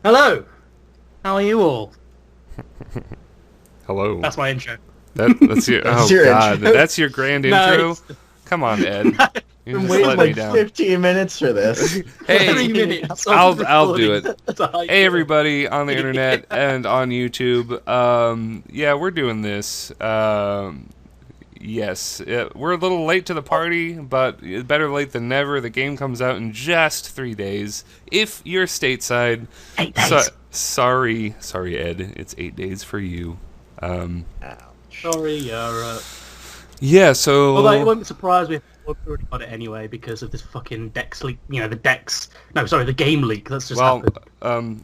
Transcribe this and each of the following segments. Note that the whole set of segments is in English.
Hello! How are you all? Hello. That's my intro. That's your. That's Oh your God, intro? that's your grand No, intro. it's- Come on, Ed. You Been just waiting let me like down. 15 minutes for this. 3 Hey, minutes. I'll do it. Hey, hey everybody on the internet and on YouTube. Yeah, we're doing this. Yes, we're a little late to the party, but better late than never. The game comes out in just 3 days. If you're stateside, 8 days. sorry, Ed. It's 8 days for you. Sorry, Yeah, so although it won't surprise me if we've already got it anyway because of this fucking Dex leak. You know, the Dex. No, sorry, the game leak. That's just happened.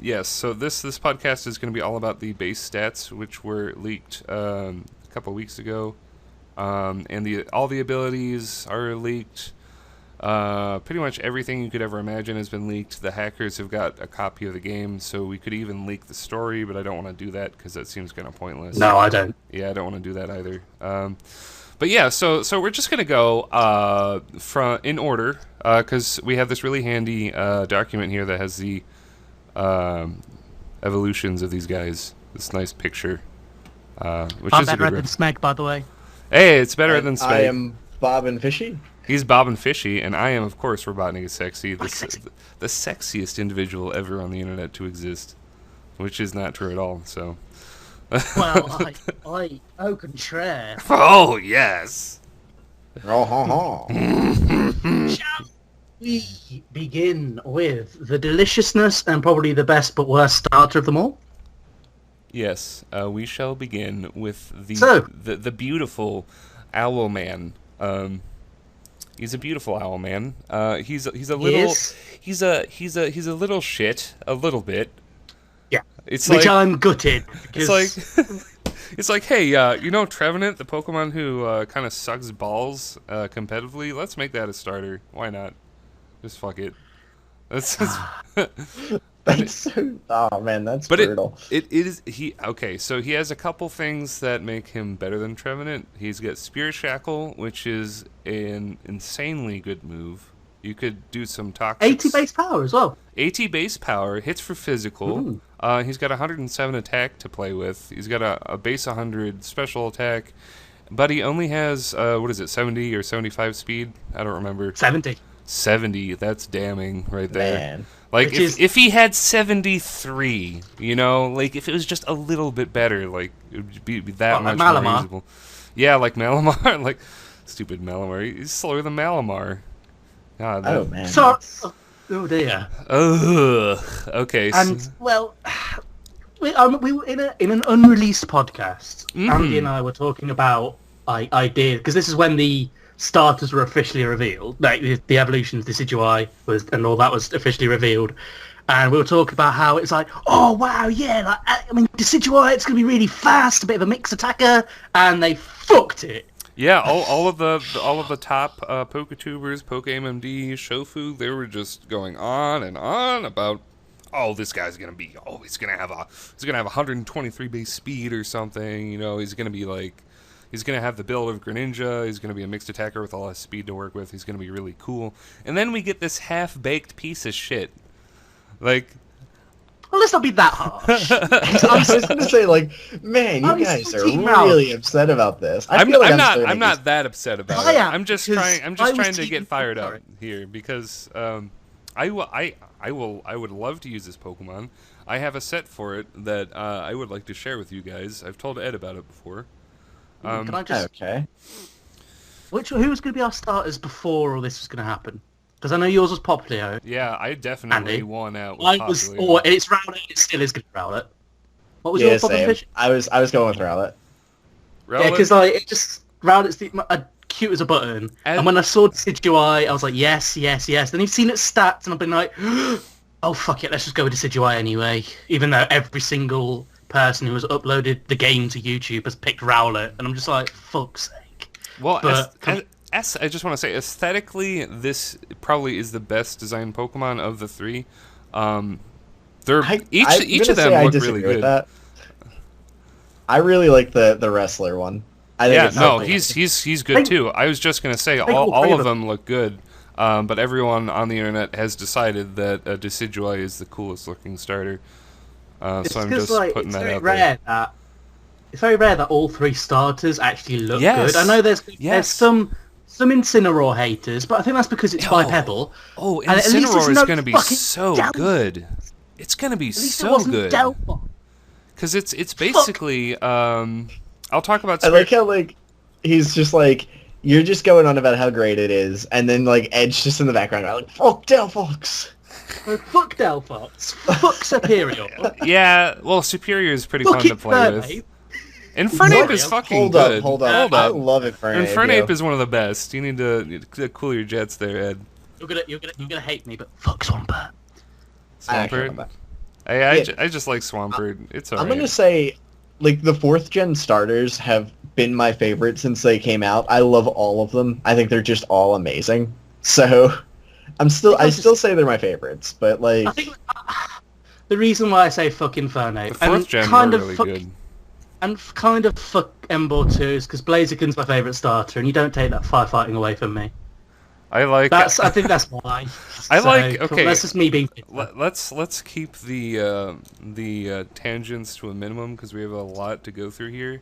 Yes. So this podcast is going to be all about the base stats, which were leaked a couple of weeks ago, and all the abilities are leaked. Pretty much everything you could ever imagine has been leaked. The hackers have got a copy of the game, so we could even leak the story, but I don't want to do that because that seems kind of pointless. No, I don't. Yeah, I don't want to do that either. But yeah, so we're just gonna go in order because we have this really handy document here that has the evolutions of these guys. This nice picture, which I'm is a better good. than Smeg, by the way. Hey, it's better than I Spade. am Bob and Fishy. He's Bob and Fishy, and I am, of course, RobotnikIsSexy, Sexy. the sexiest individual ever on the internet to exist, which is not true at all. So. Well, I au contraire. Oh yes. Oh, ho, ho. Shall we begin with the deliciousness and probably the best but worst starter of them all? Yes, we shall begin with So- the beautiful Owl Man. He's a beautiful owl man. He's a little Yes. he's a little shit a little bit. Yeah. It's Which like I'm gutted. it's Because like it's like, hey, you know Trevenant, the Pokemon who kind of sucks balls competitively. Let's make that a starter. Why not? Just fuck it. That's That's so... Oh, man, that's But brutal. it is okay. So he has a couple things that make him better than Trevenant. He's got Spirit Shackle, which is an insanely good move. You could do some toxic 80 base power as well. 80 base power, hits for physical. Ooh. He's got 107 attack to play with. He's got a base 100 special attack, but he only has what is it, 70 or 75 speed? I don't remember. 70. 70. That's damning right there. Man. Like, Which is- if he had 73, you know, like, if it was just a little bit better, like, it would be that Like much more Malamar? usable. Yeah, like Malamar. Like, stupid Malamar. He's slower than Malamar. God, Oh, man. So, oh dear. Ugh. Okay. And, well, we were in an unreleased podcast. Andy and I were talking about ideas, because this is when the starters were officially revealed. Like, the evolutions, the Decidueye, and all that was officially revealed. And we were talking about how it's like, oh, wow, yeah, like, I mean, Decidueye, it's going to be really fast, a bit of a mixed attacker, and they fucked it. Yeah, all of the top Poketubers, PokeMMD, Shofu, they were just going on and on about, oh, this guy's gonna be, he's gonna have 123 base speed or something. You know, he's gonna be like, he's gonna have the build of Greninja. He's gonna be a mixed attacker with a lot of speed to work with. He's gonna be really cool. And then we get this half-baked piece of shit, like. Well, let's not be that harsh. I was going to say, like, man, you I'm guys still are Team Ralph. really upset about this. I'm feel like not starting to- that upset about I it. am, I'm just because trying I was to team- get fired up sorry. here because I would love to use this Pokemon. I have a set for it that I would like to share with you guys. I've told Ed about it before. Can I just... Okay. Who was going to be our starters before all this was going to happen? Because I know yours was Poplio. Yeah, I definitely Andy? won out with Mine was... Popplio. Or it's Rowlet. It still is going to be Rowlet. What was Yeah, your Pop and same. Fish? I was going with Rowlet. Rowlet? Yeah, because like, it just... Rowlet's cute as a button. And when I saw Decidueye, I was like, yes, yes, yes. Then you've seen its stats, and I've been like, oh, fuck it, let's just go with Decidueye anyway. Even though every single person who has uploaded the game to YouTube has picked Rowlet. And I'm just like, fuck's sake. Well, But- I just want to say, aesthetically, this probably is the best designed Pokemon of the three. Each of them look really good. That. I really like the wrestler one. I think Yeah, it's no, something- he's good too. I was just gonna say all three of of them look good. But everyone on the internet has decided that Decidueye is the coolest looking starter. So I'm just putting that out there. It's very rare that all 3 starters actually look Yes. good. I know there's Yes. some Incineroar haters, but I think that's because it's bipedal. Oh, And at least Incineroar it's is no going to be fucking so Delphox. good. It's going to be At least it so wasn't good. Delphox. Because it's basically... I'll talk about... I like how, like, he's just like, you're just going on about how great it is, and then, like, Edge just in the background, like, fuck Delphox! Fuck Delphox. Fuck Superior. Yeah, well, Superior is pretty Fuck fun to play with. Infernape. Infernape is fucking good. Hold up. I love Infernape. Infernape is one of the best. You need to cool your jets there, Ed. You're gonna hate me, but fuck Swampert. Swampert? I just like Swampert. It's alright. I'm gonna say, like, the 4th gen starters have been my favorite since they came out. I love all of them. I think they're just all amazing. So, I still say they're my favorites, but, like... I think the reason why I say fuck Infernape... The 4th gen were really good. And kind of fuck Ember too is because Blaziken's my favourite starter, and you don't take that firefighting away from me. I like. I think that's why. Okay. That's just me being. Let's keep the tangents to a minimum because we have a lot to go through here.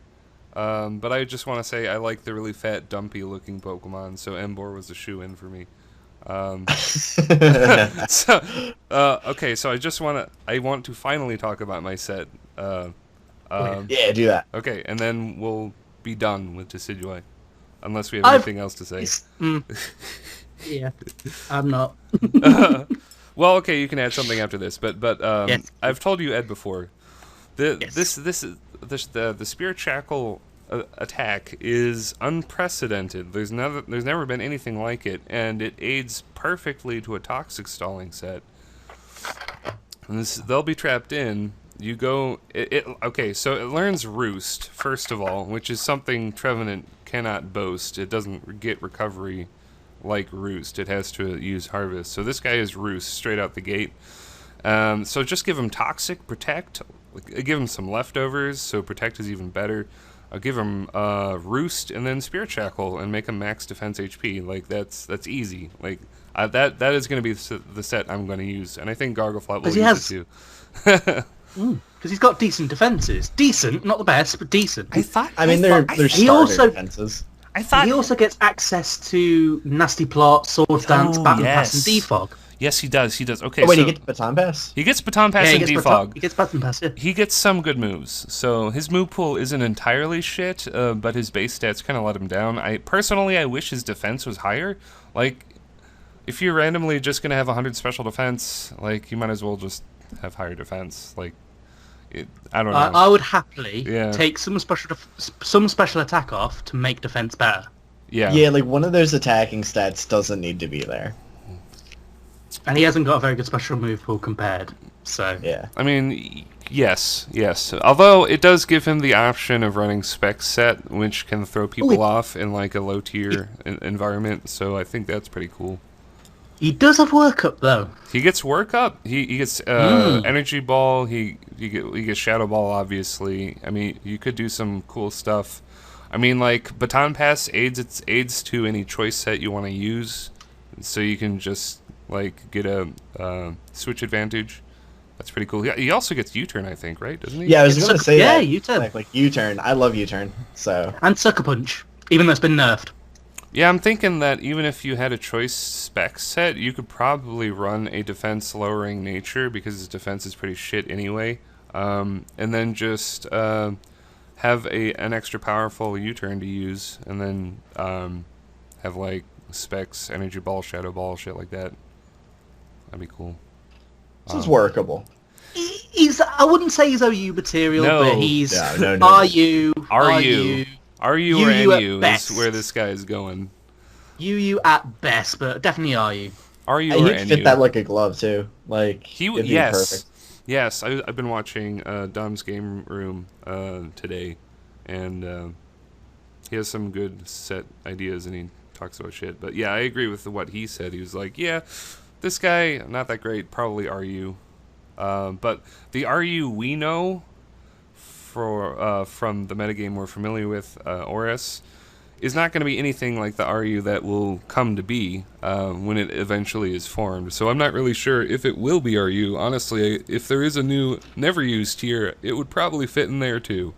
But I just want to say I like the really fat, dumpy looking Pokemon, so Ember was a shoe-in for me. Okay, so I want to finally talk about my set. Yeah, do that. Okay, and then we'll be done with Decidueye, unless we have anything else to say. Yeah, I'm not. Well, okay, you can add something after this, but yes. I've told you, Ed, before. The Spirit Shackle attack is unprecedented. There's never been anything like it, and it aids perfectly to a toxic stalling set. And they'll be trapped in. You go... Okay, so it learns Roost, first of all, which is something Trevenant cannot boast. It doesn't get recovery like Roost. It has to use Harvest. So this guy is Roost straight out the gate. So just give him Toxic, Protect. Give him some leftovers, so Protect is even better. I'll give him Roost and then Spirit Shackle and make him max defense HP. Like, that's easy. Like, that is going to be the set I'm going to use. And I think Gargleflot will use it too. Because he's got decent defenses. Decent, not the best, but decent. They're starter defenses. He also gets access to Nasty Plot, Sword Dance, Baton Pass, and Defog. Yes, he does. Okay. He gets Baton Pass? He gets Baton Pass and Defog. He gets Baton Pass, yeah. He gets some good moves. So his move pool isn't entirely shit, but his base stats kind of let him down. I wish his defense was higher. Like, if you're randomly just going to have 100 special defense, like, you might as well just have higher defense. Like, I don't know. I would happily take some special attack off to make defense better. Yeah. Yeah, like, one of those attacking stats doesn't need to be there. And he hasn't got a very good special move pool compared, so... Yeah. I mean, yes. Although, it does give him the option of running Spec Set, which can throw people off in, like, a low-tier environment, so I think that's pretty cool. He does have Work Up, though. He gets Work Up. He gets Energy Ball. He gets Shadow Ball, obviously. I mean, you could do some cool stuff. I mean, like, Baton Pass aids to any choice set you want to use, so you can just... like, get a switch advantage. That's pretty cool. He also gets U-turn, I think, right? Doesn't he? Yeah, I was going to say that. Yeah, U-turn. Like U-turn. I love U-turn, so... And Sucker Punch, even though it's been nerfed. Yeah, I'm thinking that even if you had a choice spec set, you could probably run a defense-lowering nature, because his defense is pretty shit anyway. And then just have an extra powerful U-turn to use, and then have, like, specs, energy ball, shadow ball, shit like that. That'd be cool. This is workable. I wouldn't say he's OU material, but he's RU or NU is where this guy is going. UU at best, but definitely RU. RU and or he'd NU. fit that like a glove too. Like yes. Yes, I've been watching Dom's Game Room today, and he has some good set ideas, and he talks about shit. But yeah, I agree with what he said. He was like, yeah, this guy, not that great, probably RU. But the RU we know from the metagame we're familiar with, Oris, is not going to be anything like the RU that will come to be when it eventually is formed. So I'm not really sure if it will be RU. Honestly, if there is a new never used tier, it would probably fit in there too.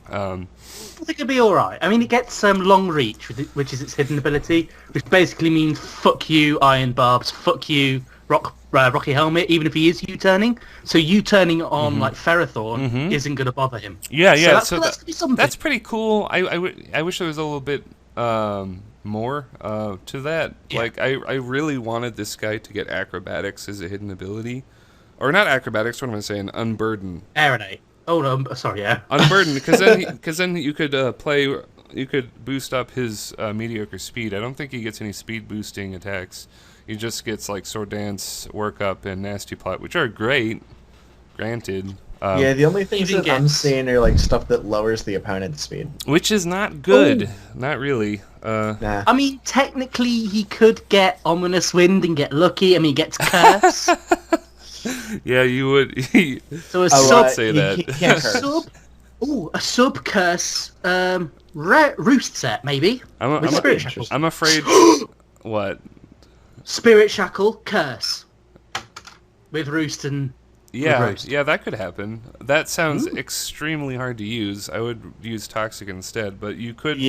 I think it'd be alright. I mean, it gets long reach, which is its hidden ability, which basically means fuck you, Iron Barbs, fuck you, Rocky Helmet, even if he is U-turning. So U-turning on like Ferrothorn isn't going to bother him. Yeah. So that's gonna be something. That's pretty cool. I wish there was a little bit more to that. Yeah. Like I really wanted this guy to get acrobatics as a hidden ability, or not acrobatics. What am I saying? Unburden. Aeronate. Oh no, sorry, yeah. Unburden, because then you could you could boost up his mediocre speed. I don't think he gets any speed boosting attacks. He just gets like Sword Dance, Work Up, and Nasty Plot, which are great, granted. Yeah, the only things that I'm gets- seeing are like stuff that lowers the opponent's speed. Which is not good. Not really. Nah. I mean, technically, he could get Ominous Wind and get lucky. I mean, he gets Curse. Yeah, you would. So a Oh, sub, he that. can't a curse. sub, a sub Curse Roost set maybe. With Spirit Shackle. I'm afraid. What? Spirit Shackle Curse with Roost and Roost. Yeah, that could happen. That sounds extremely hard to use. I would use Toxic instead, but you could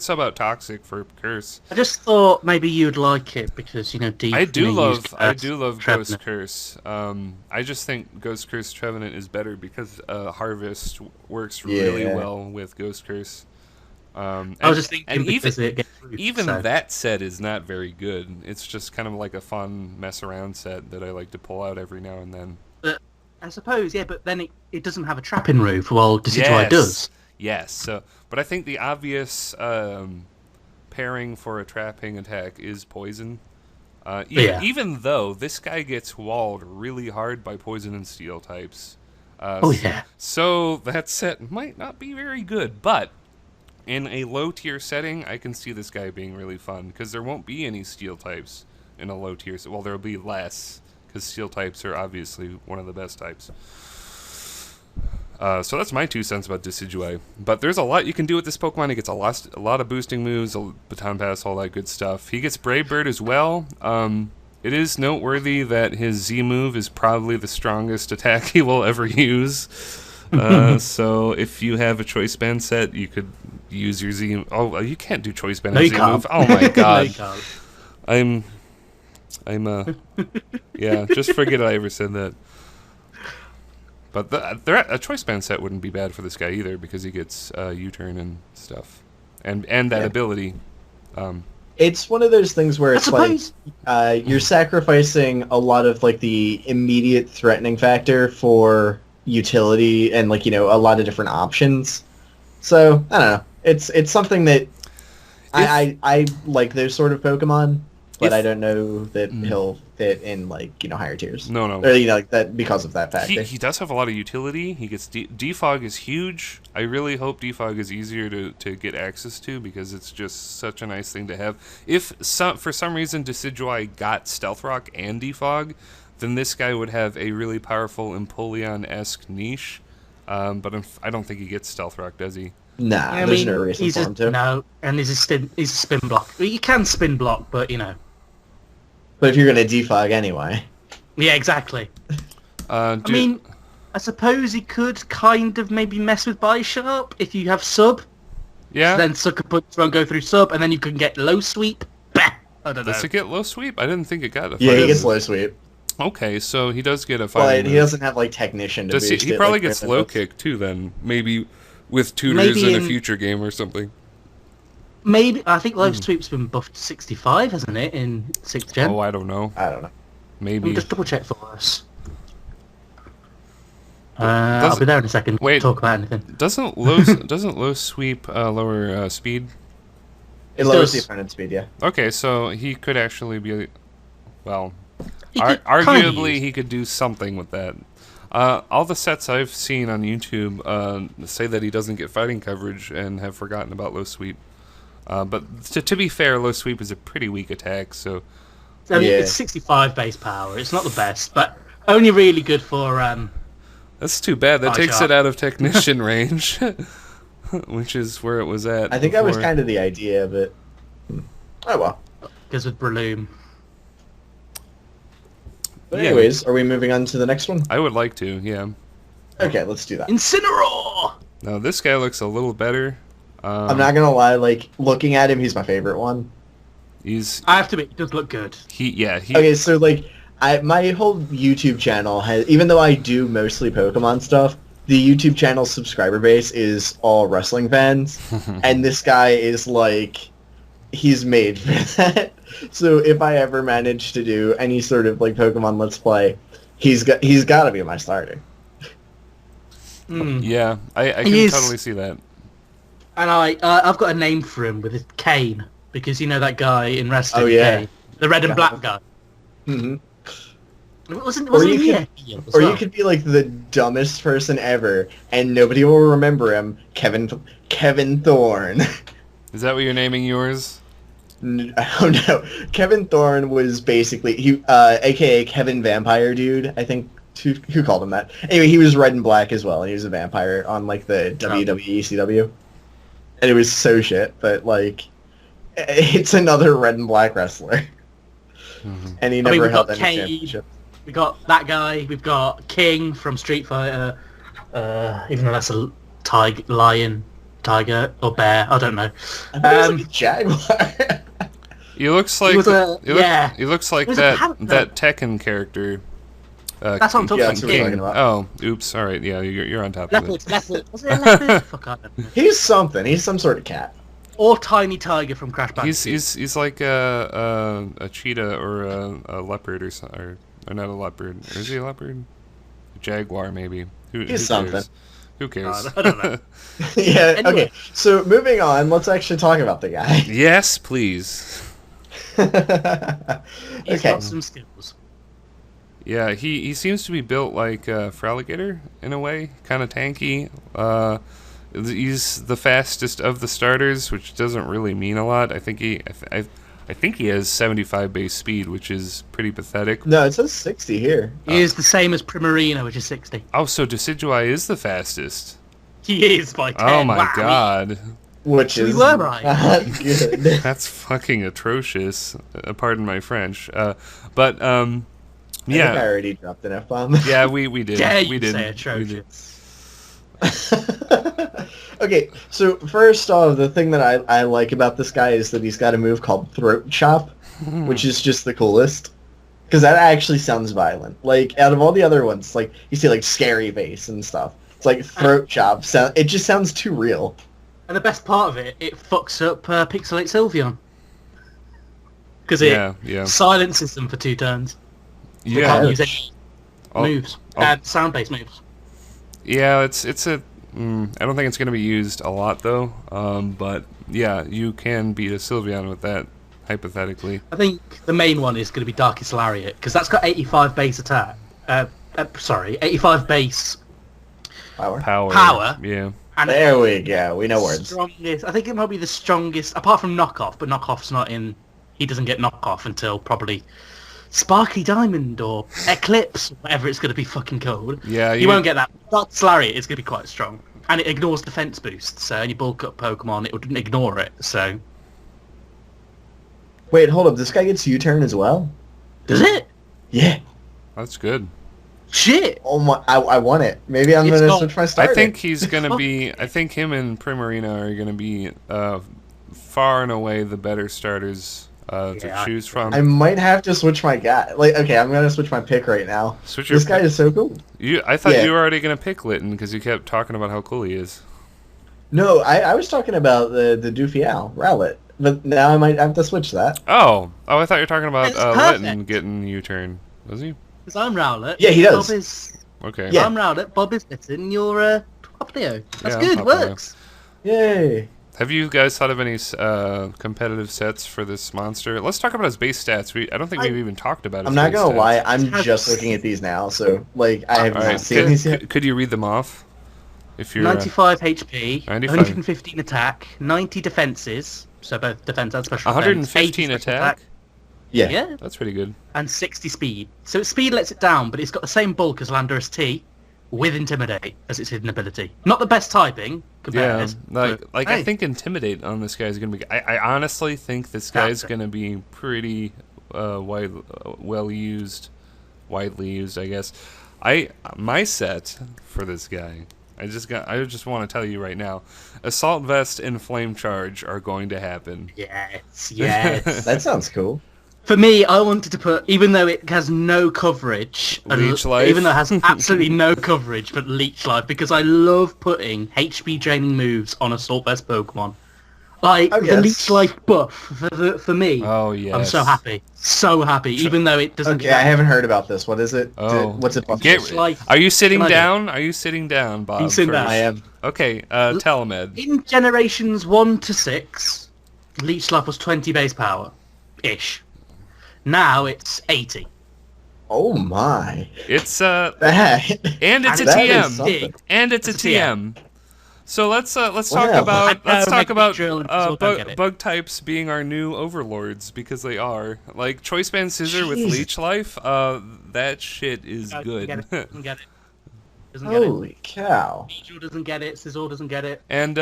sub out Toxic for Curse. I just thought maybe you'd like it because I do love Trevenant. Ghost Curse. I just think Ghost Curse Trevenant is better because Harvest works really well with Ghost Curse. I was just thinking because it gets even so. that set is not very good. It's just kind of like a fun mess around set that I like to pull out every now and then. I suppose, yeah, but then it doesn't have a trapping roof, while Decidueye does. Yes. So, but I think the obvious pairing for a trapping attack is Poison. Even though this guy gets walled really hard by Poison and Steel types. So that set might not be very good, but in a low-tier setting, I can see this guy being really fun, because there won't be any Steel types in a low-tier set. Well, there will be less, because Steel types are obviously one of the best types. So that's my 2 cents about Decidueye. But there's a lot you can do with this Pokemon. He gets a lot of boosting moves, a Baton Pass, all that good stuff. He gets Brave Bird as well. It is noteworthy that his Z move is probably the strongest attack he will ever use. So if you have a Choice Band set, you could use your Z. Oh, you can't do Choice Band on Z move. Oh my god. I'm yeah, just forget I ever said that. But a Choice Band set wouldn't be bad for this guy either, because he gets U-turn and stuff, and that ability. It's one of those things where it's like you're sacrificing a lot of like the immediate threatening factor for utility and like a lot of different options. So I don't know. It's something that I like those sort of Pokemon, but I don't know that he'll fit in like higher tiers. No. Or, like that because of that factor. He does have a lot of utility. He gets Defog is huge. I really hope Defog is easier to get access to, because it's just such a nice thing to have. If for some reason Decidueye got Stealth Rock and Defog, then this guy would have a really powerful Empoleon-esque niche. But I don't think he gets Stealth Rock, does he? Nah, there's no reason for him to. No, and he's a spin block. Well, you can spin block, but But if you're going to defog anyway. Yeah, exactly. I mean, I suppose he could kind of maybe mess with Bisharp if you have sub. Yeah. So then Sucker Punch won't go through sub, and then you can get low sweep. Bah! I don't know. Does it get low sweep? I didn't think it got a Yeah, he gets low sweep. Okay, so he does get a fighting But he doesn't have like Technician to boost he it, probably like, gets low kick too then. Maybe with tutors Maybe in a future game or something. Maybe, I think low sweep's been buffed to 65, hasn't it, in 6th gen? Oh, I don't know. I don't know. Maybe. Just double check for us. I'll be there in a second. Wait. Talk about anything. Doesn't low sweep lower speed? It lowers the opponent's speed, yeah. Okay, so he could actually be, well, He could arguably use. he could do something with that. All the sets I've seen on YouTube say that he doesn't get fighting coverage and have forgotten about low sweep. But to be fair, low sweep is a pretty weak attack, so... I mean, it's 65 base power. It's not the best, but only really good for... That's too bad. That takes it out of technician range. which is where it was at. I think that was before. kind of the idea of it. Oh well. Because with Breloom. But Yeah. anyways, are we moving on to the next one? I would like to, yeah. Okay, let's do that. Incineroar! Now this guy looks a little better. I'm not gonna lie, like, looking at him, he's my favorite one. He's I have to admit, it does look good. he Okay, so, like, my whole YouTube channel has, even though I do mostly Pokemon stuff, the YouTube channel subscriber base is all wrestling fans, and this guy is, like, he's made for that. So if I ever manage to do any sort of, like, Pokemon Let's Play, he's got to be my starter. yeah, I can He is- totally see that. And I've got a name for him with a Kane, because you know that guy in wrestling, Oh, yeah. Kane, the red and black guy. hmm Wasn't Or he you a could- heel as Or well? you could be like the dumbest person ever, and nobody will remember him. Kevin Thorne. Is that what you're naming yours? Oh no, Kevin Thorne was basically aka Kevin Vampire Dude. I think who called him that? Anyway, he was red and black as well, and he was a vampire on like the WWE CW, and it was so shit. But like, it's another red and black wrestler, and he never we've held got any Kane. championship. We got that guy. We've got King from Street Fighter. Even though that's a tiger or bear, I don't know. I thought it was like a jaguar. He looks like was a- yeah. he looks like He was a that panther. that Tekken character. That's what I'm talking Yeah, about. that's what we're King. talking about. Oh, oops. All right, yeah, you're on top of Leopard, it. leopard. Was it a leopard? Fuck, I don't know. He's something. He's some sort of cat. Or Tiny Tiger from Crash Bandicoot. He's like a cheetah or a leopard or not a leopard. Or is he a leopard? A jaguar maybe. Who He's cares? something. Who cares? I don't know. Yeah. Anyway. Okay. So moving on, let's actually talk about the guy. Yes, please. He's Okay. got some skills. Yeah, he seems to be built like Fraligator in a way, kind of tanky. He's the fastest of the starters, which doesn't really mean a lot. I think he has 75 base speed, which is pretty pathetic. No, it says 60 here. He is the same as Primarina, which is 60. Oh, so Decidueye is the fastest. He is by 10. Oh my Wow. God, Which We is were right. not good. that's fucking atrocious. Pardon my French. But I think I yeah, already dropped an F-bomb. yeah, we did. Dare we you did. say We did. atrocious. Okay, so first off, the thing that I like about this guy is that he's got a move called Throat Chop, which is just the coolest. Because that actually sounds violent. Like, out of all the other ones, like, you see, like, Scary Face and stuff. It's like Throat Chop. It just sounds too real. And the best part of it, it fucks up Pixelate Sylveon. Because it Yeah. silences them for 2 turns. They Yeah. can't use any Oh, moves. oh. Sound-based moves. Yeah, it's a. I don't think it's going to be used a lot though. But yeah, you can beat a Sylveon with that, hypothetically. I think the main one is going to be Darkest Lariat, because that's got 85 base attack. 85 base Power. Power. Yeah. and There we go. We know words. strongest. I think it might be the strongest, apart from Knockoff, but Knockoff's not in. He doesn't get Knockoff until probably Sparkly Diamond or Eclipse, whatever it's going to be fucking called. Yeah. You won't get that. Darkest Lariat is going to be quite strong, and it ignores defense boosts. So any bulk up Pokemon, it would ignore it. So Wait, hold up. This guy gets U-turn as well? does it? Yeah. That's good. Shit. Oh my! I want it. Maybe I'm It's gonna gone. switch my starter. I think he's gonna be. I think him and Primarina are gonna be far and away the better starters to Yeah, choose from. I might have to switch my guy. Like, okay, I'm gonna switch my pick right now. Switch your This guy pick. is so cool. I thought Yeah. you were already gonna pick Litten because you kept talking about how cool he is. No, I was talking about the Doofial, Rowlet. But now I might have to switch that. Oh, I thought you were talking about It's Litten perfect. getting U-turn. Was he? Because I'm Rowlet. Yeah, he does. Bob is. Okay. Yeah. I'm Rowlet. Bob is Litten. You're Popneo. That's Yeah, good. Popneo. Works. Yay! Have you guys thought of any competitive sets for this monster? Let's talk about his base stats. I don't think we've even talked about his I'm not base gonna stats. lie, I'm just looking at these now, so like I have All not right. seen these yet. Could you read them off? If you're 95 HP, 95. 115 attack, 90 defenses, so both defense and special defense, 115 80 special attack. Yeah. yeah, That's pretty good. and 60 speed. So its speed lets it down, but it's got the same bulk as Landorus T, with Intimidate as its hidden ability. Not the best typing, compared. like but, I hey, think Intimidate on this guy is gonna be. I honestly think this guy's That's it. gonna be pretty widely used, I guess. My set for this guy. I just want to tell you right now, Assault Vest and Flame Charge are going to happen. yes. That sounds cool. For me, I wanted to put, even though it has no coverage, Leech Life? even though it has absolutely no coverage, but Leech Life, because I love putting HP draining moves on Assault Vest Pokemon. Like, the yes. Leech Life buff, for me, Oh yes. I'm so happy. So happy, even though it doesn't... Okay, I haven't heard about this. What is it? Oh. What's it? Leech Life. Are you sitting Can I do it? down? Are you sitting down, Bob? You sitting down? first? I am. Okay, tell him, Ed. In generations 1 to 6, Leech Life was 20 base power. Ish. Now it's 80. Oh my. It's That. and it's a That is TM. something. And it's a It's a TM. TM. So let's talk Wow. about I know, make a drill and people don't get it. bug types being our new overlords, because they are. Like Choice Band Scissor with Jeez. Leech Life, that shit is good. Doesn't get it. Doesn't get it. Holy cow. Beedrill doesn't get it. Scizor doesn't get it. And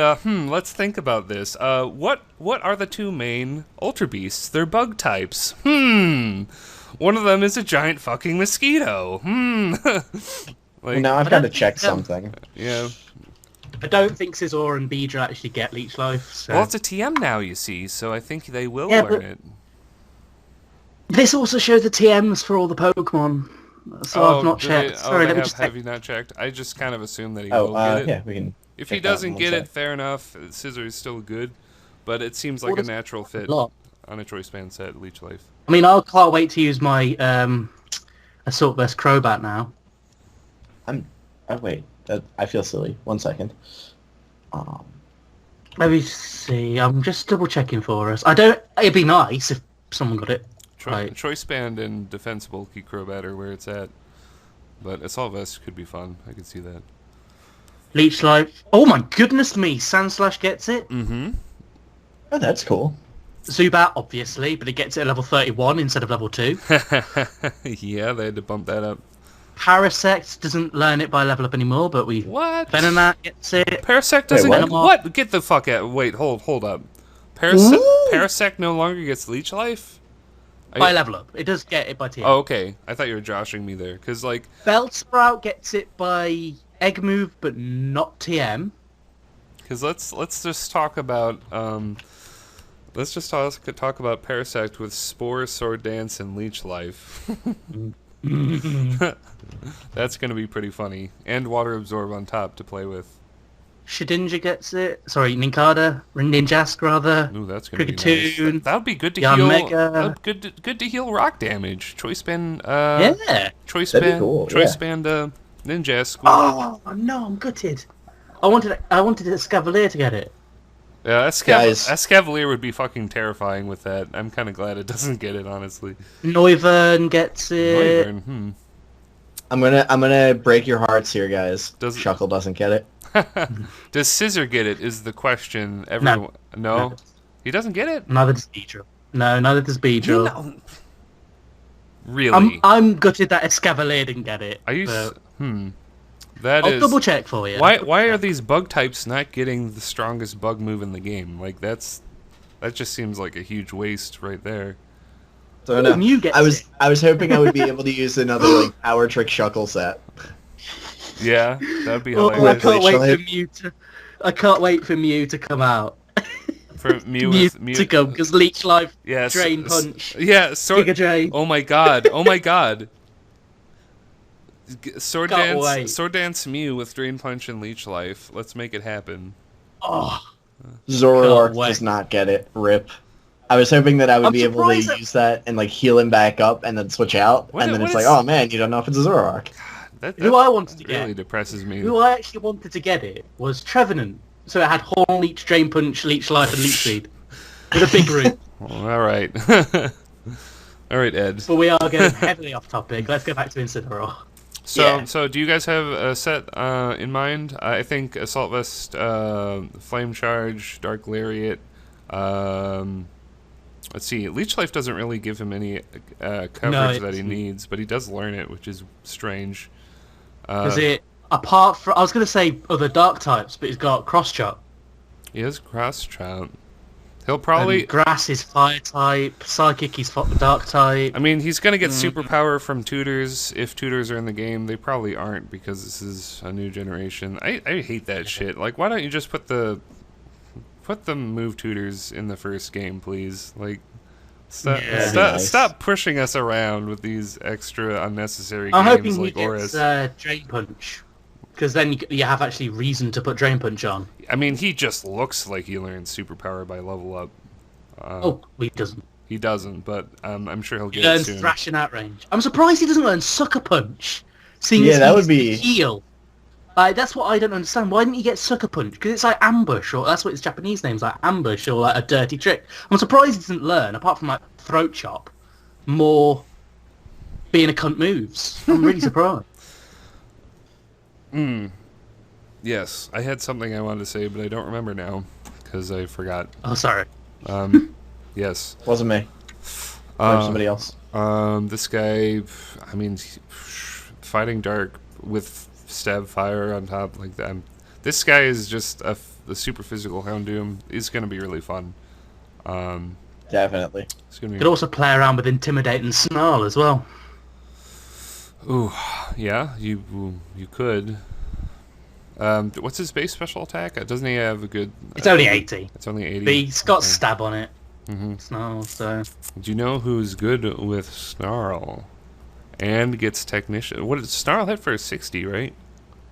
let's think about this. What are the two main Ultra Beasts? They're bug types. One of them is a giant fucking mosquito. Like, Now I've I got don't to check think, something. yeah. I don't think Scizor and Beedrill actually get Leech Life. So. Well, it's a TM now, you see, so I think they will Yeah, learn but- it. This also shows the TMs for all the Pokemon. So I've not checked. Sorry, let me just check. Have you not checked? I just kind of assume that he Oh, will get it. yeah, we can. If he check that doesn't in one get sec. it, fair enough. Scissor is still good, but it seems like What a is- natural fit lot. on a Choice Band set, Leech Life. I mean, I can't wait to use my Assault Vest Crobat now. Oh wait, I feel silly. 1 second. Let me see. I'm just double checking for us. I don't. It'd be nice if someone got it. Right. Choice Band and Defensible Key Crobat are where it's at, but Assault Vest could be fun. I could see that. Leech Life. Oh my goodness me! Sandslash gets it. Mm-hmm. Oh, that's cool. Zubat, obviously, but it gets it at level 31 instead of level 2. Yeah, they had to bump that up. Parasect doesn't learn it by level up anymore, but we... What? Venonat gets it. Parasect doesn't. what? What? Get the fuck out! Wait, hold up. Ooh. Parasect no longer gets Leech Life. By level up. It does get it by TM. Oh, okay. I thought you were joshing me there, because like Bellsprout gets it by Egg Move, but not TM. Because let's just talk about let's just talk about Parasect with Spore, Sword Dance, and Leech Life. That's gonna be pretty funny, and Water Absorb on top to play with. Shedinja gets it. Sorry, Nincada. Ninjask, rather. Ooh, that's gonna be Kricketune. nice. That would be good to Yanmega. heal. Good to heal rock damage. Choice Band. Yeah. Choice That'd be Band. cool, Choice yeah. Band. Ninjask. Oh, no, I'm gutted. I wanted a Escavalier to get it. Yeah, Guys. Escavalier would be fucking terrifying with that. I'm kind of glad it doesn't get it, honestly. Noivern gets it. Noivern, I'm gonna break your hearts here, guys. Does- Shuckle doesn't get it. Does Scissor get it? Is the question. Everyone, no? He doesn't get it. Neither does Beedrill. No, neither does Beedrill. No. Really? I'm gutted that Escavalier didn't get it. Are you? but That I'll is. double check for you. Why are these bug types not getting the strongest bug move in the game? Like that just seems like a huge waste right there. So no, Mew gets I was it. I was hoping I would be able to use another like power trick Shuckle set. Yeah, that'd be Oh, hilarious. I can't wait for Mew to come out. For Mew Mew with Mew to come because Leech Life, Yes. Drain Punch, Yeah, Giga Drain. Oh my god. Oh my god. Sword Can't wait. Dance, Sword Dance Mew with Drain Punch and Leech Life. Let's make it happen. Oh, Zoroark Can't wait. does not get it. Rip. I was hoping that I would I'm be able to surprised that- use that and like heal him back up and then switch out, What- and then what it's like, is- oh man, you don't know if it's a Zoroark. That who I wanted to really get, depresses me. who I actually wanted to get it was Trevenant. So it had Horn Leech, Drain Punch, Leech Life, and Leech Speed with a big root. All right. All right, Ed. But we are getting heavily off topic. Let's go back to Incineroar. Yeah. So do you guys have a set in mind? I think Assault Vest, Flame Charge, Dark Lariat. Let's see. Leech Life doesn't really give him any coverage it that he doesn't. needs, but he does learn it, which is strange. Because it apart from, I was going to say other dark types, but he's got cross chop. He has cross chop. He'll probably... Grass is fire type, psychic is dark type. I mean, he's going to get superpower from tutors if tutors are in the game. They probably aren't because this is a new generation. I hate that shit. Like, why don't you just put the move tutors in the first game, please? Like, stop pushing us around with these extra unnecessary I'm games hoping like he Auras. gets Drain Punch. Because then you have actually reason to put Drain Punch on. I mean, he just looks like he learns superpower by level up. He doesn't. He doesn't, but I'm sure he'll get He it learns soon. Thrashing Outrange. I'm surprised he doesn't learn Sucker Punch. Seeing Yeah, as that he's would be- the heal. That's what I don't understand. Why didn't he get Sucker Punch? Because it's like Ambush, or that's what its Japanese name's like, Ambush, or like a dirty trick. I'm surprised he didn't learn, apart from like Throat Chop, more being a cunt moves. I'm really surprised. Yes, I had something I wanted to say, but I don't remember now because I forgot. Oh, sorry. Yes. Wasn't me. Somebody else. This guy, I mean, fighting dark with stab fire on top like that. This guy is just a super physical Houndoom. He's going to be really fun. Definitely. It's gonna be... Could also play around with Intimidate and Snarl as well. Ooh, yeah, you could. What's his base special attack? Doesn't he have a good... It's only 80. It's only 80? But he's got Okay. Stab on it. Mm-hmm. Snarl, so... Do you know who's good with Snarl? And gets Technician... What did Snarl hit for? 60, right?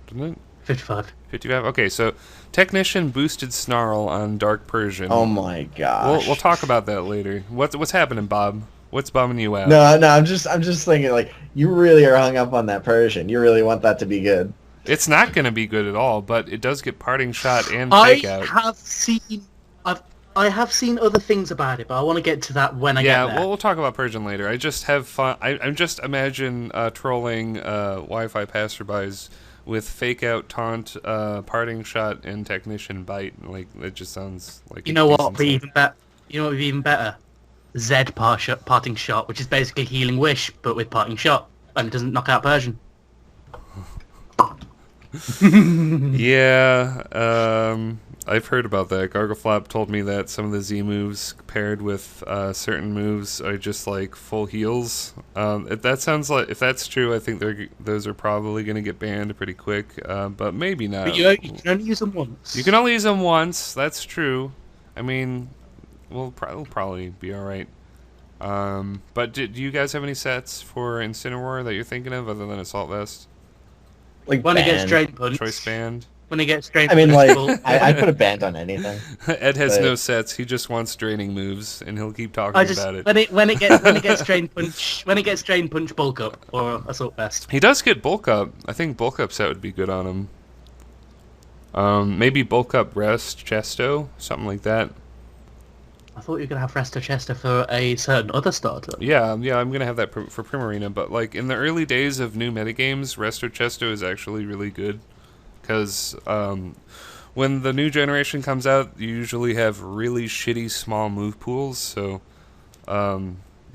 Didn't it? 55. 55? Okay, so Technician boosted Snarl on Dark Persian. Oh my gosh. We'll talk about that later. What's happening, Bob? What's bumming you out? No, I'm just thinking, like, you really are hung up on that Persian. You really want that to be good. It's not going to be good at all, but it does get Parting Shot and I Fake Out. I have seen other things about it, but I want to get to that when I get there. Yeah, we'll talk about Persian later. I just have fun. I'm just imagine trolling Wi-Fi passerbys with Fake Out, Taunt, Parting Shot, and Technician Bite. Like, it just sounds like... You know what would be even better? You know what would be even better? Zed Parting Shot, which is basically Healing Wish, but with Parting Shot, and it doesn't knock out Persian. Yeah, I've heard about that. Gargleflop told me that some of the Z moves paired with certain moves are just like full heals. That sounds like, if that's true, I think those are probably going to get banned pretty quick, but maybe not. But you can only use them once. You can only use them once, that's true. I mean, we'll probably be alright. But do you guys have any sets for Incineroar that you're thinking of other than Assault Vest? Like When it gets banned. Drain Punch. Choice band? When it gets Drain I mean, Punch. like, I put a band on anything. Ed has But- no sets. He just wants draining moves, and he'll keep talking about it. when it gets Drain Punch, Bulk Up or Assault Vest. He does get bulk up. I think bulk up set would be good on him. Maybe bulk up Rest Chesto, something like that. I thought you were gonna have Resto Chester for a certain other starter. Yeah, I'm gonna have that for Primarina. But like in the early days of new metagames, Resto Chesto is actually really good because when the new generation comes out, you usually have really shitty small move pools. So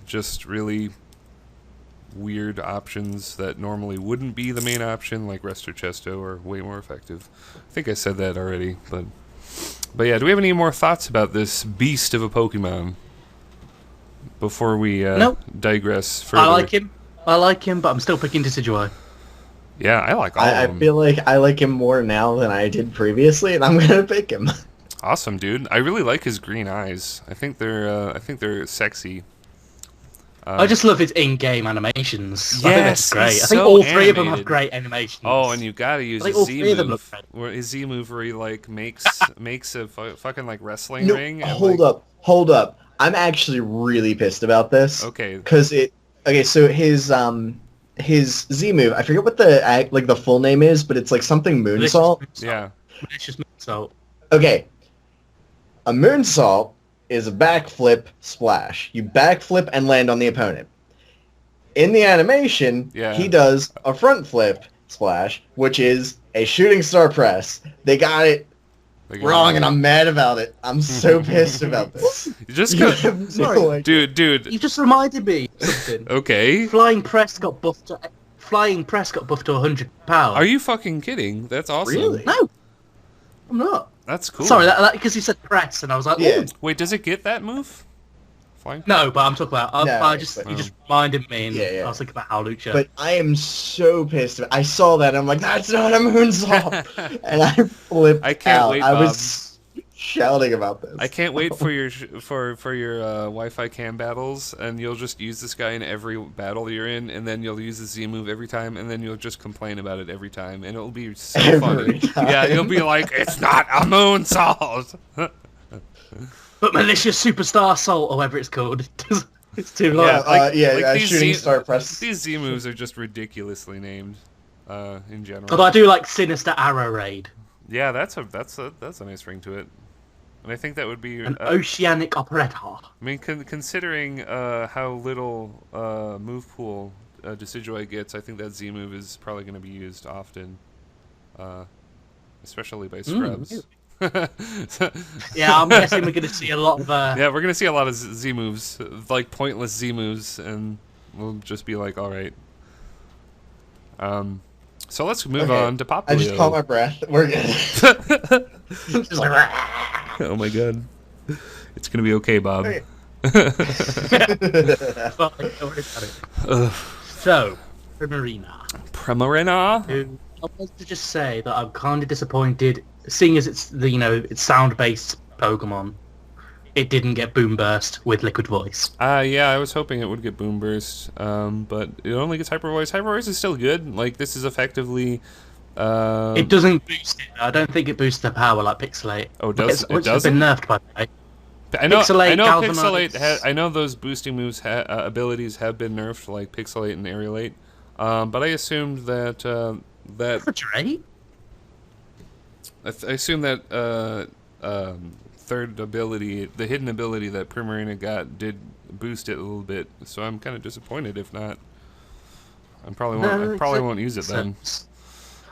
just really weird options that normally wouldn't be the main option, like Resto Chesto, are way more effective. I think I said that already, but yeah, do we have any more thoughts about this beast of a Pokemon before we Nope. digress further? I like him, but I'm still picking Decidueye. Yeah, I like all I of them. feel like I like him more now than I did previously, and I'm gonna pick him. Awesome, dude. I really like his green eyes. I think they're sexy. I just love his in-game animations. I think Yes, that's great. he's I think so all three of them have animated. great animations. Oh, and you gotta use I think his all Z three of them look move. great. Where his Z move where he like makes a fucking like wrestling No, ring. And, hold like, up. I'm actually really pissed about this. Okay. Because so his Z move, I forget what the full name is, but it's like something moonsault. Yeah. Malicious Moonsault. Okay. A moonsault is a backflip splash. You backflip and land on the opponent. In the animation, Yeah. he does a front flip splash, which is a shooting star press. They got it wrong, and I'm mad about it. I'm so pissed about this. Just You go, have no idea. dude. You just reminded me of something. Okay. Flying Press got buffed to flying press got buffed to 100 power. Are you fucking kidding? That's awesome. Really? No, I'm not. That's cool. Sorry, because you said press, and I was like, Yeah. ooh. Wait, does it get that move? Flying? No, but I'm talking about. No, you just reminded me, and I was thinking about how Lucha. But I am so pissed. I saw that. I'm like, that's not a moonsault, and I flipped I can't out. wait, I Bob. was shouting about this. I can't wait for your Wi-Fi cam battles, and you'll just use this guy in every battle you're in, and then you'll use the Z move every time, and then you'll just complain about it every time, and it'll be so Every funny. time. Yeah, you'll be like, it's not a moonsault. But malicious superstar assault, or whatever it's called, it's too long. these shooting Z- star press. These Z moves are just ridiculously named, in general. Although I do like Sinister Arrow Raid, Yeah, that's a nice ring to it, and I think that would be an Oceanic Operator. I mean, considering how little move pool Decidueye gets, I think that Z move is probably going to be used often, especially by scrubs. Yeah, I'm guessing we're going to see a lot of... Yeah, we're going to see a lot of Z moves, like pointless Z moves, and we'll just be like, all right. So let's move on to Populio. I just caught my breath. We're good. Just like, Oh my god. It's going to be okay, Bob. Okay. fuck, don't worry about it. So, Primarina. who I want to just say that I'm kind of disappointed, seeing as it's it's sound-based Pokemon. It didn't get Boom Burst with Liquid Voice. Yeah, I was hoping it would get Boom Burst, but it only gets Hyper Voice. Hyper Voice is still good. Like, this is effectively... It doesn't boost it. I don't think it boosts the power like Pixelate. Oh, it does? Which It has been doesn't? nerfed, by the way. I know Galvanize. Pixelate. I know those boosting moves abilities have been nerfed, like Pixelate and Aerolate. But I assumed that Refrigerate? I assumed that third ability, the hidden ability that Primarina got, did boost it a little bit. So I'm kind of disappointed if not. I probably won't use it then.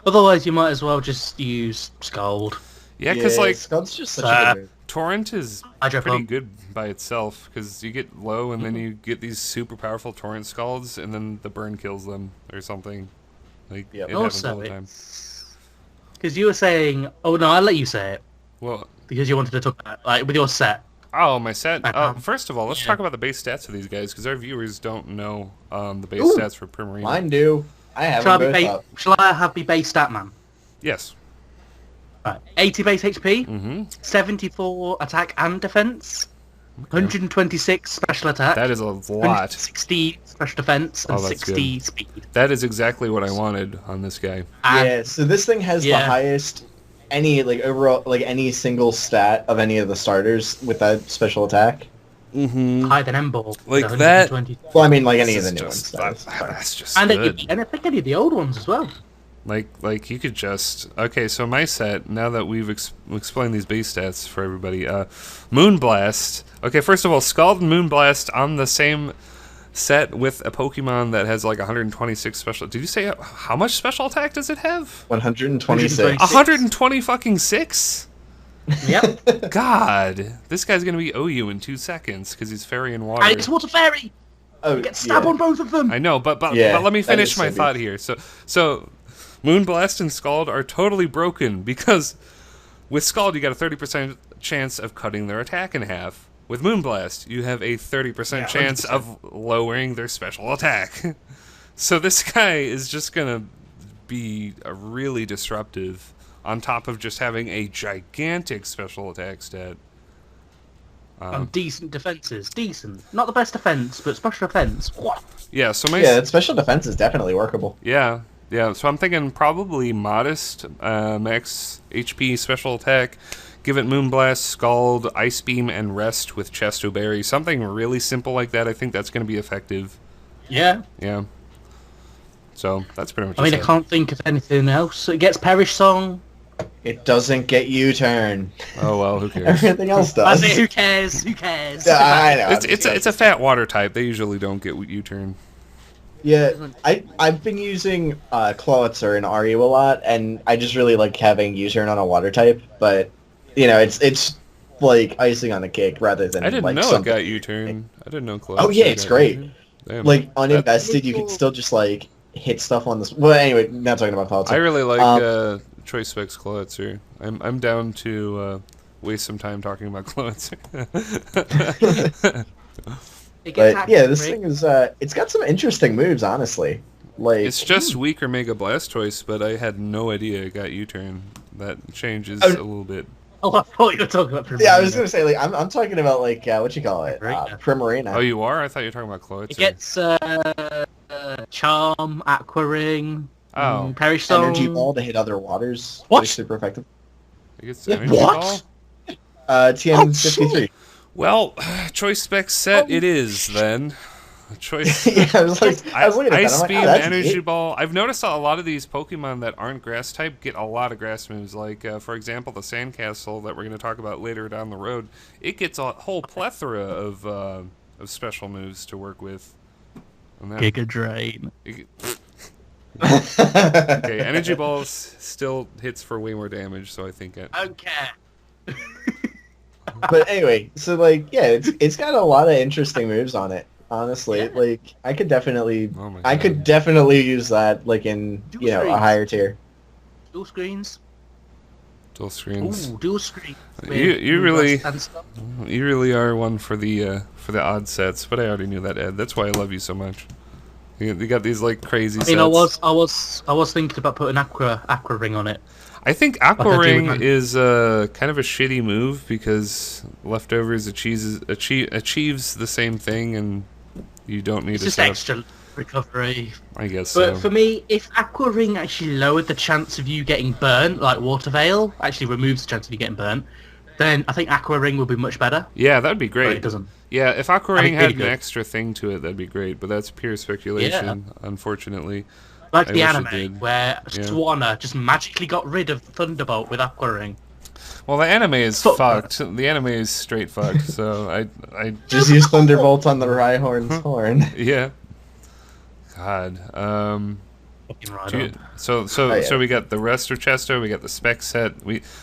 Otherwise, you might as well just use Scald. Yeah, because like Scald's just such a good move. Torrent is Hydro pretty Pump. good by itself, because you get low and then you get these super powerful Torrent Scalds, and then the burn kills them or something. Like, Yep. it happens all Also, the time. because you were saying... Oh, no, I'll let you say it. Well, Because you wanted to talk about like with your set. oh, my set. Uh-huh. First of all, let's Yeah. talk about the base stats of these guys, because our viewers don't know the base Ooh, stats for Primarina. Mine do. I have Shall I, them be both up. shall I have the base stat man? Yes. Right. 80 base HP, Mm-hmm. 74 attack and defense, 126 special attack, That is a lot. 160 special defense, and Oh, that's 60 speed. That is exactly what I wanted on this guy. And Yeah, so this thing has the Yeah. highest overall any single stat of any of the starters with that special attack. Mm-hmm. higher than M-Ball. Like with that- 120. Well, I mean, like any of This the is new just- ones. that is. That's just And, good. I think any of the old ones as well. Like you could just... Okay, so my set, now that we've explained these base stats for everybody, Moonblast. Okay, first of all, Scald and Moonblast on the same set with a Pokemon that has like 126 special... Did you say how much special attack does it have? 126. 120 fucking 6? Yep. God, this guy's gonna be OU in 2 seconds because he's fairy and water. And it's Water Fairy! Oh, You get stabbed on both of them! I know, but Yeah, let me that finish is my so thought here. So Moonblast and Scald are totally broken because with Scald you got a 30% chance of cutting their attack in half. With Moonblast, you have a 30% Yeah, chance 100%. of lowering their special attack. So this guy is just gonna be really disruptive on top of just having a gigantic special attack stat. And decent defenses. Decent. Not the best defense, but special defense. What? Yeah, so my Yeah, that special defense is definitely workable. Yeah. So I'm thinking probably modest max HP special attack. Give it Moonblast, Scald, Ice Beam, and Rest with Chesto Berry. Something really simple like that. I think that's going to be effective. Yeah. Yeah. So that's pretty much. I mean, I it. can't think of anything else. It gets Perish Song. It doesn't get U-turn. Oh well, who cares? Everything else I does. mean, who cares? Who cares? Yeah, I know. It's a fat water type. They usually don't get U-turn. Yeah, I've been using Clawitzer and Aryu a lot, and I just really like having U-turn on a water type. But you know, it's like icing on the cake rather than I didn't like know something. it got U-turn. I didn't know. Oh yeah, it's great. Damn. Like uninvested, you can still just like hit stuff on this. Well, anyway, not talking about politics. I really like Choice Specs Clotzer. I'm down to waste some time talking about Clotzer. But yeah, this thing is it's got some interesting moves, honestly. Like It's just weaker Mega Blastoise, but I had no idea it got U-turn. That changes a little bit. Oh, I thought you were talking about Primarina. Yeah, I was gonna say, like, I'm talking about, like, what you call it, Primarina. Oh, you are? I thought you were talking about Clotzer. It gets Charm, Aqua Ring, Perish Stone. Energy Ball to hit other waters. What? Like, super effective. It gets Yeah, Energy what? Ball? TM53. Well, Choice Spec set it is, then. Choice. Yeah, I was looking at that. Ice I'm like, Beam, oh, that's Energy neat. Ball. I've noticed a lot of these Pokemon that aren't Grass type get a lot of Grass moves. Like, for example, the Sandcastle that we're going to talk about later down the road. It gets a whole plethora of special moves to work with. And that- Giga Drain. Okay, Energy Balls still hits for way more damage, so I think it. I don't care. But anyway, so, like, yeah, it's got a lot of interesting moves on it. Honestly, Yeah. like, I could definitely, Oh my I God. could definitely use that, like, in, Dual you know, a screens. higher tier. Dual screens. Dual screens. Ooh, dual screen. You really- And stuff. You really are one for the odd sets, but I already knew that, Ed. That's why I love you so much. You got these like crazy I sets. mean, I was thinking about putting Aqua Ring on it. I think Aqua Like I do Ring with my- is kind of a shitty move because Leftovers achieves the same thing, and you don't need It's to just set up- extra recovery. I guess But so. for me, if Aqua Ring actually lowered the chance of you getting burnt, like Water Veil actually removes the chance of you getting burnt, then I think Aqua Ring would be much better. Yeah, that'd be But great. it doesn't. Yeah, if Aqua That'd Ring be had really an good. extra thing to it, that'd be great. But that's pure speculation, unfortunately. Like I the wish it anime, did. where Yeah. Swanna just magically got rid of Thunderbolt with Aqua Ring. Well, the anime is Fuck fucked. The anime is straight fucked. So I Just use Thunderbolt on the Rhyhorn's horn. yeah. God. Fucking right Do you- up. so Oh, yeah. so we got the Rester Chesto, we got the Spec set.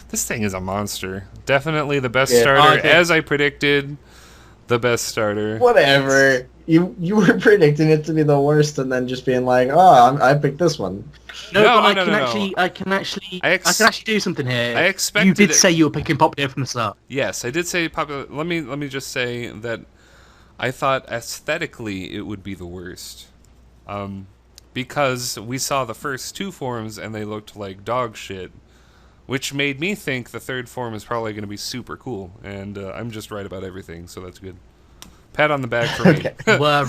This thing is a monster. Definitely the best Yeah. starter, I think- as I predicted. The best starter. Whatever. You were predicting it to be the worst, and then just being like, "Oh, I picked this one." No, No, but no, no, no. I can actually I I can actually do something here. I expected You did it- say you were picking Popular from the start. Yes, I did say popular. Let me just say that I thought aesthetically it would be the worst, because we saw the first two forms and they looked like dog shit, which made me think the third form is probably going to be super cool, and I'm just right about everything, so that's good. Pat on the back for me. Okay. You were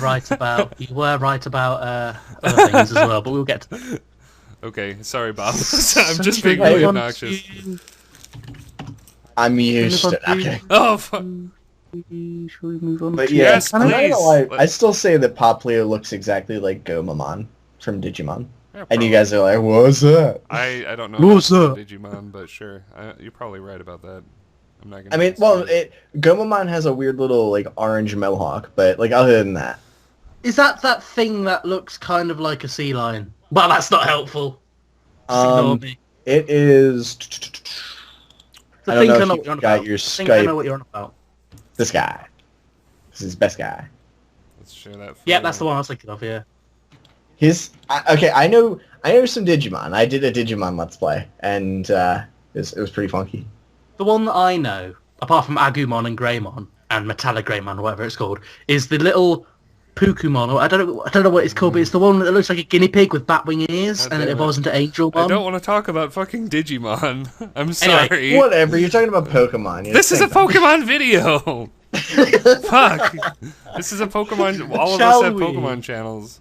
right about other things as well, but we'll get to that. Okay, sorry, Bob. I'm just being Hey, really on obnoxious. to- I'm used to Move on okay. Oh, fuck. Should we move on But to- yeah, Yes, I'm not please. gonna lie, Let- I still say that Popplio looks exactly like Gomamon from Digimon. Yeah, And you probably. guys are like, what's that? I don't know What's about up? Digimon, but sure. You're probably right about that. I'm not gonna. I mean, well, Gomamon has a weird little, like, orange mohawk, but, like, other than that. Is that thing that looks kind of like a sea lion? Well, that's not helpful. Just ignore me. It is... I don't think know I if know you what you're on got about. your I think I know Skype. what you're on about. This guy. This is his best guy. Let's share that. Yeah, that's the one I was thinking of, yeah. Okay, I know some Digimon. I did a Digimon Let's Play, and it was pretty funky. The one that I know, apart from Agumon and Greymon, and Metallagreymon, or whatever it's called, is the little Pukumon, or I don't know what it's called, but it's the one that looks like a guinea pig with batwing ears, God and it damn it. evolves into Angelmon. I don't want to talk about fucking Digimon. I'm sorry. Whatever, you're talking about Pokemon. You're This is a saying that. Pokemon video. Fuck. This is a Pokemon. All of us Shall have we? Pokemon channels.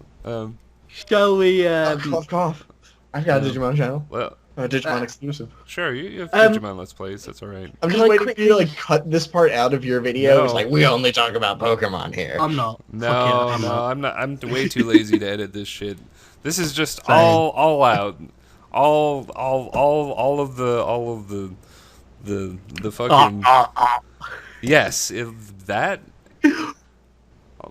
Shall we, Cough, cough. I've got a Digimon channel. Well, A Digimon exclusive. sure. You have Um, Digimon Let's Plays. That's all right. I'm Can just I waiting for you to, quickly- like, cut this part out of your video. No. It's like, we only talk about Pokemon here. I'm not. No, Fuck it, I'm no, not. I'm not. I'm way too lazy to edit this shit. This is just Same. all out. All of the fucking. Yes, if that.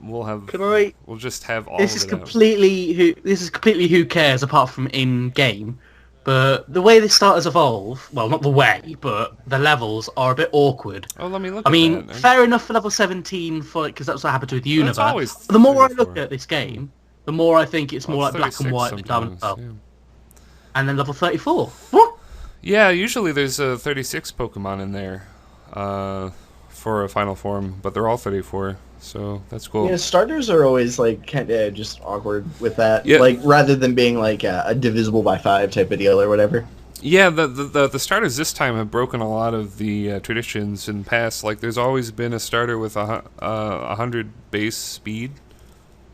We'll have. Can I... We'll just have all This of is it out. completely who cares apart from in game, but the way the starters evolve, well, not the way, but the levels are a bit awkward. Oh, let me look. I at mean, that. fair enough for level 17 for because that's what happened with That's Unova. always The more I 34. look at this game, The more I think it's more Well, like black and 36 white than Diamond sometimes, Pearl. yeah. And then level 34. What? Yeah, usually there's 36 Pokemon in there for a final form, but they're all 34, so that's cool. Yeah, starters are always like kind of just awkward with that. Yeah. Like rather than being like a divisible by 5 type of deal or whatever. Yeah, the starters this time have broken a lot of the traditions in past. Like, there's always been a starter with 100 base speed,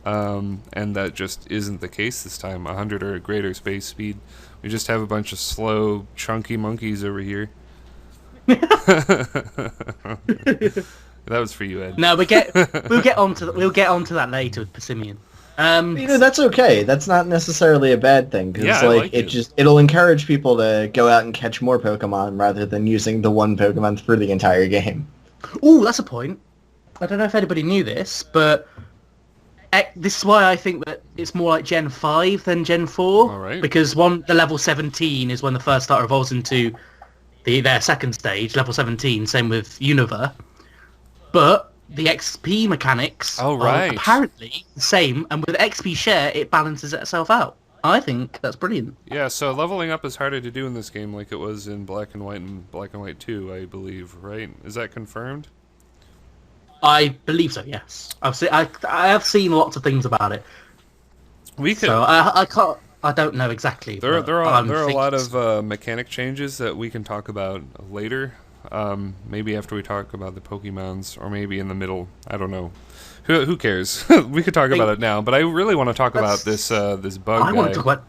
and that just isn't the case this time. 100 or greater base speed. We just have a bunch of slow, chunky monkeys over here. That was for you, Ed. No, we'll get onto that later with Persimmon. That's okay. That's not necessarily a bad thing because Yeah, I like it'll encourage people to go out and catch more Pokemon rather than using the one Pokemon for the entire game. Oh, that's a point. I don't know if anybody knew this, but this is why I think that it's more like Gen 5 than Gen 4. All right. Because the level 17 is when the first starter evolves into their second stage, level 17. Same with Unova, but the XP mechanics are apparently the same, and with XP share, it balances itself out. I think that's brilliant. Yeah, so leveling up is harder to do in this game like it was in Black and White and Black and White 2, I believe, right? Is that confirmed? I believe so, yes. I have seen lots of things about it. So I don't know exactly. There are a lot of mechanic changes that we can talk about later. Maybe after we talk about the Pokemons, or maybe in the middle. I don't know. Who cares? We could talk about it now, but I really want to talk about this bug guy. Want to talk about...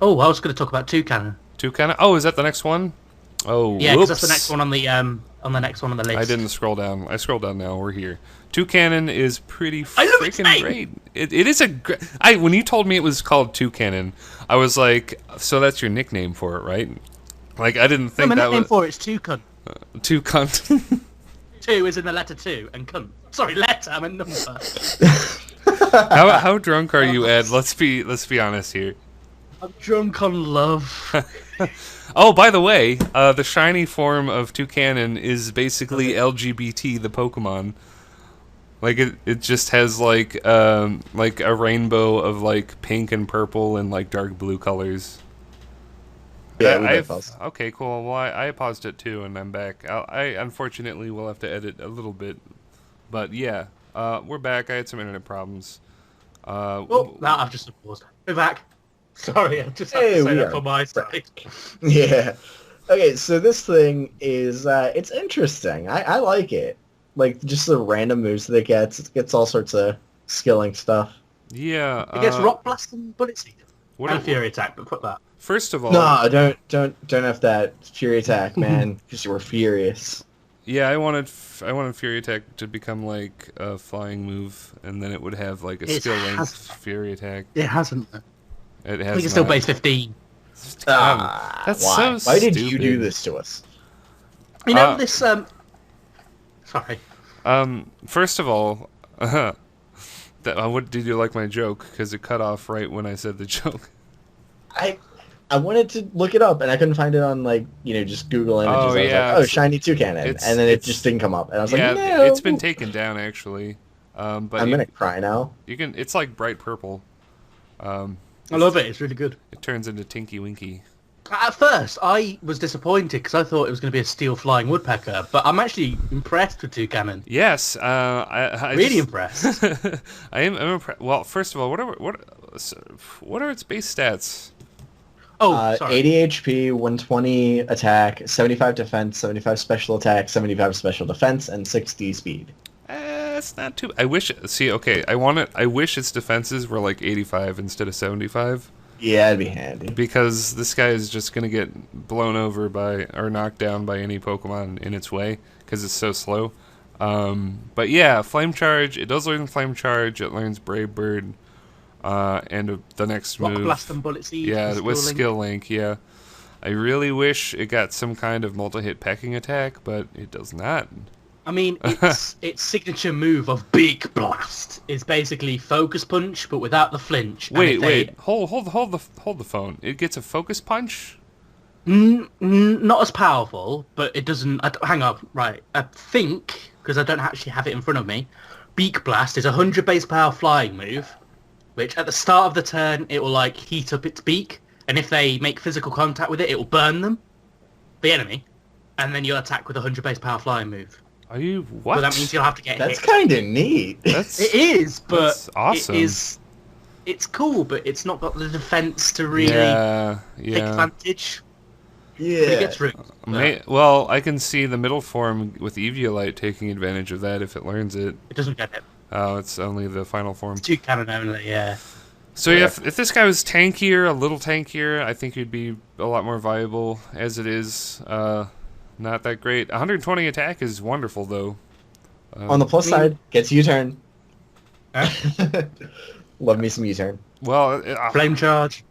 Oh, I was going to talk about Toucannon. Toucannon? Oh, is that the next one? Oh, yeah, because that's the next one on the next one on the list. I didn't scroll down. I scrolled down now. We're here. Toucannon is pretty freaking great. It is a great... When you told me it was called Toucannon, I was like, so that's your nickname for it, right? Like, I didn't think that was... My nickname for it's Toucunt. Toucunt. 2 is in the letter 2, and cunt. Sorry, letter, I'm a number. How drunk are you, Ed? Let's be honest here. I'm drunk on love. Oh, by the way, the shiny form of Toucannon is basically LGBT, the Pokemon. Like, it just has like a rainbow of like pink and purple and like dark blue colors. Yeah, okay, cool. Well, I paused it too, and I'm back. I unfortunately will have to edit a little bit, but yeah, we're back. I had some internet problems. Now I've just paused. We're back. Sorry, I just had to say that for my sake. Yeah. Okay, so this thing is it's interesting. I like it. Like just the random moves that it gets all sorts of skilling stuff. Yeah. It gets Rock Blast and Bullet Seed. And Fury Attack, but put that. First of all, no, don't have that Fury Attack, man, because you were furious. Yeah, I wanted Fury Attack to become like a flying move, and then it would have like a skill length Fury Attack. It hasn't. It has. I think it's still base 15. That's why? so Why stupid. did you do this to us? You know this. Sorry. First of all, what did you like my joke? Because it cut off right when I said the joke. I wanted to look it up and I couldn't find it on just Google Images. Oh, I was yeah. like, shiny Toucannon, and then it just didn't come up. And I was like, no. It's been taken down actually. But I'm gonna cry now. You can. It's like bright purple. I love it. It's really good. It turns into Tinky Winky. At first, I was disappointed because I thought it was going to be a steel flying woodpecker, but I'm actually impressed with Toucannon. Yes, I really impressed. I'm impressed. Well, first of all, what are its base stats? Oh, sorry. 80 HP, 120 attack, 75 defense, 75 special attack, 75 special defense, and 60 speed. It's not too... I wish... See, okay, I wish its defenses were like 85 instead of 75. Yeah, it'd be handy. Because this guy is just going to get blown over by... or knocked down by any Pokemon in its way, because it's so slow. But yeah, Flame Charge, it does learn Flame Charge, it learns Brave Bird, and the next move... Rock Blast and Bullet Seed. Yeah, with Skill Link, yeah. I really wish it got some kind of multi-hit pecking attack, but it does not. I mean, its signature move of Beak Blast is basically Focus Punch, but without the flinch. Wait, hold the phone. It gets a Focus Punch? Not as powerful, but it doesn't... hang on, right. I think, because I don't actually have it in front of me, Beak Blast is a 100 base power flying move which at the start of the turn, it will like heat up its beak, and if they make physical contact with it, it will burn them, the enemy, and then you'll attack with a 100 base power flying move. Are you what? But that means you'll have to get That's hit. kind of neat. It is, but that's awesome. It's cool, but it's not got the defense to really take advantage. It gets rude. Well, I can see the middle form with Eviolite taking advantage of that if it learns it. It doesn't get hit. Oh, it's only the final form. It's 2 cannon only, yeah. So yeah, if this guy was tankier, a little tankier, I think he'd be a lot more viable. As it is, not that great. 120 attack is wonderful, though. On the plus side, gets U-turn. Love me some U-turn. Well, Flame charge.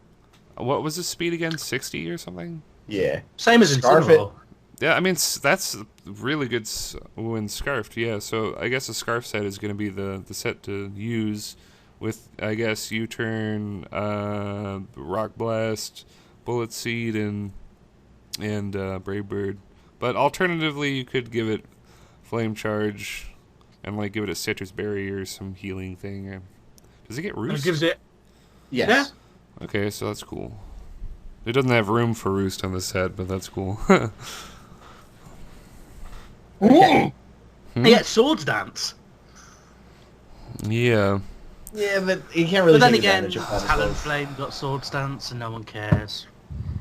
What was his speed again? 60 or something? Yeah. Same as Incineroar. Yeah, I mean, that's really good when Scarfed, yeah. So I guess a Scarf set is going to be the set to use with, I guess, U-turn, Rock Blast, Bullet Seed, and Brave Bird. But alternatively, you could give it Flame Charge and like give it a Citrus Berry or some healing thing. Does it get Roost? It gives it... Yes. Yeah. Okay, so that's cool. It doesn't have room for Roost on the set, but that's cool. Okay. Yeah, Swords Dance. Yeah, but you can't really But then take again, advantage of that. Talonflame got Swords Dance and no one cares.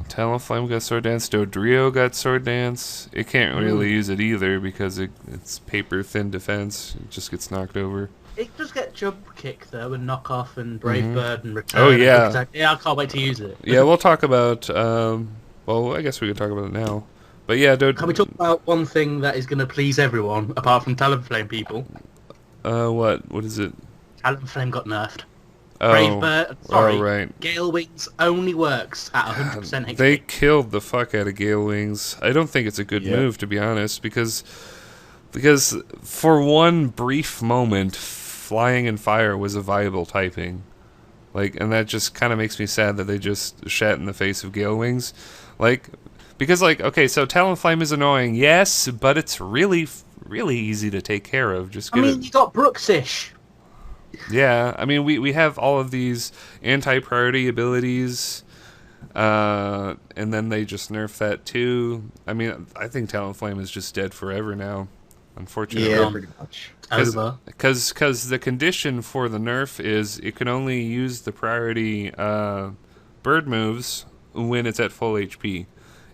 Talonflame got Sword Dance. Dodrio got Sword Dance. It can't really use it either because it's paper thin defense. It just gets knocked over. It does get Jump Kick though, and Knock Off, and Brave Bird, and Return. Oh yeah. And yeah, I can't wait to use it. Yeah, we'll talk about. Well, I guess we could talk about it now. But yeah, Can we talk about one thing that is going to please everyone, apart from Talonflame people? What is it? Talonflame got nerfed. Oh, Brave Bird, sorry, right. Gale Wings only works at 100% HP. They killed the fuck out of Gale Wings. I don't think it's a good move, to be honest, because for one brief moment, Flying and Fire was a viable typing. And that just kind of makes me sad that they just shat in the face of Gale Wings. Because, okay, so Talonflame is annoying, yes, but it's really, really easy to take care of. You got Brooksish. Yeah, I mean, we have all of these anti-priority abilities, and then they just nerf that too. I mean, I think Talonflame is just dead forever now, unfortunately. Yeah, pretty much. Because the condition for the nerf is it can only use the priority bird moves when it's at full HP.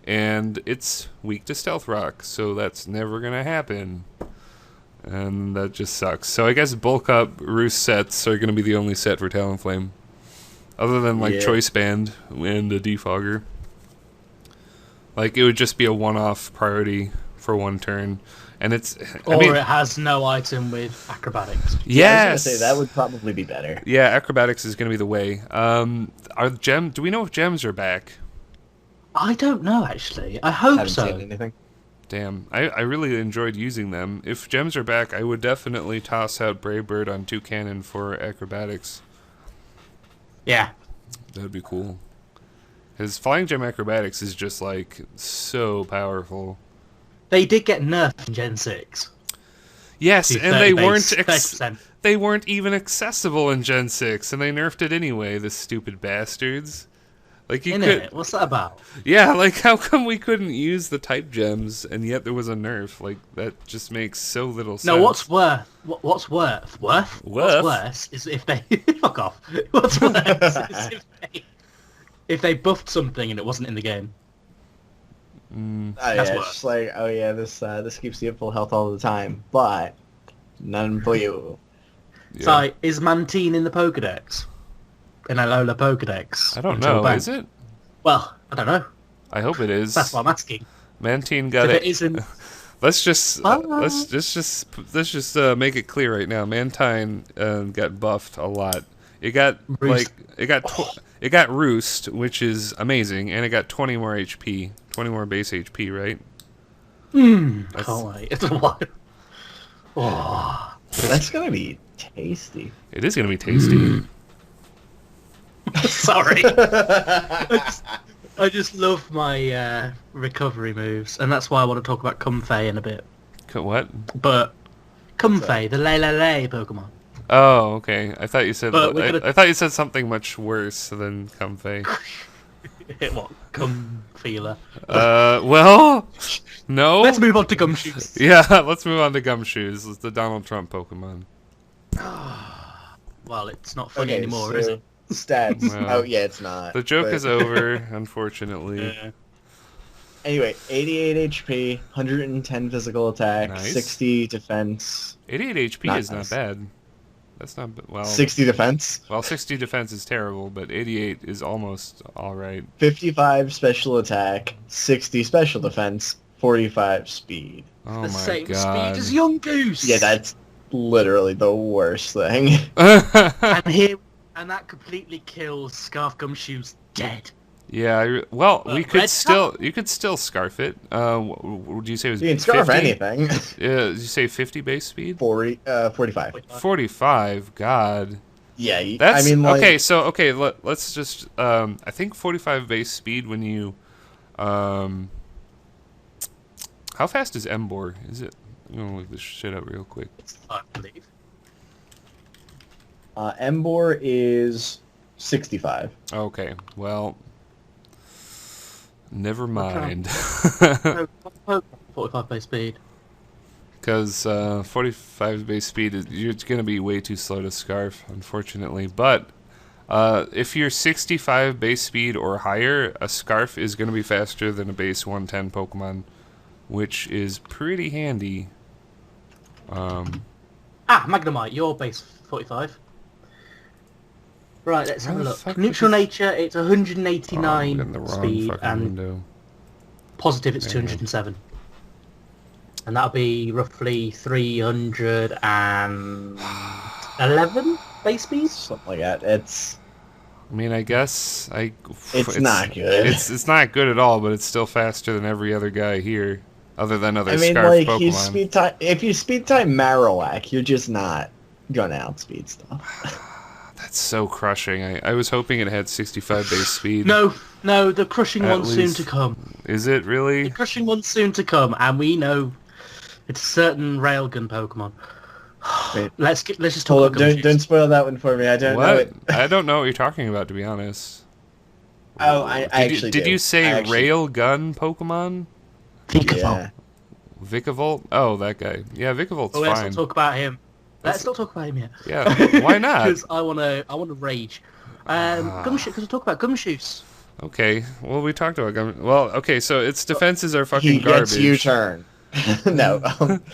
And it's weak to Stealth Rock, so that's never going to happen. And that just sucks. So I guess Bulk Up Roost sets are going to be the only set for Talonflame. Other than, Choice Band and a Defogger. It would just be a one-off priority for one turn. And it's... it has no item with Acrobatics. Yes! Yeah, I was going to say, that would probably be better. Yeah, Acrobatics is going to be the way. Do we know if gems are back? I don't know, actually. I hope so. Haven't seen anything. Damn, I really enjoyed using them. If gems are back, I would definitely toss out Brave Bird on 2 cannon for Acrobatics. Yeah. That would be cool. Because Flying Gem Acrobatics is just, so powerful. They did get nerfed in Gen 6. Yes, and they weren't even accessible in Gen 6, and they nerfed it anyway, the stupid bastards. What's that about? Yeah, how come we couldn't use the type gems and yet there was a nerf? That just makes so little sense. No, what's worse is if they fuck off. What's worse is if they buffed something and it wasn't in the game. That's worse. It's this keeps you at full health all the time, but none for you. Yeah. So, is Mantine in the Pokedex? In Alola Pokedex? I don't know. Is it? Well, I don't know. I hope it is. That's what I'm asking. Mantine got it. If it isn't, let's just make it clear right now. Mantine got buffed a lot. It got Roost. It got Roost, which is amazing, and it got 20 more HP, 20 more base HP, right? Can't wait. It's a while. Oh. That's gonna be tasty. It is gonna be tasty. Sorry. I just love my recovery moves, and that's why I want to talk about Comfey in a bit. What? But Comfey, the Lay Pokemon. Oh, okay. I thought you said But we're I thought you said something much worse than comfy. What? Cum feeler. Well, no. Let's move on to gumshoes. Yeah, let's move on to Gumshoes. It's the Donald Trump Pokemon. Well, it's not funny anymore, so is it? Stats. Well, oh yeah, it's not. The joke but- is over, unfortunately. Yeah. Anyway, 88 HP, 110 physical attack, Nice. 60 defense, 88 HP Not is not nice. bad. That's not well. 60 defense, 60 defense is terrible, but 88 is almost all right. 55 special attack, 60 special defense, 45 speed. Oh The my same god. speed as Young Goose. Yeah, that's literally the worst thing. And that completely kills Scarf Gumshoes dead. Yeah, well, we Red could Top? still you could still scarf it. Would you say it was You can scarf 50? anything. Yeah, did you say 50 base speed? 45. 45. God. Yeah, That's I mean, like, okay. Let's just. I think 45 base speed when you. How fast is Embor? Is it? I'm gonna look this shit up real quick. I believe. Embor is 65. Okay, well. Never Okay. mind. 45 base speed. Because 45 base speed is it's going to be way too slow to scarf, unfortunately. But if you're 65 base speed or higher, a scarf is going to be faster than a base 110 Pokemon, which is pretty handy. Magnemite, your base 45. Right, let's have a Where the look. fuck Neutral is- nature, it's 189 in the wrong speed, fucking and window. positive, it's There you go. 207. And that'll be roughly 311 base speed? Something like that. It's I mean, I guess It's not good. It's not good at all, but it's still faster than every other guy here, other than other I mean, scarf like, Pokemon. he's speed time. If you speed time Marowak, you're just not gonna outspeed stuff. That's so crushing. I was hoping it had 65 base speed. No, the crushing At one's soon least- to come. Is it The really? crushing one's soon to come, and we know it's a certain railgun Pokemon. Wait. Let's just Hold talk up, about don't spoil that one for me. I don't know What? it. I don't know what you're talking about, to be honest. Oh, I actually Did do. you say I actually- rail gun Pokemon? Vikavolt. Yeah. Vicavolt? Oh, that guy. Yeah, Vicavolt's Oh, let's fine. not talk about him. Let's not talk about him yet. Yeah, why not? Because I wanna rage. Gumshoe, because we'll talk about Gumshoes. Okay, well, we talked about Well, okay, so its defenses are fucking He garbage. gets U-turn. No,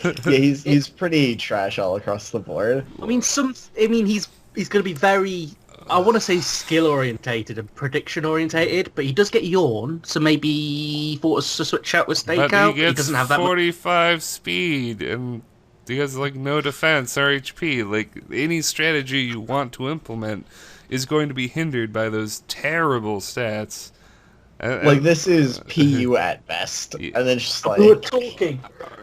yeah, he's pretty trash all across the board. I mean, he's gonna be very. I want to say skill orientated and prediction orientated, but he does get yawn, so maybe he thought to switch out with But stakeout. he gets doesn't have that much. 45 speed, and he has, like, no defense or HP. Like, any strategy you want to implement is going to be hindered by those terrible stats. Like, this is PU at best, and then just like We were talking.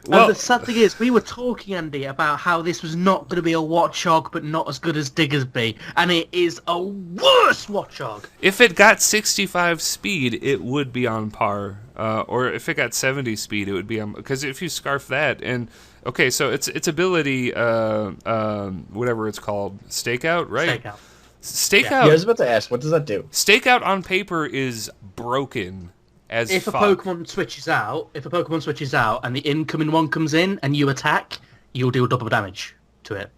Well- And the sad thing is, we were talking, Andy, about how this was not going to be a Watchog, but not as good as Diggersby, and it is a worse Watchog. If it got 65 speed, it would be on par. Or if it got 70 speed, it would be on... Because if you scarf that, and... Okay, so its ability, whatever it's called, stakeout, right? Stakeout. Stakeout, yeah, I was about to ask, what does that do? stakeout on paper is broken as If a fuck. Pokemon switches out, and the incoming one comes in, and you attack, you'll deal double damage to it.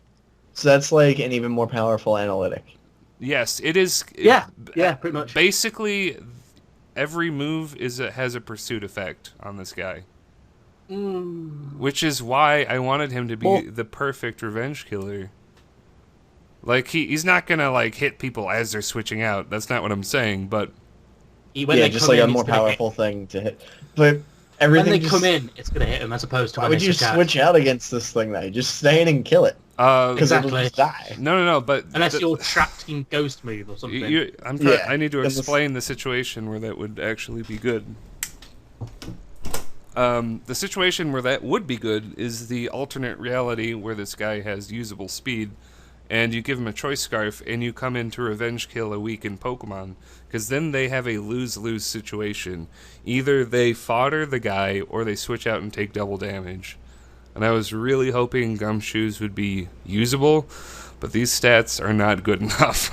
So that's like an even more powerful analytic. Yes, it is. Yeah, pretty much. Basically, every move has a pursuit effect on this guy. Which is why I wanted him to be the perfect revenge killer. Like, he's not gonna, like, hit people as they're switching out. That's not what I'm saying, but... When Yeah, they just come like in, a more it's gonna powerful thing to hit. But When everything they just, come in, it's going to hit them, as opposed to why when would they you switch out. switch out against this thing though? Just stay in and kill it. Because it'll Exactly. just die. No, but... Unless you're trapped in Ghost Move or something. I need to Then this- explain the situation where that would actually be good. The situation where that would be good is the alternate reality where this guy has usable speed, and you give him a choice scarf, and you come in to revenge kill a weakened Pokemon, because then they have a lose-lose situation. Either they fodder the guy, or they switch out and take double damage. And I was really hoping Gumshoes would be usable, but these stats are not good enough.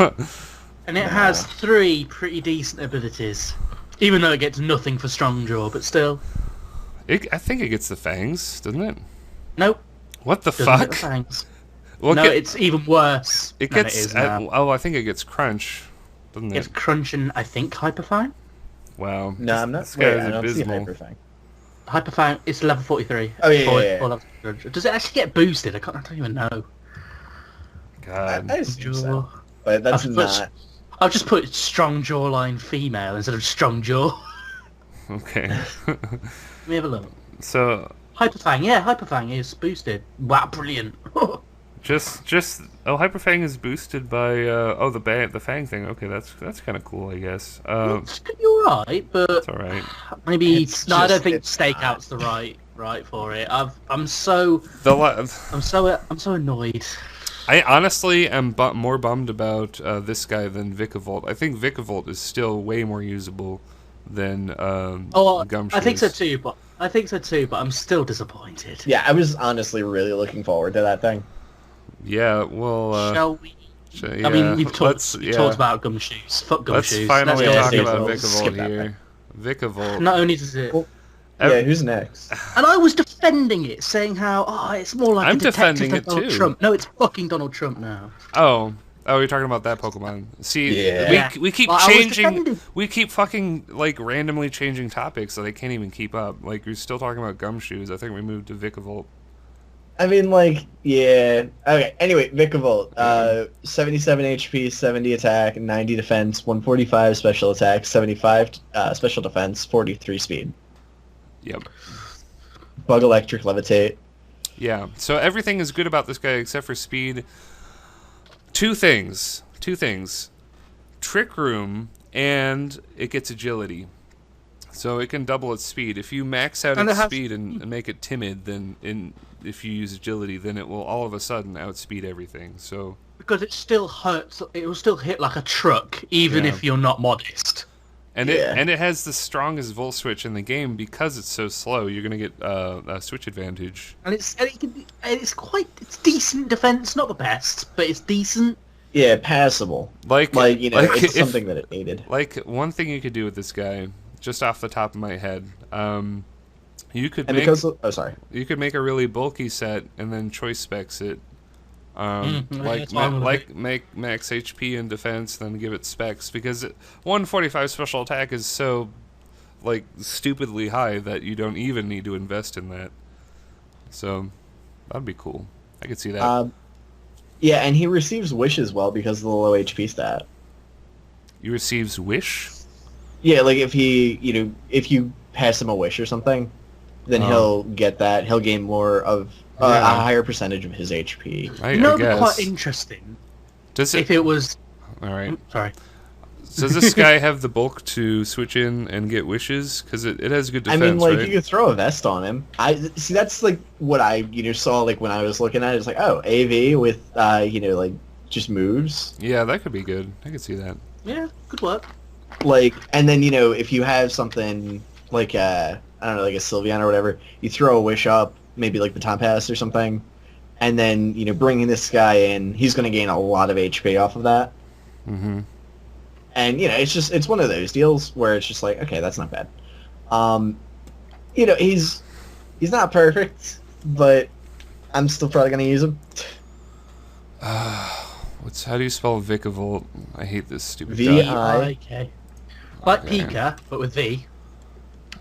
And it has 3 pretty decent abilities, even though it gets nothing for strong jaw, but still. I think it gets the fangs, doesn't it? Nope. What the Doesn't fuck? get the fangs. Well, No, it's even worse it than gets. it is now. I think it gets crunch, doesn't It's it? crunch and, I think, hyperfine. Wow. No, I'm not. This Wait, guy's I don't see abysmal. Hyperfang. Hyperfine, it's level 43. Oh, yeah. Or level 100. Does it actually get boosted? I don't even know. God. I assume Jaw. so. But that's not... I'll just put strong jawline female instead of strong jaw. Okay. Let me have a look. So Hyperfang is boosted. Wow, brilliant. just Hyperfang is boosted by the fang thing. Okay, that's kind of cool, I guess. It's gonna be alright, but It's all right. maybe It's no. I don't just- think it's stakeout's the right for it. I'm so annoyed. I honestly am more bummed about this guy than Vikavolt. I think Vikavolt is still way more usable than Gumshoes. I think so too, but I'm still disappointed. Yeah, I was honestly really looking forward to that thing. Yeah, well, Shall we? yeah, I mean, we've talked yeah. about gumshoes. Fuck Let's gumshoes. finally Let's talk go. about Skip Vikavolt that here. Vikavolt. Not only does it, Well, Ev- Yeah, who's next? and I was defending it, saying how it's more like I'm a detective defending than it Donald too. Trump. No, it's fucking Donald Trump now. Oh, you're talking about that Pokemon. See, Yeah. we keep Well, I was changing. defending- We keep fucking like randomly changing topics, so they can't even keep up. Like you're still talking about Gumshoes. I think we moved to Vikavolt. I mean, like, yeah. Okay, anyway, Vikavolt. 77 HP, 70 attack, 90 defense, 145 special attack, 75 special defense, 43 speed. Yep. Bug Electric, Levitate. Yeah. So everything is good about this guy except for speed. Two things. Trick Room, and it gets agility. So it can double its speed. If you max out And its it has- speed and make it timid, then if you use agility, then it will all of a sudden outspeed everything. So Because it still hurts. It will still hit like a truck, even Yeah. if you're not modest. and Yeah. it has the strongest volt switch in the game because it's so slow. You're gonna get a switch advantage. And it's decent defense, not the best, but it's decent. Yeah, passable. Like It's if- something that it needed. Like one thing you could do with this guy, just off the top of my head, you could And make because... Oh, sorry. you could make a really bulky set and then choice specs it. that's what I'm gonna Make max HP and defense, then give it specs because 145 special attack is so like stupidly high that you don't even need to invest in that. So that'd be cool. I could see that. Yeah, and he receives Wish as well because of the low HP stat. He receives wish. Yeah, like if if you pass him a Wish or something, then he'll get that. He'll gain more of a Yeah. higher percentage of his HP. I It'd be guess. quite interesting Does it? if it was. All right. Sorry. So does this guy have the bulk to switch in and get wishes? Because it has good defense, I mean, like right? you could throw a vest on him. I see. That's like what I saw like when I was looking at it. It's like, oh, AV with like just moves. Yeah, that could be good. I could see that. Yeah, good work. Like, and then if you have something like I don't know, like a Sylveon or whatever, you throw a Wish up, maybe like the Baton Pass or something, and then bringing this guy in, he's going to gain a lot of HP off of that. Mm-hmm. And it's one of those deals where it's just like, okay, that's not bad. He's not perfect, but I'm still probably going to use him. How do you spell Vikavolt? I hate this stupid V- guy. Okay. Like Okay. Pika, but with V.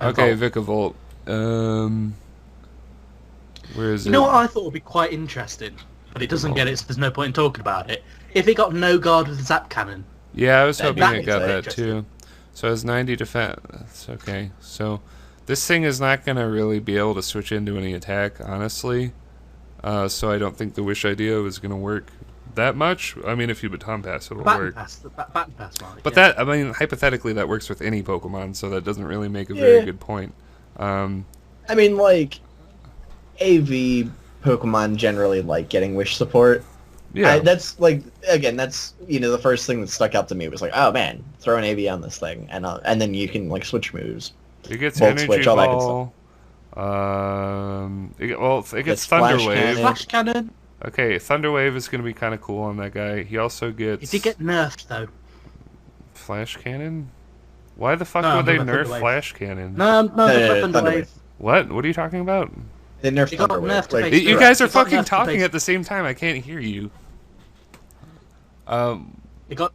And Okay, Volt. Vikavolt. Where is it? You know what I thought would be quite interesting, but it doesn't get it, so there's no point in talking about it. If it got no guard with the Zap Cannon. Yeah, I was That'd hoping be it got that interesting. too. So it has 90 defense. Okay, so this thing is not going to really be able to switch into any attack, honestly. So I don't think the wish idea is going to work that much. I mean, if you Baton Pass, it'll Baton work. Pass, the Baton Pass might. But yeah. that, I mean, hypothetically, that works with any Pokemon, so that doesn't really make a very Yeah. good point. I mean, like, AV Pokemon generally like getting Wish support. Yeah, That's like, again, that's the first thing that stuck out to me was like, oh man, throw an AV on this thing, and then you can like switch moves. it gets Volt Energy Switch, all that good Ball. It gets Flash Thunder Wave. Cannon. Flash Cannon. Okay, Thunderwave is going to be kind of cool on that guy. He also gets... He did get nerfed, though. Flash Cannon? Why the fuck No, would they I'm talking nerf about Thunderwave. Flash Cannon? No, Thunderwave. What? What are you talking about? They nerfed He got Thunderwave. nerfed to Like, base You threat. guys are He got fucking nerfed to talking base- at the same time. I can't hear you. It got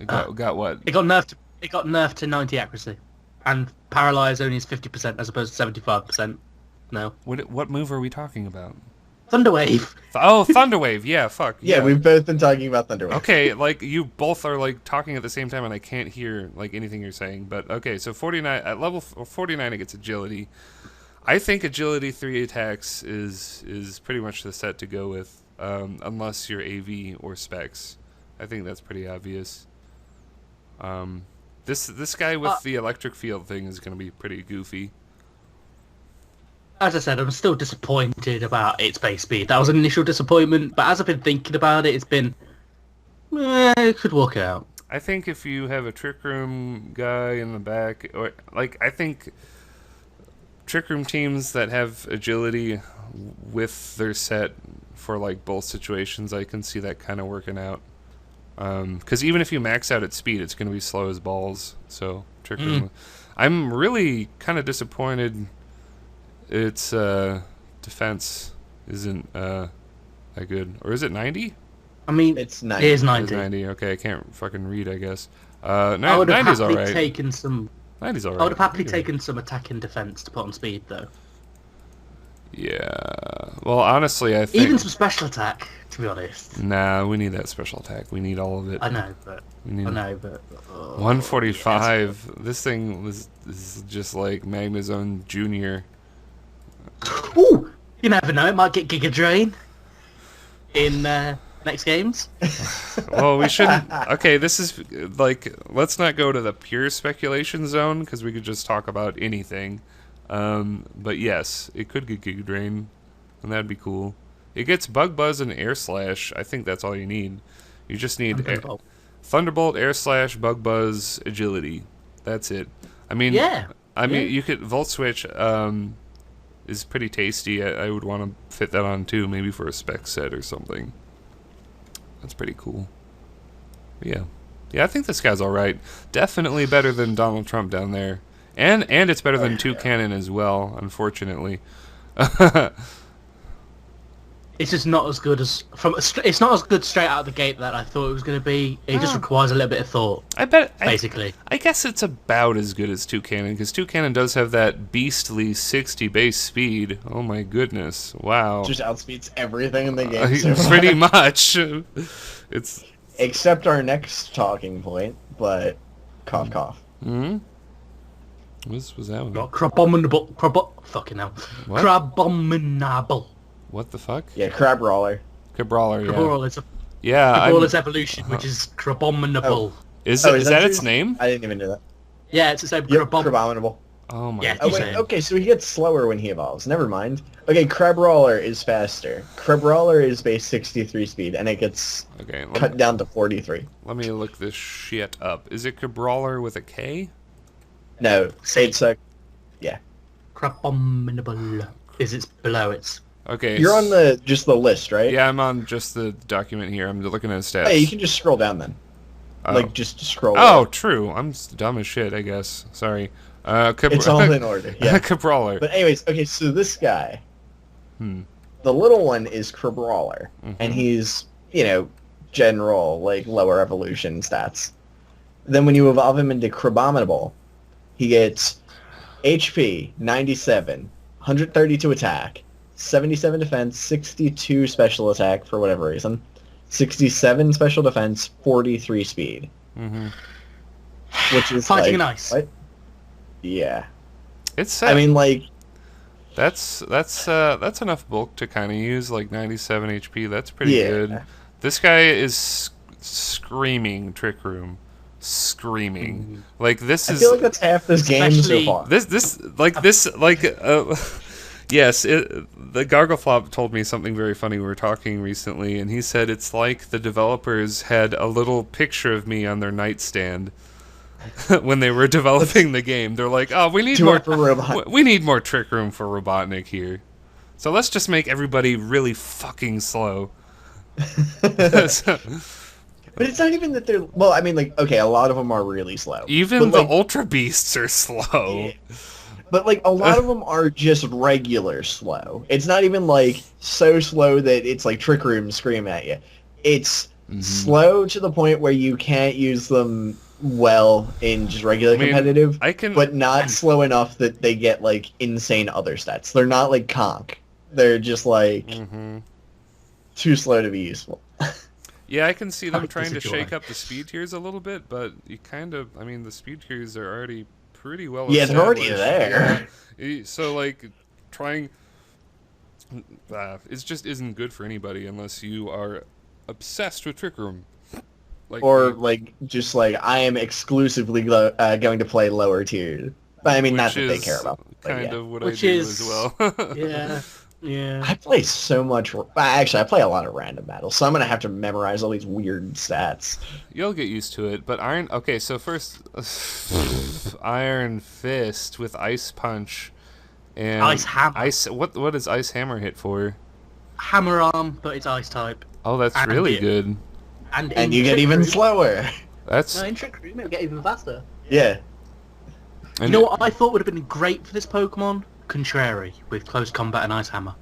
Got what? It got nerfed. It got nerfed to 90 accuracy, and paralyze only is 50% as opposed to 75%. No. What move are we talking about? Thunderwave. Oh, Thunderwave. Yeah, fuck. yeah, we've both been talking about Thunderwave. Okay, like you both are like talking at the same time, and I can't hear like anything you're saying. But okay, so 49 at level 49, it gets agility. I think agility 3 attacks is pretty much the set to go with, unless you're AV or Specs. I think that's pretty obvious. This guy with the electric field thing is going to be pretty goofy. As I said, I'm still disappointed about its base speed. That was an initial disappointment, but as I've been thinking about it, it's been... it could work out. I think if you have a Trick Room guy in the back, or like I think Trick Room teams that have agility with their set for like both situations, I can see that kind of working out. Because even if you max out at speed, it's going to be slow as balls. So Trick Room, I'm really kind of disappointed. Its defense isn't that good, or is it 90? I mean, It's 90. It is It 90. is 90. Okay, I can't fucking read. I guess. I would have 90's happily alright. taken some. 90's alright. I would have happily taken some attack and defense to put on speed, though. Yeah. Well, honestly, I think Even some special attack, to be honest. Nah, we need that special attack. We need all of it. I know, but We need 145. 145. This thing is just like Magnezone Junior. Ooh, you never know. It might get Giga Drain in next games. Well, we shouldn't. Okay, this is like, let's not go to the pure speculation zone because we could just talk about anything. But yes, it could get Giga Drain, and that'd be cool. It gets Bug Buzz and Air Slash. I think that's all you need. You just need Thunderbolt, Air Slash, Bug Buzz, Agility. That's it. I mean, you could Volt Switch. Is pretty tasty. I would want to fit that on too, maybe for a spec set or something. That's pretty cool. But yeah, I think this guy's all right. Definitely better than Donald Trump down there, and it's better than Toucannon as well. Unfortunately. It's just not as good as it's not as good straight out of the gate that I thought it was going to be. It just requires a little bit of thought. I bet. Basically, I guess it's about as good as Toucannon, because Toucannon does have that beastly 60 base speed. Oh my goodness! Wow. Just outspeeds everything in the game. So Pretty much. It's except our next talking point, but cough cough. What was that one? got Crabominable. Fucking hell. What? Crabominable. What the fuck? Yeah, Crab Roller. Cabrawler, yeah. Crabrawler is Yeah, evolution, which is Crabominable. Is Oh, that true? its name? I didn't even know that. Yeah, it's the same. Yep, Crabominable. Oh my Yeah. god. Oh You wait, say it. okay, so he gets slower when he evolves. Never mind. Okay, Crab Roller is faster. Crab Roller is base 63 speed, and it gets Okay, cut down to 43. let me look this shit up. Is it Cabrawler with a K? No, it's yeah. Crabominable. It's below its. Okay. You're on just the list, right? Yeah, I'm on just the document here. I'm looking at stats. Hey, you can just scroll down then. Oh. Like just scroll. Oh, down. true. I'm dumb as shit, I guess. Sorry. It's all in order. Yeah. Cabrawler. But anyways, okay, so this guy, Hmm. the little one is Crabrawler, Mhm. and he's, general, like, lower evolution stats. Then when you evolve him into Crabominable, he gets HP 97, 132 attack, 77 defense, 62 special attack for whatever reason, 67 special defense, 43 speed, Mm-hmm. which is Fighting like, in ice. What? Yeah. It's. I mean, like, that's enough bulk to kind of use, like 97 HP. That's pretty Yeah. good. This guy is screaming Trick Room, screaming. Like this I is. feel like that's half this game so Especially- far. Yes, the Gargleflop told me something very funny. We were talking recently, and he said it's like the developers had a little picture of me on their nightstand when they were developing the game. They're like, "Oh, we need Too more hard for Robot. we need more Trick Room for Robotnik here." So let's just make everybody really fucking slow. But it's not even that they're... Well, I mean, like, okay, a lot of them are really slow. Even but, the like, Ultra Beasts are slow. Yeah. But, like, a lot of them are just regular slow. It's not even, like, so slow that it's, like, Trick Room scream at you. It's slow to the point where you can't use them well in just regular competitive, but not slow enough that they get, like, insane other stats. They're not, like, conk. They're just, like, too slow to be useful. Yeah, I can see them trying to shake up the speed tiers a little bit, but you kind of, I mean, the speed tiers are already pretty well established. Yeah, they're already there. Yeah. So, like, trying, it just isn't good for anybody unless you are obsessed with Trick Room. Like, just like, I am exclusively going to play lower tier. I mean, not that they care about. Kind of what I do as well. Yeah. Yeah. I play so much... Actually, I play a lot of random battles, so I'm going to have to memorize all these weird stats. You'll get used to it, but Iron... Okay, so first, Iron Fist with Ice Punch and... Ice Hammer. What does Ice Hammer hit for? Hammer arm, but it's ice type. Oh, that's really good. And you get even slower. That's... No, in Trick Room, it'll get even faster. Yeah. You know what I thought would have been great for this Pokemon? Contrary, with Close Combat and Ice Hammer.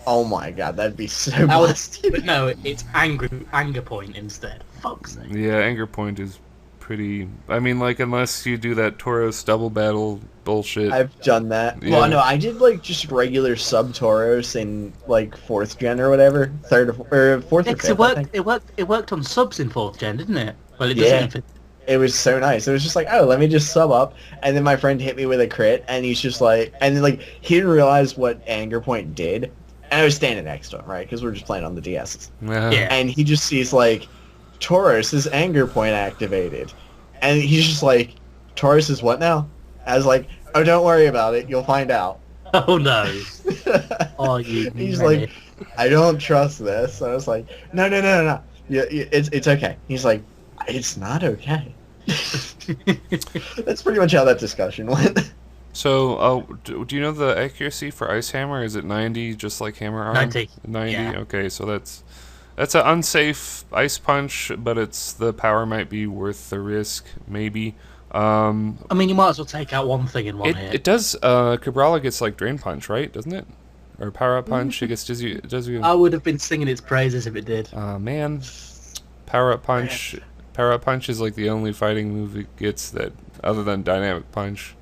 Oh my god, that'd be so busted. But no, it's Anger Point instead. Fuck's sake. Yeah, Anger Point is pretty... I mean, like, unless you do that Tauros double battle bullshit. I've done that. Yeah. Well, no, I did, like, just regular sub-Tauros in, like, 4th gen or whatever. 4th or 5th, It worked on subs in 4th gen, didn't it? Well, it doesn't. It was so nice. It was just like, oh, let me just sub up. And then my friend hit me with a crit, and he's just like... And then, like, he didn't realize what Anger Point did. And I was standing next to him, right? Because we're just playing on the DSs. Yeah. And he just sees, like, Tauros' Anger Point activated. And he's just like, Tauros is what now? I was like, oh, don't worry about it. You'll find out. Oh, no. Oh, He's like, I don't trust this. I was like, no. Yeah, it's okay. He's like, it's not okay. That's pretty much how that discussion went. So, do you know the accuracy for Ice Hammer? Is it 90, just like Hammer Arm? 90. 90? Yeah. Okay, so that's an unsafe Ice Punch, but the power might be worth the risk, maybe. I mean, you might as well take out one thing in one hit. It does, Cabrala gets, like, Drain Punch, right? Doesn't it? Or Power Up Punch, it gets Dizzy... I would have been singing its praises if it did. Man. Power Up Punch... Power Up Punch is like the only fighting move it gets that, other than Dynamic Punch.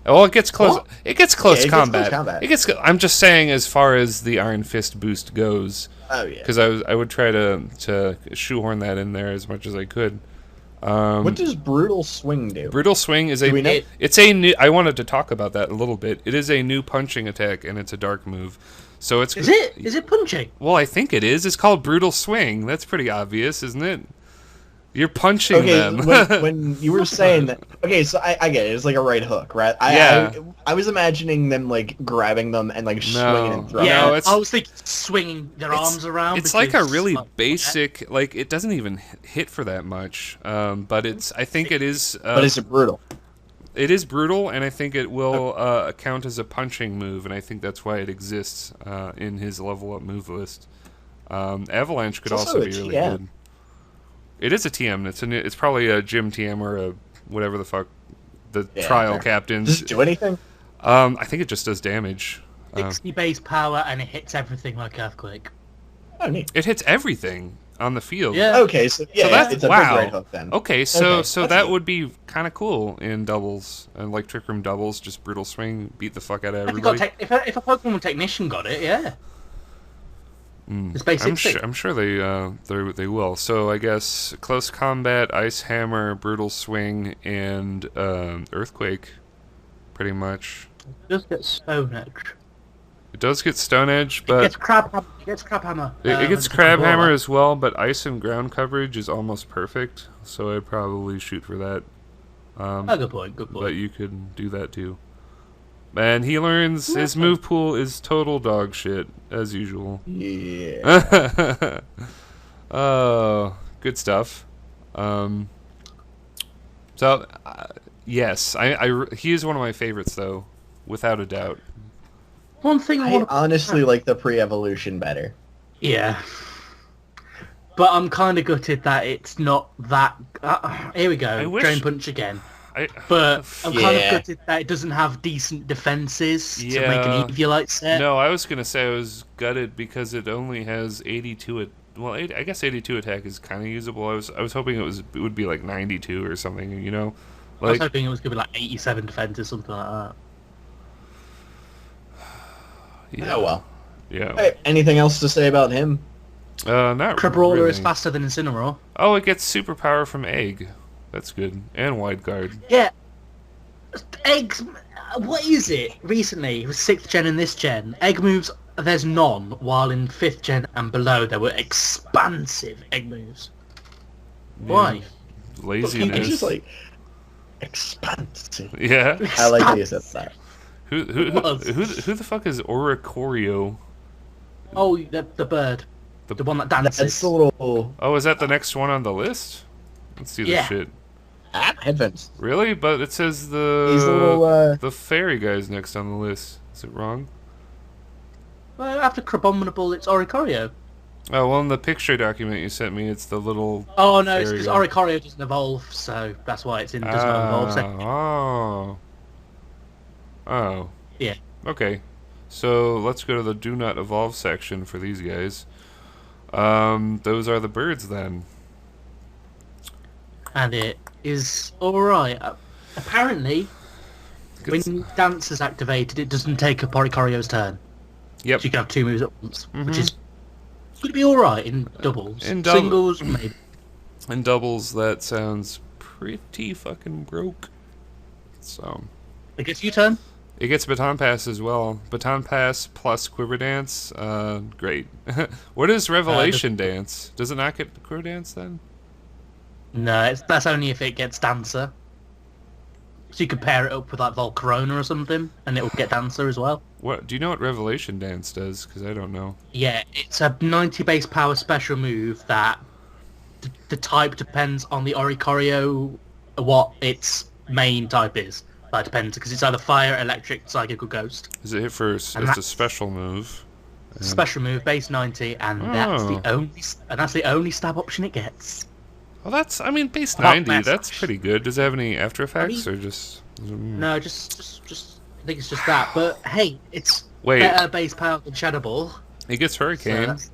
Well, it gets close. What? It gets close combat. I'm just saying, as far as the Iron Fist boost goes. Oh yeah. Because I would try to shoehorn that in there as much as I could. What does Brutal Swing do? Brutal Swing is it's a new. I wanted to talk about that a little bit. It is a new punching attack, and it's a dark move. So it's. Is it punching? Well, I think it is. It's called Brutal Swing. That's pretty obvious, isn't it? You're punching them. when you were saying that... Okay, so I get it. It's like a right hook, right? I was imagining them, like, grabbing them and, like, swinging and throwing. Yeah, I was thinking swinging their arms around. It's like a really basic... Like, it doesn't even hit for that much. But I think it is... but is it brutal? It is brutal, and I think it will count as a punching move, and I think that's why it exists in his level-up move list. Avalanche could also be really good. It is a TM. It's probably a gym TM or a whatever the fuck the trial captains. Does it do anything? I think it just does damage. 60 base power and it hits everything like Earthquake. Oh, neat. It hits everything on the field. Yeah. Okay, so that's it's a big right hook then. Okay, so that would be kind of cool in doubles and like Trick Room doubles, just Brutal Swing, beat the fuck out of everybody. If a Pokemon Technician got it, yeah. It's basic. I'm sure they will. So I guess Close Combat, Ice Hammer, Brutal Swing, and Earthquake, pretty much. It does get Stone Edge. It does get Stone Edge, but... It gets Crab Hammer. It gets Crab Hammer as well, but Ice and Ground coverage is almost perfect, so I'd probably shoot for that. Good point. But you could do that too. And he learns his move pool is total dog shit, as usual. Yeah. Oh, good stuff. Yes, he is one of my favorites, though, without a doubt. One thing I I want to... honestly like the pre-evolution better. Yeah. But I'm kind of gutted that it's not that... here we go, wish- Drain Punch again. I, But I'm kind of Yeah. gutted that it doesn't have decent defenses to make Yeah. an Eviolite set. No, I was gonna say I was gutted because it only has 82. Well, I guess 82 attack is kind of usable. I was hoping it would be like 92 or something. You know, I was like hoping it was going to be like 87 defense or something like that. yeah, Oh well. yeah. Hey, anything else to say about him? Not Crabrawler really. is faster than Incineroar. Oh, it gets superpower from Egg. That's good. And Wide Guard. Yeah. Eggs... What is it? Recently, it was 6th gen and this gen. Egg moves, there's none, while in 5th gen and below there were expansive egg moves. Why? Laziness. It's just like expansive. Yeah. I like how you said that. Who the fuck is Oricorio? Oh, the bird. The one that dances. That's the little Oh, is that the next one on the list? Let's see the Yeah. shit. headphones. Really? But it says He's the little the fairy guy's next on the list. Is it wrong? Well, after Crabominable, it's Oricorio. Oh, well, in the picture document you sent me, it's the little... Oh, no, it's fairy because guy. Oricorio doesn't evolve, so that's why it's in does not evolve. So, Oh. yeah. Okay. So, let's go to the Do Not Evolve section for these guys. Those are the birds, then. And it is alright. Apparently, when Dance is activated, it doesn't take up Oricorio's turn. Yep. So you can have 2 moves at once, which is going to be alright in doubles. In Singles, maybe. In doubles, that sounds pretty fucking broke. So... It gets U-turn. It gets Baton Pass as well. Baton Pass plus Quiver Dance. Great. What is Revelation Dance? Does it not get Quiver Dance then? No, that's only if it gets Dancer. So you could pair it up with like Volcarona or something, and it will get Dancer as well. What? Do you know what Revelation Dance does? Because I don't know. Yeah, it's a 90 base power special move that the type depends on the Oricorio, what its main type is. That depends, because it's either fire, electric, psychic, or ghost. Is it hit for? It's a special move. Special move, base 90, and that's the only stab option it gets. Well, that's. I mean, base Not 90. mass That's slash. pretty good. Does it have any after effects I or just? No, just I think it's just that. But hey, it's Wait. better base power than Shadow Ball. It gets So Hurricane. that's-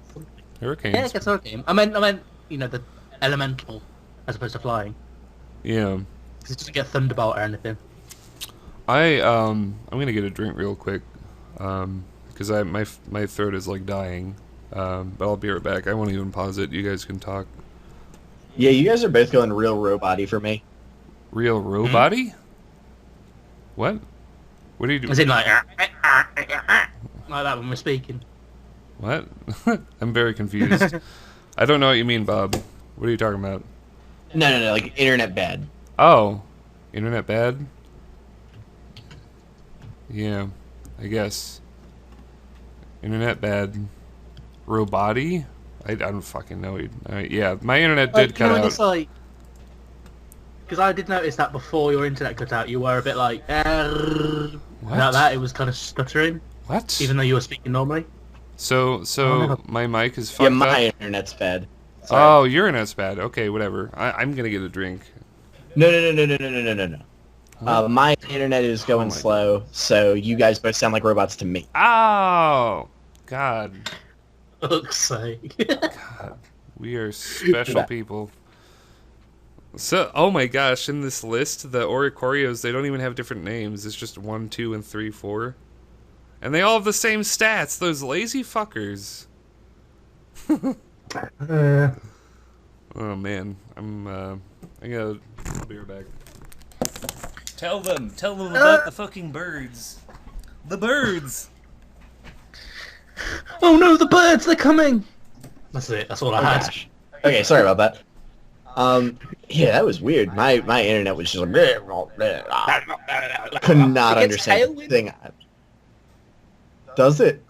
Hurricanes. yeah, it gets Hurricane. I meant, you know, the elemental as opposed to flying. Yeah. Because it doesn't get Thunderbolt or anything. I'm gonna get a drink real quick, because my throat is like dying. But I'll be right back. I won't even pause it. You guys can talk. Yeah, you guys are both going real robot-y for me. Real robot-y? What? What are you doing? As in like that when we're speaking. What? I'm very confused. I don't know what you mean, Bob. What are you talking about? No, like internet bad. Oh, internet bad? Yeah, I guess. Internet bad. Robot-y? I don't fucking know. Yeah, my internet did cut out. It's like, because I did notice that before your internet cut out, you were a bit like, like that. It was kind of stuttering, What? even though you were speaking normally. So no. my mic is fucked Yeah, up? my internet's bad. Sorry. Oh, your internet's bad. Okay, whatever. I'm gonna get a drink. No. My internet is going my slow, so you guys both sound like robots to me. Oh, God. Fuck's sake. God. We are special people. So, oh my gosh, in this list, the Oricorios, they don't even have different names. It's just 1, 2, and 3, 4. And they all have the same stats, those lazy fuckers. Oh man, I gotta be right back. Tell them about the fucking birds. The birds! Oh no, the birds, they're coming! That's it, that's all I had. Gosh. Okay, sorry about that. Yeah, that was weird. My internet was just like... Could not It gets understand a tailwind. thing. Does it?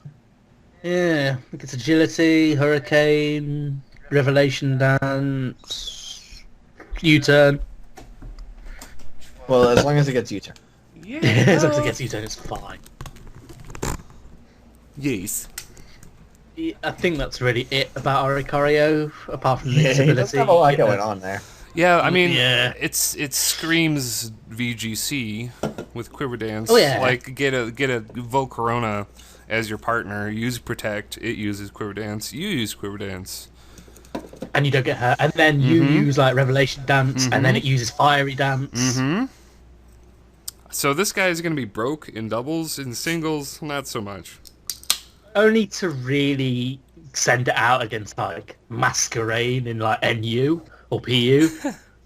Yeah, it gets agility, hurricane, revelation dance, U-turn. Well, as long as it gets U-turn. Yeah. As long as it gets U-turn, it's fine. Yes. I think that's really it about Oricorio, apart from Yeah, its he ability. doesn't have a lot going on there. Yeah, I mean, Yeah. it screams VGC with Quiver Dance. Oh, yeah. Like get a Volcarona as your partner. Use Protect. It uses Quiver Dance. You use Quiver Dance. And you don't get hurt. And then you use like Revelation Dance, and then it uses Fiery Dance. So this guy is going to be broke in doubles. In singles, not so much. Only to really send it out against like Masquerade in like NU or PU.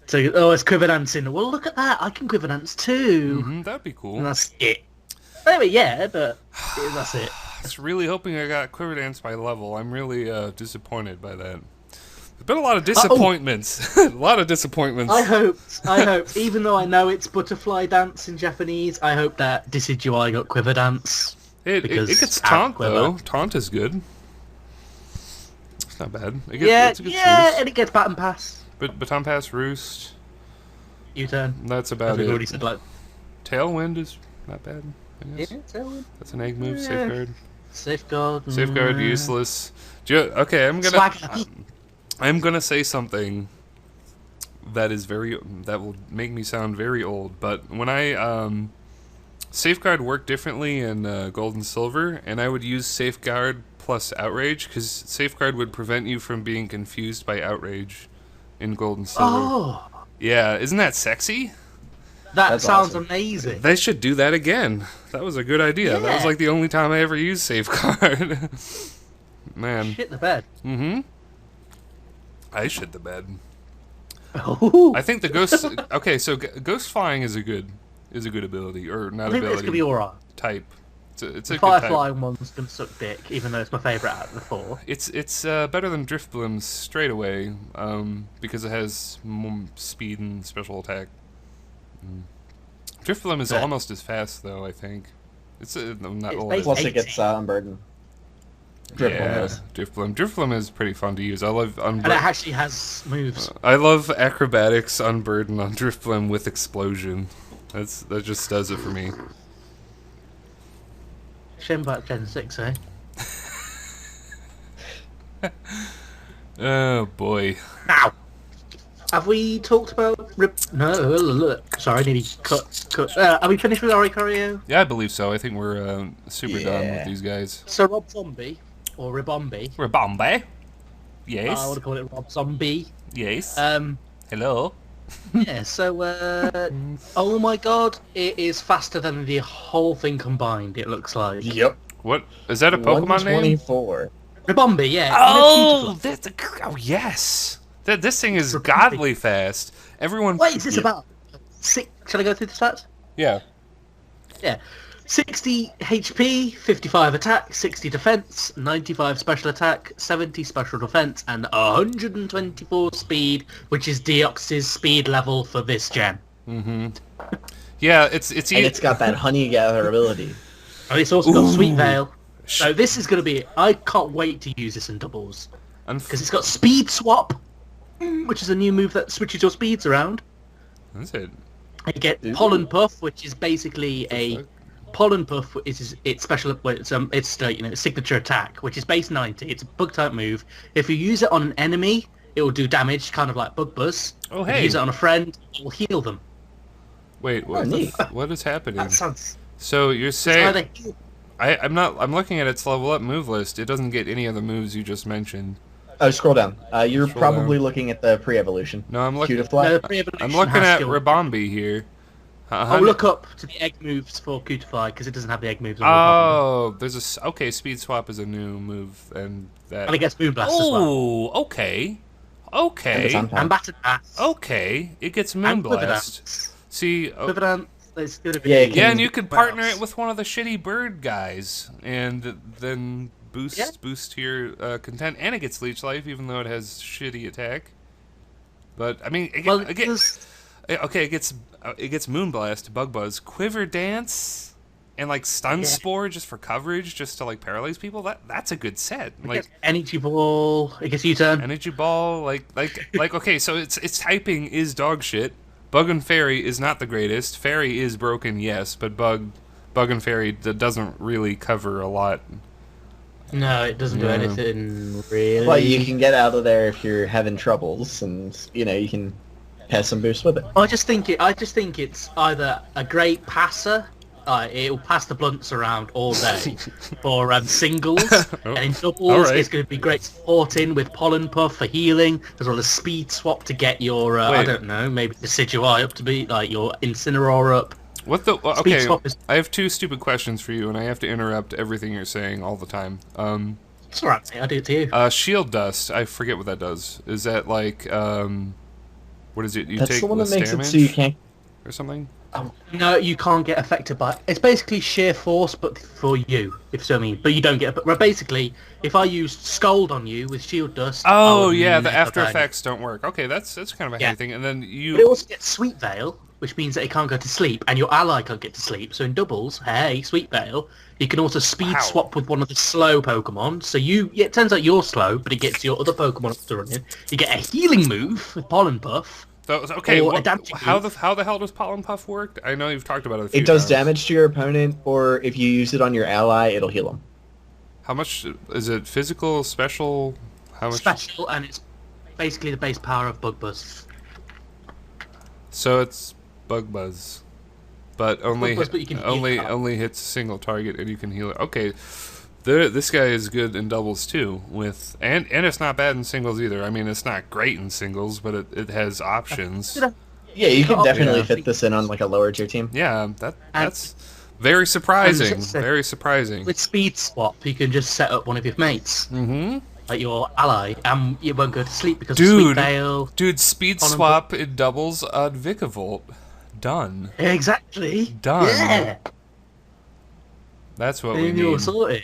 So, oh, it's Quiver Dancing. Well, look at that. I can Quiver Dance too. That'd be cool. And that's it. Anyway, yeah, but that's it. I was really hoping I got Quiver Dance by level. I'm really disappointed by that. There's been a lot of disappointments. A lot of disappointments. I hope, even though I know it's Butterfly Dance in Japanese, I hope that Decidueye got Quiver Dance. It because gets Quiver. Taunt, though. Taunt is good. It's not bad. It's a good yeah, roost. and it gets Baton Pass. But Baton Pass, Roost, U-turn. that's As about we've it. already said, like, Tailwind is not bad, I guess. Tailwind. That's an egg move. Yeah. Safeguard. Safeguard. Safeguard, useless. Okay, Swagger. I'm gonna say something that will make me sound very old. But when I Safeguard worked differently in Gold and Silver, and I would use Safeguard plus Outrage because Safeguard would prevent you from being confused by Outrage in Gold and Silver. Oh, Yeah, isn't that sexy? that That's sounds awesome. amazing. They should do that again. That was a good idea. That was Yeah. like the only time I ever used Safeguard. Man. Shit the bed. I shit the bed. Oh, I think the ghost. Okay, so ghost flying is a good ability, or not I think it's ability. gonna be alright. Type. It's a The good type. Firefly one's gonna suck dick, even though it's my favourite out of the four. It's better than Drift Bloom straight away, because it has more speed and special attack. Drift Bloom is Yeah. almost as fast though. I think it's not It's almost. based- Plus it gets unburdened. Drift Bloom. Drift Bloom is pretty fun to use. I love And it actually has moves. I love acrobatics unburden on Drift Bloom with explosion. That just does it for me. Shame about Gen 6, eh? Oh boy. Now, have we talked about No, sorry, nearly cut. Are we finished with Oricorio? Yeah, I believe so. I think we're super done with Yeah. these guys. So Rob Zombie, or Ribombi, We're Bombay. I Yes. want to call it Rob Zombie. Yes. Hello. Yeah, so, oh my god, it is faster than the whole thing combined, it looks like. Yep. What is that? A Pokemon name? 124. Ribombi, yeah. Oh, yes. This thing is Ribombi. godly fast. Everyone. What is this about? Shall I go through the stats? Yeah. Yeah. 60 HP, 55 attack, 60 defense, 95 special attack, 70 special defense, and 124 speed, which is Deoxys speed level for this gen. Yeah. It's And it's got that honey gather ability. And it's also got Ooh. Sweet Veil. So this is going to be... I can't wait to use this in doubles. Because it's got Speed Swap, which is a new move that switches your speeds around. That's it. You get Pollen Puff, which is basically a... Pollen Puff is its special, well, its signature attack, which is base 90. It's a bug type move. If you use it on an enemy, it will do damage, kind of like Bug Buzz. Oh, If you hey. use it on a friend, it will heal them. Wait. What? neat. What is happening? That sounds. So you're So saying they heal. I'm not. I'm looking at its level up move list. It doesn't get any of the moves you just mentioned. Oh, scroll down. You're Scroll probably down. looking at the pre-evolution. No, I'm looking. Cutiefly? No, the pre-evolution I'm looking has at skill. Ribombi here. Oh, look up to the egg moves for Cutiefly because it doesn't have the egg moves. On Oh, there's okay. Speed swap is a new move, and that. and it gets Moonblast as well. Oh, okay, And okay, it's on And Baton Pass. okay. It gets And Quiver Moonblast. Dance. See, Quiver Dance is going to be... Yeah, it yeah, can- and you could partner it with one of the shitty bird guys, and then boost your content, and it gets leech life, even though it has shitty attack. But I mean, Well, again, okay, it gets Moonblast, Bug Buzz, Quiver Dance, and like Stun Spore just for coverage, just to like paralyze people. That's a good set. It Like gets Energy Ball. It gets U-turn. Energy Ball, like okay, so its typing is dog shit. Bug and Fairy is not the greatest. Fairy is broken, yes, but Bug and Fairy doesn't really cover a lot. No, it doesn't do Yeah. anything really. But you can get out of there if you're having troubles, and you can have some boost with it. I just think it's either a great passer, it'll pass the blunts around all day, or singles, and in doubles Alright. it's going to be great supporting with pollen puff for healing, as well as speed swap to get your I Wait. don't know, maybe Decidui up to be like your Incineroar up. What the? Speed Okay, swap is- I have two stupid questions for you, and I have to interrupt everything you're saying all the time. It's alright, mate, I do it to you. Shield dust. I forget what that does. Is that like what is it? You That's take the one that less makes damage it so you can't. or something? No, you can't get affected by it. It's basically sheer force, but for you, if so I mean. But you don't get. But basically, if I used Scold on you with Shield Dust. I Oh would yeah, the never after die. effects don't work. Okay, that's kind of a Yeah. handy thing. And then But it you. also gets Sweet Veil, which means that it can't go to sleep, and your ally can't get to sleep. So in doubles, hey, Sweet Veil, you can also speed Wow. swap with one of the slow Pokemon. So it turns out you're slow, but it gets your other Pokemon up to running. You get a healing move with Pollen Puff. Okay, or a damage how move. the hell does Pollen Puff work? I know you've talked about it a few It does times. damage to your opponent, or if you use it on your ally, it'll heal them. How much is it? Physical, special? How much? Special, and it's basically the base power of Bug Buzz. So it's Bug Buzz, but only Buzz, but you can heal it up. only hits a single target, and you can heal it. Okay, this guy is good in doubles too. And it's not bad in singles either. I mean, it's not great in singles, but it has options. Yeah, you can Oh, definitely yeah. fit this in on like a lower tier team. Yeah, that's very surprising. just- Very surprising. With Speed Swap, you can just set up one of your mates, Mm-hmm. like your ally, and you won't go to sleep because of Sweet Dude, Veil. dude, speed Pollen swap it doubles on Vikavolt. Done. Exactly. Done. Yeah. That's what we Then you're need. sorted.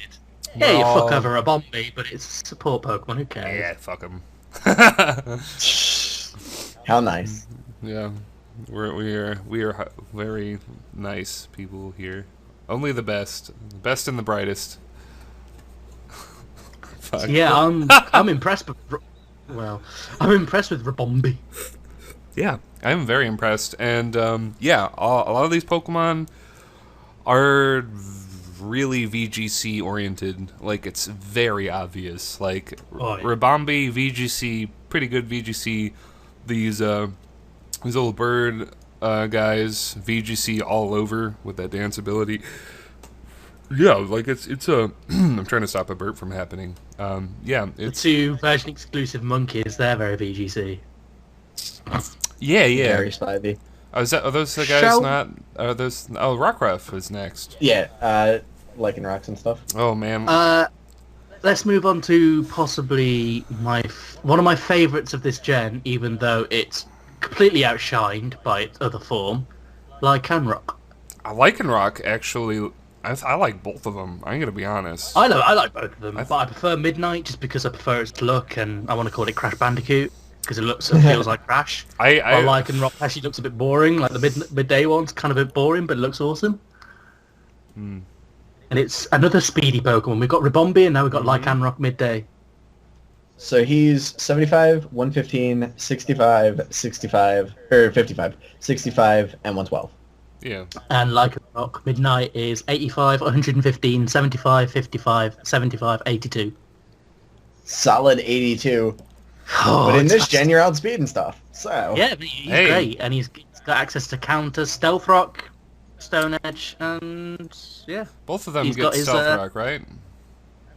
Yeah, you Well- fuck over a Bombi, but it's a support Pokemon. Who cares? Yeah, fuck him. How nice. Yeah, we are very nice people here. Only the best and the brightest. Fuck. Yeah, I'm impressed with. I'm impressed with Rabombi. Yeah, I'm very impressed, and yeah, a lot of these Pokemon are really VGC oriented. Like it's very obvious. Like Oh, yeah. Rabombi VGC, pretty good VGC. These little bird guys VGC all over with that dance ability. Yeah, like it's a. I'm trying to stop a burp from happening. Yeah, The it's two version exclusive monkeys, they're very VGC. yeah. Very spivey. Oh, are those the guys Shall- not? Are those? Oh, Rockruff is next. Yeah, liking rocks and stuff. Oh man. Let's move on to possibly one of my favourites of this gen, even though it's completely outshined by its other form, Lycanroc. I like Rock actually. I like both of them. I'm gonna be honest. I like both of them, but I prefer Midnight just because I prefer its look, and I want to call it Crash Bandicoot because it feels like Crash. I Lycanroc actually looks a bit boring, like the midday one's kind of a bit boring, but it looks awesome. Hmm. And it's another speedy Pokemon. We've got Ribombi, and now we've got Lycanroc midday. So he's 75, 115, 65, 65, or 55, 65, and 112. yeah. And Lycanroc midnight is 85, 115, 75, 55, 75, 82. Solid 82. Oh, But in it's this fast. gen, you're outspeeding stuff. So Yeah, but he's Hey. great, and he's got access to counter Stealth Rock, Stone Edge, and yeah, Both of them He's get got his, Stealth Rock, right?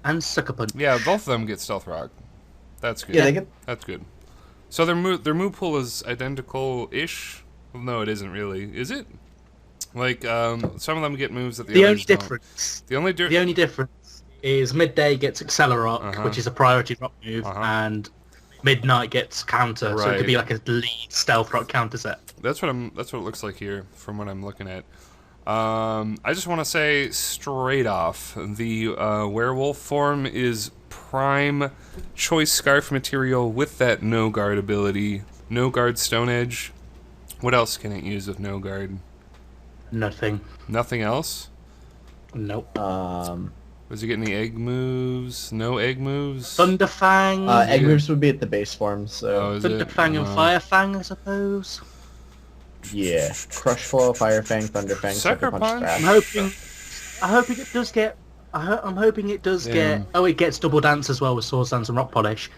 and Sucker Punch. Yeah, both of them get Stealth Rock. That's good. yeah, they get. That's good. So their move pool is identical-ish. Well, no, it isn't really. Is it? Like some of them get moves that the The others only don't. difference, The only the only difference is Midday gets Accelerock, Uh-huh. which is a priority rock move, Uh-huh. and Midnight gets counter, so it Right. could be like a lead Stealth Rock counter set. That's what it looks like here from what I'm looking at. I just want to say straight off, the werewolf form is prime choice scarf material with that no guard ability. No guard Stone Edge. What else can it use with no guard? Nothing. Nothing else? Nope. Was he getting the egg moves? No egg moves? Thunderfang. Egg moves would be at the base form, so Oh, is it? Thunderfang and Firefang, I suppose. yeah. Crush Claw, Fire Fang, Thunder Fang, Sucker Sucker Punch, Punch? Thrash. I'm hoping it does get. I'm hoping it does Yeah. get... Oh, it gets double dance as well with Swords Dance and Rock Polish.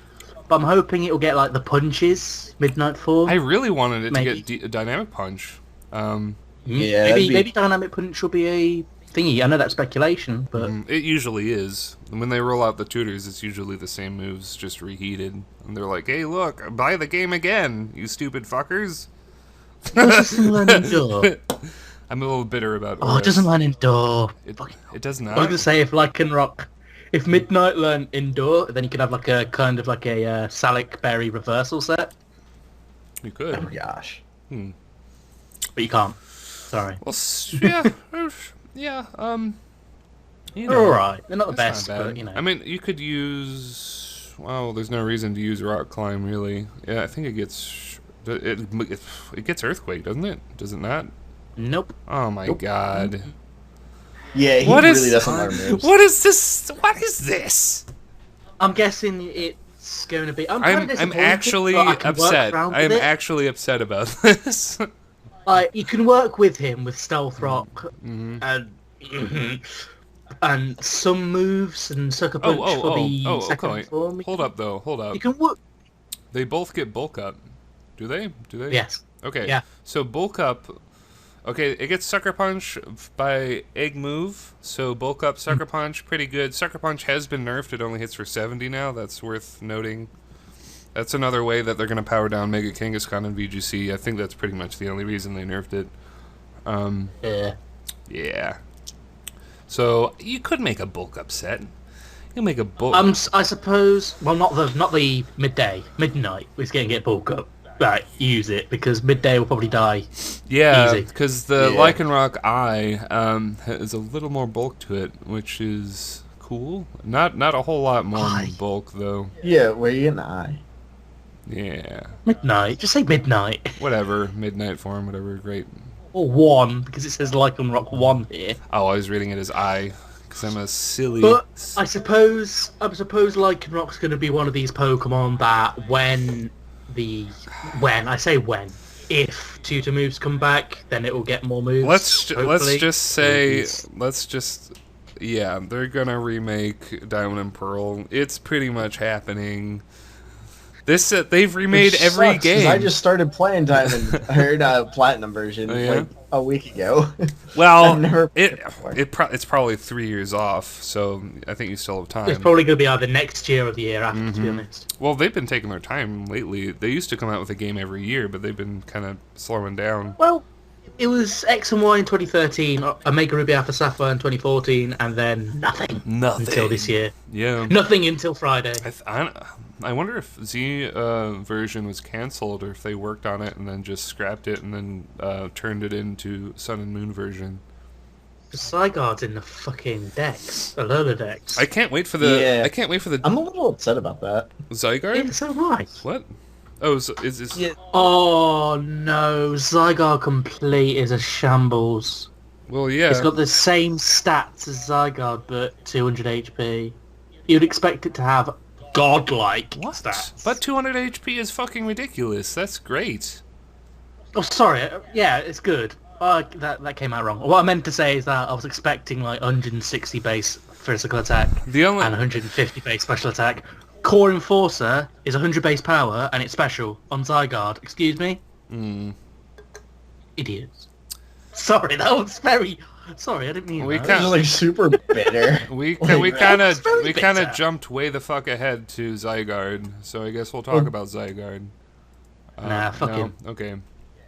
But I'm hoping it'll get, like, the punches, Midnight form. I really wanted it Maybe. to get Dynamic Punch. Yeah, that'd be- Maybe Dynamic Punch will be a thingy. I know that's speculation, but... It usually is. When they roll out the tutors, it's usually the same moves, just reheated. And they're like, hey, look, buy the game again, you stupid fuckers. Does this learn Endure? I'm a little bitter about Oh, it doesn't learn Endure. It does I was not. gonna say if Lycanroc, if Midnight learned Endure, then you could have like a kind of like a Salic Berry reversal set, You Oh could. my gosh. but you can't. Sorry. Well, yeah. Yeah, you They're know, alright. They're not the that's best, not bad. but you know. I mean, you could use... Well, there's no reason to use Rock Climb, really. Yeah, I think it gets... It gets Earthquake, doesn't it? Does it not? Nope. Oh my god. Yeah, he What really is- doesn't learn moves. What is this? What is this? I'm guessing it's going to be. I'm I'm actually upset. I am actually upset about this. You can work with him with Stealth Rock Mm-hmm. and some moves and Sucker Punch for the second okay. form. Hold up, though. Hold up. You can work. They both get Bulk Up. Do they? Do they? Yes. Okay. Yeah. So Bulk Up. Okay, it gets Sucker Punch by Egg Move. So Bulk Up, Sucker Punch, pretty good. Sucker Punch has been nerfed. It only hits for 70 now. That's worth noting. That's another way that they're going to power down Mega Kangaskhan and VGC. I think that's pretty much the only reason they nerfed it. Yeah. Yeah. So you could make a Bulk Up set. You make a Bulk. I suppose. Well, not the midday. Midnight is going to get bulk up. Right, use it because midday will probably die. Yeah, easy. because the Yeah. Lycanroc Eye has a little more bulk to it, which is cool. Not a whole lot more Eye. bulk though. Yeah, where you an eye? Yeah, Midnight. Just say midnight whatever. Midnight form, whatever. Great. or one because it says Lycanroc 1 here. Oh, I was reading it as I, because I'm a silly. But I suppose Lycanroc's going to be one of these Pokemon that if tutor moves come back, then it will get more moves. let's hopefully. just say Please. yeah, they're gonna remake Diamond and Pearl. It's pretty much happening. This they've remade Which every sucks, 'cause game. I just started playing Diamond. I heard Platinum version Oh, yeah? like a week ago. Well, I've never played it before. it's probably 3 years off, so I think you still have time. It's probably going to be either next year or the year after, to be honest. Well, they've been taking their time lately. They used to come out with a game every year, but they've been kind of slowing down. Well, it was X and Y in 2013, Omega Ruby Alpha Sapphire in 2014, and then nothing until this year. Yeah. Nothing until Friday. I wonder if Z version was canceled or if they worked on it and then just scrapped it and then turned it into Sun and Moon version. Zygarde's in the fucking decks, Alola decks. I can't wait for the. Yeah. I can't wait for the I'm a little upset about that. Zygarde. Yeah, so am I. What? Oh, is Yeah. Oh no, Zygarde Complete is a shambles. well, yeah. It's got the same stats as Zygarde, but 200 HP. You'd expect it to have godlike stats. But 200 HP is fucking ridiculous. That's great. Oh, sorry. Yeah, it's good. That came out wrong. What I meant to say is that I was expecting like 160 base physical attack The only and 150 base special attack. Core Enforcer is 100 base power and it's special on Zygarde. Excuse me? Idiots. Sorry, that was very... Sorry, I didn't mean We that. can't- It's like super bitter. we Like, kind It's of very bitter. jumped way the fuck ahead to Zygarde. So I guess we'll talk about Zygarde. Nah, fuck no? him. Okay.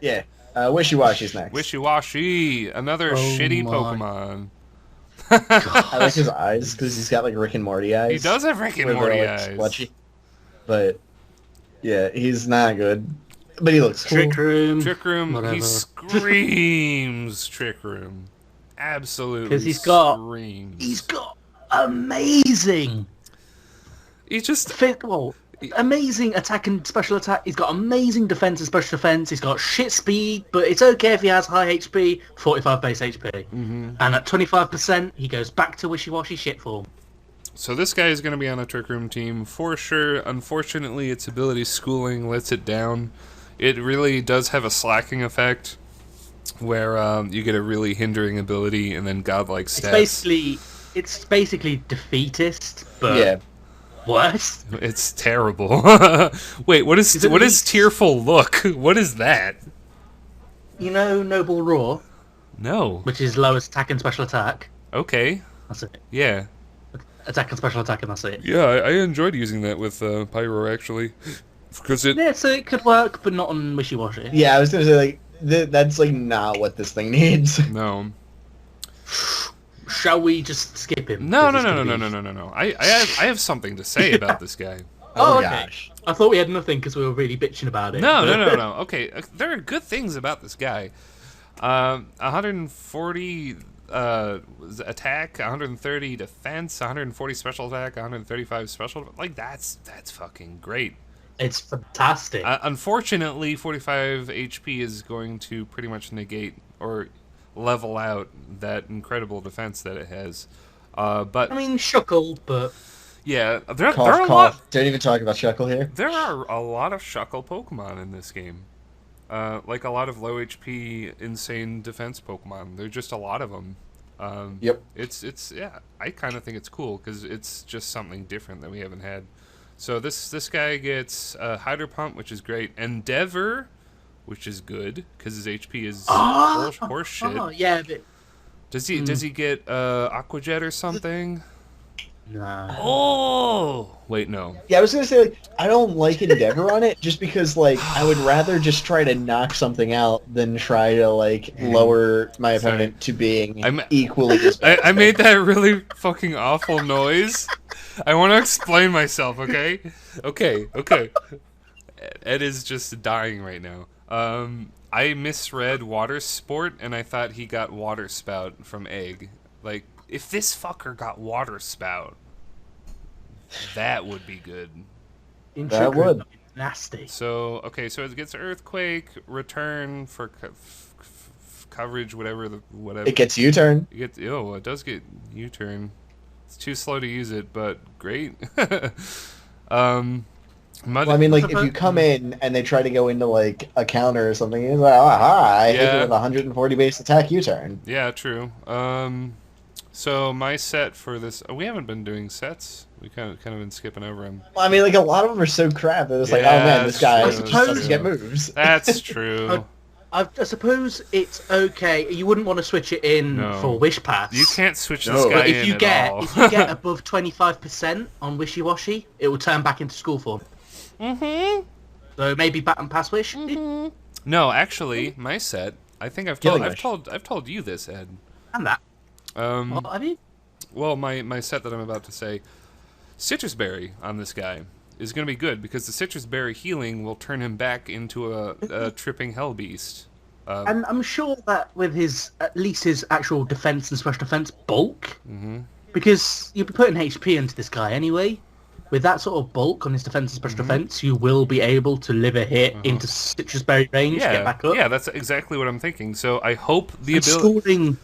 Yeah. Wishy-Washy's next. Wishy-Washy, another shitty my. Pokemon. I like his eyes because he's got like Rick and Morty eyes. He does have Rick and where Morty they're, like, eyes. splotchy. But yeah, he's not good. But he looks cool. Trick Room. Trick Room, Whatever. he screams Trick Room. Absolutely 'Cause he's got- screams. He's got amazing... He just... amazing attack and special attack. He's got amazing defense and special defense. He's got shit speed, but it's okay if he has high HP, 45 base HP. And at 25%, he goes back to wishy-washy shit form. So this guy is going to be on a Trick Room team for sure. Unfortunately, its ability schooling lets it down. It really does have a slacking effect where you get a really hindering ability and then godlike stats. It's basically it's basically defeatist, but Yeah. worse. It's terrible. Wait, what is it elite? tearful look? What is that? You know Noble Roar, No. which is lowest attack and special attack. Okay. That's it. Yeah. Attack and special attack, and that's it. Yeah, I enjoyed using that with Pyro actually, because it. Yeah, so it could work, but not on Wishy-Washy. Yeah, I was gonna say like that's like not what this thing needs. No. Shall we just skip him? No. 'Cause it's gonna be- I have something to say about this guy. Oh, okay. gosh. I thought we had nothing because we were really bitching about it. No. but- Okay, there are good things about this guy. 140 attack, 130 defense, 140 special attack, 135 special. Like that's fucking great. It's fantastic. Unfortunately, 45 HP is going to pretty much negate or level out that incredible defense that it has. But I mean, Shuckle, but yeah, there are Cough, a lot. cough. Don't even talk about Shuckle here. There are a lot of Shuckle Pokemon in this game. Like a lot of low HP, insane defense Pokemon. There are just a lot of them. Yep. It's yeah. I kind of think it's cool because it's just something different that we haven't had. So this guy gets Hydro Pump, which is great. Endeavor, which is good because his HP is horse shit. oh yeah, but Does he get Aqua Jet or something? no. Oh wait, no. Yeah, I was gonna say like I don't like Endeavor on it just because like I would rather just try to knock something out than try to like lower my opponent to being equally as bad. I made that really fucking awful noise. I want to explain myself, okay? Okay. Ed is just dying right now. I misread Water Sport, and I thought he got Water Spout from Egg. Like, if this fucker got Water Spout, that would be good. That would. Nasty. So, okay, so it gets Earthquake, Return for coverage, whatever. It gets U-turn. It does get U-turn. It's too slow to use it, but great. Well, I mean, like, if you come in and they try to go into, like, a counter or something, it's like, oh, hi, I hit Yeah. you with 140 base attack U-turn. Yeah, true. So my set for this, we haven't been doing sets. We kind of been skipping over them. Well, I mean, like, a lot of them are so crap. They're just like, oh, Yeah, man, this guy that's true, just doesn't that's get true. moves. That's true. I suppose it's okay. You wouldn't want to switch it in No. for Wish Pass. You can't switch No. this guy But in if you at all. get above 25% on Wishy Washy, it will turn back into school form. Mm-hmm. So maybe Bat and Pass Wish. No, actually, my set. I think Killing I've Wish. told you this, Ed. And that. Um, What have you? Well, my set that I'm about to say, Citrus Berry on this guy is going to be good because the Citrus Berry healing will turn him back into a tripping hell beast. And I'm sure that with at least his actual defense and special defense bulk, because you'll be putting HP into this guy anyway. With that sort of bulk on his defense and special defense, you will be able to live a hit into Citrus Berry range, get back up. Yeah, that's exactly what I'm thinking. So I hope the And ability. schooling.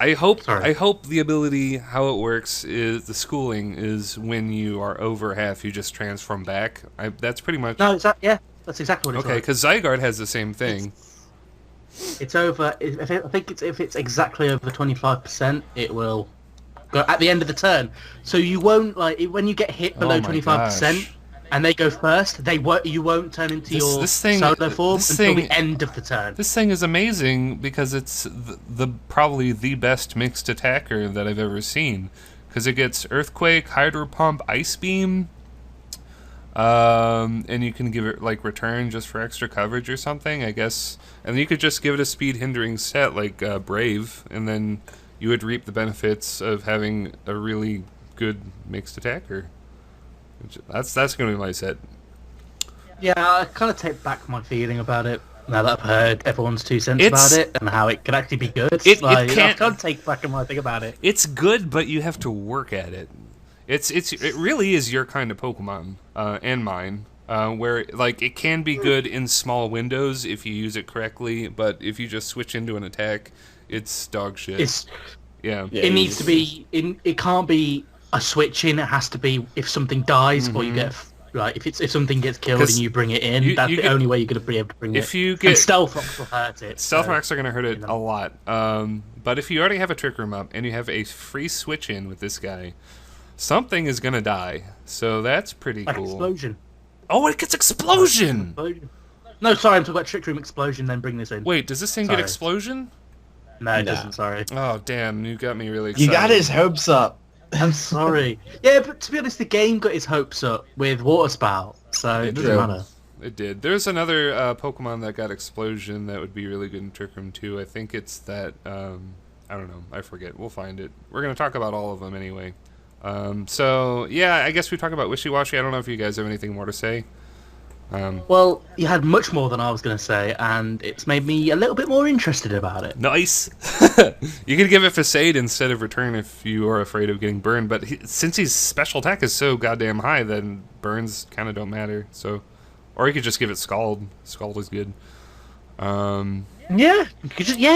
I hope Sorry. the ability, how it works is the schooling is when you are over half, you just transform back. That's pretty much No, that's exactly what it's okay. like. Because Zygarde has the same thing. It's over. I think if it's exactly over 25%, it will go at the end of the turn. So you won't when you get hit below Oh my 25%, gosh. and they go first. You won't turn into your solo form until the end of the turn. This thing is amazing because it's probably the best mixed attacker that I've ever seen. Because it gets Earthquake, Hydro Pump, Ice Beam, and you can give it like Return just for extra coverage or something, I guess. And you could just give it a speed hindering set like Brave, and then you would reap the benefits of having a really good mixed attacker. That's going to be my set. Yeah, I kind of take back my feeling about it now that I've heard everyone's 2 cents about it and how it could actually be good. It I can't- can't take back my thing about it. It's good, but you have to work at it. It really is your kind of Pokemon, and mine, where like it can be good in small windows if you use it correctly, but if you just switch into an attack, it's dog shit. Yeah, It needs to be. It can't be a switch in. It has to be if something dies or you get Like if something gets killed and you bring it in, that's the only way you're going to be able to bring it. If you get and stealth rocks will hurt it. Stealth rocks are going to hurt it a lot. But if you already have a trick room up and you have a free switch in with this guy, something is going to die. So that's pretty cool. Explosion. Oh, it gets explosion! No, sorry, I'm talking about trick room explosion. Then bring this in. Wait, does this thing get explosion? No, it doesn't. Sorry. Oh damn! You got me really excited. You got his hopes up. I'm sorry. Yeah, but to be honest, the game got its hopes up with Water Spout, so it doesn't matter. It did. There's another Pokemon that got explosion that would be really good in Trick Room 2. I think it's that, I don't know. I forget. We'll find it. We're going to talk about all of them anyway. So, yeah, I guess we talk about Wishy-Washy. I don't know if you guys have anything more to say. Well, you had much more than I was going to say, and it's made me a little bit more interested about it. Nice. You could give it Facade instead of Return if you are afraid of getting burned, but since his special attack is so goddamn high, then burns kind of don't matter. So, or you could just give it Scald. Scald is good. Yeah,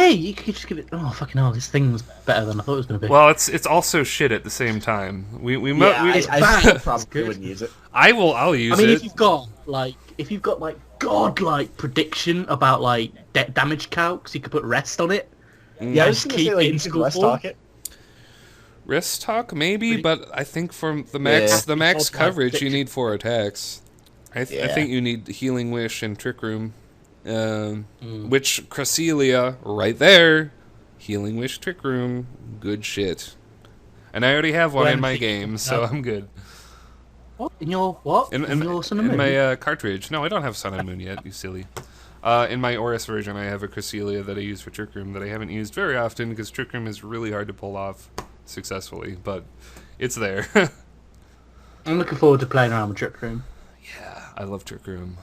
you could just give it. Oh fucking hell, this thing was better than I thought it was going to be. Well, it's also shit at the same time. I probably wouldn't use it. I'll use it. I mean, if you've got godlike prediction about like damage calcs, you could put rest on it. Yeah, I was going to say you could rest talk it. Rest talk maybe, but I think for the max coverage you need 4 attacks. I think you need Healing Wish and Trick Room. Which Cresselia right there, Healing Wish, Trick Room, good shit. And I already have one in my game, so I'm good. What in your what? In your Sun and Moon? In my cartridge. No, I don't have Sun and Moon yet. You silly. In my ORS version, I have a Cresselia that I use for Trick Room that I haven't used very often because Trick Room is really hard to pull off successfully, but it's there. I'm looking forward to playing around with Trick Room. Yeah, I love Trick Room.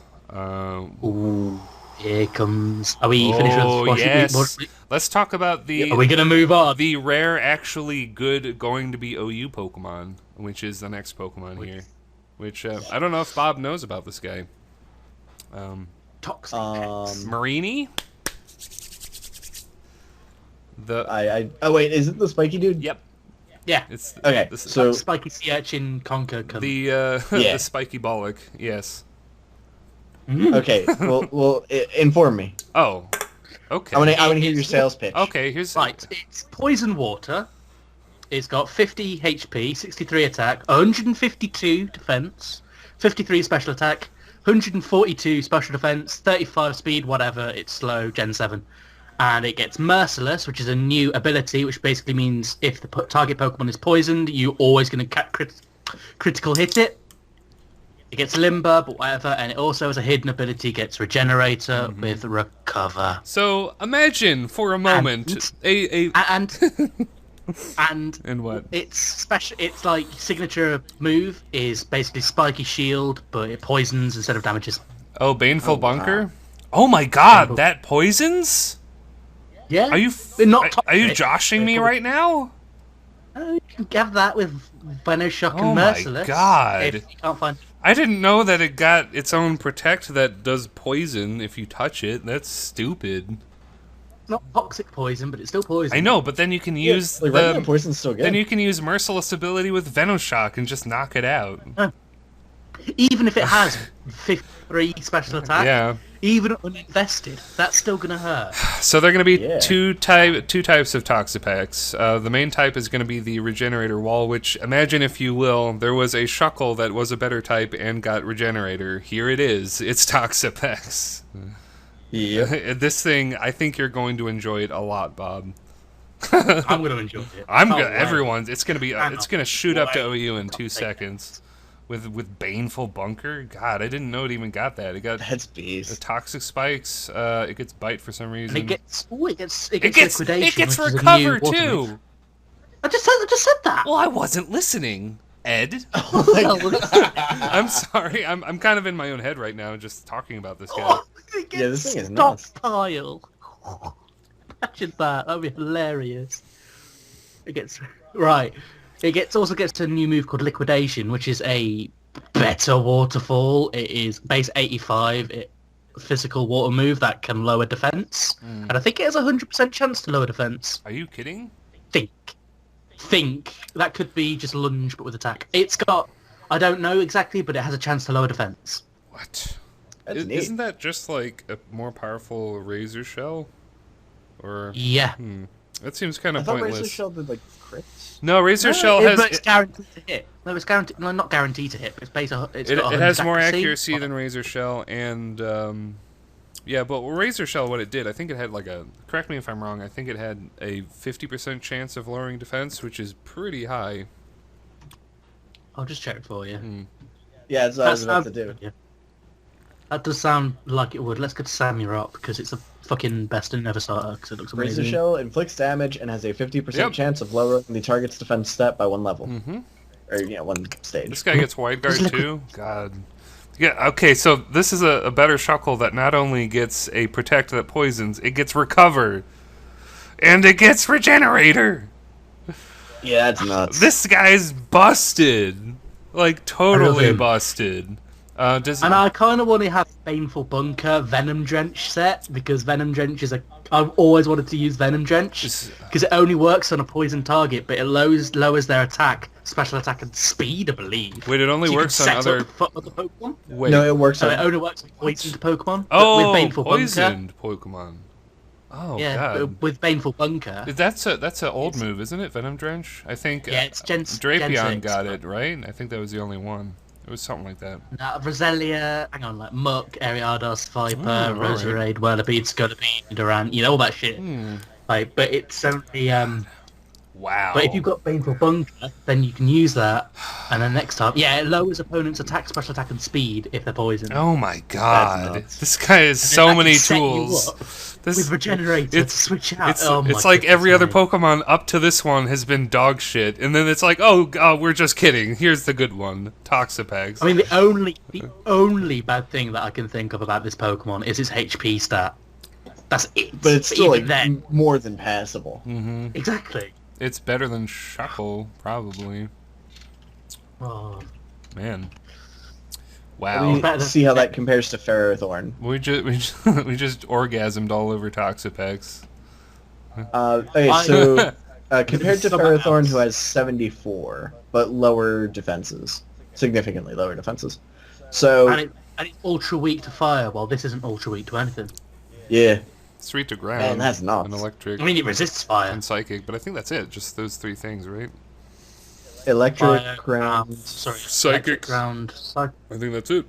Ooh. Here comes. Are we finished with yes. Let's talk about the. Are we gonna move on? The rare, actually good, going to be OU Pokemon, which is the next Pokemon here. Which I don't know if Bob knows about this guy. Toxic. Marini. Oh wait, is it the spiky dude? Yep. Yeah. It's okay. So spiky sea urchin conquer. The spiky bollock. Yes. Okay, well, inform me. Oh, okay. I want to hear your sales pitch. Okay, here's right. It's poison water. It's got 50 HP, 63 attack, 152 defense, 53 special attack, 142 special defense, 35 speed, whatever. It's slow, Gen 7, and it gets Merciless, which is a new ability, which basically means if the target Pokemon is poisoned, you're always going to critical hit it. It gets Limber, but whatever, and it also has a hidden ability, gets Regenerator with Recover. So imagine for a moment and what? Its special, its like signature move is basically Spiky Shield, but it poisons instead of damages. Oh, Baneful Bunker. Wow. Oh my God, that poisons? Yeah. Are you joshing me right now? You can have that with Venoshock and Merciless. Oh my God. If you can't find. I didn't know that it got its own Protect that does poison if you touch it. That's stupid. It's not toxic poison, but it's still poison. I know, but then you can use regular poison's still good. Then you can use Merciless ability with Venoshock and just knock it out. Even if it has 53 special attack, yeah. Even uninvested, that's still gonna hurt. So they're gonna be two types of Toxapex. The main type is gonna be the Regenerator Wall, which, imagine if you will, there was a Shuckle that was a better type and got Regenerator. Here it is. It's Toxapex. Yeah. This thing, I think you're going to enjoy it a lot, Bob. I'm gonna enjoy it. Everyone's. It's gonna shoot up to OU in 2 seconds. With Baneful Bunker? God, I didn't know it even got that. It got that's beast. The Toxic Spikes. It gets Bite for some reason. And it gets Liquidation. It gets Recover too. I just said that. Well, I wasn't listening, Ed. I'm sorry. I'm kind of in my own head right now, just talking about this guy. This thing is nuts. Stockpile. Imagine that. That'd be hilarious. It gets right. It also gets a new move called Liquidation, which is a better waterfall. It is base 85, physical water move that can lower defense. And I think it has a 100% chance to lower defense. Are you kidding? Think. That could be just lunge, but with attack. It's got I don't know exactly, but it has a chance to lower defense. What? That's neat. Isn't that just like a more powerful razor shell? Or Yeah. That seems kind I of thought pointless. Razor Shell did like crits. No, razor shell But has it's guaranteed to hit. No, it's guaranteed. No, not guaranteed to hit. But it's based on. It has more accuracy than razor shell, and yeah, but razor shell, what it did, I think it had like a. Correct me if I'm wrong. I think it had a 50% chance of lowering defense, which is pretty high. I'll just check it for you. Yeah, that's what I was about to do. Yeah. That does sound like it would. Let's go to Samurai Rock because it's the fucking best in Never Starter because it looks Razor amazing. Shell inflicts damage and has a 50% Yep. chance of lowering the target's defense stat by one level. Mm-hmm. Or, one stage. This guy gets wide guard too. God. Yeah. Okay. So this is a better Shuckle that not only gets a protect that poisons, it gets recover, and it gets regenerator. Yeah, that's nuts. This guy's busted. Like totally him. busted. Does And I kind of want to have Baneful Bunker Venom Drench set because Venom Drench is I've always wanted to use Venom Drench because it only works on a poison target, but it lowers their attack, special attack, and speed, I believe. Wait, it only So you works can on set other. up the Pokemon. Wait. No, it works So on... it only works on poisoned Pokemon. but Oh, with Baneful Bunker. poisoned Pokemon. Oh Yeah, God. but with Baneful Bunker. That's an old move, isn't it? Venom Drench. I think. Yeah, it's Gen Drapion Gen 6. got it right. I think that was the only one. It was something like that. Roselia, hang on, like Muck, Ariados, Viper, Oh, Roserade, Whirlipede, Scuttlebeam, Durant, all that shit. Like, but it's only Wow. But if you've got Baneful Bunker, then you can use that, and then next time, yeah, it lowers opponents' attack, special attack, and speed if they're poisoned. Oh my God! nuts. This guy has And then so that many can set you tools. up This with Regenerator to switch out. It's, Oh my it's like goodness, every other mate. Pokemon up to this one has been dog shit, and then it's like, oh, we're just kidding. Here's the good one, Toxapex. I mean, the only bad thing that I can think of about this Pokemon is its HP stat. That's it. But it's still, even then, more than passable. exactly. It's better than Shuckle, probably. Oh. Man. Let Wow. me better than- see how that compares to Ferrothorn. We just orgasmed all over Toxapex. Okay, so compared to Someone Ferrothorn, else. who has 74, but lower defenses. Significantly lower defenses. So, And it's ultra weak to fire, while this isn't ultra weak to anything. yeah. Sweet to ground. Man, that's nuts. And electric. I mean, it resists fire. And psychic, but I think that's it. Just those three things, right? Electric, Fire, ground... sorry, Psychic. electric ground, I think that's it.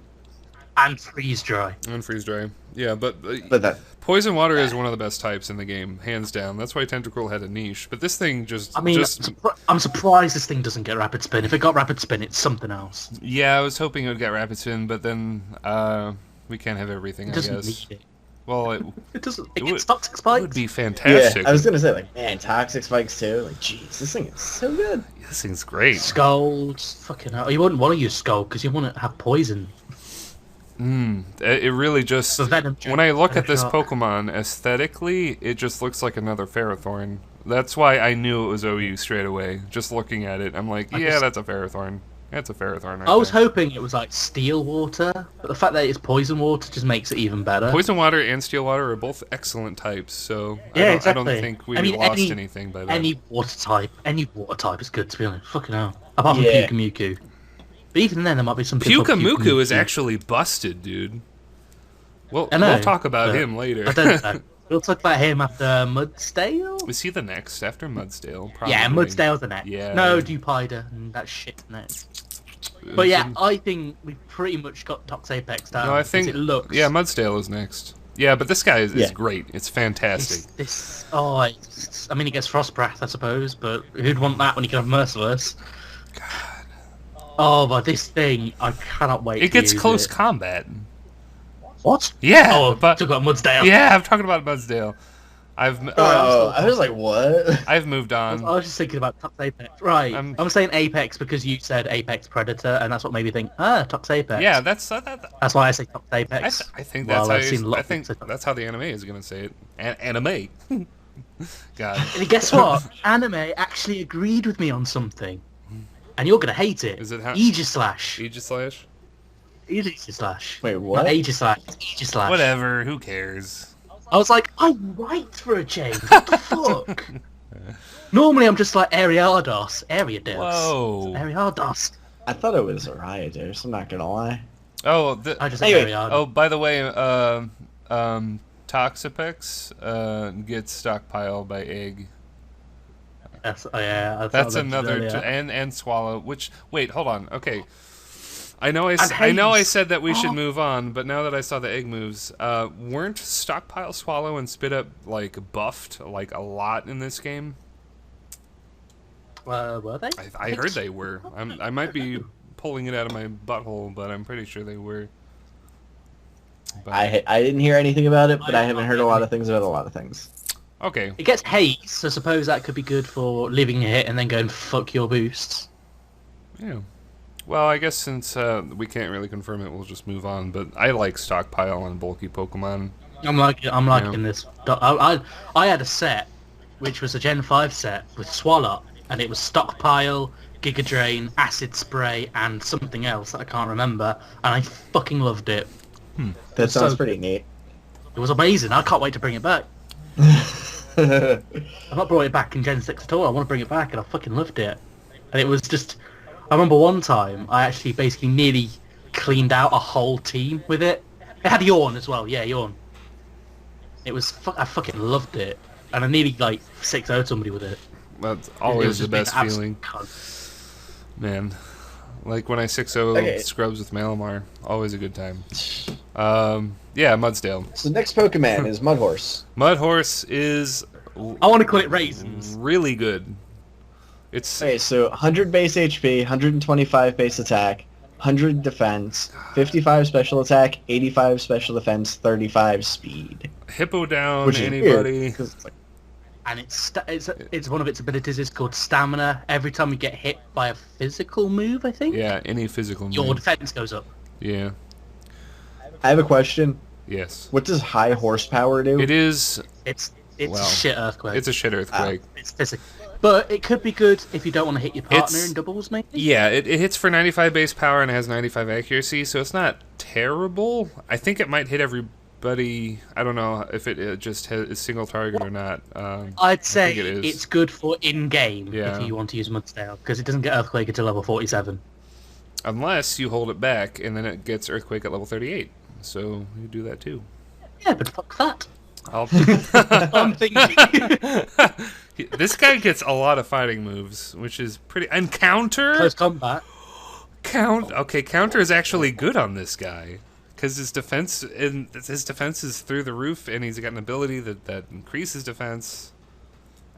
and freeze dry. And freeze dry. Yeah, but But that... poison water is one of the best types in the game, hands down. That's why Tentacruel had a niche. But this thing just... I mean, just I'm surprised this thing doesn't get rapid spin. If it got rapid spin, it's something else. yeah, I was hoping it would get rapid spin, but then we can't have everything, It I doesn't guess. need it. Well, it It doesn't. It It would- gets toxic would spikes. be Yeah, fantastic. I was gonna say, like, man, Toxic Spikes too? Like, jeez, this thing is so good. This thing's great. Skulls, fucking hell. You wouldn't want to use Skull because you want to have poison. It really just... The Venom When I look at Venom this Shock. Pokemon, aesthetically, it just looks like another Ferrothorn. That's why I knew it was OU straight away. Just looking at it, I'm like, yeah, that's a Ferrothorn. That's a Ferrothorn right I was there. hoping it was like Steel Water, but the fact that it's Poison Water just makes it even better. Poison Water and Steel Water are both excellent types, so Yeah, I exactly. don't think we I mean, lost anything by that. Any water type is good to be honest. Fucking hell. Apart from Yeah. Pukamuku. But even then, there might be some people called Pukamuku is actually busted, dude. Well, I know, we'll talk about but him later. I don't know. We'll talk about him after Mudsdale. Is he the next after Mudsdale? Probably. Yeah, Mudsdale's the next. Yeah. No, Dewpider and that shit next. But yeah, I think we've pretty much got Toxapex down. No, I 'cause think it looks. yeah, Mudsdale is next. Yeah, but this guy is Yeah. great. It's fantastic. I mean, he gets Frost Breath, I suppose, but who'd want that when you can have Merciless? God. Oh, but this thing, I cannot wait. It to gets use close it. combat. What? Yeah, Oh, but talk about Mudsdale. yeah, I'm talking about Mudsdale. Oh, I was like, what? I've moved I on. was just thinking about Toxapex. Right. I'm- I'm saying Apex because you said Apex Predator, and that's what made me think, Toxapex. Yeah, that's That's why I say Toxapex. I think Well, that's how I've seen a lot I of think things say that's how the anime is gonna say it. Anime. God, And guess what? Anime actually agreed with me on something. And you're going to hate it. Is it how- Aegislash. Aegislash. Wait, Aegislash. Not what? Aegislash. It's Aegislash. Whatever. Who cares? I was like, I'm right for a change. What the fuck? Normally I'm just like Ariados. Ariados. Whoa. Ariados. I thought it was a Riotos, I'm not gonna lie. Oh, I just Anyway, very hard. oh, by the way, Toxapex gets stockpiled by Egg. That's, yeah, I That's thought another earlier. and Swallow. Which wait, hold on. Okay, I know I Haze. said that we should move on, but now that I saw the Egg moves, weren't Stockpile, Swallow, and Spit Up like buffed like a lot in this game? Were they? I heard they were. I might be pulling it out of my butthole, but I'm pretty sure they were. But, I didn't hear anything about it, but I haven't heard a lot of things about a lot of things. okay. It gets haze, so suppose that could be good for leaving a hit and then going fuck your boosts. Yeah. Well, I guess since we can't really confirm it, we'll just move on. But I like Stockpile and bulky Pokemon. I'm liking this. I had a set, which was a Gen 5 set with Swallow, and it was Stockpile, Giga Drain, Acid Spray, and something else that I can't remember, and I fucking loved it. That sounds So pretty neat. It was amazing. I can't wait to bring it back. I've not brought it back in Gen 6 at all. I want to bring it back, and I fucking loved it. And it was just... I remember one time, I actually basically nearly cleaned out a whole team with it. It had Yawn as well. Yeah, Yawn. It was... I fucking loved it. And I nearly, like, 6-0'd somebody with it. That's It always was the just being best absolute feeling, cunt. man. Like when I 6-0 Okay. Scrubs with Malamar, always a good time. Yeah, Mudsdale. So the next Pokemon is Mudhorse. Mudhorse is I want to call it Raisins. really good. It's Okay, so 100 base HP, 125 base attack, 100 defense, 55 special attack, 85 special defense, 35 speed. Hippo down Which is anybody. weird, 'cause it's like, And it's one of its abilities is called Stamina. Every time you get hit by a physical move, I think, Yeah, any physical your move. defense goes up. Yeah. I have a question. Yes. What does high horsepower do? It is. It's Well, a shit earthquake. It's a shit earthquake. It's physical. But it could be good if you don't want to hit your partner It's- in doubles, maybe. Yeah, it hits for 95 base power and it has 95 accuracy, so it's not terrible. I think it might hit everybody. I don't know if it just has a single target or not. I'd say think it is. it's good for in-game Yeah. if you want to use Mudsdale, because it doesn't get Earthquake until level 47. Unless you hold it back and then it gets Earthquake at level 38. So you do that too. Yeah, but fuck that. I'll... I'm thinking. This guy gets a lot of fighting moves, which is pretty. And counter. Close combat. Okay, counter is actually good on this guy because his defense is through the roof, and he's got an ability that increases defense.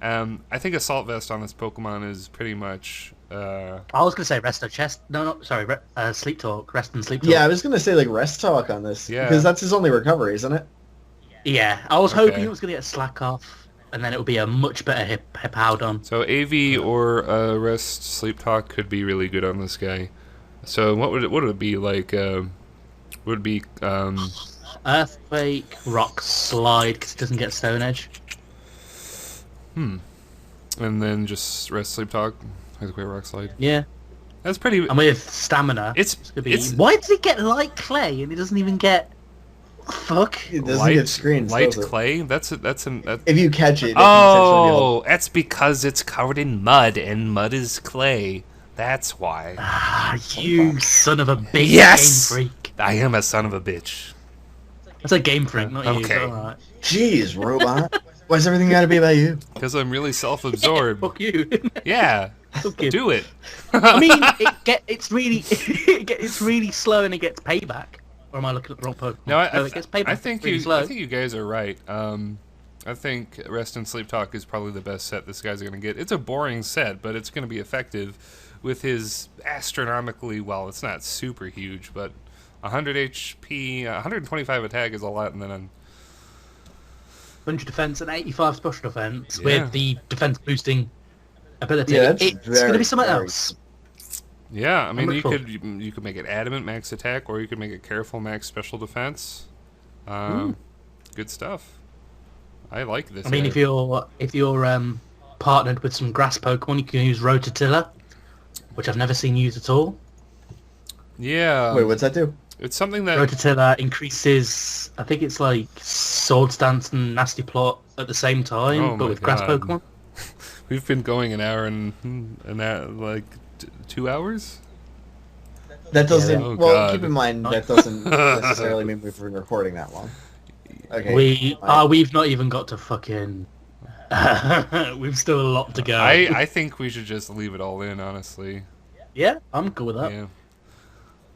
I think Assault Vest on this Pokemon is pretty much. I was going to say Rest or Chest. No, sorry. Sleep Talk. Rest and Sleep Talk. Yeah, I was gonna say like rest talk on this Yeah. because that's his only recovery, isn't it? Yeah, I was hoping Okay. it was going to get Slack off, and then it would be a much better Hippowdon. So AV or Rest Sleep Talk could be really good on this guy. So what would it be like? Would it be Earthquake, Rock Slide, because it doesn't get Stone Edge. and then just Rest Sleep Talk, Earthquake Rock Slide. Yeah. That's pretty. And with Stamina, It's gonna be... it's Why does it get Light Clay and it doesn't even get... Fuck. It doesn't get screens. light does it? clay. That's If you catch it, it can Oh, that's because it's covered in mud, and mud is clay. That's why. Ah, you son of a big Yes! game freak. I am a son of a bitch. That's a game freak, not you. Okay. Alright. Jeez, robot. Why's everything gotta be about you? Because I'm really self-absorbed. Fuck you. Yeah, Fuck you. do it. I mean, it's really slow and it gets payback. Or am I looking at the wrong Pokemon? No, it gets payback. I think really slow. I think you guys are right. I think Rest and Sleep Talk is probably the best set this guy's going to get. It's a boring set, but it's going to be effective with his astronomically, well, it's not super huge, but 100 HP, 125 attack is a lot, and then 100 defense and 85 special defense Yeah. with the defense boosting ability. Yeah, that's It's going to be something very else. yeah, I mean Wonderful. you could make it adamant max attack, or you could make it careful max special defense. Good stuff. I like this. I mean, guy. if you're partnered with some grass Pokemon, you can use Rototilla, which I've never seen used at all. Yeah, Wait, what's that do? it's something that Rototilla increases, I think it's like Sword Stance and Nasty Plot at the same time, Oh but my with grass God. Pokemon. we've been going an hour and like 2 hours. That doesn't. Oh, well, God. keep in mind that doesn't necessarily mean we've been recording that long. Okay. We've not even got to fucking. We've still a lot to go. I think we should just leave it all in, honestly. Yeah, I'm cool with that. Yeah.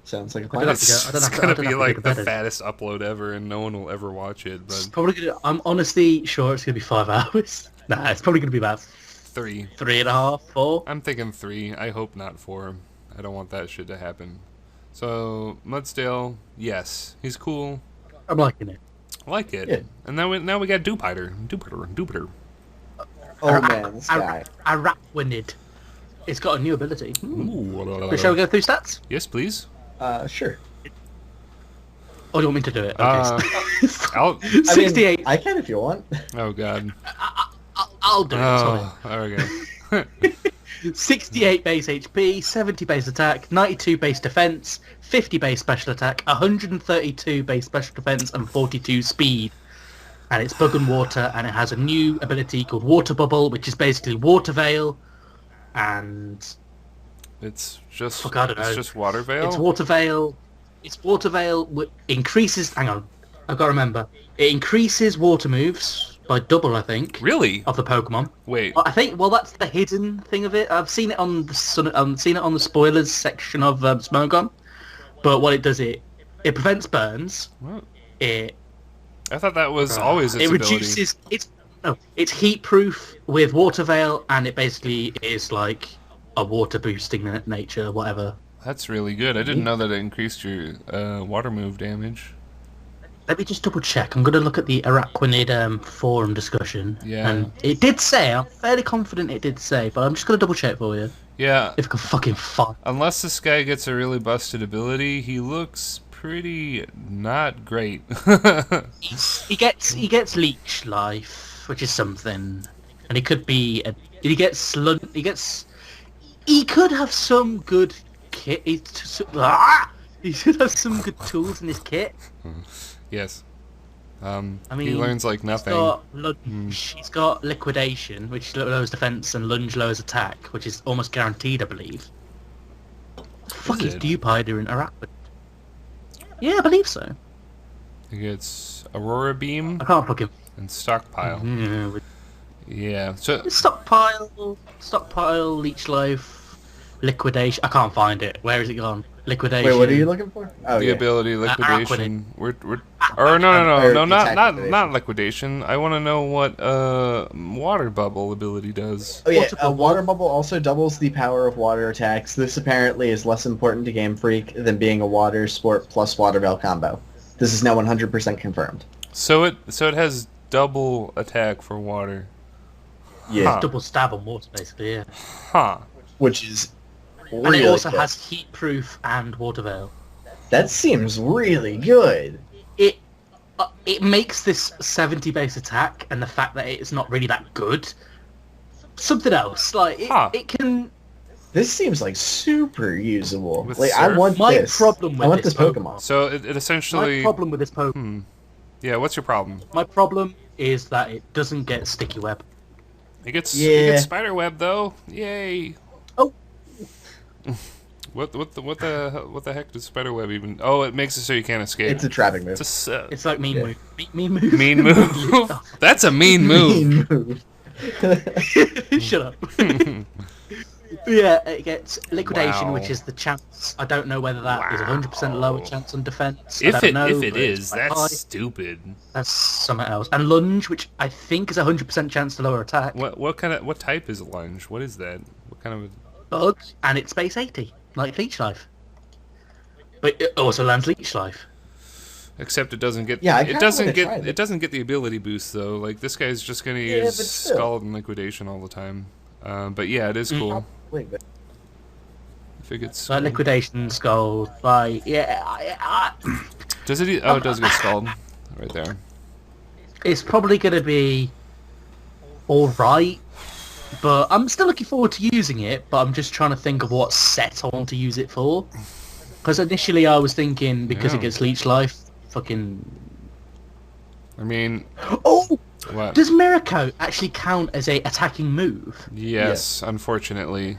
Sounds like a I plan. don't have to go- I don't It's have to- I gonna don't be have to like go the to bed. fattest upload ever, and no one will ever watch it. It's But probably gonna. I'm honestly sure it's gonna be 5 hours. Nah, it's probably gonna be about 3. 3.5, 4. I'm thinking 3. I hope not 4. I don't want that shit to happen. So Mudsdale, yes, he's cool. I'm liking it. I like it. Yeah. And now we got Dupiter. Oh man, this guy. Arachnid. It's got a new ability. Ooh. Shall we go through stats? Yes, please. Sure. Or do you want me to do it? Okay. I'll. 68. I can if you want. Oh God. I'll do it. Oh, okay. 68 base HP, 70 base attack, 92 base defense, 50 base special attack, 132 base special defense, and 42 speed. And it's bug and water, and it has a new ability called Water Bubble, which is basically Water Veil, and It's just. Fuck, I don't know. It's just Water Veil. it's Water Veil. It's Water Veil increases. Hang on, I've got to remember. It increases water moves by double, I think, Really? of the Pokemon. Wait. I think. Well, that's the hidden thing of it. I've seen it on the spoilers section of Smogon. But what it does, it prevents burns. What? It I thought that was always its it ability. reduces. It's heat proof with Water Veil, and it basically is like a water boosting nature, whatever. That's really good. I didn't know that it increased your water move damage. Let me just double check. I'm going to look at the Arachnid forum discussion. Yeah. And it did say, I'm fairly confident it did say, but I'm just going to double check for you. Yeah. If I can fucking find. Unless this guy gets a really busted ability, he looks pretty not great. He gets leech life, which is something. And he could be, he could have some good kit. He should have some good tools in his kit. Yes. I mean, he learns like nothing. He's got liquidation, which lowers defense, and lunge lowers attack, which is almost guaranteed, I believe. Fuck is it? Dewpider in Arachnid? Yeah, I believe so. He gets Aurora Beam I can't fucking. and Stockpile. Yeah, Yeah. So stockpile, leech life, liquidation. I can't find it. Where is it gone? Liquidation. Wait, what are you looking for? Oh, the yeah. ability liquidation. Or Or no, attack not liquidation. liquidation. I want to know what water bubble ability does. Oh yeah, Water bubble. water bubble also doubles the power of water attacks. This apparently is less important to Game Freak than being a water sport plus water veil combo. This is now 100% confirmed. So it has double attack for water. Yeah, Huh. Double stab on water, basically. Yeah. Huh. which is And really it also good. has heat proof and water veil. That seems really good. It makes this 70 base attack, and the fact that it's not really that good, something else. Like it can. This seems like super usable. With Like I Surf? want My this. problem with I want this this Pokemon. So it essentially. My problem with this Pokemon. Yeah. What's your problem? My problem is that it doesn't get sticky web. It gets Yeah. spider web though. Yay. Oh. What the heck does spider web even? Oh, it makes it so you can't escape. It's a trapping move. It's It's like mean Yeah. move. Mean move. mean move. That's a mean move. Mean move. Shut up. Yeah, it gets liquidation, Wow. which is the chance. I don't know whether that is 100% lower chance on defense. If I don't know, if it but it's is, quite that's high. stupid. That's something else. And lunge, which I think is 100% chance to lower attack. What type is lunge? What is that? What kind of Bug, and it's base 80, like leech life. But it also lands leech life. Except it doesn't get. Yeah, I it kinda doesn't wanna get. try that. It doesn't get the ability boost though. Like this guy's just gonna Yeah, use but still. Scald and Liquidation all the time. But yeah, it is cool. Wait, but If it gets. Like liquidation, skull, like Does it? Oh, it does get Scald. Right there. it's probably going to be all right. But I'm still looking forward to using it. But I'm just trying to think of what set I want to use it for. Because initially I was thinking because Yeah. it gets leech life, fucking. I mean, Oh, what? does Miracle actually count as a attacking move? Yes, unfortunately.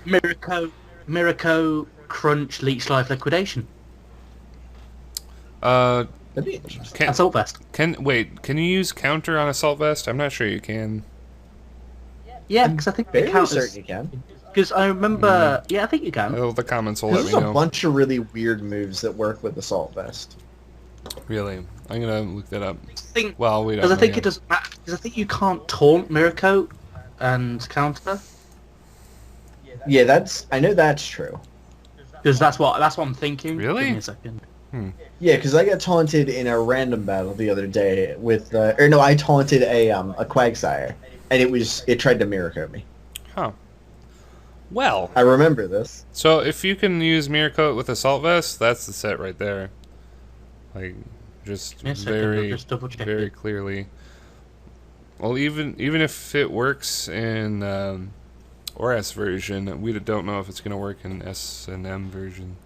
Miracle crunch, leech life, liquidation. That'd be interesting. Assault vest. Can you use counter on assault vest? I'm not sure you can. Yeah, because I think it Very counts. certain you can. Because I remember. Yeah, I think you can. Oh, the comments will let There's me a know. bunch of really weird moves that work with assault vest. Really, I'm gonna look that up. Think, Well, we don't. because I know think yet. it doesn't matter. Because I think you can't taunt mirror coat and counter. Yeah, I know that's true. Because that's what I'm thinking. Really? Give me a second. Yeah, because I got taunted in a random battle the other day with, or no, I taunted a Quagsire, and it tried to mirror coat me. Huh. Well, I remember this. so if you can use mirror coat with assault vest, that's the set right there. Like, just Give me a second, I'll very, just double check very it. clearly. Well, even if it works in ORS version, we don't know if it's gonna work in S&M version.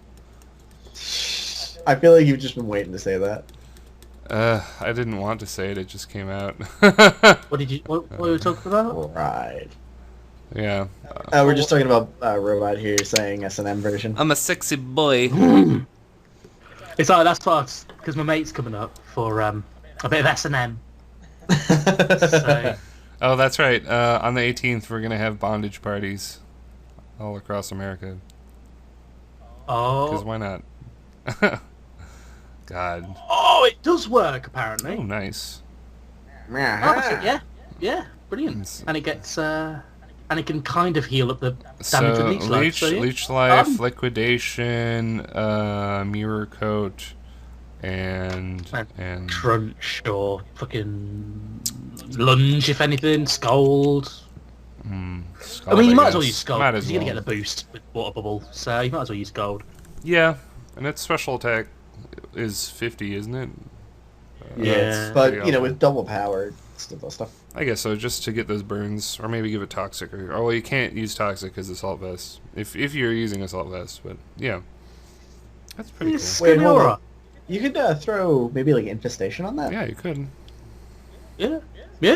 I feel like you've just been waiting to say that. I didn't want to say it; it just came out. What were we talking about? Right. Yeah. We're just talking about Robot here saying S&M version. I'm a sexy boy. It's like that's what because my mate's coming up for a bit of S&M. So, Oh, that's right. On the 18th, we're gonna have bondage parties all across America. Because oh, why not? God. oh, it does work apparently. Oh, nice. Oh, that's it, yeah, brilliant. Nice. And it gets and it can kind of heal up the damage So with leech life. So, yeah. leech life, Um, liquidation, mirror coat, and crunch or fucking lunge if anything, scold. Scald, I mean, you might as well guess. use scold Might because as you're gonna well. get the boost with water bubble, so you might as well use scold. Yeah, and its special attack is 50, isn't it? Yeah. But, pretty you know, awful. with double power, it still does stuff. I guess so, just to get those burns, or maybe give it toxic. Well, you can't use toxic as assault vest if you're using assault vest. But yeah, that's pretty Yes. cool. Wait, hold Skinora. on. You could throw maybe like infestation on that? Yeah, you could. Yeah.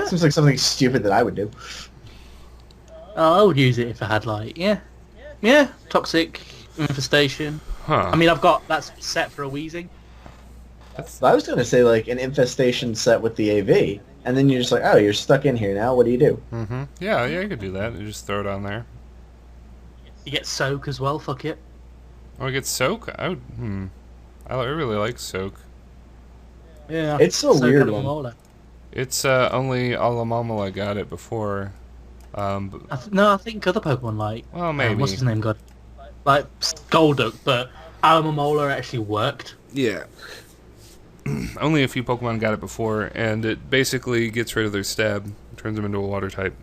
Seems like something stupid that I would do. Oh, I would use it if I had like yeah, toxic infestation. Huh? I mean, I've got that's set for a wheezing. So I was going to say like an infestation set with the AV, and then you're just like, oh, you're stuck in here now. What do you do? Mm-hmm. Yeah, you could do that. You just throw it on there. You get soak as well. Fuck it. Oh, it gets soak. I would. I really like soak. Yeah. It's a soak weird out of one. Mola. It's only Alamamala got it before. But, No, I think other Pokemon like well, maybe. what's his name got like Golduck, but Alamomola actually worked. Yeah. Only a few Pokemon got it before, and it basically gets rid of their stab, turns them into a water type.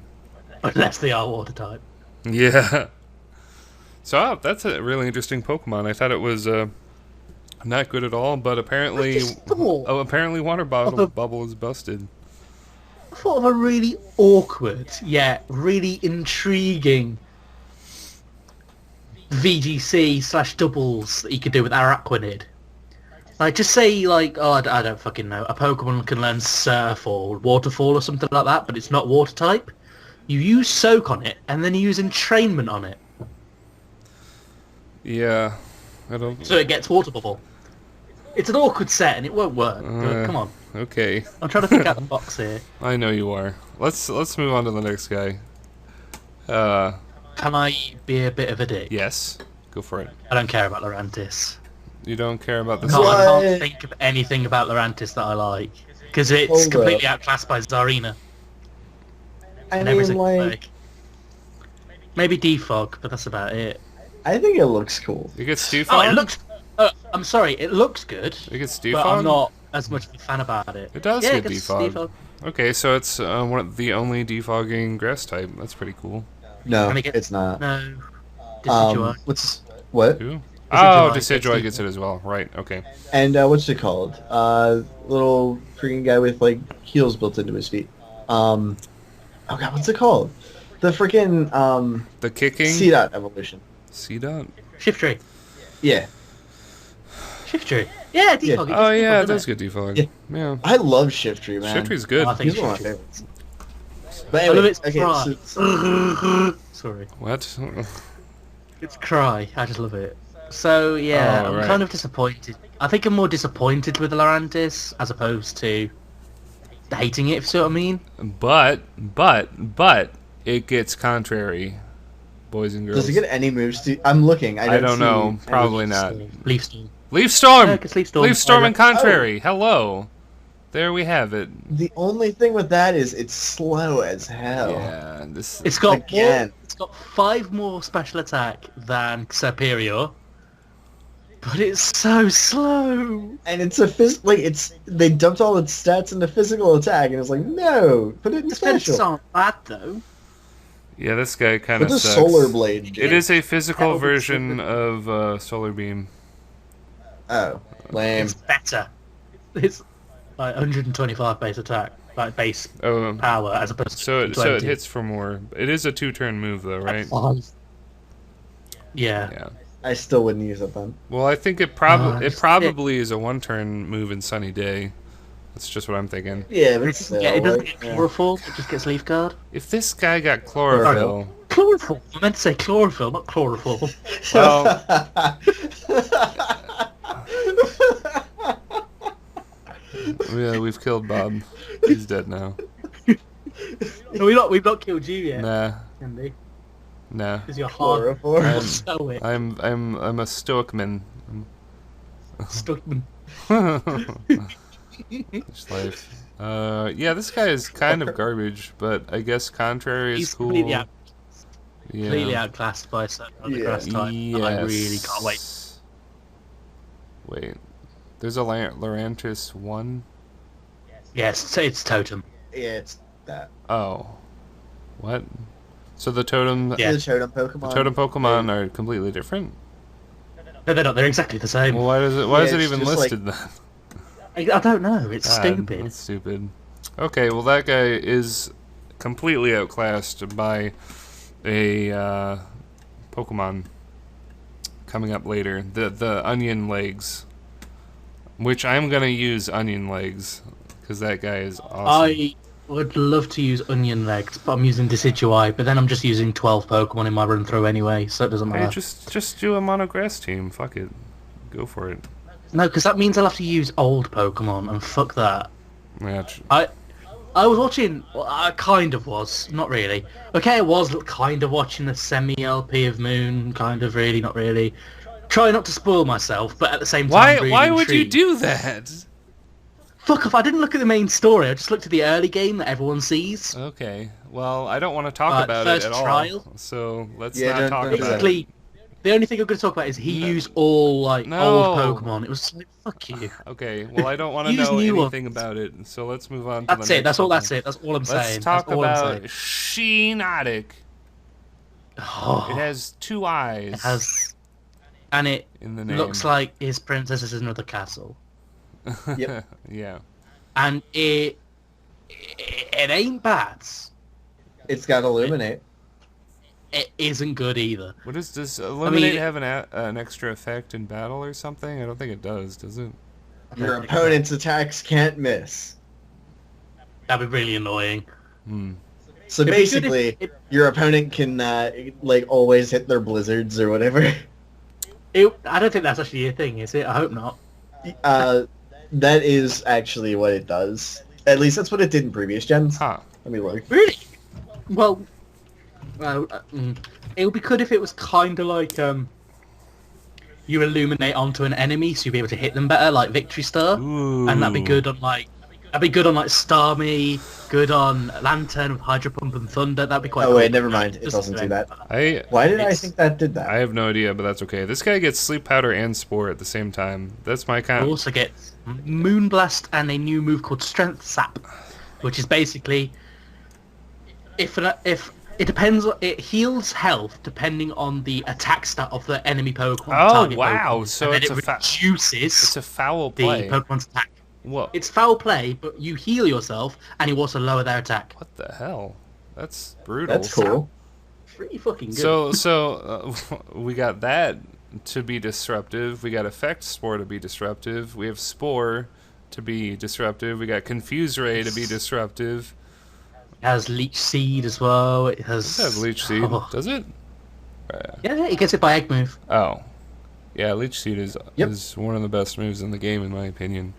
Unless they are water type. Yeah. So that's a really interesting Pokemon. I thought it was not good at all, but apparently, apparently Water Bubble is busted. I thought of a really awkward yet really intriguing VGC / doubles that you could do with Araquanid. Like, just say, like, oh, I don't fucking know, a Pokemon can learn Surf or Waterfall or something like that, but it's not Water type. You use Soak on it, and then you use Entrainment on it, Yeah. I don't... so it gets Water Bubble. It's an awkward set, and it won't work, but come on. Okay. I'm trying to think out the box here. I know you are. Let's move on to the next guy. Can I be a bit of a dick? Yes. Go for it. I don't care about Lurantis. You don't care about the... I What? can't think of anything about Lurantis that I like. Because it's Hold completely up. outclassed by Zarina. I In every mean, single way. like, Maybe Defog, but that's about it. I think it looks cool. You get Oh, Stufog? it looks... I'm sorry, it looks good, You get Stufog? but I'm not as much of a fan about it. It does yeah, get it gets Defog. Okay, so it's the only defogging grass type. That's pretty cool. No, And it gets- it's not. No. Decidueye. What? Who? Decidueye Oh, gets Decidueye Defog. gets it as well. Right, okay. And what's it called? Little freaking guy with like heels built into his feet. Oh god, what's it called? The freaking The kicking? C-Dot evolution. C-Dot? Shiftry. Yeah, Shiftry. Yeah, Defog. Yeah. it gets Oh, yeah, Defog, it does doesn't get defog. Yeah. Yeah. I love Shiftry, man. Shiftry's good. Oh, I think He's one of my Shiftry. favorites. But I love anyway, its okay, cry. so, Sorry. What? Its cry. I just love it So yeah, Oh, I'm right. kind of disappointed. I think I'm more disappointed with Lorantis as opposed to hating it, if you see what I mean. But it gets contrary, boys and girls. Does it get any moves? I'm looking. I don't see know. any- Probably not. Leaf Storm. Leaf Storm! Yeah, 'cause Leaf Storm. Leaf Storm and contrary. Hello. There we have it. The only thing with that is it's slow as hell. Yeah, this. It's got Again. it's got 5 more special attack than Superior, but it's so slow. And it's a they dumped all its stats into physical attack, and it's like, no, put it in Defenses special. aren't bad though. Yeah, this guy kind Put of the sucks. solar blade. It is a physical Hell, version of Solar Beam. Oh, lame. It's better. It's like 125 base attack, like base Oh, power, as opposed to so it 20. hits for more. It is a 2-turn move though, right? 5. Yeah. Yeah. I still wouldn't use it then. Well, I think it probably is a 1-turn move in Sunny Day. That's just what I'm thinking. Yeah, but It doesn't get, chlorophyll, it just gets leaf guard. If this guy got chlorophyll, Chlorophyll! I meant to say chlorophyll, not chlorophyll. well, yeah, we've killed Bob. He's dead now. No, we've not killed you yet, Nah, Andy. nah. Because you're hard. Chloroform. Stoic. I'm a stoic man. Stuckman. Just life. Yeah, this guy is kind of garbage, but I guess contrary is He's cool. completely outclassed by a certain other grass type. Yes. I really can't wait. Wait, there's a Lorantis 1? Yes, it's Totem. Yeah, it's that. Oh. What? So the totem, Yeah. The totem Pokemon. the totem Pokemon are completely different? No, they're not. They're exactly the same. Well, why is it it's even just listed then? I don't know. It's God, stupid. That's stupid. Okay, well that guy is completely outclassed by a Pokemon coming up later. The Onion Legs, which I'm gonna use Onion Legs because that guy is awesome. I would love to use Onion Legs, but I'm using Decidueye. But then I'm just using 12 Pokemon in my run through anyway, so it doesn't Hey, matter. just do a mono grass team. Fuck it, go for it. No, because that means I'll have to use old Pokemon, and fuck that. Yeah, I was watching. Well, I kind of was, not really. Okay, I was kind of watching the semi-LP of Moon, kind of really, not really. Try not to spoil myself, but at the same time, really why would you intrigued. do that? Fuck off! I didn't look at the main story. I just looked at the early game that everyone sees. Okay, well I don't want to talk about it first at all. trial? So let's Yeah, not don't- talk don't do about that. it. Basically, the only thing I'm going to talk about is he used all like No. old Pokemon. It was like, fuck you. Okay, well I don't want to Use know new anything ones. about it. So let's move on to That's the it. next That's all. Pokemon. That's it. That's all I'm saying. Let's talk That's all I'm about saying. Sheenotic. Oh, It has 2 eyes it has, and it in the name. looks like his princess is in another castle, Yep. Yeah. and it ain't bad. It's got Illuminate. It isn't good either. What does Illuminate mean- have an extra effect in battle or something? I don't think it does it? Your opponent's attacks can't miss. That'd be really annoying. Hmm. So It'd be good basically, if your opponent can like always hit their blizzards or whatever. I don't think that's actually a thing, is it? I hope not. That is actually what it does. At least that's what it did in previous gens. Huh. Let me look. Really? Well, it would be good if it was kind of like you illuminate onto an enemy, so you'll be able to hit them better, like Victory Star, Ooh. and that'd be good on like Starmie, good on Lantern with Hydro Pump and Thunder. That'd be quite. Oh cool. wait, never mind. It Just doesn't do that. I Why did I It's- think that did that? I have no idea, but that's okay. This guy gets Sleep Powder and Spore at the same time. That's my You kind. also get Moonblast and a new move called Strength Sap, which is basically if it depends. It heals health depending on the attack stat of the enemy Pokemon. Oh, target wow, Pokemon, so and then it's it a reduces It's a foul the play. Pokemon's attack. Whoa. It's foul play, but you heal yourself, and you also lower their attack. What the hell? That's brutal. That's cool. Pretty fucking good. So we got that to be disruptive. We got Effect Spore to be disruptive. We have Spore to be disruptive. We got Confuse Ray to be disruptive. It has Leech Seed as well. It has. Does it have Leech Seed? Oh. Does it? Yeah, he gets it by Egg Move. Oh. Yeah, Leech Seed is Yep. is one of the best moves in the game, in my opinion.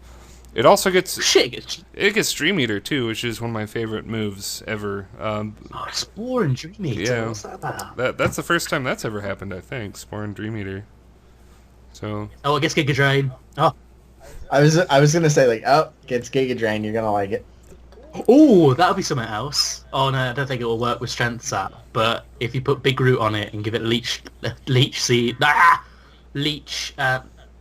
It also gets it gets Dream Eater too, which is one of my favorite moves ever. Spore and Dream Eater. Yeah. What's that about? That's the first time that's ever happened, I think. Spore and Dream Eater. So Oh, I guess Giga Drain. Oh, I was gonna say like, oh, gets Giga Drain, you're gonna like it. oh, that'll be something else. Oh no, I don't think it will work with Strength Sap. But if you put Big Root on it and give it Leech Seed,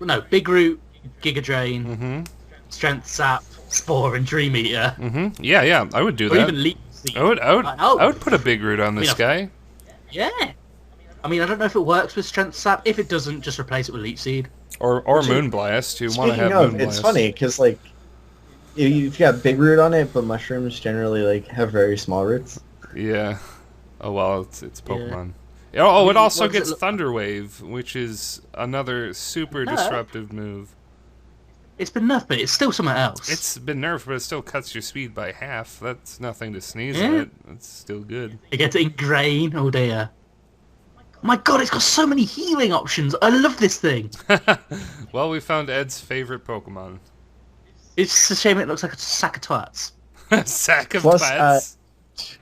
no, Big Root, Giga Drain, Strength Sap, Spore, and Dream Eater, yeah, I would do or that. even Leech Seed. I would put a Big Root on this guy. Yeah. I mean, I don't know if it works with Strength Sap. If it doesn't, just replace it with Leech Seed. Or Moonblast. You want to have Speaking of, Moonblast. it's funny because like you've got big root on it, but mushrooms generally like have very small roots. Yeah. Oh well, it's Pokemon. Yeah. Oh, I it mean, also what does gets it look- Thunder Wave, which is another super disruptive move. It's been nerfed, but it's still something else. It's been nerfed, but it still cuts your speed by half. That's nothing to sneeze Yeah. at. It's still good. You get it in Grain. Oh dear. My god, it's got so many healing options. I love this thing. Well, we found Ed's favorite Pokemon. It's just a shame it looks like a sack of twats. Sack of Plus, Twats.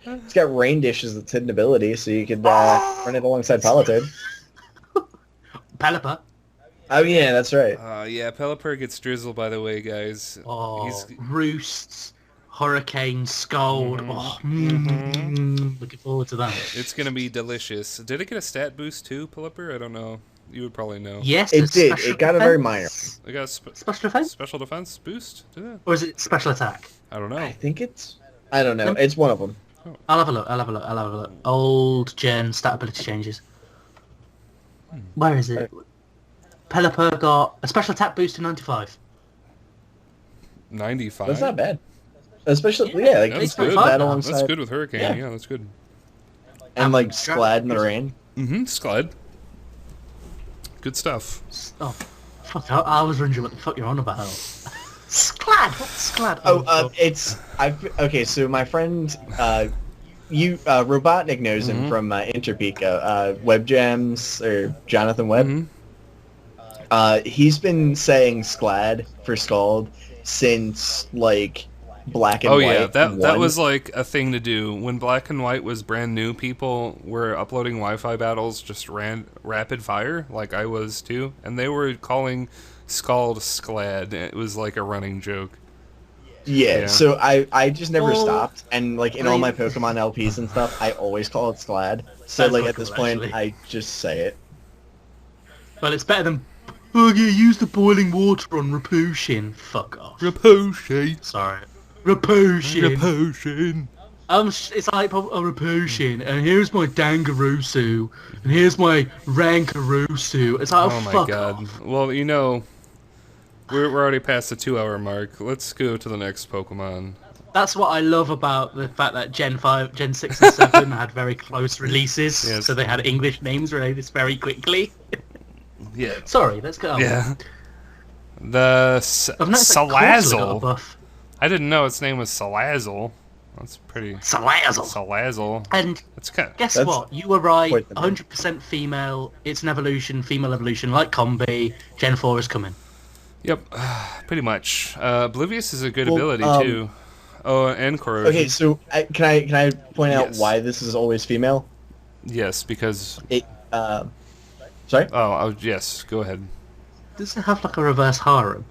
It's got Rain Dish as its hidden ability, so you could run it alongside Palitoad. Pelipper. Oh yeah, that's right. Yeah, Pelipper gets Drizzle, by the way, guys. Oh, He's Roosts. Hurricane, Scald. Looking forward to that. It's gonna be delicious. Did it get a stat boost too, Pelipper? I don't know. You would probably know. Yes, It it's did. special It got a very defense. It got a Special defense? special defense boost? Did it? Or is it special attack? I don't know. I think it's. I don't know. It's one of them. I'll have a look. Old gen stat ability changes. Where is it? Pelipper got a special attack boost to 95. 95. That's not bad. Especially like That's it's good. that alongside That's good with Hurricane. Yeah. Yeah, that's good. and like Sklad in the rain. Slide. Good stuff. Oh, fuck! I was wondering what the fuck you're on about. Sklad. What's Sklad? It's okay. So my friend, Robotnik knows him from Interpeak, Web Jams or Jonathan Webb. He's been saying Sklad for Scald since like Black and White. Oh yeah, that 1. was like a thing to do when Black and White was brand new. People were uploading Wi-Fi battles just rapid fire, like I was too, and they were calling Scald Sklad. It was like a running joke. Yeah, so I just never Oh, stopped, and like in all my Pokemon LPs and stuff, I always call it Sklad. So That's like not at this cool, point, actually. I just say it. Well, it's better than. Oh yeah, use the boiling water on Repulsion. Fuck off. Repulsion. Sorry. Repulsion. Repulsion. It's like a Repulsion, and here's my Dangarusu, and here's my Rankarusu. It's like, Oh my fuck god. off. Well, you know, we're already past the 2-hour mark. Let's go to the next Pokemon. That's what I love about the fact that Gen 5, Gen 6 and 7 had very close releases, Yes. so they had English names released very quickly. Yeah. Sorry, let's go on. Yeah. The I've noticed that Corsola got a Salazzle. buff. I didn't know its name was Salazzle. That's pretty. Salazzle. Salazzle. And It's kind of, guess That's what? You were right. quite the name. 100% female. It's an evolution, female evolution, like Combi. Gen 4 is coming. yep, pretty much. Oblivious is a good Well, ability too. Oh, and Corrosion. Okay, so can I point out Yes. why this is always female? Yes, because. It sorry, Oh, yes. Go ahead. Does it have like a reverse harem?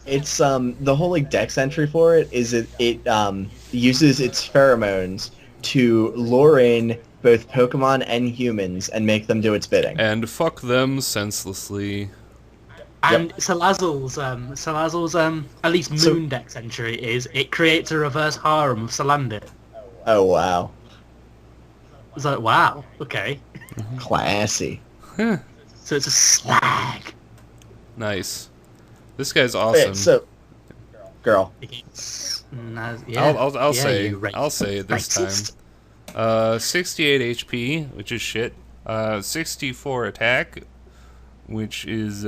it's the whole like dex entry for it is it uses its pheromones to lure in both Pokemon and humans and make them do its bidding. And fuck them senselessly. And Salazzle's at least So- Moon Dex entry is it creates a reverse harem of Salandit. Oh wow, It's like, wow, okay. classy. So it's a slag. Nice. This guy's awesome. Okay, so girl, It's, I'll say it this racist. time. 68 HP, which is shit. 64 attack, which is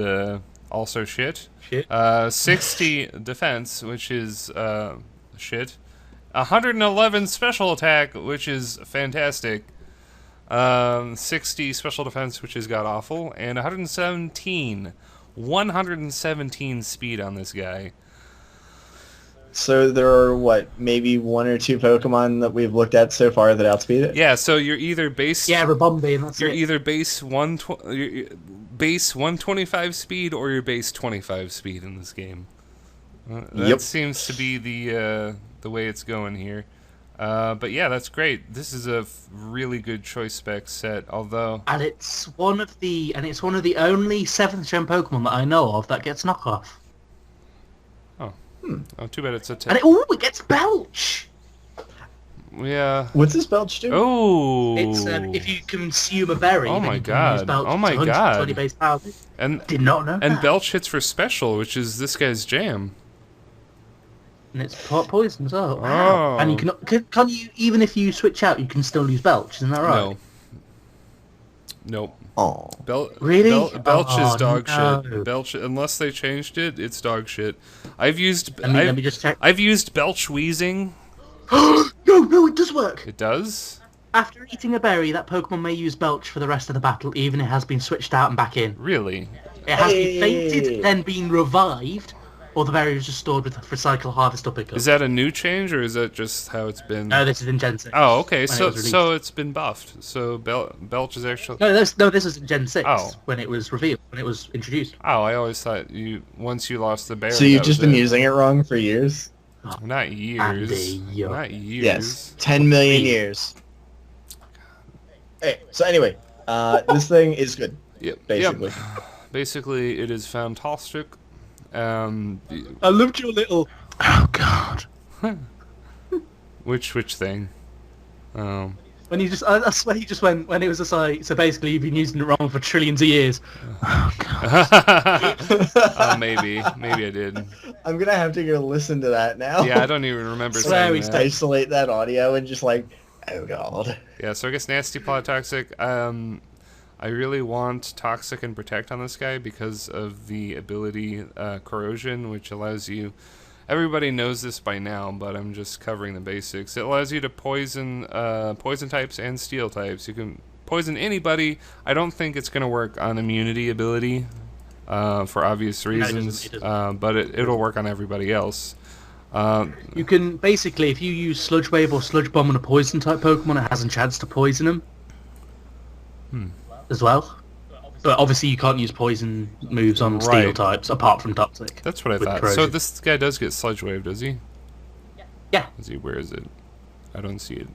also shit. Shit. 60 defense, which is shit. 111 special attack, which is fantastic. 60 special defense, which is god awful, and 117 speed on this guy. So there are, what, maybe 1 or 2 Pokemon that we've looked at so far that outspeed it? Yeah, so you're either base... Yeah, Rabombi, and that's You're it. either base 125 speed or you're base 25 speed in this game. That seems to be the way it's going here. But yeah, that's great. This is a really good choice spec set, although... And it's one of the only 7th gen Pokemon that I know of that gets knockoff. Oh, too bad it's a 10. And it gets Belch! Yeah. What's this Belch do? Oh! It's if you consume a berry, Oh then my you can god. use Belch. Oh my It's 120 god. base power. And Did not know and that. Belch hits for special, which is this guy's jam. And it's poison as well. Wow. Oh. And you can you, even if you switch out, you can still use Belch, isn't that right? No. Nope. Oh. Really? Belch is Oh, dog no. shit. Belch, unless they changed it, it's dog shit. Let let me just check. I've used Belch Wheezing. No, it does work! It does? After eating a berry, that Pokemon may use Belch for the rest of the battle, even if it has been switched out and back in. Really? It has been fainted, then been revived, or the berry was just stored with a Recycle Harvest or pickup. Is that a new change, or is that just how it's been? No, this is in Gen 6. Oh, okay. when it So was released. so it's been buffed. So Belch is actually... No, this is in Gen 6, Oh. when it was revealed, when it was introduced. Oh, I always thought once you lost the berry... So you've that just was been it. using it wrong for years? Not years. Andy, yo. Not years. Yes. 10 million years. Hey, so anyway, this thing is good, Yep. basically. Yep. Basically, it is fantastic. I loved your little... Oh, God. Which thing? When you just... I swear you just went... When it was just like... So basically, you've been using it wrong for trillions of years. Oh, God. Oh, maybe I did. I'm gonna have to go listen to that now. Yeah, I don't even remember Swear saying we that. stayed- Isolate that audio and just like, oh god. Yeah, so I guess Nasty, Polytoxic. I really want Toxic and Protect on this guy because of the ability Corrosion, which allows you... Everybody knows this by now, but I'm just covering the basics. It allows you to poison poison types and steel types. You can poison anybody. I don't think it's going to work on immunity ability for obvious reasons, it doesn't. but it'll work on everybody else. You can... Basically, if you use Sludge Wave or Sludge Bomb on a Poison-type Pokemon, it has a chance to poison them. As well. But obviously you can't use poison moves on steel Right. types, apart from Toxic. That's what I with thought. So corrosion. this guy does get Sludge Wave, does he? Yeah. Where is it? I don't see it.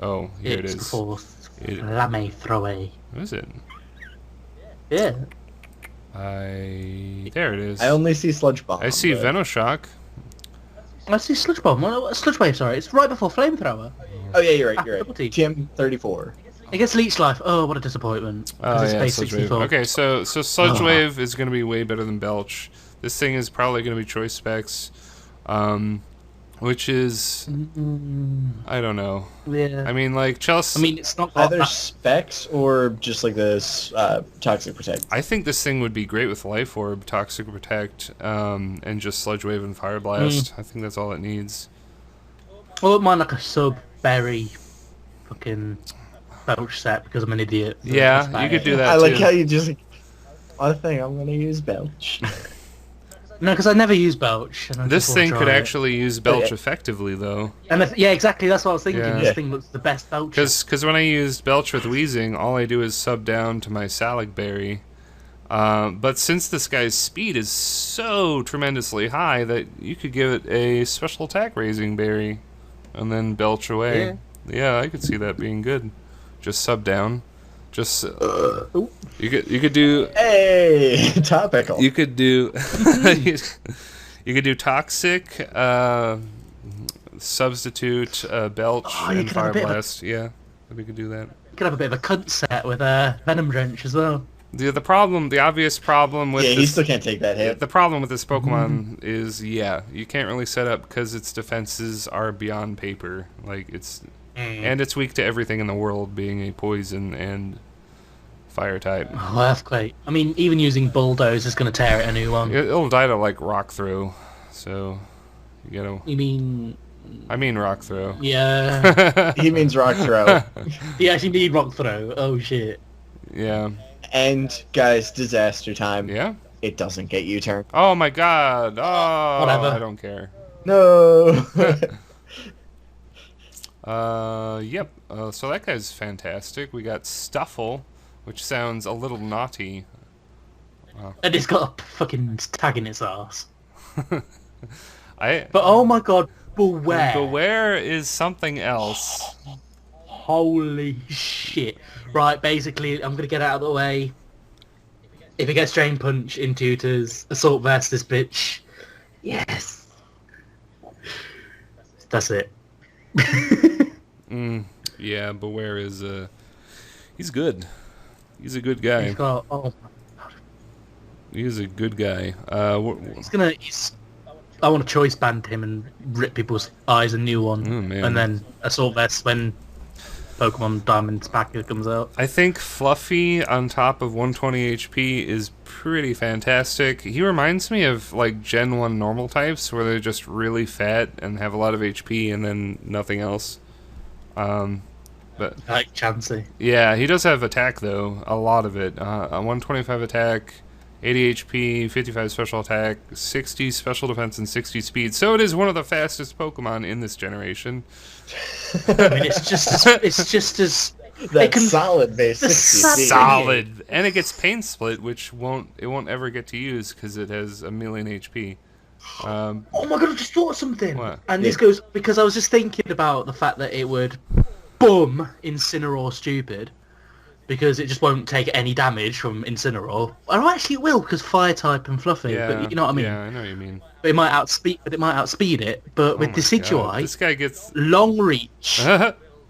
Oh, here it It's is. fourth. It- Lame Throwaway. What is it? Yeah. There it is. I only see Sludge Bomb. I see but- Venoshock. I see Sludge Bomb. Sludge Wave, sorry. It's right before Flamethrower. Oh yeah, you're right, you're Double T. right. TM34. It gets Leech Life. Oh, what a disappointment. Oh, Because it's yeah, base Sludge 64. Wave. Okay, so Sludge Wave is going to be way better than Belch. This thing is probably going to be choice specs, which is... I don't know. Yeah. I mean, like, Chelsea... I mean, it's not got Either that... specs or just like this Toxic Protect. I think this thing would be great with Life Orb, Toxic Protect, and just Sludge Wave and Fire Blast. I think that's all it needs. Well, mine like a sub-berry fucking Belch set because I'm an idiot. So that's Yeah, about you could it. do that I like too. how you just like, I think I'm gonna use Belch. No, because I never use Belch. And I This just wanna thing could try it. actually use Belch effectively, though. And yeah, exactly. That's what I was thinking. Yeah. This thing looks the best Belch. Because when I used Belch with Wheezing, all I do is sub down to my Salic Berry. But since this guy's speed is so tremendously high that you could give it a special attack raising berry and then Belch away. Yeah, I could see that being good. Just sub down. Just you could do Hey, topical. you could do you could do Toxic, Substitute, Belch, you and could have Fire a bit of a- Blast. Yeah, we could do that. You could have a bit of a cunt set with Venom Drench as well. The obvious problem with Yeah, he this, still can't take that hit. the problem with this Pokemon is, you can't really set up because its defenses are beyond paper. Like and it's weak to everything in the world, being a poison and fire type. Oh, Earthquake. I mean, even using Bulldoze is going to tear it a new one. It'll die to like Rock Throw, so you gotta. You mean I mean rock throw. Yeah. He means rock throw. You actually need rock throw. Oh shit. Yeah. And guys, disaster time. Yeah? It doesn't get U-turn. Oh my god. Oh, Whatever. I don't care. No. Yep. So that guy's fantastic. We got Stuffle, which sounds a little naughty. And it's got a fucking tag in its ass. But But oh my god, beware. Beware is something else. Holy shit. Right, basically, I'm gonna get out of the way. If it gets drain punch in tutors, assault vest this bitch. Yes. That's it. Yeah, Beware is he's good. He's a good guy. He's got, He's a good guy. I want to choice band him and rip people's eyes a new one. Oh, man. And then assault vest when Pokemon Diamond Packer comes out. I think Fluffy on top of 120 HP is pretty fantastic. He reminds me of like Gen 1 normal types where they're just really fat and have a lot of HP and then nothing else. But Like Chansey. yeah, he does have attack though, a lot of it. A 125 attack, 80 HP, 55 special attack, 60 special defense, and 60 speed. So it is one of the fastest Pokemon in this generation. I mean, it's just as That's solid base 60. Solid, and it gets Pain Split, which it won't ever get to use because it has a million HP. Oh my god, I just thought of something. What? And this goes because I was just thinking about the fact that it would boom Incineroar stupid because it just won't take any damage from Incineroar. Oh, actually it will because fire type and Fluffy. Yeah, But you know what I mean. Yeah, I know what you mean. But it might outspeed it. But with Oh my Decidueye, God, this guy gets. long reach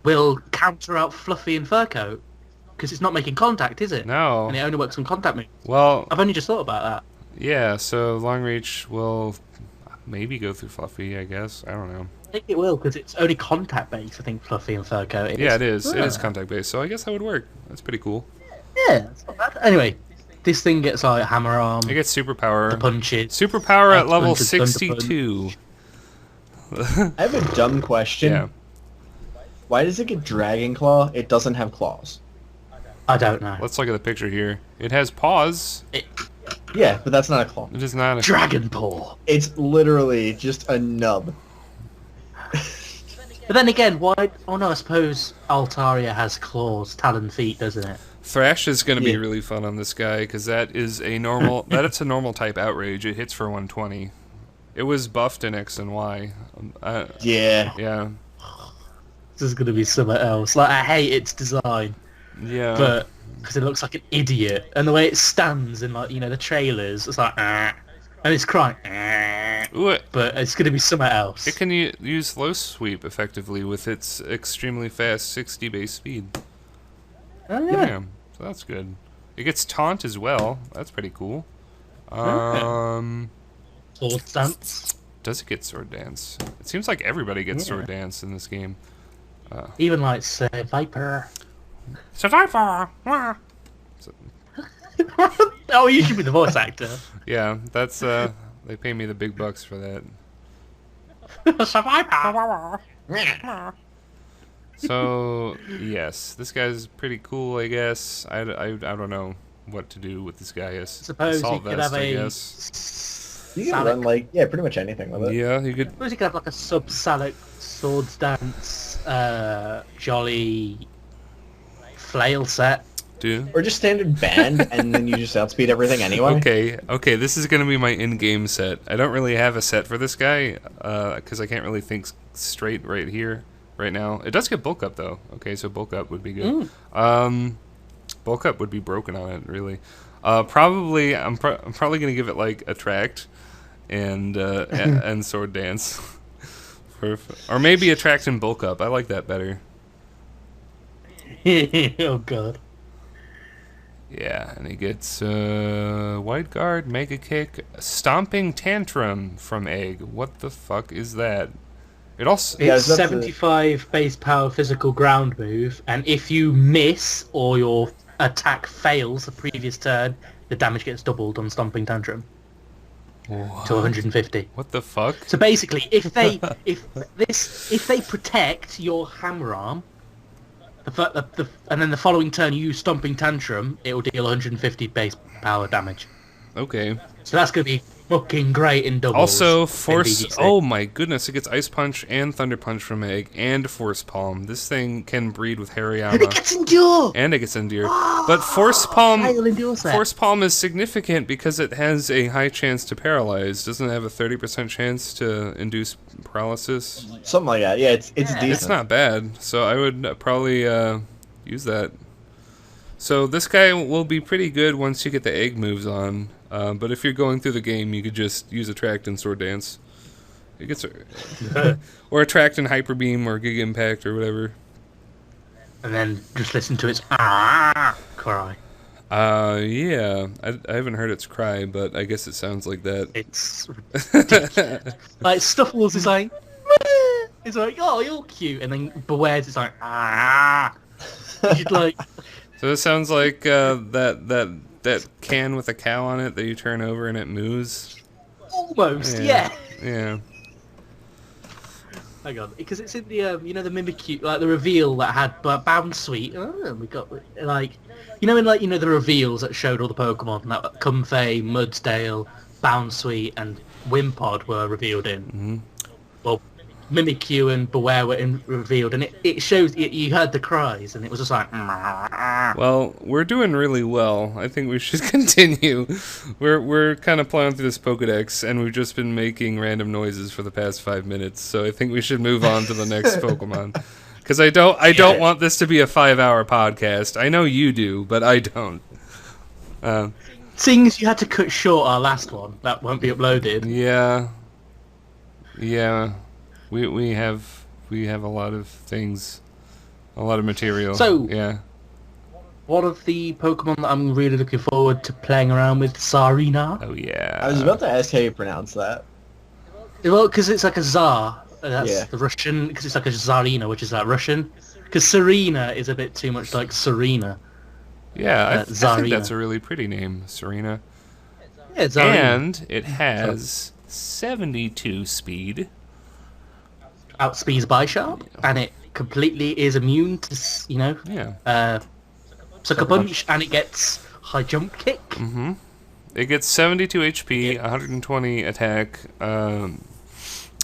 will counter out Fluffy and Furcoat because it's not making contact, is it? No. And it only works on contact moves. Well, I've only just thought about that. yeah. So long reach will maybe go through Fluffy. I guess I don't know. I think it will because it's only contact based. I think Fluffy and Furcoat. Yeah, it is. It is Yeah. contact based, so I guess that would work. That's pretty cool. Yeah, it's not bad. Anyway, this thing gets like hammer arm, It gets the superpower. punches. Superpower at level Thunder punch. 62. I have a dumb question. Yeah. Why does it get Dragon Claw? It doesn't have claws. I don't know. Let's look at the picture here. It has paws. Yeah, but that's not a claw. It is not a. Dragon Paw. It's literally just a nub. But then again, why? Oh no, I suppose Altaria has claws, talon feet, doesn't it? Thrash is going to be Yeah. really fun on this guy because that is a normal. That's a normal type outrage. It hits for 120. It was buffed in X and Y. Yeah. Yeah. This is gonna be something else. Like I hate its design, Yeah. but because it looks like an idiot, and the way it stands in like the trailers, it's like and it's crying. Ooh, But it's gonna be something else. it can use low sweep effectively with its extremely fast 60 base speed. Oh, Yeah, so that's good. It gets taunt as well. That's pretty cool. Sword stance. Does it get sword dance? It seems like everybody gets sword dance in this game. Even like say Viper. Survivor! Oh, you should be the voice actor. Yeah, that's they pay me the big bucks for that. Survivor. So yes, this guy's pretty cool, I guess. I don't know what to do with this guy. Suppose you Assault could vest, have I a. guess. You can run pretty much anything with it. Yeah, you could. Suppose you could have like a sub-Salic swords dance, jolly flail set. do. Or just standard band, and then you just outspeed everything anyway. Okay, this is gonna be my in-game set. I don't really have a set for this guy, because I can't really think straight right here, right now. It does get bulk up though. Okay, so bulk up would be good. Bulk up would be broken on it, really. Probably, I'm probably gonna give it like attract, and and sword dance, or maybe attract and bulk up. I like that better. Oh god. Yeah, and he gets White Guard, Mega Kick, Stomping Tantrum from Egg. What the fuck is that? It also Yeah, It's is that 75 base power physical ground move, and if you miss or your attack fails the previous turn, the damage gets doubled on Stomping Tantrum. to 150. What the fuck? So basically, if they protect your hammer arm, and then the following turn you use Stomping Tantrum, it will deal 150 base power damage. Okay. So that's going to be fucking great in doubles. Also, Force... DD6. Oh my goodness, it gets Ice Punch and Thunder Punch from Egg, and Force Palm. This thing can breed with Hariyama. And it gets Endure! And it gets Endure. But Force Palm... I'll endure that. Force Palm is significant because it has a high chance to paralyze. Doesn't it have a 30% chance to induce paralysis? Something like that. Yeah, it's decent. It's not bad, so I would probably use that. So this guy will be pretty good once you get the egg moves on. But if you're going through the game, you could just use Attract and Sword Dance. It gets or Attract and Hyper Beam or Giga Impact or whatever. And then just listen to its cry. Yeah, I haven't heard its cry, but I guess it sounds like that. It's ridiculous. Like Stuffles is like, meh. It's like, oh, you're cute, and then Beware's it's like, You should like. So it sounds like that can with a cow on it that you turn over and it moves. Almost, yeah. Yeah. Hang on, because it's in the the Mimikyu, like the reveal that had Bound Sweet. We got like, in the reveals that showed all the Pokemon that Comfey, Mudsdale, Bound Sweet, and Wimpod were revealed in. Mm-hmm. Well, Mimikyu and Beware were revealed, and it shows you heard the cries, and it was just like. Well, we're doing really well. I think we should continue. We're kind of plowing through this Pokedex, and we've just been making random noises for the past 5 minutes. So I think we should move on to the next Pokemon, because I don't want this to be a 5-hour podcast. I know you do, but I don't. Seeing as you had to cut short our last one, that won't be uploaded. Yeah. We have a lot of things, a lot of material. So yeah. One of the Pokemon that I'm really looking forward to playing around with, Tsarina. Oh yeah. I was about to ask how you pronounce that. Well, because it's like a Tsar. That's the Yeah. Russian. Because it's like a Tsarina, which is like Russian. Because Serena is a bit too much like Serena. Yeah, I think Zarina. that's a really pretty name, Serena. Yeah, Tsarina. And it has 72 speed. Outspeeds Bisharp, and it completely is immune to, Sucker Punch, and it gets High Jump Kick. Mm-hmm. It gets 72 HP, 120 attack,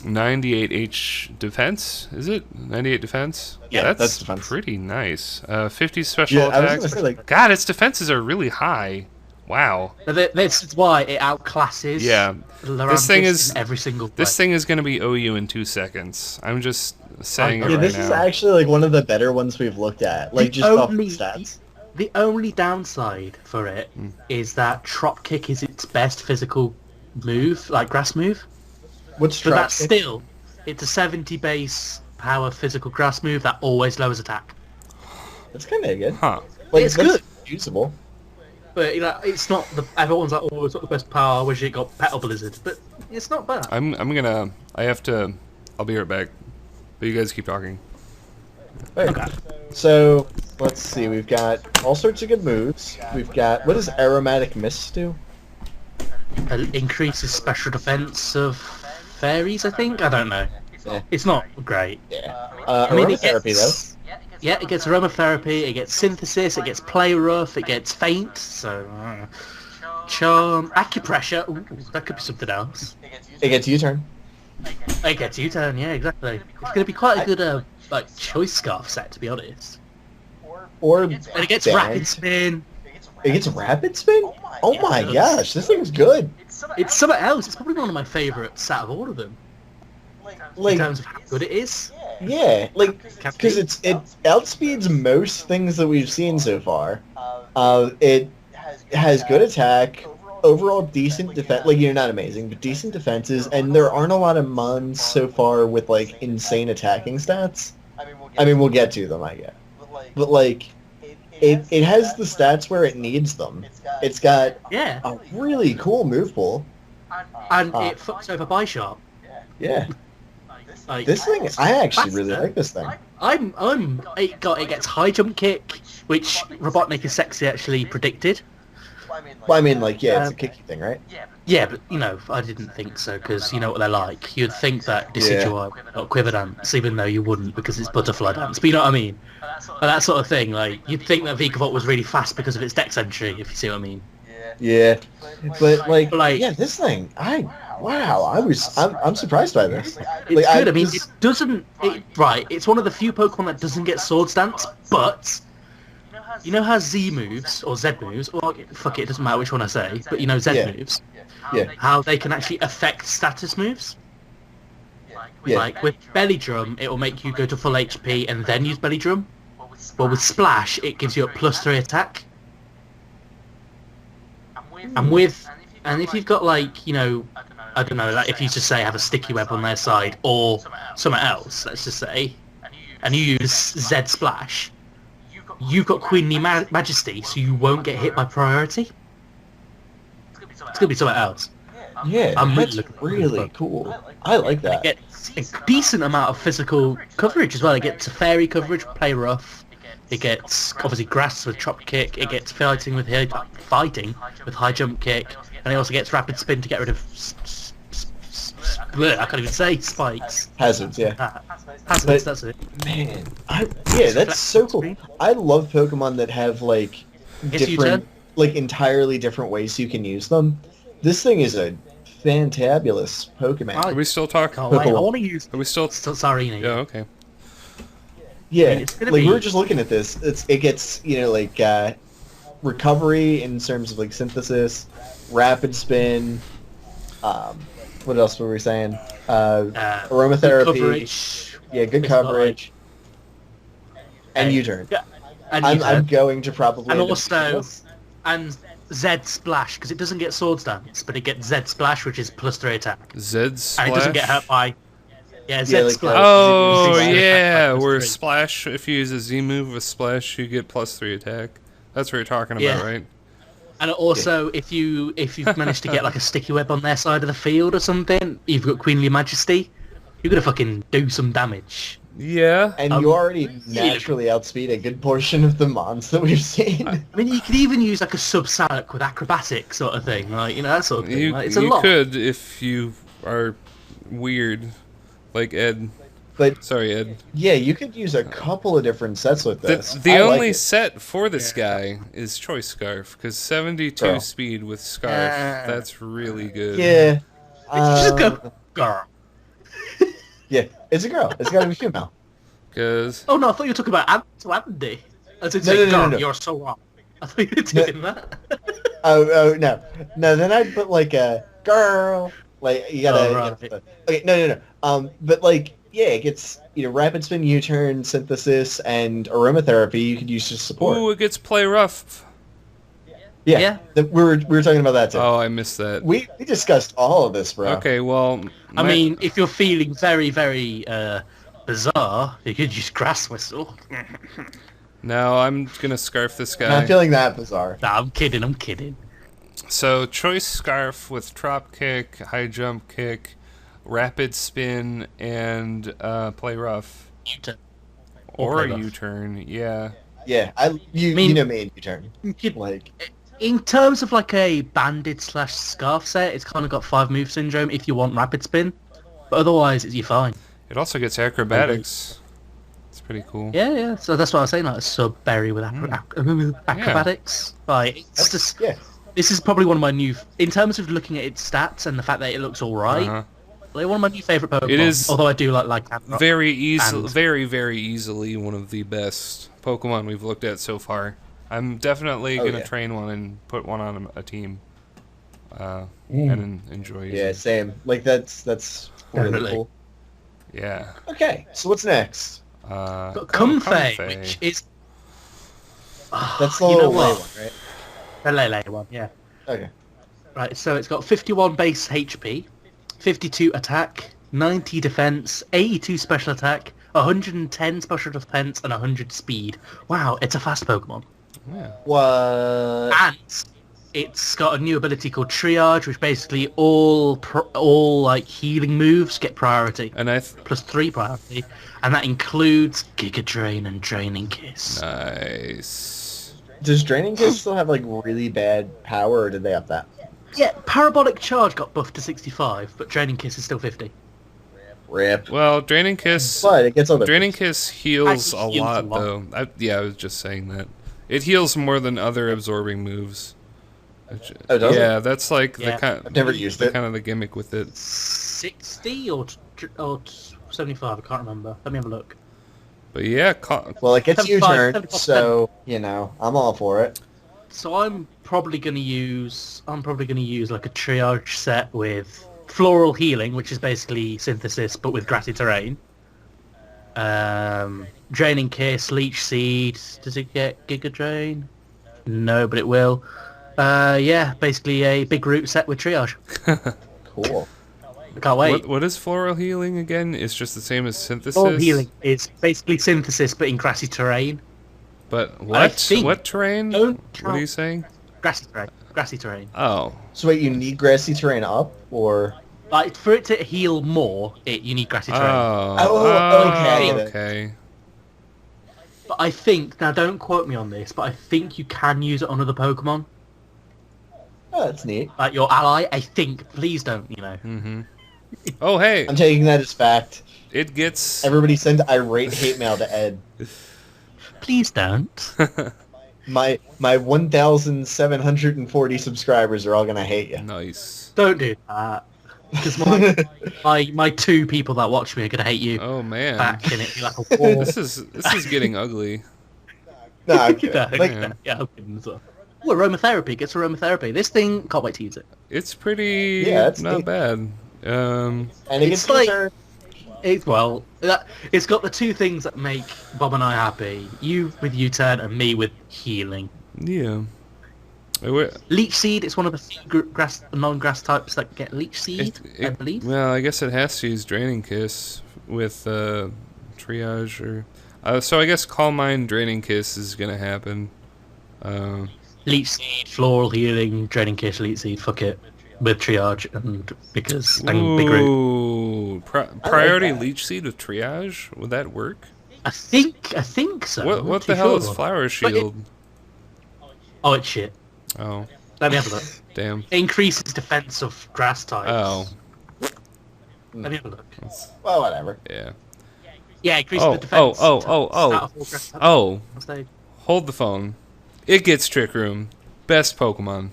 98 H defense. Is it 98 defense? Yeah, that's defense. Pretty nice. 50 special Yeah, I was attacks. gonna say, like, God, its defenses are really high. Wow. That's why it outclasses. Yeah. Lurantis thing is- in every single play. This thing is going to be OU in 2 seconds. I'm just saying it yeah, right this now. is actually like one of the better ones we've looked at. Like just off the stats. The only downside for it is that Trop Kick is its best physical move, like grass move. What's But that's Dropkick? still, it's a 70 base power physical grass move that always lowers attack. That's kind of good. Huh. Like, It's that's good. usable. But it's not everyone's like, oh, it's not the best power. I wish it got Petal Blizzard, but it's not bad. I'll be right back. But you guys keep talking. Okay. So let's see. We've got all sorts of good moves. We've got, what does Aromatic Mist do? Increases special defense of fairies, I think. I don't know. Yeah. It's not great. Yeah. I mean, it Aromatherapy gets, yeah, it gets aromatherapy, it gets synthesis, it gets play rough, it gets faint, so charm, acupressure. Ooh, that could be something else. It gets U-turn. It gets U-turn, yeah, exactly. It's going to be quite a good choice scarf set, to be honest. Or And it gets band. rapid spin. It gets rapid spin? Oh my gosh, this thing's good. It's something else. It's probably one of my favourites out of all of them. In Like, terms of how good it is. yeah, like, Can because be. it outspeeds most things that we've seen so far. It has good attack, overall decent defense. Like, you're not amazing, but decent defenses, and there aren't a lot of Mons so far with like insane attacking stats. I mean, we'll get to them, I guess. But like, it has the stats where it needs them. It's got Yeah. a really cool move pool. And it fucks over Bisharp. Yeah, Like, this thing, I actually Faster. really like this thing. It gets high jump kick, which Robotnik is sexy actually predicted. Well, I mean, like, yeah, it's a kicky thing, right? Yeah, but I didn't think so because you know what they're like. You'd think that Decidueye would not quiver dance, even though you wouldn't because it's butterfly dance. But you know what I mean? That sort of thing. Like you'd think that Vikavolt was really fast because of its dex entry, if you see what I mean. Yeah, but like, Like- yeah, this thing, I'm surprised by this. It's good. I mean, it doesn't. Right, it's one of the few Pokemon that doesn't get Swords Dance, but you know how Z moves or Z moves, or fuck it, it doesn't matter which one I say, but Z moves. Yeah, How they can actually affect status moves. yeah, Like with Belly Drum, it will make you go to full HP and then use Belly Drum. But with Splash, it gives you a +3 attack. And if you've got like, I don't know, like if you just say have a sticky web on their side or something else, let's just say, and you use Z Splash, you've got Queenly Majesty, so you won't get hit by priority. It's gonna be something else. yeah. I'm That's really really cool. I like that. It gets a decent amount of physical coverage as well. It gets fairy coverage, play rough. It gets obviously grass with chop kick. It gets fighting with high jump kick, and it also gets rapid spin to get rid of I can't even say spikes. Hazards, yeah. Hazards, that's it. Man, yeah, that's so cool. I love Pokemon that have like different, like entirely different ways you can use them. This thing is a fantabulous Pokemon. Are we still talking? Oh, wait, I want to use. Are we still? Sorry, Yeah. Okay. Yeah, it's gonna like be- we were just looking at this. It gets like recovery in terms of like synthesis, rapid spin. What else were we saying? Aromatherapy. Coverage. Yeah, good It's coverage. And Hey. U-turn. Yeah, and I'm going to probably. and end up also using this. and Z Splash because it doesn't get Swords Dance, but it gets Z Splash, which is +3 attack, Zed Splash. and it doesn't get hurt by. Yeah, Z Yeah, like, Splash. Oh Z Splash yeah, attack by where +3. Splash, if you use a Z move with Splash, you get +3 attack. That's what you're talking about, Yeah. right? And also, if you've managed to get like a sticky web on their side of the field or something, you've got Queenly Majesty. You're gonna fucking do some damage. Yeah. And you already naturally outspeed a good portion of the mons that we've seen. I mean, you could even use like a Sub-Salic with acrobatic sort of thing, like that sort of thing. You, Like, it's a you lot. could if you are weird, like Ed. But Sorry, Ed. yeah, you could use a couple of different sets with this. The I like only it. set for this guy is Choice Scarf, because 72 Girl. speed with Scarf, that's really good. Yeah. Just go, girl. Yeah, it's a girl. It's got to be female. Because Oh no, I thought you were talking about Andy. I was No, saying, no, no, girl, no. you're so wrong. I thought you were doing that. Oh no. Then I'd put like a girl. Like you gotta. Oh, you right. gotta okay, no. But like, yeah, it gets rapid spin, U-turn, synthesis, and aromatherapy. You could use to support. ooh, it gets play rough. Yeah. We were talking about that too. Oh, I missed that. We discussed all of this, bro. Okay, well, I mean, if you're feeling very, very bizarre, you could use Grass Whistle. now I'm gonna Scarf this I'm guy. not feeling that bizarre. Nah, I'm kidding. So Choice Scarf with Drop Kick, High Jump Kick, Rapid Spin, and Play Rough. Or Play Rough. U-turn, yeah. Yeah, you know me in U-turn. Like, In terms of like a banded / scarf set, it's kind of got 5 move syndrome if you want rapid spin, but otherwise you're fine. It also gets acrobatics. It's pretty cool. Yeah. So that's what I was saying, like a sub berry with acrobatics. Like it's just yeah. this is probably one of my new. In terms of looking at its stats and the fact that it looks alright, Uh-huh. like one of my new favorite Pokemon. It is although I do like Very easily, And- very easily one of the best Pokemon we've looked at so far. I'm definitely gonna yeah. train one and put one on a team, and enjoy using Yeah, it. same. Like that's really Definitely. cool. Yeah. Okay, so what's next? Comfey, Comfey. which is That's the you know little what? lay one, right? the Lele one, yeah. Okay. Right, so it's got 51 base HP, 52 attack, 90 defense, 82 special attack, 110 special defense, and 100 speed. Wow, it's a fast Pokemon. Yeah. What? And it's got a new ability called Triage, which basically all like healing moves get priority, And I plus 3 priority, and that includes Giga Drain and Draining Kiss. nice. Does Draining Kiss still have like really bad power, or did they up that? Yeah, Parabolic Charge got buffed to 65, but Draining Kiss is still 50. Rip. Well, Draining Kiss. But it gets other. Draining Kiss heals Actually a heals lot, a lot. though. I was just saying that. It heals more than other absorbing moves. Oh, does it? Yeah, that's like Yeah. the kind. I've never used it. Kind of the gimmick with it. 60 or 75, I can't remember. Let me have a look. But yeah, Well, it gets 75, U-turned, so I'm all for it. So I'm probably gonna use like a triage set with Floral Healing, which is basically Synthesis but with grassy terrain. Draining Kiss, Leech Seed. Does it get Giga Drain? No, but it will. Yeah, basically a big root set with triage. Cool. I can't wait. what is Floral Healing again? It's just the same as Synthesis. Floral Healing is basically Synthesis but in grassy terrain. But what? think- What terrain? Don't What are you count saying? grassy terrain. Grassy terrain. Oh, So wait, you need grassy terrain up, or? Like for it to heal more, you need grassy terrain. okay. okay. But I think, now don't quote me on this, but I think you can use it on other Pokemon. Oh, that's neat. Like your ally, I think. Please don't, Mm-hmm. Oh, hey, I'm taking that as fact. it gets. Everybody send irate hate mail to Ed. Please don't. My 1,740 subscribers are all gonna hate you. Nice. Don't do that. Because my two people that watch me are going to hate you Oh man, back and it'd be like a war. this is getting ugly. No, I'm kidding. No, Like, Yeah. I'm kidding as well. Oh, aromatherapy. Gets aromatherapy. This thing, can't wait to use it. It's pretty Yeah, it's not neat. bad. and it It's gets like- U-turned. It's got the two things that make Bob and I happy. You with U-turn and me with healing. Yeah. Leech Seed, it's one of the few non-grass types that get Leech Seed, I believe. Well, I guess it has to use Draining Kiss with Triage or. So I guess Calm Mind Draining Kiss is gonna happen. Leech Seed, Floral Healing, Draining Kiss, Leech Seed, fuck it. With Triage and Big Root. Ooh, priority Leech Seed with Triage? Would that work? I think so. I'm What not the too hell sure. is Flower But Shield? Oh, it's shit. Oh, Let me have a look. damn. It increases defense of grass types. Oh, Let me have a look. Well, whatever. yeah. Yeah, it increases Oh, the defense. oh, out oh, of all grass types Oh, on stage. hold the phone. It gets Trick Room. Best Pokemon.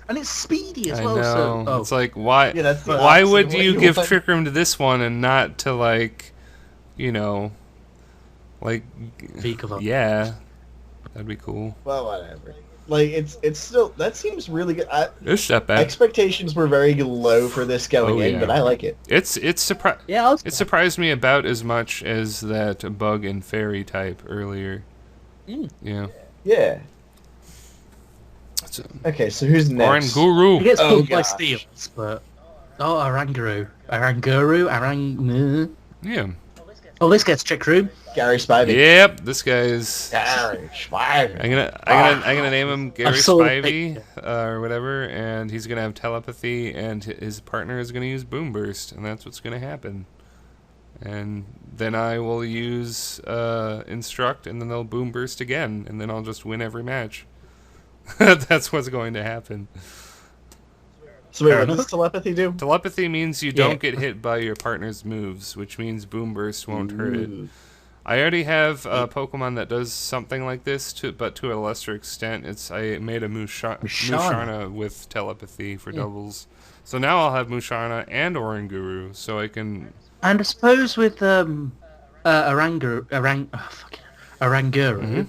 And it's speedy as I well. know. So, It's like, why? Yeah, that's the Why opposite would of what you you give want. Trick Room to this one and not to like, like, Pikachu. yeah, that'd be cool. Well, whatever. Like it's still that seems really good. It's not bad. Expectations were very low for this going Oh, in, yeah. but I like it. It Yeah, It surprised me about as much as that Bug and Fairy type earlier. Mm. Yeah. Yeah. It's a Okay, so who's next? it Oranguru. gets Oh, pulled by gosh. steals, but Oranguru. Yeah. Oh, this gets Trick Room. Gary Spivey. Yep. This guy's. Gary Spivey. I'm gonna name him Gary saw the Spivey picture. or whatever, and he's gonna have telepathy, and his partner is gonna use Boom Burst, and that's what's gonna happen. And then I will use Instruct, and then they'll Boom Burst again, and then I'll just win every match. That's what's going to happen. So wait, Fair what does enough. telepathy do? Telepathy means you Yeah. don't get hit by your partner's moves, which means Boom Burst won't hurt it. Ooh. I already have a Pokemon that does something like this, but to a lesser extent. I made a Musharna with telepathy for doubles. So now I'll have Musharna and Oranguru, so I can... And I suppose with Oranguru, Mhm.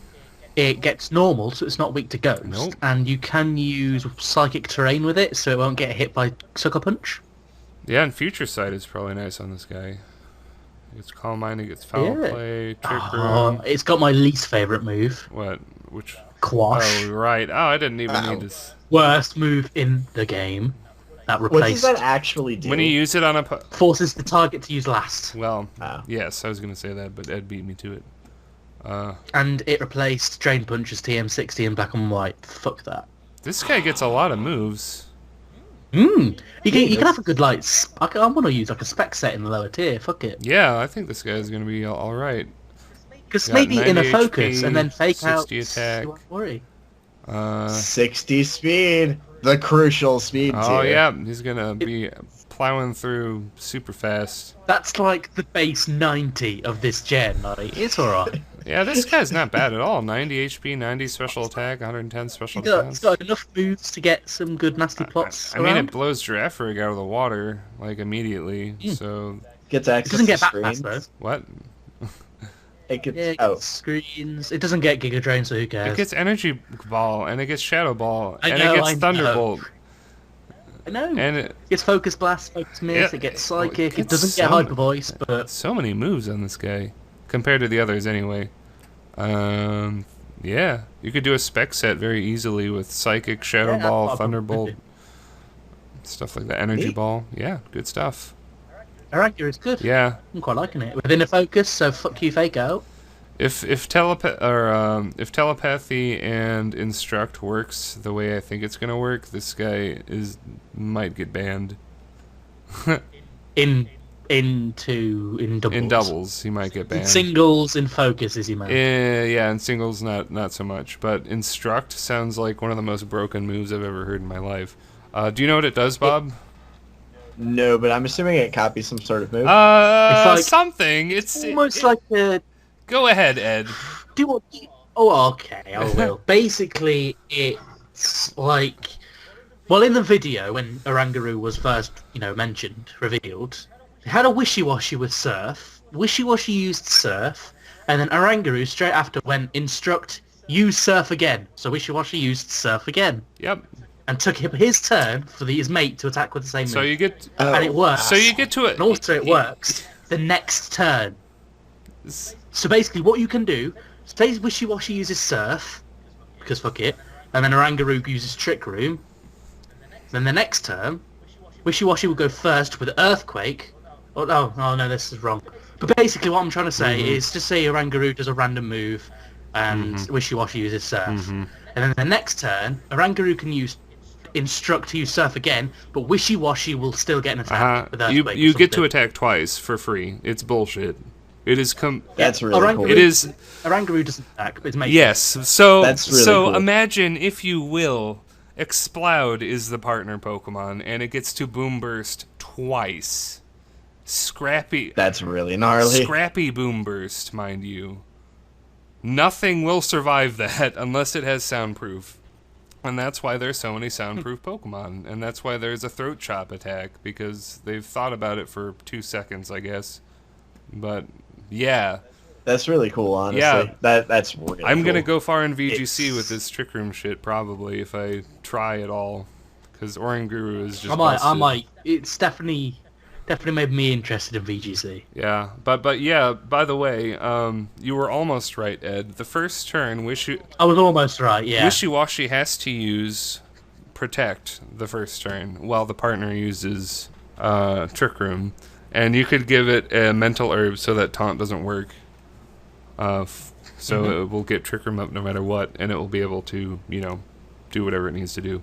it gets normal, so it's not weak to Ghost. Nope. And you can use Psychic Terrain with it, so it won't get hit by Sucker Punch. Yeah, and Future Sight is probably nice on this guy. It's Calm Mind, it gets Foul Yeah. Play, Trick Oh, Room... it's got my least favourite move, What? Which... Quash. Oh, right. Oh, I didn't even need this. Worst move in the game. That What does replaced that actually do? When you use it on a... forces the target to use last. Well, Oh. yes, I was going to say that, but Ed beat me to it. And it replaced Drain Punch's TM60 in black and white. Fuck that. This guy gets a lot of moves. You can have a good I want to use like a spec set in the lower tier. Fuck it. Yeah, I think this guy's going to be all right. Because Got maybe in 90 a focus HP, and then fake 60 out. attack. You won't worry. 60 speed, the crucial speed Oh tier. yeah, he's gonna be plowing through super fast. That's like the base 90 of this gen. Like, it's alright. Yeah, this guy's not bad at all. 90 HP, 90 special attack, 110 special He's defense. got enough moves to get some good nasty plots I mean, around. it blows Giraffe Rig out of the water, like, immediately, so... Gets It access doesn't get to backpass screens. though. What? It gets, Yeah, it oh, gets screens. It doesn't get Giga Drain, so who cares? It gets Energy Ball, and it gets Shadow Ball, I and know, it gets I know. Thunderbolt, I know. and It gets Focus Blast, Focus Miss, Yeah, it gets well, it Psychic, it gets doesn't get so- Hyper Voice, but so many moves on this guy, compared to the others anyway. Yeah, you could do a spec set very easily with Psychic, Shadow Yeah, Ball, I'll Thunderbolt, probably stuff like that. Energy Neat. Ball, yeah, good stuff. Arranca is good. Yeah, I'm quite liking it. Within a focus, so fuck you, Fake Out. if telepathy and instruct works the way I think it's gonna work, this guy might get banned. In doubles. In doubles, he might get In banned. singles, in focus, is he man? Yeah, in singles, not so much. But instruct sounds like one of the most broken moves I've ever heard in my life. Do you know what it does, Bob? no, but I'm assuming it copies some sort of move. like- Something. It's Almost like a... Go ahead, Ed. Do what? Oh, okay, I will. Basically, it's like... Well, in the video, when Orangaroo was first, mentioned, revealed, it had a Wishy-Washy with Surf. Wishy-Washy used Surf, and then Orangaroo straight after went Instruct, use Surf again. So Wishy-Washy used Surf again. Yep. And took his turn for his mate to attack with the same So move. you get. And it works. So you get to it. And also it works the next turn. So basically what you can do, say Wishy-Washy uses Surf, because fuck it, and then Orangaroo uses Trick Room, then the next turn, Wishy-Washy will go first with Earthquake. Oh no, this is wrong. But basically what I'm trying to say is, just say Orangaroo does a random move, and Wishy-Washy uses Surf. And then the next turn, Orangaroo can use Instruct to use Surf again, but Wishy-Washy will still get an attack with Earthquake. You or get to something. attack twice for free. It's bullshit. It is That's really Orangaroo- cool. It is. Orangaroo doesn't attack, but it's mate. Yes. So That's really so cool. imagine, if you will, Exploud is the partner Pokemon, and it gets to Boom Burst twice. Scrappy That's really gnarly. Scrappy Boom Burst, mind you. Nothing will survive that unless it has soundproof. And that's why there's so many soundproof Pokemon. And that's why there's a Throat Chop attack, because they've thought about it for 2 seconds, I guess. But, yeah. That's really cool, honestly. Yeah. That's really I'm cool. gonna go far in VGC It's- with this Trick Room shit, probably, if I try at all. Because Oranguru is just I busted. might. It's definitely made me interested in VGC. Yeah, but yeah, by the way, you were almost right, Ed. The first turn, I was almost right, yeah. Wishy-Washy has to use Protect the first turn, while the partner uses Trick Room. And you could give it a Mental Herb so that Taunt doesn't work. So it will get Trick Room up no matter what, and it will be able to, do whatever it needs to do.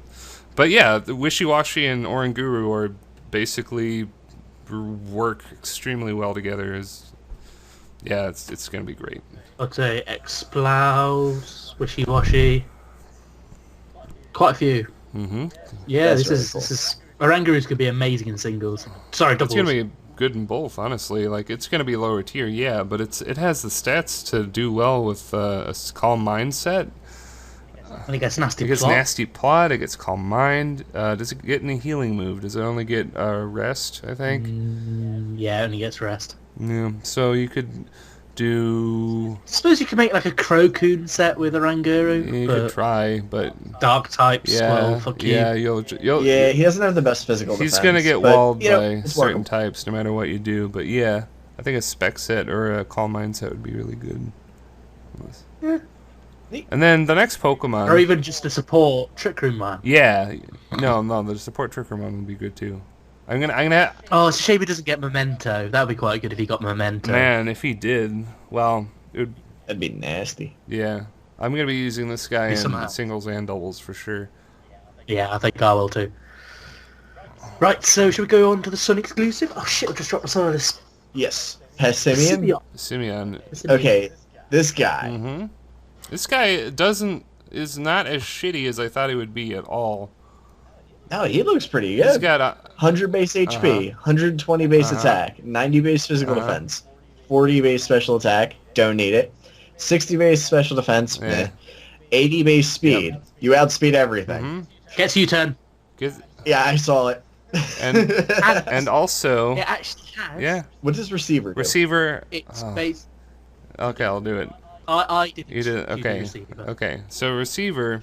But yeah, the Wishy-Washy and Oranguru are basically work extremely well together. It's gonna be great. I'd say Explouse, Wishy-Washy. Quite a few. Mm-hmm. Yeah, That's this really is Orangaroos could be amazing in singles. Sorry, doubles. It's gonna be good in both, honestly. Like, it's gonna be lower tier, yeah, but it has the stats to do well with a Calm Mind set. And it gets nasty It gets plot. Nasty Plot. It gets Calm Mind. Does it get any healing move? Does it only get Rest? I think. Yeah, it only gets rest. Yeah. So you could do. I suppose you could make like a Crocoon set with Oranguru, You but could try, but dark types, yeah, well, fuck you. yeah, you'll. Yeah, he doesn't have the best physical He's defense. gonna get but, walled you know, by it's certain workable. types, no matter what you do. But yeah, I think a spec set or a Calm Mind set would be really good. Yeah. And then the next Pokemon. Or even just to support Trick Room Man. Yeah, no, the support Trick Room would be good too. I'm gonna. Oh, it's a shame he doesn't get Memento. That would be quite good if he got Memento. Man, if he did, well, it would. That'd be nasty. Yeah, I'm gonna be using this guy in Somehow. singles and doubles for sure. Yeah, I think I will too. Right, so should we go on to the Sun exclusive? Oh shit, I just dropped some of this. Yes. Passimian? Simeon. Okay, this guy. Mm-hmm. This guy doesn't is not as shitty as I thought he would be at all. No, he looks pretty good. He's got a 100 base HP, 120 base attack, 90 base physical defense, 40 base special attack, don't need it, 60 base special defense, meh, 80 base speed. Yep. You outspeed everything. Gets U-turn. Yeah, I saw it. And also... It actually has. Yeah. What does receiver do? Receiver... It's based... Okay, I'll do it. I didn't. You did. Okay. Receiver. Okay. So receiver,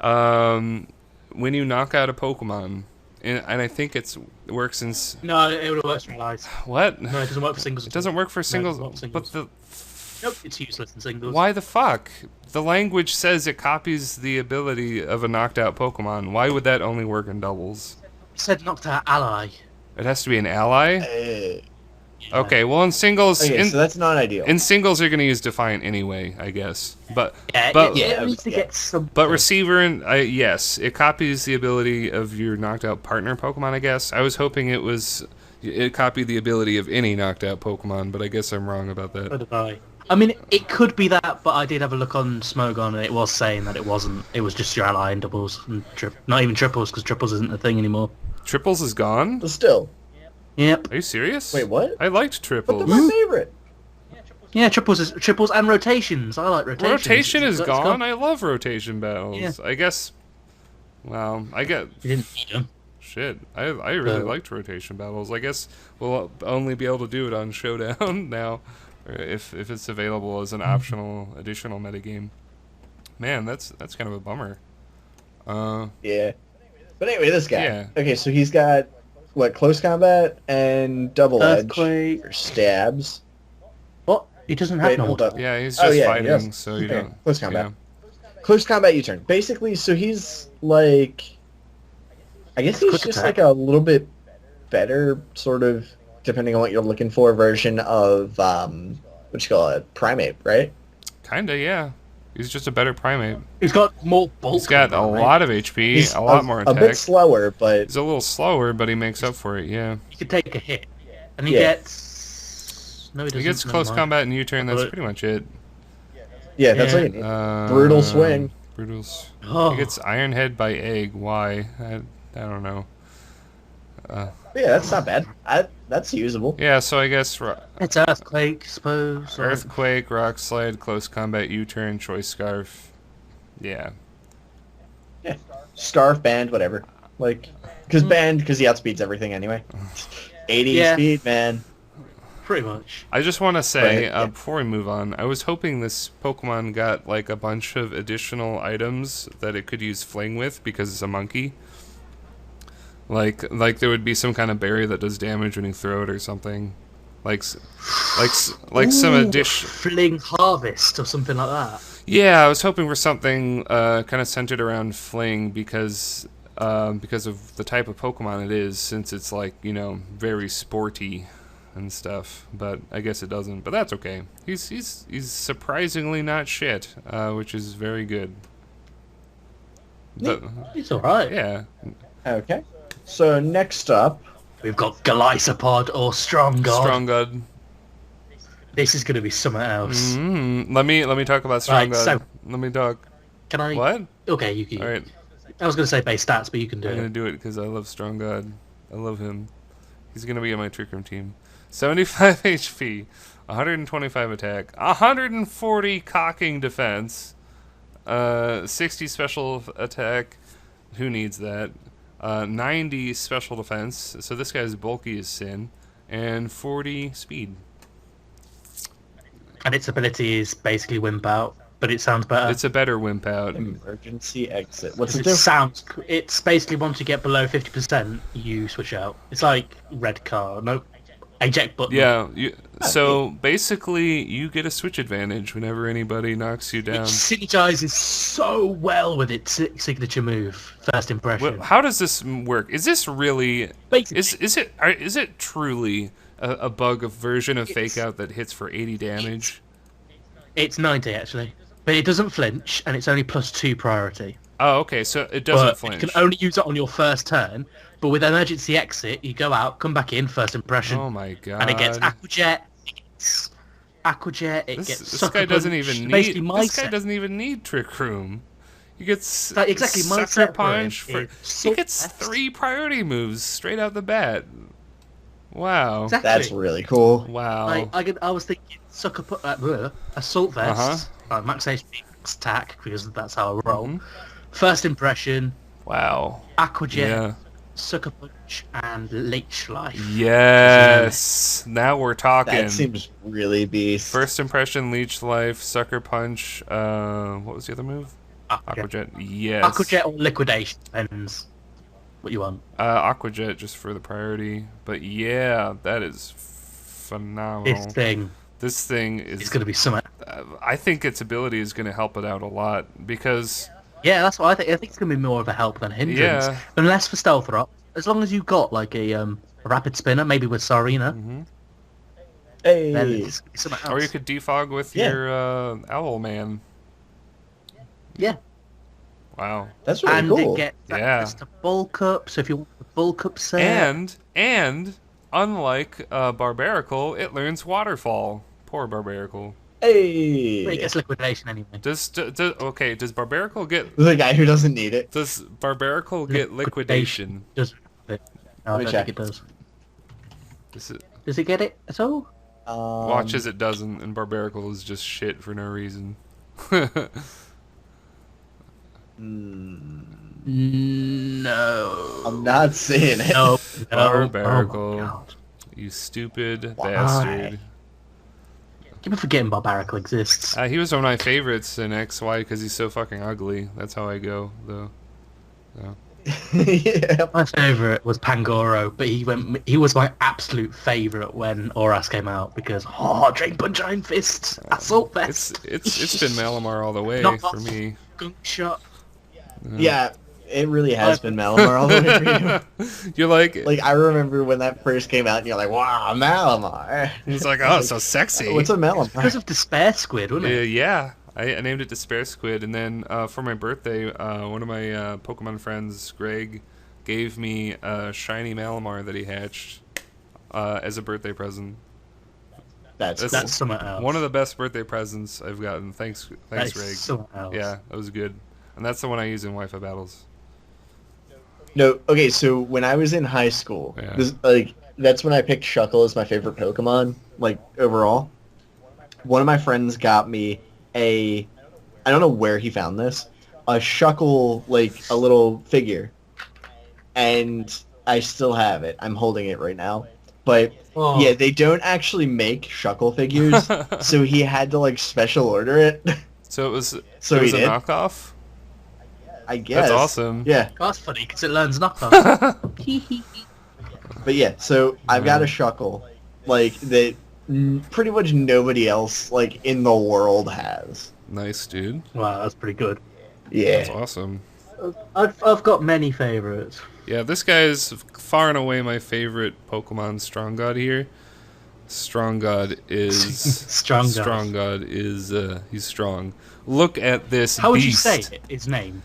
when you knock out a Pokemon, and I think it works in. No, it would work for allies. What? No, it doesn't work for singles. It doesn't work for singles. No, it doesn't work for But singles. Nope, it's useless in singles. why the fuck? The language says it copies the ability of a knocked out Pokemon. Why would that only work in doubles? It said knocked out ally. It has to be an ally. Yeah. Okay, well in singles, Okay, so that's not ideal. in singles you're gonna use Defiant anyway, I guess. But it needs to get some. But receiver, and yes, it copies the ability of your knocked out partner Pokemon. I guess I was hoping it copied the ability of any knocked out Pokemon, but I guess I'm wrong about that. So did I. I mean, it could be that, but I did have a look on Smogon, and it was saying that it wasn't. It was just your ally in doubles, and not even triples, because triples isn't a thing anymore. Triples is gone? But still. Yep. Are you serious? Wait, what? I liked But triples. they're my favorite. Yeah, triples and rotations. I like rotations. Rotation is It's gone. I love rotation battles. Yeah. I guess. Well, I get. You didn't need them. Shit, I really liked rotation battles. I guess we'll only be able to do it on Showdown now, or if it's available as an optional additional metagame. Man, that's kind of a bummer. Yeah. But anyway, this guy. Yeah. Okay, so he's got, what, close combat and double edge Earthquake. or stabs. What? He doesn't have Wait, no hold one. up. Yeah, he's Oh, just yeah, fighting, yes. so you Okay, don't. close combat. Yeah. Close combat U-turn. Basically, so he's like, I guess he's Quick just attack. like a little bit better, sort of, depending on what you're looking for, version of, what you call it, primate, right? Kinda, yeah. He's just a better primate. He's got more bulk. He's got a lot of HP, He's a lot more a attack. bit slower, but He's a little slower, but he makes up for it. Yeah. He can take a hit, and he Yeah. gets. No, he doesn't. He gets never close mind. combat and U-turn. That's But- pretty much it. yeah, that's Yeah. what you need. Brutal swing. Oh. He gets Iron Head by Egg. Why? I don't know. Yeah, that's not bad. That's usable. Yeah, so I guess It's earthquake, suppose. or- Earthquake, Rock Slide, Close Combat, U-turn, Choice Scarf. Yeah. Yeah, scarf, band, whatever. Like, because band, because he outspeeds everything anyway. 80 Yeah. speed, man. Pretty much. I just want to say, Right, yeah. before we move on, I was hoping this Pokemon got, like, a bunch of additional items that it could use Fling with, because it's a monkey. Like there would be some kind of berry that does damage when you throw it or something. Like some addition. Fling harvest or something like that. Yeah, I was hoping for something kind of centered around Fling because of the type of Pokemon it is, since it's like, you know, very sporty and stuff. But I guess it doesn't. But that's okay. He's surprisingly not shit, which is very good. But, It's alright. yeah. Okay. So next up, We've got Golisopod or Strong God. Strong God. This is going to be something else. Let me talk about Strong Right, God. so- Let me talk. Can I? What? Okay, you can. All right. I was going to say base stats, but you can do I'm gonna it. do it because I love Strong God. I love him. He's gonna be on my Trick Room team. 75 HP, 125 attack, 140 cocking defense, 60 special attack. Who needs that? 90 special defense. So this guy's bulky as sin, and 40 speed. And its ability is basically Wimp Out, but it sounds better. It's a better Wimp Out. emergency exit. What's it It do? sounds. It's basically once you get below 50%, you switch out. It's like red car. No, eject button. Yeah. So basically, you get a switch advantage whenever anybody knocks you It down. synergizes so well with its signature move, first impression. Well, how does this work? Is this really? Basically, Is it truly a bug of version of Fake Out that hits for 80 damage? it's 90 actually, but it doesn't flinch, and it's only +2 priority. Oh, okay. So it doesn't But flinch. you can only use it on your first turn. But with emergency exit, you go out, come back in, first impression, Oh my god. and it gets Aquajet. It gets This Sucker guy doesn't Punch, even basically need. my This guy set. doesn't even need Trick Room. He gets exactly, my sucker set for punch. him He is gets SEXIEST. 3 priority moves straight out the bat. Wow. Exactly. That's really cool. Wow. I was thinking assault vest, max HP, max attack, because that's how I roll. Mhm. First impression, Wow. aquajet, Yeah. sucker punch, and leech life. Yes. Now we're talking. That seems really beast. First impression, leech life, sucker punch. What was the other move? Aquajet. Yes. Aquajet or liquidation, depends what you want. Aquajet just for the priority. But yeah, that is phenomenal. This thing is is. going to be something. I think its ability is going to help it out a lot because. Yeah, that's what I think. I think it's going to be more of a help than a hindrance. Yeah. Unless for stealth rock. As long as you've got like a rapid spinner, maybe with Sarina, Mm-hmm. Hey. then it's gonna be something else. Or you could defog with your Owl Man. Yeah. Wow. That's really And cool. it gets Yeah. access to bulk up, so if you want the bulk up set... And unlike Barbarical, it learns Waterfall. Poor Barbarical. Hey. But it gets liquidation anyway. Does Barbarical get The guy who doesn't need it. Does Barbarical get liquidation? Does it? No, I Let me don't check. think it does. This Does it get it at all? watch as it doesn't, and Barbarical is just shit for no reason. No. I'm not seeing it. No. Barbarical. Oh my God. You stupid Why? bastard. Keep on forgetting Barbarical exists. He was one of my favorites in XY because he's so fucking ugly. That's how I go, though. So. Yeah. My favourite was Pangoro, but he was my absolute favourite when Oras came out because Drain Punch Iron Fists, Assault Vest. It's been Malamar all the way Knock for off. me. Gunk Shot. Yeah, it really has been Malamar all the way for you. You're like Like, I remember when that first came out, and you're like, wow, Malamar. it's like, oh, it's so sexy. What's a Because Malamar? of Despair Squid, wasn't it? Yeah, I named it Despair Squid, and then for my birthday, one of my Pokemon friends, Greg, gave me a shiny Malamar that he hatched as a birthday present. That's That's- cool. That's something else. One of the best birthday presents I've gotten. Thanks, That's Greg. something else. Yeah, that was good, and that's the one I use in Wi-Fi battles. No, okay, so when I was in high school, Yeah. that's when I picked Shuckle as my favorite Pokemon, like, overall. One of my friends got me I don't know where he found this, a Shuckle, like, a little figure. And I still have it. I'm holding it right now. But, Oh. yeah, they don't actually make Shuckle figures, so he had to, like, special order it. So it was. So it was he a did? knockoff. I guess. That's awesome. Yeah. That's funny because it learns knockoff. But yeah, so I've got a Shuckle, like, that pretty much nobody else, like, in the world has. Nice, dude. Wow, that's pretty good. That's Yeah. awesome. I've got many favourites. Yeah, this guy is far and away my favorite Pokemon Strong God here. Strong God is Strong God. Strong God is he's strong. Look at this How would you beast. say it? His name?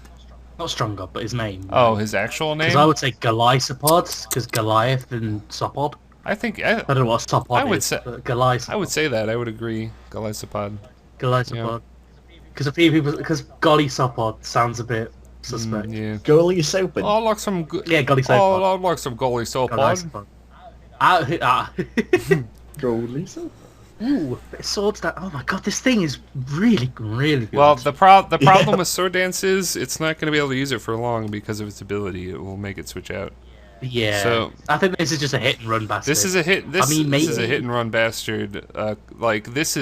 Not Strong God, but his name. Oh, his actual name? Because I would say Goliathopod, because Goliath and Sopod. I think I don't know what Sopod I would is, say- but Goliathopod. I would say that. I would agree. Goliathopod. Goliathopod. Because a few people, because Golisopod sounds a bit suspect. Yeah. Goalie Soapin. Oh, like some good. Yeah, Golisopod. Oh, I'd like some Goliathopod. Golisopod. Goalie Soapin. Ooh, bit of swords that. Oh my god, this thing is really, really good. Well, the problem Yeah. with Sword Dance is it's not going to be able to use it for long because of its ability. It will make it switch out. yeah. so- I think this is just a hit and run bastard. This is a hit. This, I mean, this is a maybe- hit and run bastard. Like this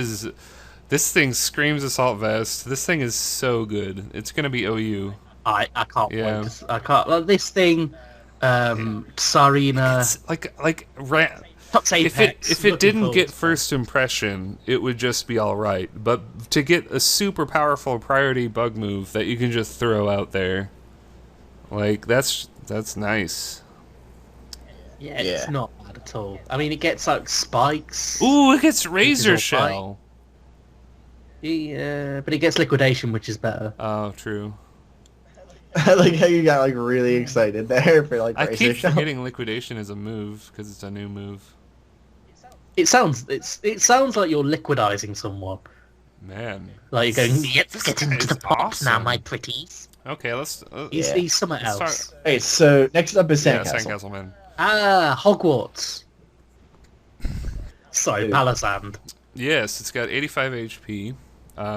thing screams assault vest. This thing is so good. It's going to be OU. I can't Yeah. wait. I can't. Like, this thing, Sarina, It's like Tox Apex. if it looking didn't forward get to first impression, it would just be all right. But to get a super powerful priority bug move that you can just throw out there, like that's nice. that. Yeah, it's Yeah. not bad at all. I mean, it gets like spikes. Ooh, it gets razor all shell. Yeah, but it gets liquidation, which is better. Oh, true. I like how you got, like, really excited there for, like, I Razor keep Shell. forgetting liquidation is a move because it's a new move. It sounds like you're liquidizing someone. Man. Like you're going, yep, This get guy into is the pops now, awesome. my pretties. Okay, let's. He's somewhere let's else. start- Okay, so next up is Yeah, Sandcastle. Sandcastle Man. Hogwarts. Sorry, Dude. Palisand. Yes, it's got 85 HP,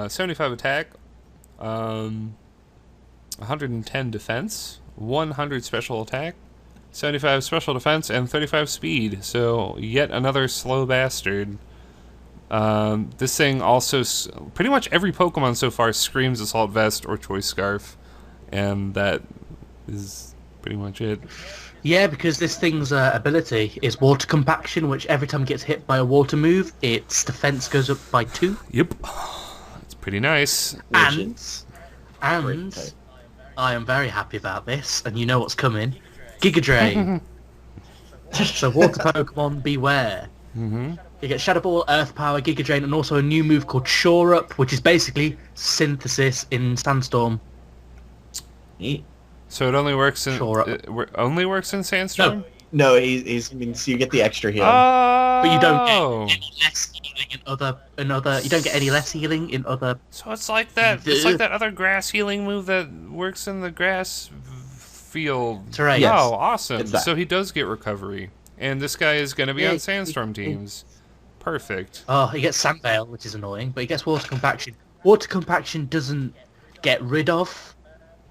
75 attack, 110 defense, 100 special attack, 75 special defense, and 35 speed. So yet another slow bastard. This thing also pretty much every Pokemon so far screams Assault Vest or Choice Scarf, and that is pretty much it. Yeah, because this thing's ability is water compaction, which every time it gets hit by a water move, its defense goes up by 2. Yep, it's pretty nice. Which And is and great. I am very happy about this, and you know what's coming. Giga Drain. So water Pokemon, beware. Mm-hmm. You get Shadow Ball, Earth Power, Giga Drain, and also a new move called Shore Up, which is basically Synthesis in Sandstorm. Neat. So it only works in Sure. only works in Sandstorm. No, he's means you get the extra healing. But you don't Oh, get any less healing in other. You don't get any less healing in other. so it's like that. It's like that other grass healing move that works in the grass field. Terrain. Yes. Oh, awesome! It's that. So he does get recovery, and this guy is going to be Yeah, on Sandstorm teams. Perfect. Oh, he gets Sand Veil, which is annoying, but he gets Water Compaction. Water Compaction doesn't get rid of,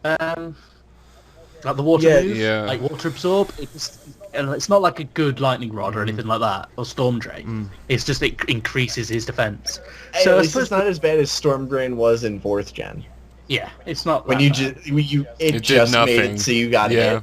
like the water Yeah. move, Yeah. like Water Absorb. It's not like a good Lightning Rod or anything like that, or Storm Drain. It's just it increases his defense. Hey, So at I least suppose, it's not as bad as Storm Drain was in 4th gen. yeah, it's not When that you bad. it It just did made nothing. it so you got Yeah. it.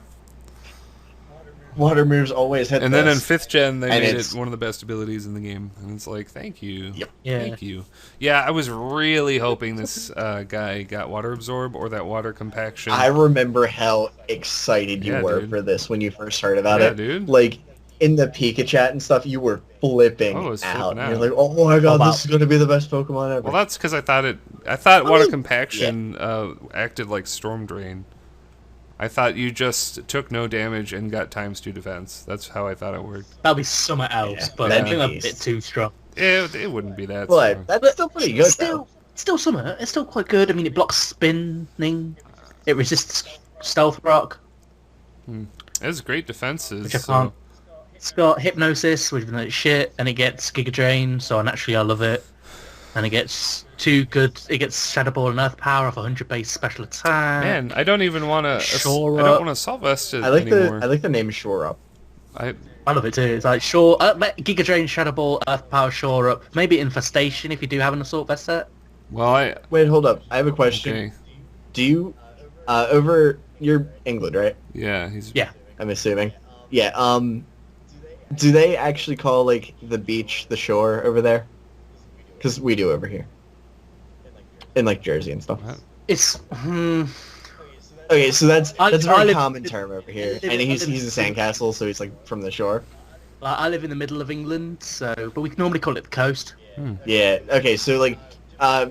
Water moves always hit And then in this. 5th gen, they And made it's- it one of the best abilities in the game, and it's like, thank you. Yep. Yeah. Thank you. Yeah, I was really hoping this guy got Water Absorb or that Water Compaction. I remember how excited you Yeah, were dude. for this when you first heard about Yeah, it. dude. Like in the Pika chat and stuff, you were flipping I was out. flipping You're out. like, "Oh my god, wow. this is gonna be the best Pokemon ever." Well, that's because I thought Water mean, Compaction acted like Storm Drain. I thought you just took no damage and got ×2 defense. That's how I thought it worked. That'll be somewhere else, Yeah, but that'd I think be that's a bit beast. too strong. It wouldn't be that. But strong. that's still pretty good. Still, still somewhere. It's still quite good. I mean, it blocks spinning. It resists Stealth Rock, It has great defenses. which I so- can't. It's got Hypnosis, which is shit, and it gets Giga Drain, so naturally I love it. And it gets It gets Shadow Ball and Earth Power of 100 base special attack. Man, I don't even want to. Shore I don't Up. want to Assault Vest it I like anymore. the name Shore Up. I I love it too. It's like Giga Drain, Shadow Ball, Earth Power, Shore Up. Maybe Infestation if you do have an Assault Vest set. Wait, hold up. I have a question. okay. Do you you're England, right? Yeah, he's Yeah. I'm assuming. Yeah. Do they actually call like the beach the shore over there? Because we do over here, in like Jersey and stuff. What? It's Okay, so that's I a very live- common term over here, I live- and I he's live- a sandcastle, so he's like from the shore. like, I live in the middle of England, so but we normally call it the coast. Yeah. Okay, so like,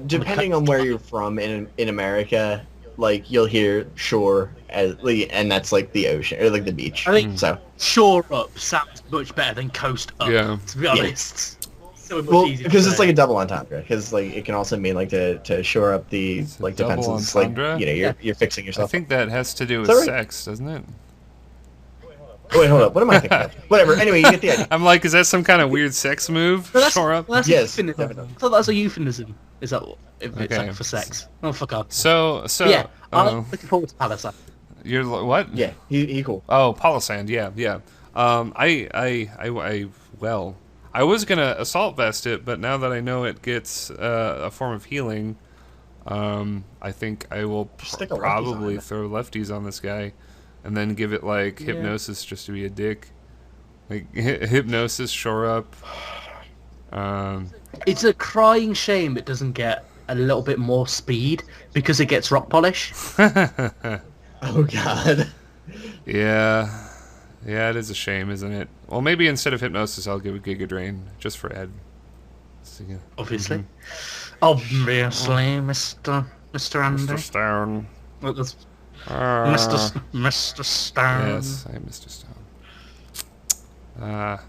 depending on where you're from in America, like you'll hear shore as and that's like the ocean or like the beach. I think So Shore Up sounds much better than Coast Up. Yeah. To be honest. So much well, easier to because it's say. like a double entendre. Because like it can also mean like to shore up the It's a like double defenses. Like entendre? you know you're fixing I yourself. think that has to do with that right? sex, doesn't it? Oh, wait, hold up. What am I thinking of? Whatever. Anyway, you get the idea. I'm like, is that some kind of weird sex move? Well, that's, Shore up. well, that's Yes, a euphemism. definitely. I thought that's a euphemism. Is that what? If it's Okay. like for sex? Oh, fuck off. So Yeah, I'm oh, looking forward to Palisade. you're what? Yeah, he cool. Oh, Palisand, yeah. Well, I was gonna Assault Vest it, but now that I know it gets a form of healing, I think I will Stick a lefties probably on it. throw lefties on this guy, and then give it like Hypnosis just to be a dick. Like Hypnosis, Shore Up. It's a crying shame it doesn't get a little bit more speed because it gets Rock Polish. Oh god. Yeah, it is a shame, isn't it? Well, maybe instead of Hypnosis, I'll give it Giga Drain just for Ed. So, yeah. Obviously. Obviously, Mr. Andy. Mr. Stone. Well, that's Uh, Mr. Stone. Yes, I am Mr. Stone. Okay.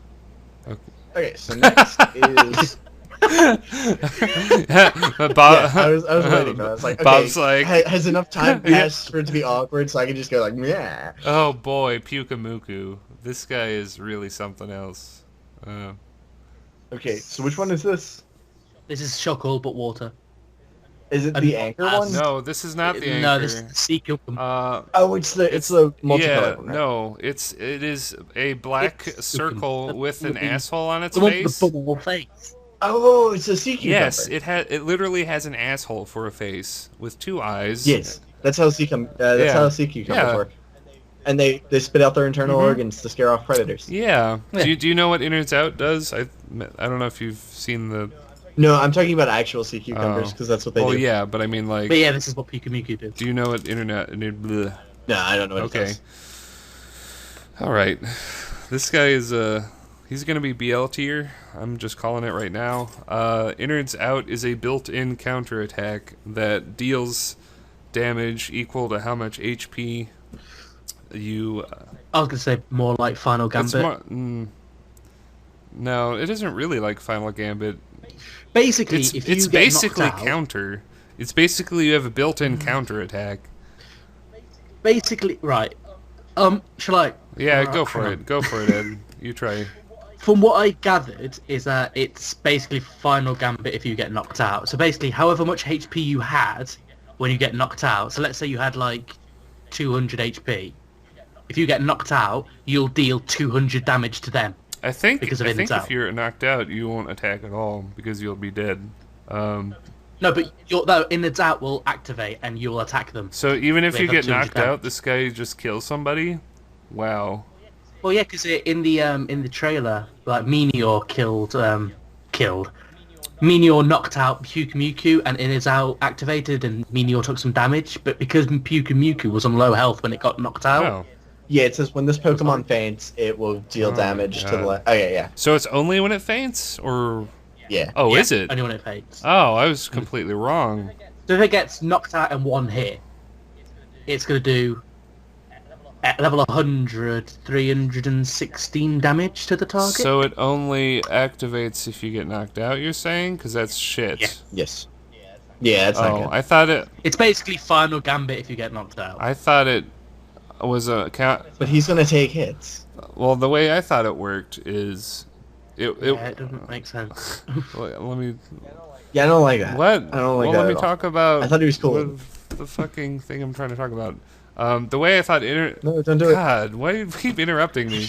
Okay, so next is Bob, I was waiting for that. I was like, okay, Bob's like, has enough time passed for it to be awkward so I can just go like, yeah. oh boy, Pukamuku. This guy is really something else. Okay, so which one is this? This is Shuckle, but water. Is it the anchor one? No, this is not the anchor. No, this is the sea cucumber. Oh, it's the multicolored one, right? No, it is a black circle with an asshole on its The one with face. the bubble face. Oh, it's a sea cucumber. Yes, it literally has an asshole for a face with two eyes. Yes, that's how sea cucumbers work. And they spit out their internal organs to scare off predators. Yeah. Do you know what Innards Out does? I don't know if you've seen the. No, I'm talking about actual sea cucumbers because that's what they do. Well, yeah, but I mean like. But yeah, this is what Pukamuku did. Do you know what Bleh. No, I don't know what it Okay. does. All right. This guy is he's gonna be BL tier. I'm just calling it right now. Innards Out is a built-in counterattack that deals damage equal to how much HP you. I was gonna say more like Final Gambit. No, it isn't really like Final Gambit. Basically, if you it's get basically knocked out, counter. It's basically you have a built-in counterattack. Basically, right. Shall I? Yeah, go for it. Go for it, Ed. You try. From what I gathered, is that it's basically Final Gambit if you get knocked out. So basically, however much HP you had when you get knocked out. So let's say you had like 200 HP. If you get knocked out, you'll deal 200 damage to them. I think because of if you're knocked out, you won't attack at all because you'll be dead. No, but Innards Out will activate and you'll attack them. So even if you get knocked damage. out, this guy just kills somebody. Wow. Well, yeah, because in the trailer, like Meteor killed. Meteor knocked out Pukamuku and Innards Out activated, and Meteor took some damage. But because Pukamuku was on low health when it got knocked out. Oh. Yeah, it says when this Pokemon faints, it will deal damage to the left. Oh, yeah. So it's only when it faints, or Yeah. oh, Yeah, is it? only when it faints. Oh, I was completely wrong. So if it gets knocked out in one hit, it's going to do at level 100, 316 damage to the target. So it only activates if you get knocked out. You're saying? Because that's shit. Yeah. Yes. Yeah, that's not Oh, good. I thought it. It's basically Final Gambit if you get knocked out. I thought it was a count. But he's gonna take hits. Well, the way I thought it worked is, Yeah, it doesn't make sense. let me. Yeah, I don't like that. What? I don't like well, that let me at all. talk about. I thought he was cool. The fucking thing I'm trying to talk about. The way I thought. No, don't do it. God, why do you keep interrupting me?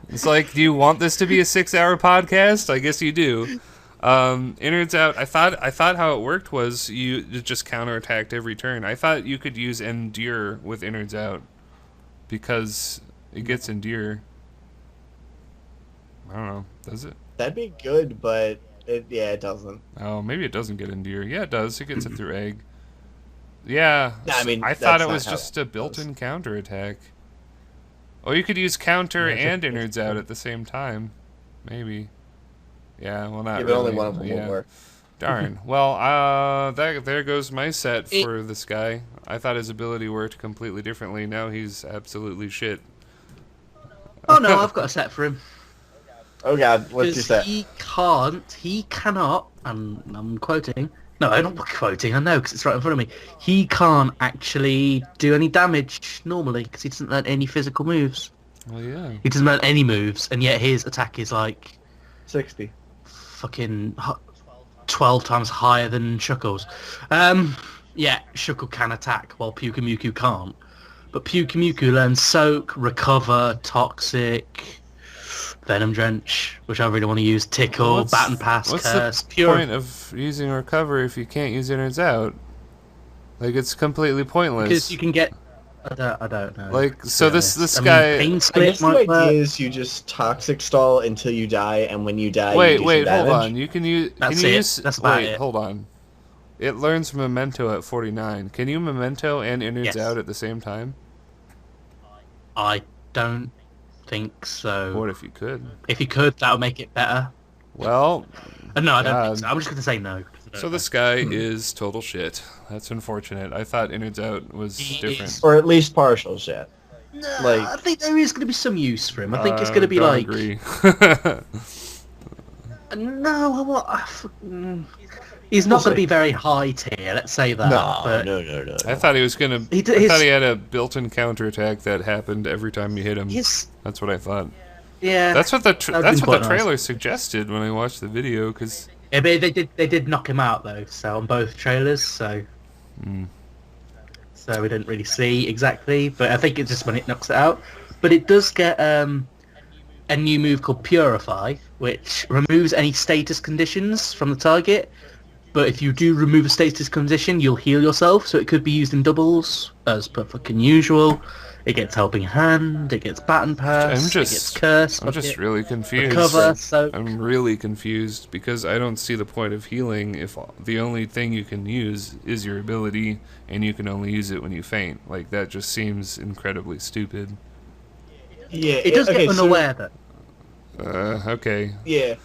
It's like, do you want this to be a 6-hour podcast? I guess you do. Innards Out. I thought how it worked was you just counterattacked every turn. I thought you could use Endure with Innards Out because it gets Endure. I don't know. Does it? That'd be good, but it doesn't. Oh, maybe it doesn't get Endure. Yeah, it does. It gets it through Egg. Yeah. No, I mean, I thought that's it was not how just it a built-in counterattack. Or you could use Counter and Innards Out at the same time. Maybe. Yeah, well, not Yeah, but really. only one of them will work. Darn. Well, there goes my set for this guy. I thought his ability worked completely differently. Now he's absolutely shit. Oh no, I've got a set for him. Oh god, what's your Because set? he cannot, and I'm quoting, no, I'm not quoting, I know, because it's right in front of me, he can't actually do any damage normally, because he doesn't learn any physical moves. Well, yeah. He doesn't learn any moves, and yet his attack is like 60. fucking 12 times higher than Shuckle's. Yeah, Shuckle can attack, while Pukamuku can't. But Pukamuku learns Soak, Recover, Toxic, Venom Drench, which I really want to use, Tickle, Baton Pass, what's Curse, the Pure. point of using Recover if you can't use Innards Out? Like, it's completely pointless. Because you can get... I don't know. Like, so this I mean, guy... Pain I Split guess the might idea work. is you just toxic stall until you die, and when you die, Wait, you do wait, some hold damage. on. You can use... That's can you it. use... That's about wait, it. hold on. It learns Memento at 49. Can you Memento and Innards Yes. Out at the same time? I don't think so. What if you could? If you could, that would make it better. Well, No, I don't God. think so. I'm just going to say no. so this guy is total shit. That's unfortunate. I thought Innards Out was He different. is- Or at least partial shit. Like- I think there is going to be some use for him. I think it's going to be don't like... agree. No, he's not going to be very high tier. Let's say that. No, but no. I thought he was gonna. I thought he had a built-in counterattack that happened every time you hit him. That's what I thought. Yeah, that's what the trailer nice. suggested when I watched the video. Because yeah, but they did knock him out though. So on both trailers, so we didn't really see exactly. But I think it's just when it knocks it out. But it does get a new move called Purify, which removes any status conditions from the target. But if you do remove a status condition, you'll heal yourself, so it could be used in doubles, as per fucking usual. It gets Helping Hand, it gets Baton Pass, it gets Curse. I'm just really confused. Recover, so... I'm really confused, because I don't see the point of healing if the only thing you can use is your ability, and you can only use it when you faint. Like, that just seems incredibly stupid. Yeah, it does get unaware, though. Okay. Yeah.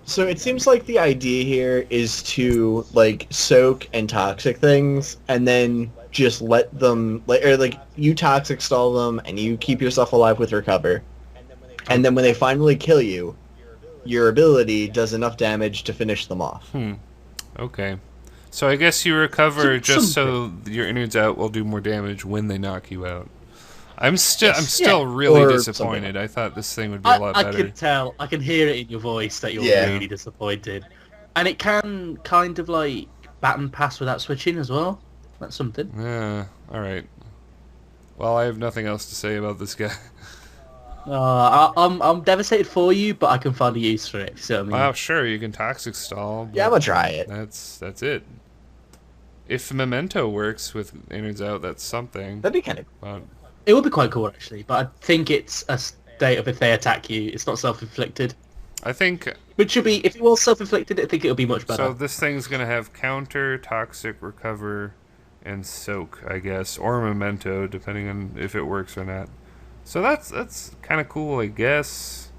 So it seems like the idea here is to like soak and toxic things, and then just let them you toxic stall them, and you keep yourself alive with recover, and then when they finally kill you, your ability does enough damage to finish them off. Okay. So I guess you recover just so your innards out will do more damage when they knock you out. I'm still really disappointed. I thought this thing would be a lot better. I can tell. I can hear it in your voice that you're really disappointed. And it can kind of like Baton Pass without switching as well. That's something. Yeah. All right. Well, I have nothing else to say about this guy. I'm devastated for you, but I can find a use for it. So I mean, well, sure, you can toxic stall. Yeah, I'm gonna try it. That's it. If Memento works with innards out, that's something. That'd be kind of. It would be quite cool, actually, but I think it's a state of if they attack you, it's not self-inflicted. I think... Which should be... If it was self-inflicted, I think it would be much better. So this thing's going to have counter, toxic, recover, and soak, I guess. Or memento, depending on if it works or not. So that's kind of cool, I guess.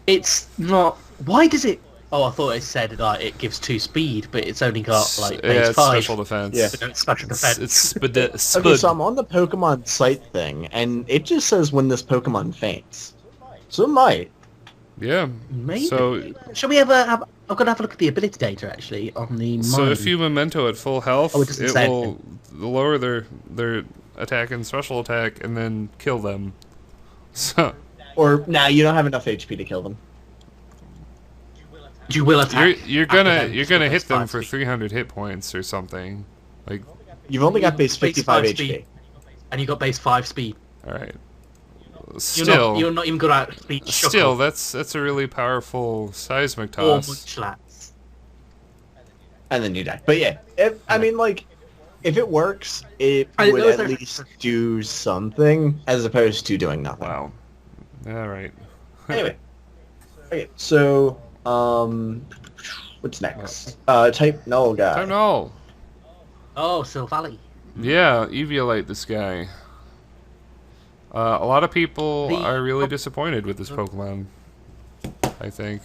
It's not... Why does it... Oh, I thought it said like it gives 2 speed, but it's only got like base 5. Special defense. Yeah, special defense. It's Okay, so I'm on the Pokemon site thing, and it just says when this Pokemon faints. So it might. Yeah. Maybe. So shall we ever have? I'm gonna have a look at the ability data actually on the. So if you memento at full health, it will lower their attack and special attack, and then kill them. So. Or you don't have enough HP to kill them. You will attack. You're gonna hit them for 300 hit points or something. Like you've only got base 55 HP, and you got base 5 speed. All right. Still, you're not even good at speed. Still, that's a really powerful seismic toss. Or Munchlax. And then you die. But yeah, I mean, like, if it works, it would at least do something as opposed to doing nothing. Wow. All right. Anyway, okay, so. What's next? Type Null guy. Type Null. Oh, Silvally. Yeah, Eviolite this guy. A lot of people are really disappointed with this Pokemon, I think.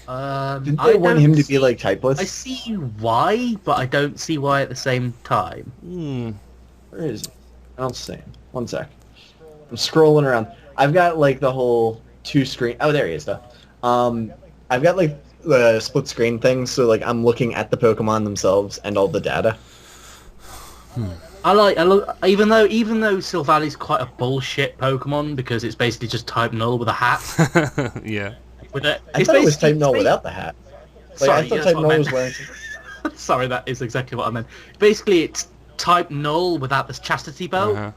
Didn't they want him to be like typeless? I see why, but I don't see why at the same time. Where is he? I don't see him. One sec. I'm scrolling around. I've got like the whole 2 screen. Oh, there he is though. I've got like the split screen thing, so like I'm looking at the Pokemon themselves and all the data. I look, even though Silvally's quite a bullshit Pokemon because it's basically just Type Null with a hat. Yeah. I thought it was Type Null without the hat. Like, sorry, I thought Type Null was wearing. Sorry, that is exactly what I meant. Basically, it's Type Null without this chastity belt.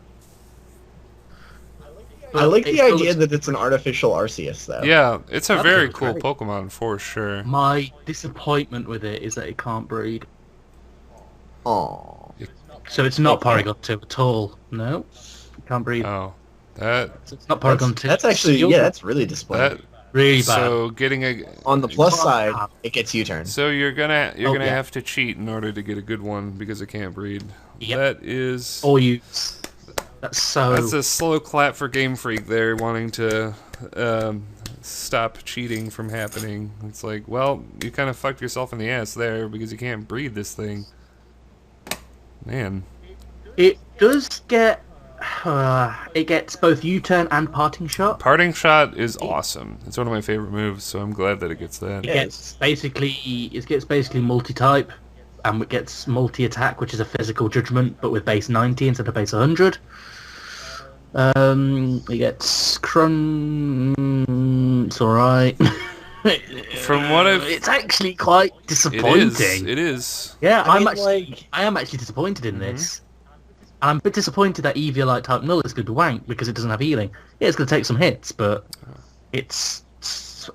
I like the idea that it's an artificial Arceus, though. Yeah, it's a very cool Pokemon for sure. My disappointment with it is that it can't breed. Oh. So it's not Porygon 2 at all. No, it can't breed. Oh, so it's not Porygon 2. That's actually that's really disappointing. Really bad. So getting on the plus side, it gets U-turn. So you're gonna have to cheat in order to get a good one because it can't breed. Yep. That is. Or use. That's a slow clap for Game Freak there, wanting to stop cheating from happening. It's like, well, you kind of fucked yourself in the ass there because you can't breed this thing. Man. It does get... It gets both U-turn and parting shot. Parting shot is awesome. It's one of my favorite moves, so I'm glad that it gets that. It gets basically multi-type, and it gets multi-attack, which is a physical judgment, but with base 90 instead of base 100. It gets it's alright. From what it's actually quite disappointing. It is. Yeah, I am actually disappointed in this. I'm a bit disappointed that Eviolite type null is going to be wank because it doesn't have healing. Yeah, it's going to take some hits, but it's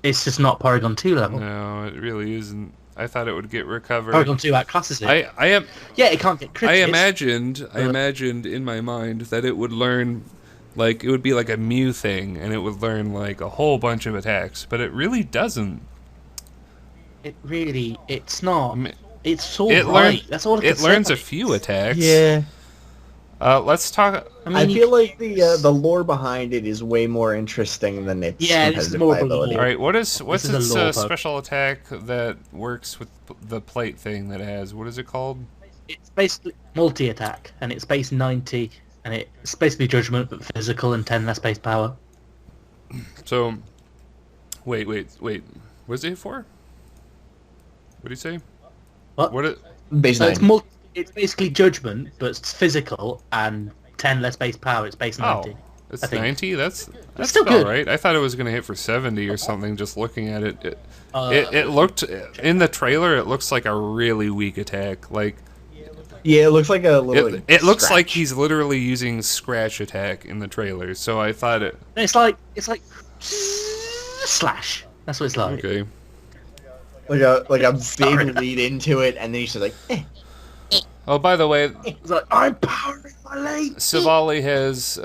just not Paragon 2 level. No, it really isn't. I thought it would get recovered. Paragon 2 outclasses it. Yeah, it can't get crits. I imagined in my mind that it would learn, like, it would be like a Mew thing, and it would learn, like, a whole bunch of attacks, but it really doesn't. It's not. It's all right. That's all it learns a few attacks. Yeah. Let's talk. I feel like the lore behind it is way more interesting than its competitive viability. All right, what's its special attack that works with the plate thing that it has? What is it called? It's basically multi-attack, and it's base 90, and it's basically judgment, but physical and 10 less base power. So, wait. What's it hit for? What do you say? What? Base 90. It's basically judgment, but it's physical and 10 less base power. It's base 90. Oh, it's 90? That's still good, right? I thought it was going to hit for 70 or something. Just looking at it, it looked in the trailer. It looks like a really weak attack. Like, yeah, it looks like a little. It looks like he's literally using scratch attack in the trailer. So I thought it. It's like slash. That's what it's like. Okay. Like a big lead into it, and then he's just like. Oh, by the way, it's like, I'm powering my lane. Savali has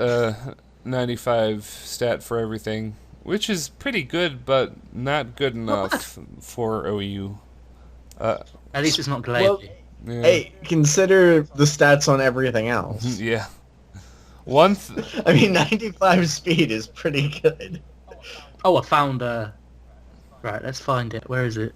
95 stat for everything, which is pretty good, but not good enough for OU. At least it's not glaive. Well, yeah. Hey, consider the stats on everything else. Yeah. I mean, 95 speed is pretty good. Oh, I found Right, let's find it. Where is it?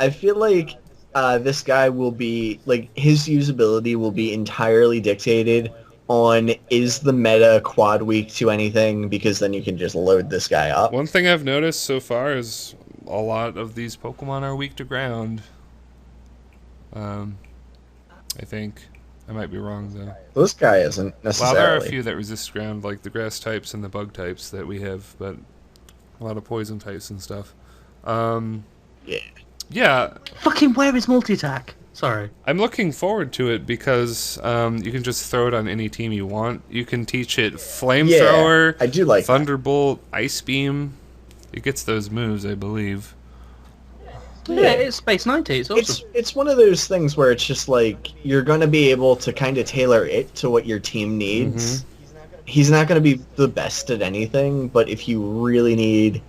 I feel like this guy will be, like, his usability will be entirely dictated on is the meta quad weak to anything, because then you can just load this guy up. One thing I've noticed so far is a lot of these Pokemon are weak to ground. I think. I might be wrong, though. This guy isn't necessarily. Well, there are a few that resist ground, like the grass types and the bug types that we have, but a lot of poison types and stuff. Yeah. Fucking where is multi-attack? Sorry. I'm looking forward to it because you can just throw it on any team you want. You can teach it Flamethrower, I do like Thunderbolt, Ice Beam. It gets those moves, I believe. Yeah, it's base 90. It's awesome. It's one of those things where it's just like you're going to be able to kind of tailor it to what your team needs. Mm-hmm. He's not going to be the best at anything, but if you really need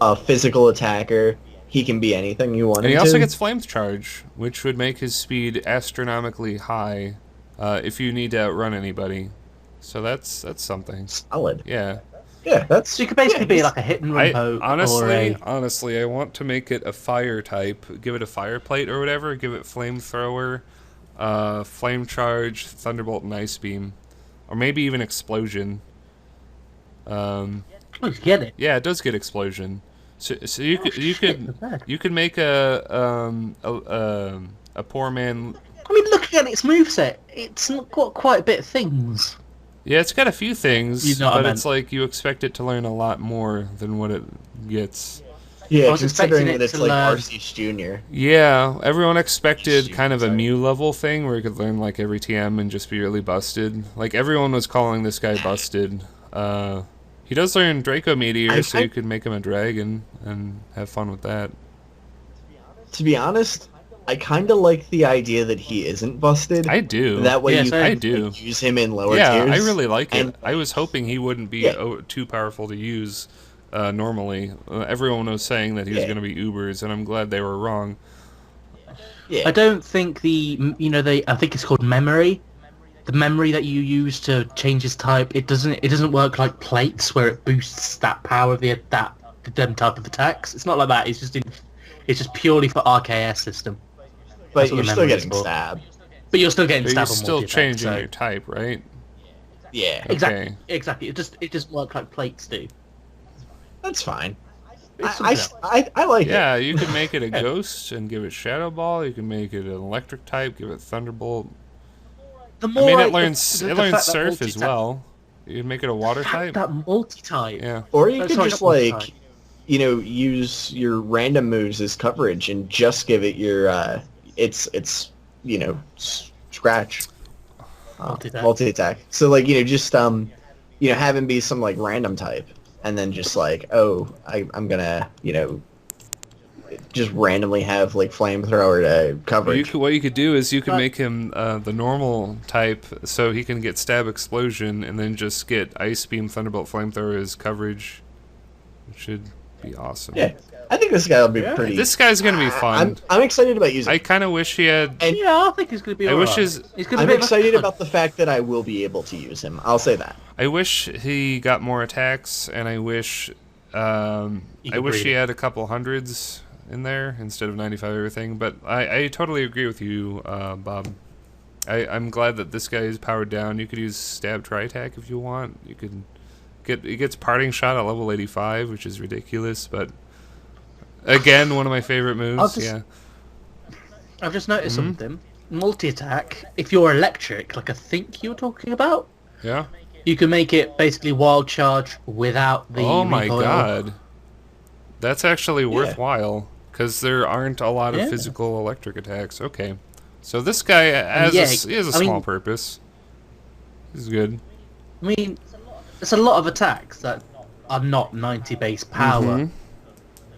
a physical attacker, he can be anything you want him to. And he also gets Flame Charge, which would make his speed astronomically high if you need to outrun anybody. So that's something. Solid. Yeah. Yeah, that's. So you could basically be like a hit and run poke. Honestly, I want to make it a fire type. Give it a fire plate or whatever. Give it Flamethrower, Flame Charge, Thunderbolt, and Ice Beam, or maybe even Explosion. Oh, you get it. Yeah, it does get Explosion. So you could make a poor man. I mean, looking at its moveset, it's not got quite a bit of things. Yeah, it's got a few things, but it's like you expect it to learn a lot more than what it gets. Yeah, considering that it's like Arceus Jr. Yeah, everyone expected kind of a Mew level thing where it could learn like every TM and just be really busted. Like everyone was calling this guy busted. He does learn Draco Meteor, so you could make him a dragon and have fun with that. To be honest, I kind of like the idea that he isn't busted. I do. That way you can use him in lower tiers. Yeah, I really like it. I was hoping he wouldn't be too powerful to use normally. Everyone was saying that he was going to be Ubers, and I'm glad they were wrong. Yeah. I don't think I think it's called memory. The memory that you use to change his type, it doesn't work like plates where it boosts that power of them type of attacks. It's not like that. It's just purely for RKS system. But you're still getting stabbed. But you're still getting stabbed. You're still changing your type, right? Yeah, Exactly. Exactly. It just works like plates do. that's fine. It's I, something else. I like Yeah, it. you can make it a ghost and give it Shadow Ball. You can make it an electric type, give it Thunderbolt. The I more mean, I- it learns the it learns fact that Surf as multi-type- well. You can make it a water type. That multi-type. Yeah. Or you Oh, could sorry, just not multi-type. like, use your random moves as coverage and just give it your its scratch Multi-attack. multi-attack. So like, just have him be some like random type, and then just like, I'm gonna just randomly have like flamethrower to coverage. What you could do is you could make him the normal type, so he can get Stab Explosion, and then just get Ice Beam, Thunderbolt, Flamethrower as coverage. It should be awesome. Yeah, I think this guy will be pretty. This guy's gonna be fun. I'm excited about using. I kind of wish he had. And Yeah, I think he's going to be I alright. wish his. He's gonna I'm be a bit excited of a about the fact that I will be able to use him. I'll say that. I wish he got more attacks, and I wish. I wish breed he it. had a couple hundreds in there instead of 95 everything. But I totally agree with you, Bob. I'm glad that this guy is powered down. You could use Stab Tri-Attack if you want. You could he gets Parting Shot at level 85, which is ridiculous, but again, one of my favorite moves. I've just noticed something. Multi-attack, if you're electric, like I think you were talking about, Yeah. you can make it basically wild charge without the Oh my recoil. god. That's actually worthwhile, because there aren't a lot of Yeah. physical electric attacks. Okay. So this guy has he has a small purpose. He's good. I mean, there's a lot of attacks that are not 90 base power.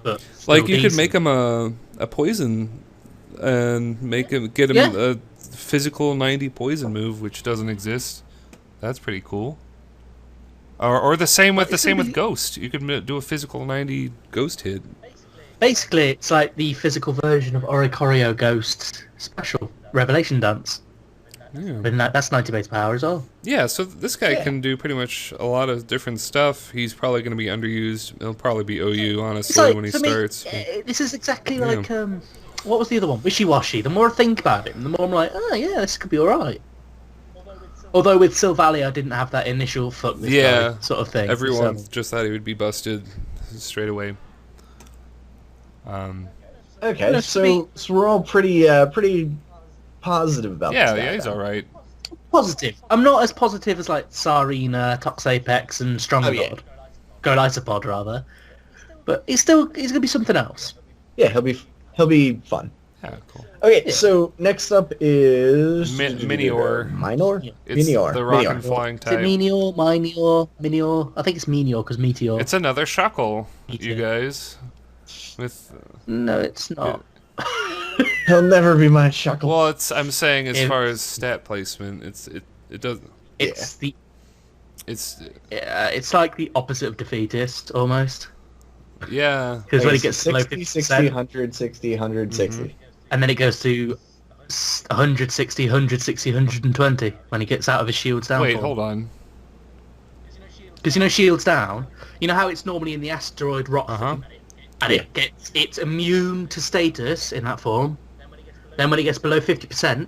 But still Like, you could decent. make him a poison and get him a physical 90 poison move, which doesn't exist. That's pretty cool. Or the same with Ghost. You could do a physical 90 Ghost hit. Basically, it's like the physical version of Oricorio Ghost Special Revelation Dance. Yeah. But that's 90 base power as well. Yeah, so this guy can do pretty much a lot of different stuff. He's probably going to be underused. He'll probably be OU, honestly, It's like, when he for me, starts. this is exactly like what was the other one? Wishy-Washy. The more I think about it, the more I'm like, oh yeah, this could be alright. Although with Sylvalia, I didn't have that initial fuck this guy sort of thing. Everyone So- just thought he would be busted straight away. Okay, No, so we're all pretty positive about this guy. Yeah, he's then. alright. positive. I'm not as positive as like Tsarina, Toxapex, and Strongboard. yeah. Golisopod rather. But he's gonna be something else. Yeah, he'll be fun. Yeah, cool. Okay, so next up is Minior. Minor. It's Minior. the rock Minior. and flying Is it type. Minior? I think it's Minior because Meteor. It's another Shuckle, Me you too. guys. With No, it's not. He'll never be my Shuckle. well, I'm saying as If- far as stat placement, it does It's it's like the opposite of defeatist almost. yeah. Because when Okay, it gets so below 60, 50%, 60, 100, 60, 160. and then it goes to 160, 160, 120 when he gets out of his shields down. Wait, hold on. Because shields down. You know how it's normally in the asteroid rock Uh-huh. thing, and it's immune to status in that form. Then when it gets below 50%,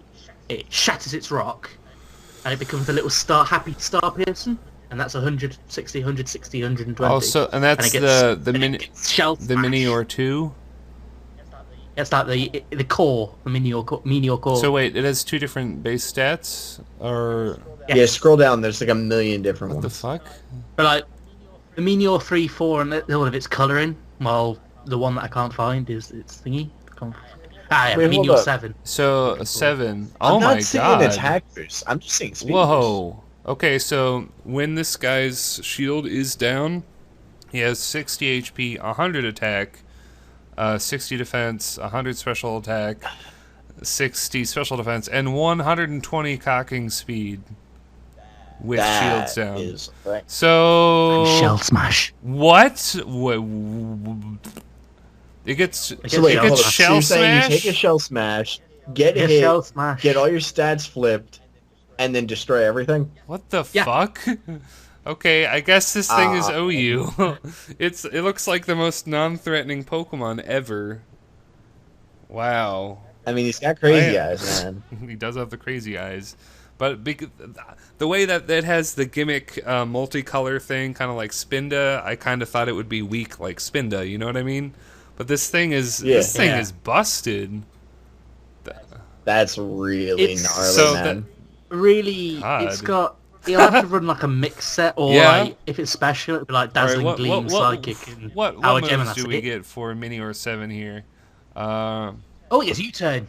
it shatters its rock, and it becomes a little happy star person, and that's 160, 160, 120. Oh, so and that's And it gets- the and it mini gets shell the smash. Minior 2. It's like the core, the Minior core. So wait, it has two different base stats, or Yeah, scroll down. There's like a million different what the ones. fuck? But like the Minior 3, 4, and all of its colouring. While the one that I can't find is its thingy. Wait, hold Minior up. 7. So 7. I'm Oh not my seeing god! attack boost. I'm just seeing speed boost. Whoa. Okay, so when this guy's shield is down, he has 60 HP, 100 attack, 60 defense, 100 special attack, 60 special defense, and 120 cocking speed with That shields down. is right. So Shell smash. what? It gets So It wait, gets hold on. So shell you're saying you smash? take a shell smash, get Yeah, hit, shell smash. get all your stats flipped, and then destroy everything? What the Yeah. fuck? Okay, I guess this thing is OU. It looks like the most non-threatening Pokemon ever. Wow. I mean, he's got crazy I- eyes, man. He does have the crazy eyes. But the way that it has the gimmick multicolor thing, kind of like Spinda, I kind of thought it would be weak like Spinda. You know what I mean? But this thing is is busted. That's really It's- gnarly, so man. Really, God. it's got. You'll have to run like a mix set, or like, if it's special, it'd be like Dazzling Gleam, Psychic, and what Power Gem, and moves that's do we it. get for Mini or 7 here? Oh, yes, U-turn.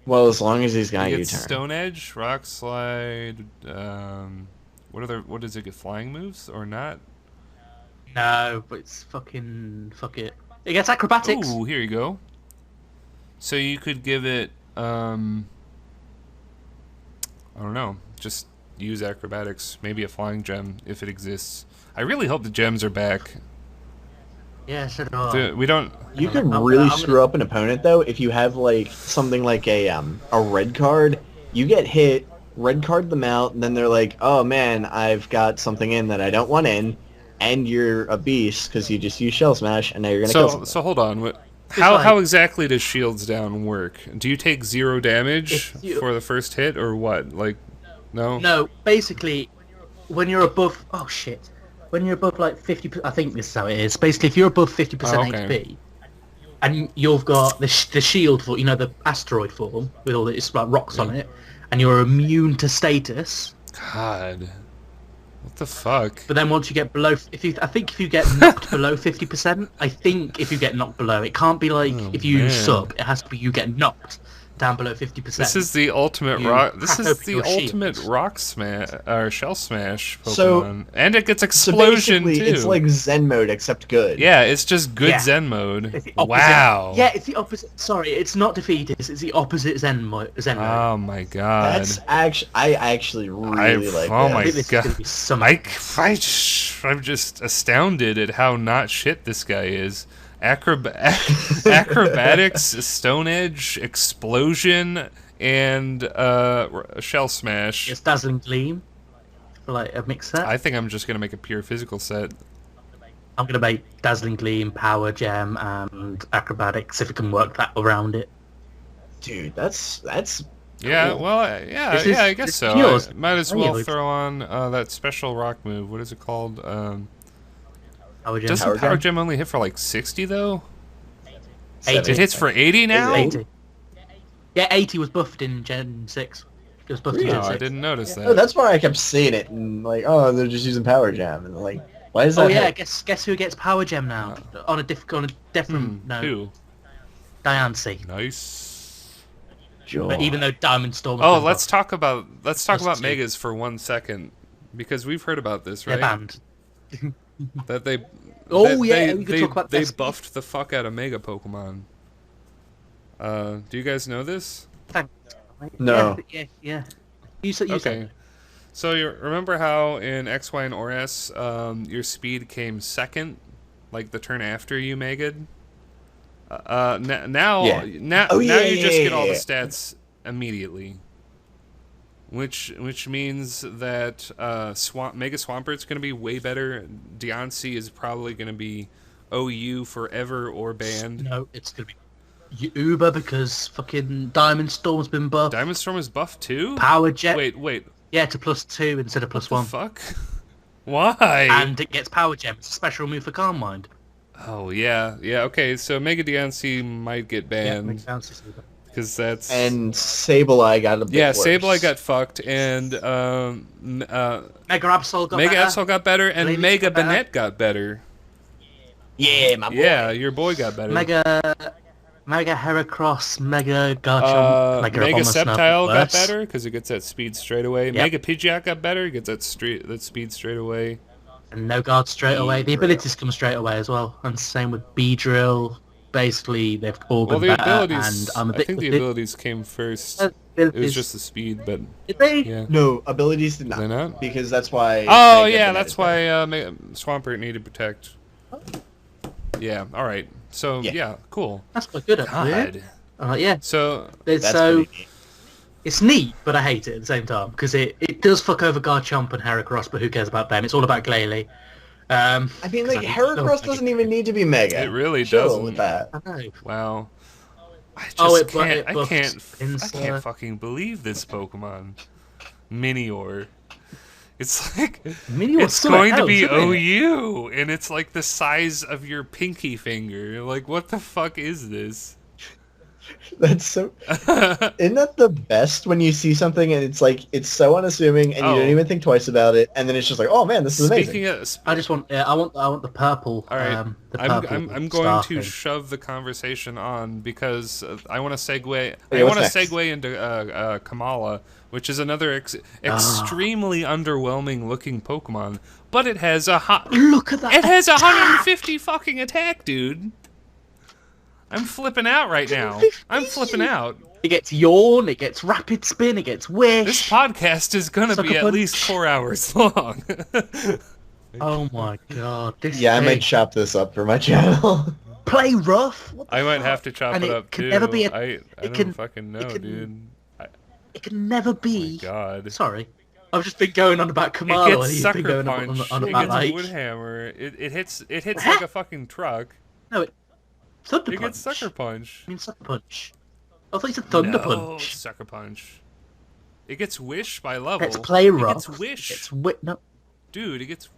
Well, as long as he's got You you get turn. Stone Edge, Rock Slide. What does it get? Flying moves or not? No, but it's fucking fuck it. It gets acrobatics. Ooh, here you go. So you could give it. I don't know. Just use acrobatics. Maybe a flying gem if it exists. I really hope the gems are back. Yeah, so do I. We don't. You could I'm really gonna- screw up an opponent though if you have like something like a red card. You get hit, red card them out, and then they're like, "Oh man, I've got something in that I don't want in," and you're a beast because you just use Shell Smash, and now you're gonna kill someone. So hold on. like- How exactly does Shields Down work? Do you take 0 damage If you- for the first hit, or what? Like, no. No, basically, when you're above... Oh, shit. When you're above, like, 50%... I think this is how it is. Basically, if you're above 50% Oh, okay. HP, and you've got the shield form, you know, the asteroid form, with all its like, rocks on it, and you're immune to status, God. What the fuck? but then once you get below... I think if you get knocked below 50%, I think if you get knocked below, it can't be like if you man. sub, it has to be you get knocked down below 50%. This is the ultimate You rock. This crack is open the your ultimate shields. rock smash or shell smash Pokemon, So- and it gets So explosion basically, too. it's like Zen mode except good. Yeah, it's just good Yeah. Zen mode. It's the opposite. Wow. Yeah, it's the opposite. Sorry, it's not defeatist. It's the opposite Zen mode. Oh my god. That's actually I actually really like oh that. my I think this God. is gonna be something. I'm just astounded at how not shit this guy is. Acrobatics, Stone Edge, Explosion, and Shell Smash. It's Dazzling Gleam for like a mix set. I think I'm just gonna make a pure physical set. I'm gonna make Dazzling Gleam, Power Gem, and Acrobatics if it can work that around it. Dude, that's Yeah, cool. well, yeah, This is- I guess it's so. yours. I might as Oh, well yeah, throw on that special rock move. What is it called? Power Gem. Doesn't Power Power Gem? Gem only hit for like 60 though? 80. It hits for 80 now? 80. Yeah, 80 was buffed in Gen 6. It was buffed in Really? Gen No, 6. I didn't notice that. Oh, that's why I kept seeing it and like, oh, they're just using Power Jam and like, why is that? Oh yeah, hit? guess who gets Power Gem now? On a different note. Who? Diancie. Nice. Joy. But even though Diamond Storm. Oh, let's talk about Just two. Megas for 1 second, because we've heard about this, They're right? banned. That they. Oh, that yeah, they, we could they, talk about they this. buffed the fuck out of Mega Pokemon. Do you guys know this? Thanks. No. Yeah. You said. Okay. So you remember how in X, Y, and ORS, your speed came second, like the turn after you Mega'd? Now Yeah. you just get all the stats immediately. Which means that Mega Swampert's going to be way better. Deontay is probably going to be OU forever or banned. No, it's gonna be Uber because fucking Diamond Storm's been buffed. Diamond Storm is buffed too? Power Jet. Wait. Yeah, to +2 instead of The +1. fuck? Why? And it gets Power Gem. It's a special move for Calm Mind. Oh, yeah. Okay, so Mega Deontay might get Yeah, banned. makes sense. Because that's... And Sableye got a bit worse. Sableye got fucked, and Mega Absol got Mega better. Absol got better, and Ladies Mega got better. Bennett got better. Yeah, my boy. Yeah, your boy got better. Mega Heracross, Mega Garchomp, Mega Abomasnow, Sceptile got worse. better because it gets that speed straight away. Mega Pidgeot got better, it gets that speed straight away. And no guard straight away. The abilities come straight away as well. And same with Beedrill. Basically, they've all Well, been the better. abilities, And I'm a I bit think the abilities came first. It was just the speed, but Did they? yeah. No, abilities did Did they not. not? Because that's why... Oh Mega yeah, Bennett that's is better. why Swampert needed Protect. Yeah, alright. So, Yeah. yeah, cool. That's quite good, actually. God. Yeah. So, It's That's so pretty neat. it's neat, but I hate it at the same time because it does fuck over Garchomp and Heracross, but who cares about them? It's all about Glalie. I mean, like, Heracross doesn't even need to be Mega. It really Chill doesn't. with that. I know. wow. I just Oh, it can't, I buffs can't Pinsir. fucking believe this Pokemon. Minior. It's like Minior's it's something going to else, be isn't it? OU, and it's like the size of your pinky finger. Like, what the fuck is this? That's so. Isn't that the best when you see something and it's like it's so unassuming and you don't Oh. even think twice about it, and then it's just like, oh man, this is amazing. Speaking of, I just want. I want the purple. all right, The I'm purple going star to thing. shove the conversation on because I want to segue. Okay, I what's want to next? segue into Kamala, which is another extremely underwhelming looking Pokemon, but it has a Look at that. It has 150 fucking attack, dude. I'm flipping out right now. I'm flipping out. It gets yawn. It gets rapid spin. It gets wish. This podcast is gonna Sucker be at punch. least 4 hours long. Oh my god. This Yeah, I thing. might chop this up for my channel. Play rough. What the I might fuck? have to chop And it up can too. Never be I don't can- fucking know, it can- dude. It can never be. God. Sorry, I've just been going on about It Kamala. gets and he's sucker been going punch. on It about gets like woodhammer. It hits like a fucking truck. no, Thunder It Punch. gets sucker punch. I mean Sucker Punch. I thought you said Thunder No, Punch. sucker punch. It gets wish by level. It's play It rough. gets wish. It's no. Dude, it gets.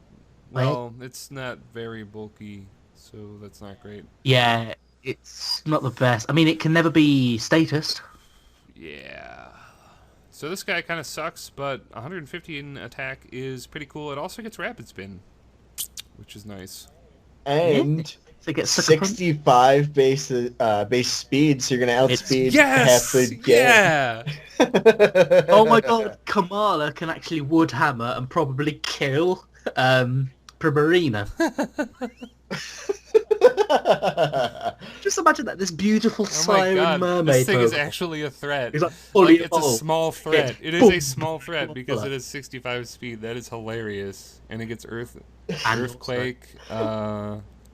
Wait. Well, it's not very bulky, so that's not great. Yeah, it's not the best. I mean, it can never be statist. Yeah. So this guy kind of sucks, but 150 in attack is pretty cool. It also gets rapid spin, which is nice. And So it gets Sucker Punch. 65 base speed, so you're gonna outspeed half the game. Yeah. Oh my god, Kamala can actually woodhammer and probably kill Primarina. Just imagine that, this beautiful Oh my siren god, mermaid. this thing is Pokemon. actually a threat. He's like fully It's a evolved. small threat. It's It is a boom, small threat boom, because boom. it has 65 speed. That is hilarious. And it gets And earthquake,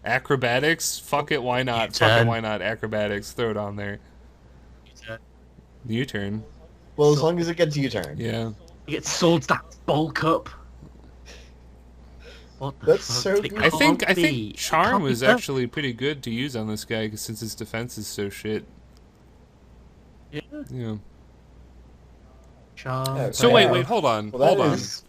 acrobatics. Fuck it, why not? U-turn. Fuck it, why not? Acrobatics, throw it on there. U-turn. Well, as long as it gets U-turn. Yeah. He gets Sword Staff Bulk Up. What the That's fuck? so It good. I can't think be. It Charm can't be was done. actually pretty good to use on this guy since his defense is so shit. Yeah. Yeah. Charm. Yeah, So Yeah. wait, hold on. Well, that hold on. is-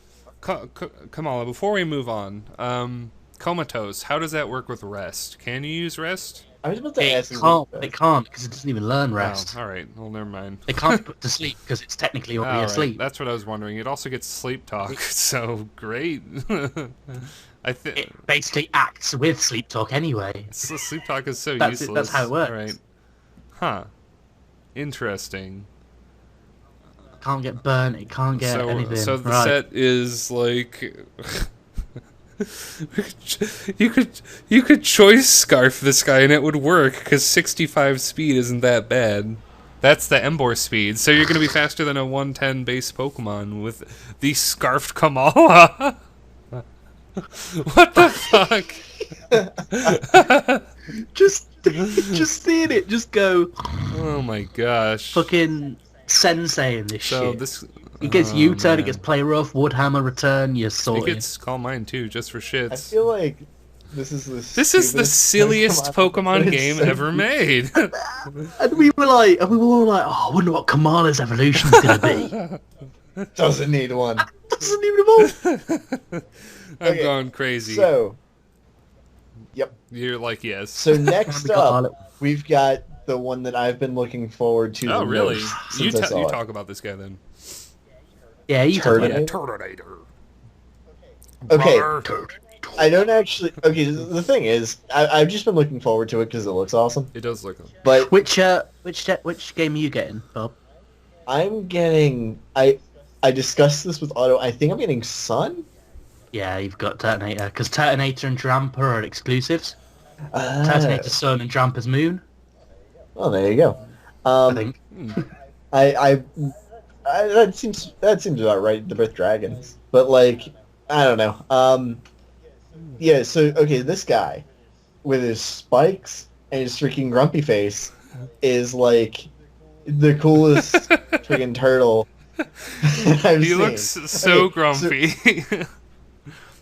Kamala, before we move on, comatose, how does that work with rest? Can you use rest? I was about to It ask you can't. about It that. can't because it doesn't even learn rest. Oh, all right. Well, never mind. It can't be put to sleep because it's technically All already right, asleep. that's what I was wondering. It also gets sleep talk, so great. I think It basically acts with sleep talk anyway. sleep talk is so That's it, useless. that's how it works. All right. Huh. Interesting. Can't get burnt. It can't get anything. So the right. set is like you could choice scarf this guy and it would work because 65 speed isn't that bad. That's the Embor speed, so you're gonna be faster than a 110 base Pokemon with the scarfed Kamala. What the fuck? just seeing it, just go Oh my gosh. fucking sensei in this So shit. this It gets oh, U-turn, man. it gets play rough, Woodhammer return, you're It sorted. gets Call Mine too, just for shits. I feel like this is the This is the silliest Pokemon It's game so ever made. And we were all like, oh, I wonder what Kamala's evolution's gonna be. Doesn't need one. Doesn't even evolve. I'm Okay, going crazy. So, yep. You're like, yes. So next We got up, we've got the one that I've been looking forward to. Oh, the really? most You, since I saw you it. talk about this guy then. Yeah, you can Turtle. Yeah, Turtonator. Okay. Brother. I don't actually. Okay, the thing is, I've just been looking forward to it because it looks awesome. It does look. But Which game are you getting, Bob? I'm getting. I discussed this with Otto. I think I'm getting Sun. Yeah, you've got Turtonator, because Turtonator and Drampa are exclusives. Uh, Turtonator's Sun and Drampa's Moon, well, there you go. I think. I that seems about right. The Birth Dragons, but like I don't know. Yeah. So okay, this guy with his spikes and his freaking grumpy face is like the coolest freaking turtle I've He seen. looks so Okay, grumpy.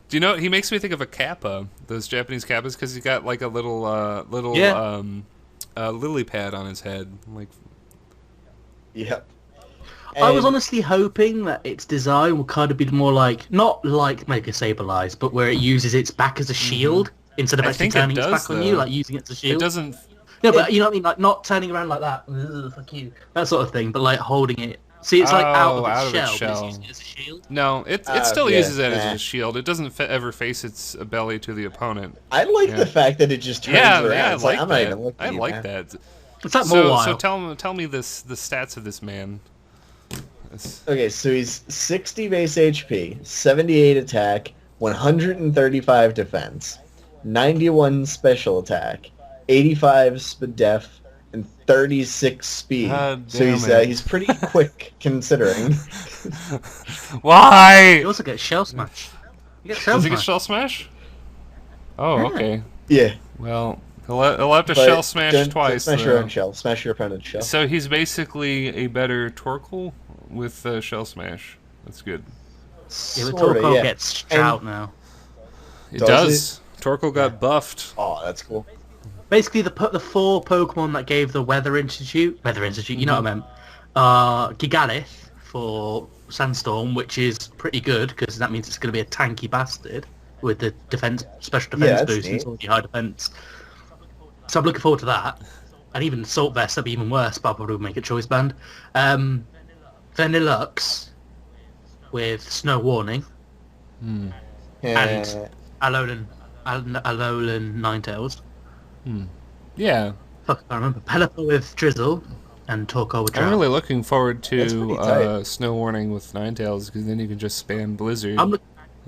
Do you know? He makes me think of a kappa. Those Japanese kappas, because he's got like a little Yeah. lily pad on his head. Like, Yep. I was honestly hoping that its design would kind of be more like, not like Mega Sableye, but where it uses its back as a shield instead of I actually think it turning its does, back on you, though. like using it as a It shield. doesn't. No, but you know what I mean, like not turning around like that, ugh, fuck you, that sort of thing, but like holding it. See, it's like out of its shell, but it's using it as a shield. No, it still uses it as a shield. It doesn't ever face its belly to the opponent. I like the fact that it just turns around. Yeah, It's like, I'm not that. even looking I at you, like man. that. It's like more wild. So tell me the stats of this man. Okay, so he's 60 base HP, 78 attack, 135 defense, 91 special attack, 85 def, and 36 speed. God So damn he's pretty quick considering. Why? You also get Shell Smash. You get Shell Does he get Smash. shell smash? Oh, okay. Yeah. Well, he'll have to but shell smash don't twice. Smash though. your own shell. Smash your opponent's shell. So he's basically a better Torkoal with shell smash. That's good. Yeah, but Sorta, Torkoal yeah. gets Strout now. It Does does. Torkoal got buffed. Oh, that's cool. Basically, the 4 Pokemon that gave the Weather Institute, you know what I meant, Gigalith for Sandstorm, which is pretty good because that means it's going to be a tanky bastard with the special defense that's boost and neat. it's already high defense. So I'm looking forward to that. And even Salt Vest, that'd be even worse, but I'll probably make a choice band. Vanillux with Snow Warning and Alolan Ninetales. Yeah. Fuck, I can't remember. Pelipper with Drizzle and Torkoal with Drought. I'm really looking forward That's to pretty tight. Snow Warning with Ninetales because then you can just spam Blizzard.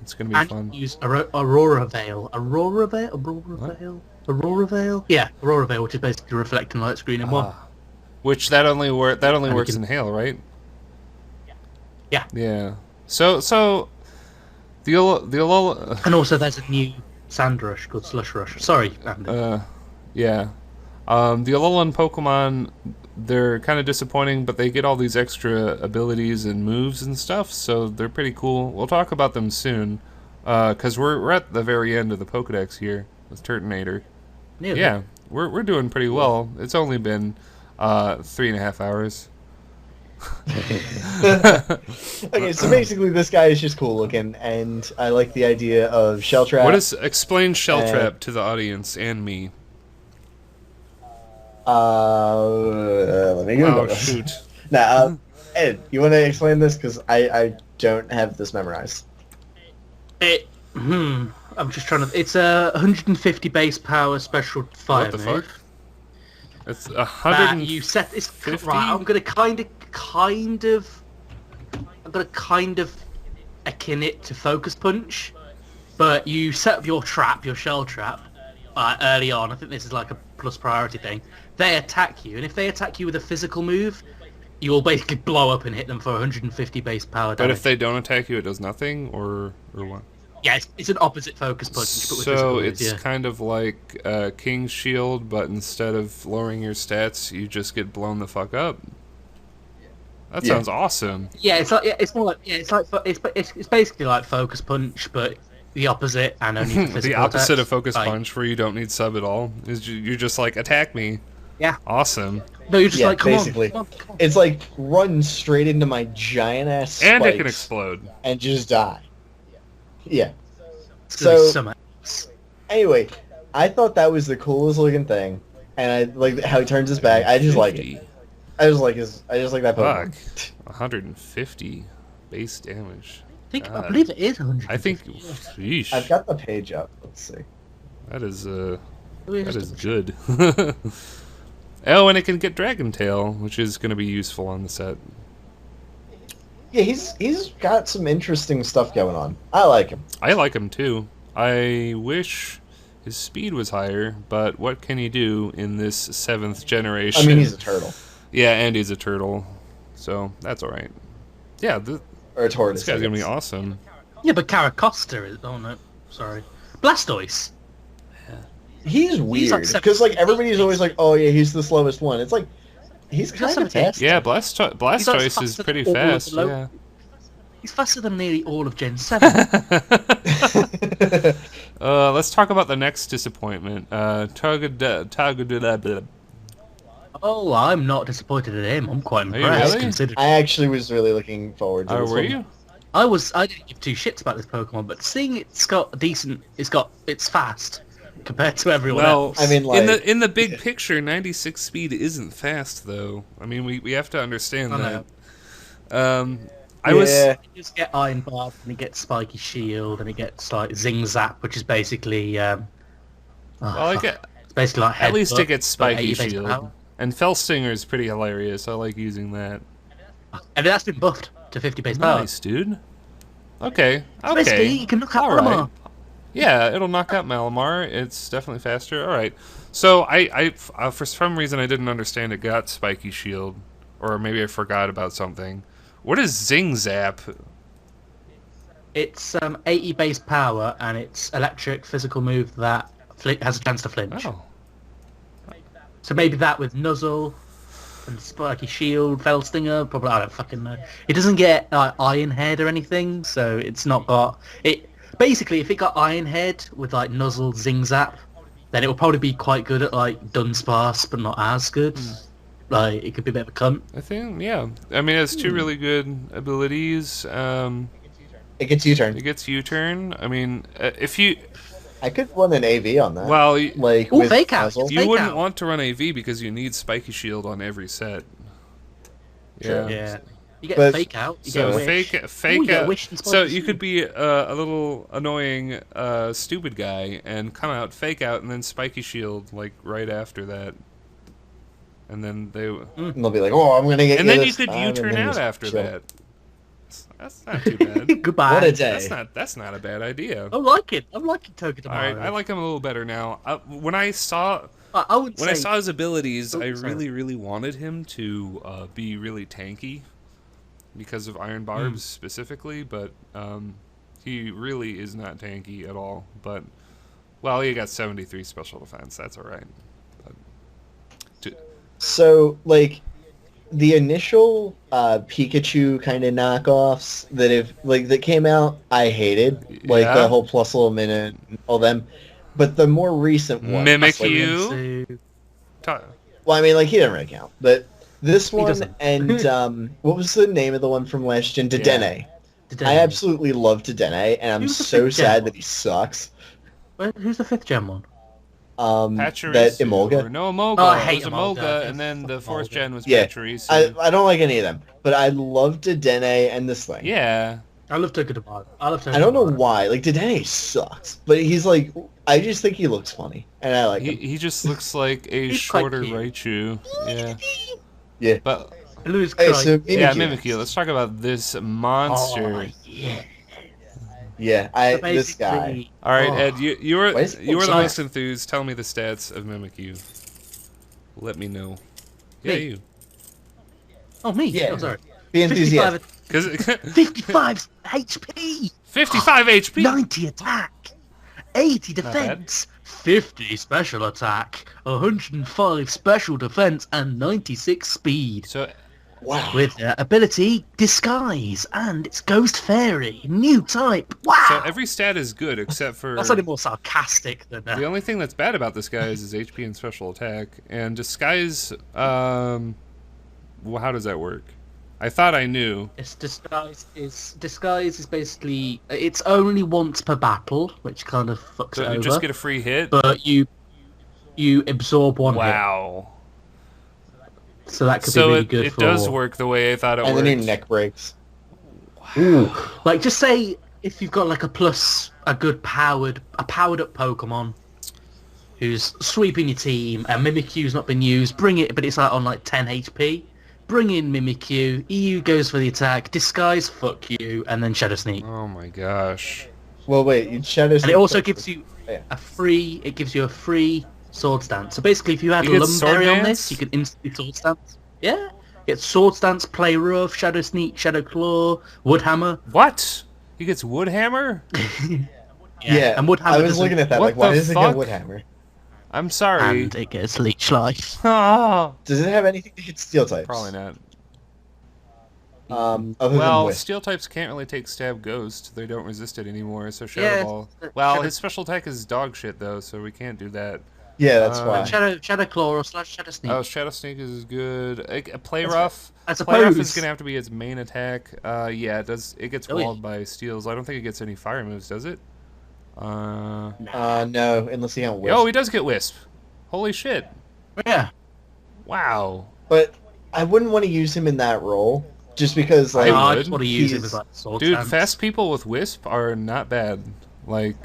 It's gonna be and fun. use Aurora Veil. Aurora Veil? Yeah, Aurora Veil, which is basically reflecting light screen in one. Which that only you works can- in Hail, right? Yeah. Yeah. So the Alola. And also there's a new Sand Rush called Slush Rush. Sorry, Andy. Yeah. The Alolan Pokemon, they're kind of disappointing, but they get all these extra abilities and moves and stuff, so they're pretty cool. We'll talk about them soon, because we're at the very end of the Pokedex here with Turtonator. Yeah, we're doing pretty well. It's only been 3.5 hours. Okay, so basically this guy is just cool looking, and I like the idea of Shell Trap. Explain Shell Trap to the audience and me. Let me go. Oh shoot. Now, Ed, you want to explain this? Because I don't have this memorized. I'm just trying to... It's a 150 base power special fire What the move. fuck? It's 100. You set this... 50? Right, I'm going to kind of akin it to Focus Punch, but you set up your shell trap, early on. I think this is like a plus priority thing. They attack you, and if they attack you with a physical move, you will basically blow up and hit them for 150 base power damage. But if they don't attack you, it does nothing, or what? Yeah, it's an opposite Focus Punch. But with physical So moves, it's yeah. kind of like King's Shield, but instead of lowering your stats, you just get blown the fuck up. That sounds awesome. Yeah, it's basically like Focus Punch, but the opposite and only for physical The opposite attacks. of Focus Like, Punch, where you don't need sub at all, is you're just like, attack me. Yeah. Awesome. No, you're just Yeah, like, come basically. on. It's like run straight into my giant ass spikes And it can explode. and just die. Yeah. It's gonna be So- summer. Anyway, I thought that was the coolest looking thing, and I like how he turns his back. I just like it. 50. I just like that Pokemon. Fuck. 150 base damage. I God. believe it is 100. I think. Sheesh. I've got the page up. Let's see. That is good. Oh, and it can get Dragon Tail, which is going to be useful on the set. Yeah, he's got some interesting stuff going on. I like him. I like him too. I wish his speed was higher, but what can he do in this 7th generation? I mean, he's a turtle Yeah, and he's a turtle, so that's all right. Yeah, or a tortoise. this guy's gonna be awesome. Yeah, but Caracosta is... Oh, no. Sorry. Blastoise. He's weird like because like everybody's always like, oh yeah, he's the slowest one. It's like he's kind of 17. fast. Yeah, Blastoise is faster pretty than all of fast. the Yeah. He's faster than nearly all of Gen 7. Let's talk about the next disappointment. Oh, Oh, I'm not disappointed in him. I'm quite you impressed. really? Considering I actually was really looking forward to Oh, this were one. you? I didn't give two shits about this Pokemon, but seeing it's got a decent, it's fast compared to everyone Well, else. I mean, like, in the big picture, 96 speed isn't fast though. I mean, we have to understand I that. know. I was yeah. You just get Iron Barb, and he gets Spiky Shield, and he gets like Zing Zap, which is basically well, I get it's basically like at least Headbutt, it gets but Spiky 80 base Shield, power. and Fell Stinger is pretty hilarious. I like using that. And that's been buffed to 50 base power. Nice, dude. Okay, So basically, okay. you can knock out All right. Malamar. Yeah, it'll knock out Malamar. It's definitely faster. All right. So I for some reason I didn't understand it got Spiky Shield, or maybe I forgot about something. What is Zing Zap? It's 80 base power, and it's electric physical move that has a chance to flinch. Oh, So maybe that with Nuzzle and Spiky Shield, Fellstinger, probably, I don't fucking know. It doesn't get Iron Head or anything, so it's not got... it. Basically, if it got Iron Head with like Nuzzle, Zing Zap, then it would probably be quite good at like Dunsparce, but not as good. Like, it could be a bit of a cunt. I think yeah. I mean, it has two really good abilities. It gets U-turn. It gets U-turn. I mean, if you I could run an AV on that. well, like Ooh, with fake out. Puzzle. you Fake wouldn't out. want to run AV because you need Spiky Shield on every set. Yeah. Yeah. You get But- Fake Out, you So get Wish. fake Ooh, you get out. Wish and So Spiky you could Shield. be a little annoying, stupid guy and come out fake out and then Spiky Shield like right after that, and then they And they'll be like, "Oh, I'm gonna get." and you then you this could time," and U-turn then out just after chill. that. That's not too bad. Goodbye. What a day! That's not a bad idea. I'm liking Togedemaru. All right, I like him a little better now. When I saw I wouldn't when I say... saw his abilities, I sorry. really wanted him to be really tanky because of Iron Barbs specifically, but he really is not tanky at all. But well, he got 73 special defense. That's all right. But, So, like, the initial Pikachu kind of knockoffs that came out, I hated. Like Yeah. the whole Plus Little Minute, and all them. But the more recent ones, Mimic like, you. Well, I mean, like, he didn't really count. But this one doesn't. and what was the name of the one from last gen? Dedenne. Dedenne. I absolutely love Dedenne, and I'm Who's the so fifth gen sad one? that he sucks. Who's the 5th gen one? That Pachirisu. Emolga. Or no, Emolga. Oh, I It hate was Emolga. Emolga, and then the Fuck 4th gen was Yeah. Pachirisu. I don't like any of them, but I love Dedenne and this thing. Yeah. I love Togedemaru. I don't know why. Like, Dedenne sucks, but he's like, I just think he looks funny, and I like him. He just looks like a He's quite shorter cute. Raichu. Yeah. Yeah. But Lose Hey, Christ. so yeah, Mimikyu. Mimikyu. Let's talk about this monster. Oh, yeah. Yeah, So this guy. basically- All right, Oh. Ed, you were Why is it you were the so- most enthused. Tell me the stats of Mimikyu. Let me know. Yeah, Me? you. Oh, me? Yeah. Oh, sorry. Be enthusiastic. 55 HP, 55 HP. 90 attack, 80 bad. defense, 50 special attack, 105 special defense, and 96 speed. So Wow. With ability Disguise, and it's Ghost Fairy, new type. Wow! so every stat is good except for That's only more sarcastic than the only thing that's bad about this guy is his HP and special attack and disguise. Well, how does that work? I thought I knew. It's disguise is basically it's only once per battle, which kind of fucks So it you over. just get a free hit. But you absorb one hit, Wow. so that could So be really it, good it for. does work the way I thought it And worked. then your neck breaks. Ooh, like just say if you've got like a good powered up Pokemon who's sweeping your team and Mimikyu's not been used, bring it, but it's like on like 10 HP. Bring in Mimikyu, EU goes for the attack, Disguise, fuck you, and then Shadow Sneak. Oh my gosh. Well, wait, you Shadow And it also gives you Yeah. a free Swords Dance. So basically if you had You get Sword Lumberry on Dance? this, you could instantly Swords Dance. Yeah. Get Swords Dance, Play Rough, Shadow Sneak, Shadow Claw, Woodhammer. What? He gets Woodhammer? Yeah, and Woodhammer I was doesn't- looking at that, What like, why the does it fuck? get Woodhammer? I'm sorry. and it gets Leech Life. Oh, Does it have anything to hit steel types? probably not. Other Well, than Wisp. steel types can't really take stab ghost. They don't resist it anymore, so Shadow Yeah, Ball. Shadow- Well, his special attack is dog shit though, so we can't do that. Yeah, that's why. Shadow Claw or / Shadow Sneak. Oh, Shadow Sneak is good. Play That's Rough. I Play Rough is suppose. gonna have to be its main attack. Yeah, it does. It gets Oh, yeah. walled by steals. I don't think it gets any fire moves, does it? No, unless you have Wisp. Oh, he does get Wisp. Holy shit! Yeah. Wow. But I wouldn't want to use him in that role, just because I like I would. just want to use him he's- as like sword Dude, stance. fast people with Wisp are not bad. Like,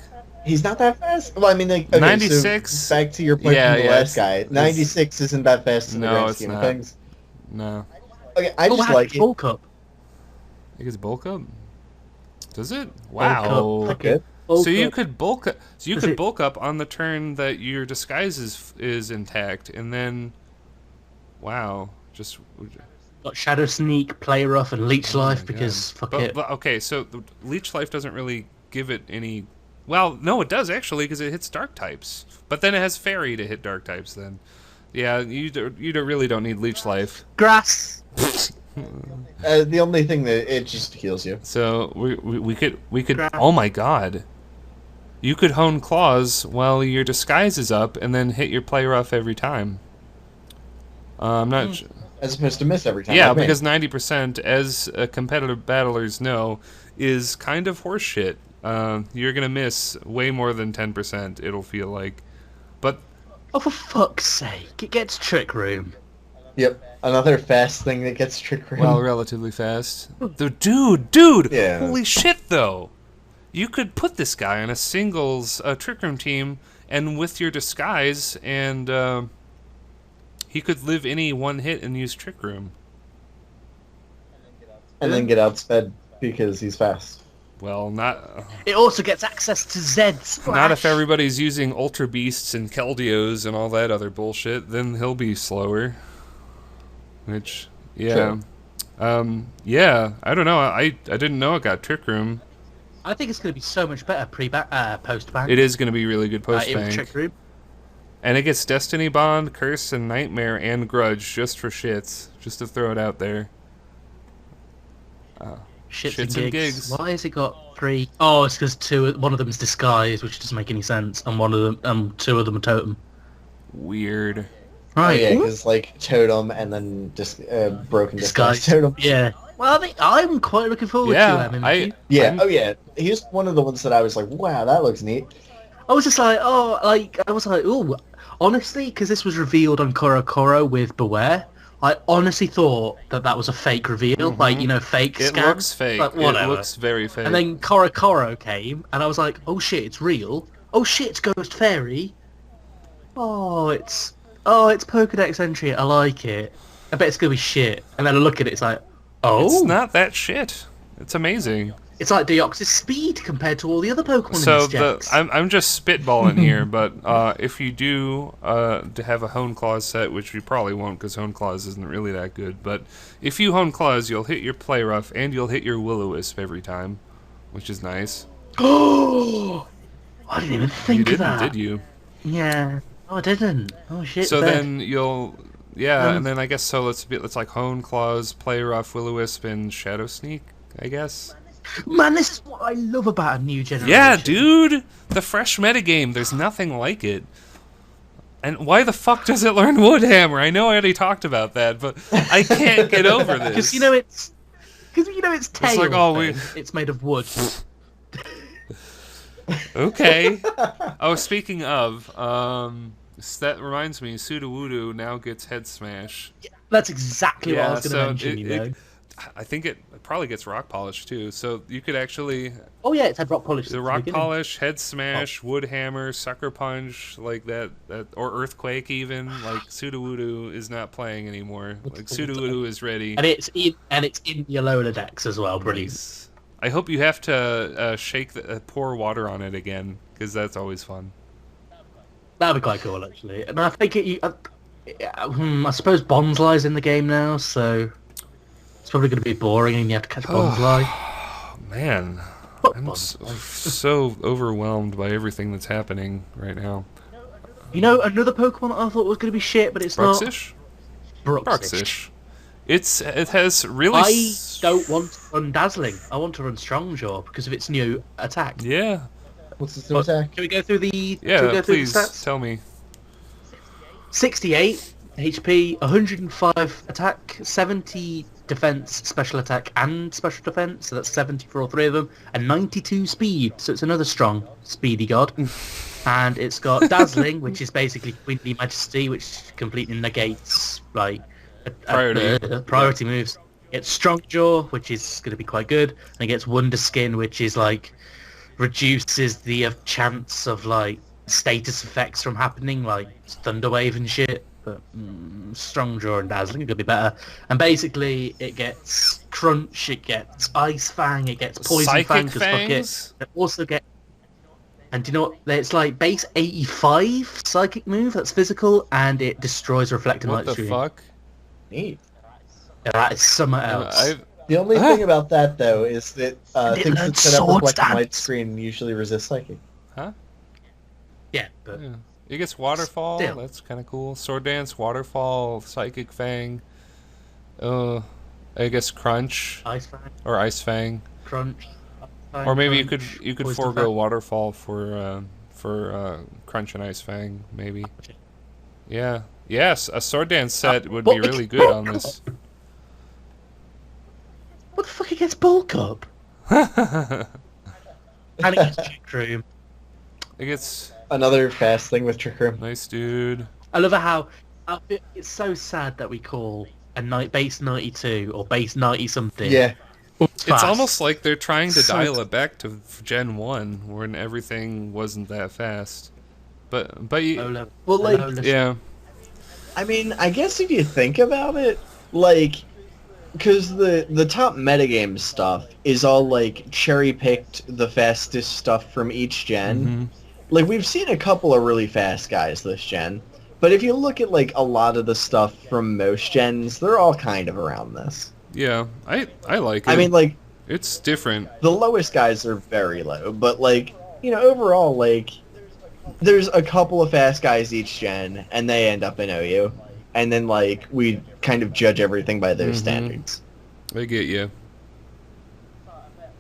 he's not that fast. Well, I mean, like, okay, 96? So back to your point Yeah, from the yeah, last guy. 96 isn't that fast in the No, grand it's scheme not. of things. no. Okay, I just wow, like it. bulk up. It gets bulk up. Does it? Bulk Wow. up. Okay. Bulk So you up. could bulk up. So you Does could it- bulk up on the turn that your disguise is intact, and then, wow, just. Got Shadow Sneak, Play Rough, and Leech Oh my Life because God. fuck it. But, okay, so the Leech Life doesn't really give it any. Well, no, it does actually because it hits dark types. But then it has Fairy to hit dark types. Then, yeah, really don't need Leech Life. Grass. The only thing that it just heals you. So we could. Oh my God. You could hone claws while your disguise is up, and then hit your Play Rough every time. I'm not. As opposed to miss every time. Yeah, like me. because 90%, as competitive battlers know, is kind of horseshit. You're gonna miss way more than 10%. It'll feel like, but Oh, for fuck's sake! It gets Trick Room. Yep, another fast thing that gets Trick Room. well, relatively fast. Dude, Yeah. holy shit, though. You could put this guy on a singles Trick Room team, and with your disguise, and he could live any one hit and use Trick Room. and then get outsped because he's fast. Well, not. It also gets access to Zed's. Not if everybody's using Ultra Beasts and Keldeos and all that other bullshit. Then he'll be slower. Which, yeah, yeah. I don't know. I didn't know it got Trick Room. I think it's going to be so much better post bank. It is going to be really good post in bank, Trick Room. and it gets Destiny Bond, Curse, and Nightmare and Grudge just for shits, just to throw it out there. Shits and gigs. Why has it got 3? Oh, it's because one of them is disguise, which doesn't make any sense, and two of them are totem. Weird. Right. Oh, yeah, because like Totem and then just Broken Disguise Totem. Yeah. Well, I'm quite looking forward Yeah, to him. Yeah, oh yeah. He's one of the ones that I was like, wow, that looks neat. I was just like, oh, honestly, because this was revealed on Koro with Beware, I honestly thought that was a fake reveal, like, fake It scam. looks fake. Like, It whatever. looks very fake. And then Koro came, and I was like, oh shit, it's real. Oh shit, it's Ghost Fairy. Oh, it's Pokedex entry. I like it. I bet it's gonna be shit. And then I look at it, it's like, oh, It's not that shit. It's amazing. It's like Deoxys speed compared to all the other Pokemon So in this gens. I'm just spitballing here, but if you do to have a Hone Claws set, which you probably won't because Hone Claws isn't really that good, but if you Hone Claws, you'll hit your Play Rough and you'll hit your Will-O-Wisp every time, which is nice. Oh, I didn't even think You of didn't, that. did you? Yeah. Oh, I didn't. Oh shit. So bad. then you'll, and then I guess so. Let's like Hone Claws, Play Rough, Will-O-Wisp, and Shadow Sneak, I guess. Man, this is what I love about a new generation. Yeah, dude! The fresh metagame, there's nothing like it. And why the fuck does it learn Woodhammer? I know I already talked about that, but I can't get over this. Because it's tail. It's like, oh, it's made of wood. Okay. Oh, speaking of, that reminds me, Sudowoodo now gets Head Smash. That's exactly what I was going to so mention. I think it probably gets Rock Polish too. So you could actually Oh yeah, it's had rock polish. the Rock Polish, Head Smash, Wood Hammer, Sucker Punch, like that, or Earthquake even. Like Sudowoodo is not playing anymore. Like Sudowoodo is ready. And it's in the Alola decks as well. Brilliant. Nice. I hope you have to pour water on it again because that's always fun. That'd be quite cool actually. And I think I suppose Bonsly's in the game now, so it's probably going to be boring, and you have to catch Bonsly. Oh, man, I'm so overwhelmed by everything that's happening right now. Another Pokemon I thought was going to be shit, but it's Bruxish? not. Bruxish. It has really. I don't want to run Dazzling. I want to run Strongjaw because of its new attack. Yeah. What's the attack? Can we go through the? Yeah. Can we go through Please the stats? tell me. 68 HP, 105 attack, 70 defense, special attack, and special defense. So that's 70 for all three of them, and 92 speed. So it's another strong, speedy god. And it's got dazzling, which is basically Queenly Majesty, which completely negates like priority moves. It's strong jaw, which is going to be quite good, and it gets wonder skin, which is like reduces the chance of like status effects from happening, like Thunderwave and shit. But strong jaw and dazzling are gonna be better. And basically, it gets crunch, it gets ice fang, it gets poison Psychic fang. 'Cause fuck fangs? it also get. And do you know what? It's like base 85 psychic move. That's physical, and it destroys reflecting What light the stream. fuck? Neat. Yeah, that is somewhere else. The only thing about that, though, is that It things that learns set up sword reflecting light stance. screen usually resist psychic. Yeah, but Yeah. It gets waterfall. Still. That's kind of cool. Sword dance, waterfall, psychic fang. I guess crunch ice fang, or ice fang. crunch. Or maybe you crunch, could poison forego fang. waterfall for crunch and ice fang maybe. Yeah. Yes, a sword dance set would be but it really can good on bulk this. What the fuck? It gets bulk up. And it gets trick room. It gets Another fast thing with Trick Room. nice, dude. I love how it's so sad that we call a base 92 or base 90 something. Yeah. It's almost like they're trying to So- dial it back to Gen 1 when everything wasn't that fast. But you, Well, like, yeah. I mean, I guess if you think about it, like, because the top metagame stuff is all, like, cherry-picked the fastest stuff from each gen. Mhm. Like, we've seen a couple of really fast guys this gen, but if you look at, like, a lot of the stuff from most gens, they're all kind of around this. Yeah, I like it. I mean, like, it's different. the lowest guys are very low, but, like, you know, overall, like, there's a couple of fast guys each gen, and they end up in OU. And then, like, we kind of judge everything by those standards. I get you.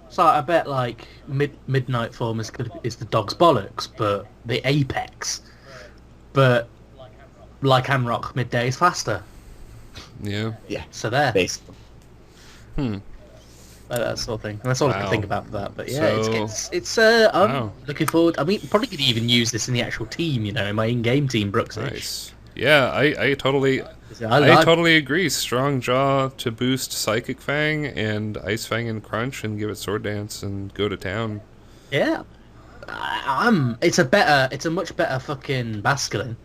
So I bet like midnight form is the dog's bollocks, but the apex. But like Amrock, midday is faster. Yeah. So there, Basically. that sort of thing. And that's all I Wow. can think about for that. But yeah, So- it's I'm Wow. looking forward. I mean, probably could even use this in the actual team. You know, in my in-game team, Brooksy. Nice. Yeah, I totally I totally agree. Strong jaw to boost Psychic Fang and Ice Fang and Crunch and give it Sword Dance and go to town. Yeah. It's a much better fucking Basculin.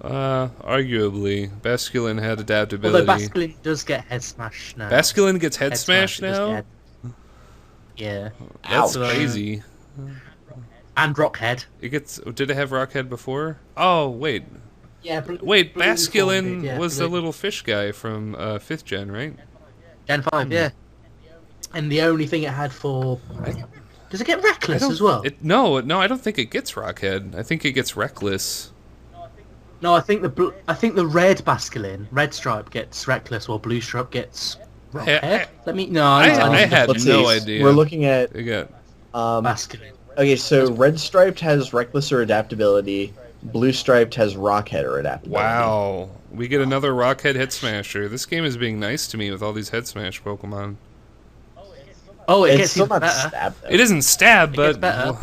Arguably. Basculin had Although adaptability. Basculin does get head smash now. Basculin gets head Head smash it does now? get- Yeah. That's Ouch. crazy. And Rockhead. It gets. Did it have Rockhead before? Oh, wait. Yeah. Wait, Basculin yeah, was the little fish guy from 5th gen, right? Gen 5, yeah. And the only thing it had for... Does it get Reckless as well? No, I don't think it gets Rockhead. I think it gets Reckless. No, I think the red Basculin, red stripe gets Reckless, or blue stripe gets Rockhead. I had Let's no see. idea. We're looking at They got Basculin. okay. So red striped has reckless or adaptability. Blue striped has rockhead or adaptability. wow. We get another Rockhead Head Smasher. This game is being nice to me with all these Head Smash Pokemon. Oh, it It's gets still even not better. stab though. It isn't stab, gets but better.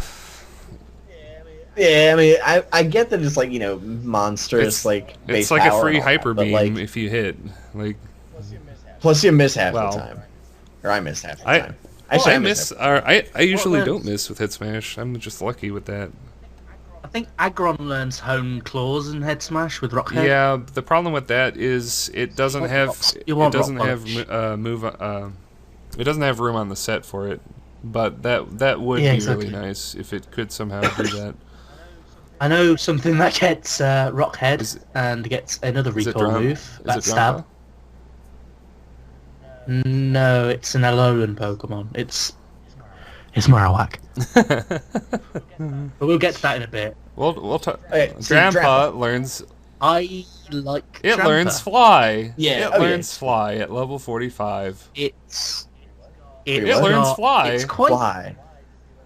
Yeah, I mean, I get that it's like, you know, monstrous, like base it's like a power free and all that, Hyper but, Beam like, if you hit. Like plus you miss half Well, the time, or I miss half the I- time. Actually, I miss. miss. Or I usually Well, don't miss with Head Smash. I'm just lucky with that. I think Aggron learns Hone Claws and Head Smash with Rockhead. Yeah, the problem with that is it doesn't have You it want doesn't rock have it doesn't have room on the set for it. But that would Yeah, be exactly. really nice if it could somehow do that. I know something that gets Rockhead Is it- and gets another Is it recall drum? move. Is That's it Stab. No, it's an Alolan Pokemon. It's Marowak. But we'll get to that in a bit. We'll talk. Okay, so Grandpa learns. I like It Trampa. learns fly. Yeah, It okay. learns fly at level 45. It's Wait, It what? learns not- fly. It's quite Why?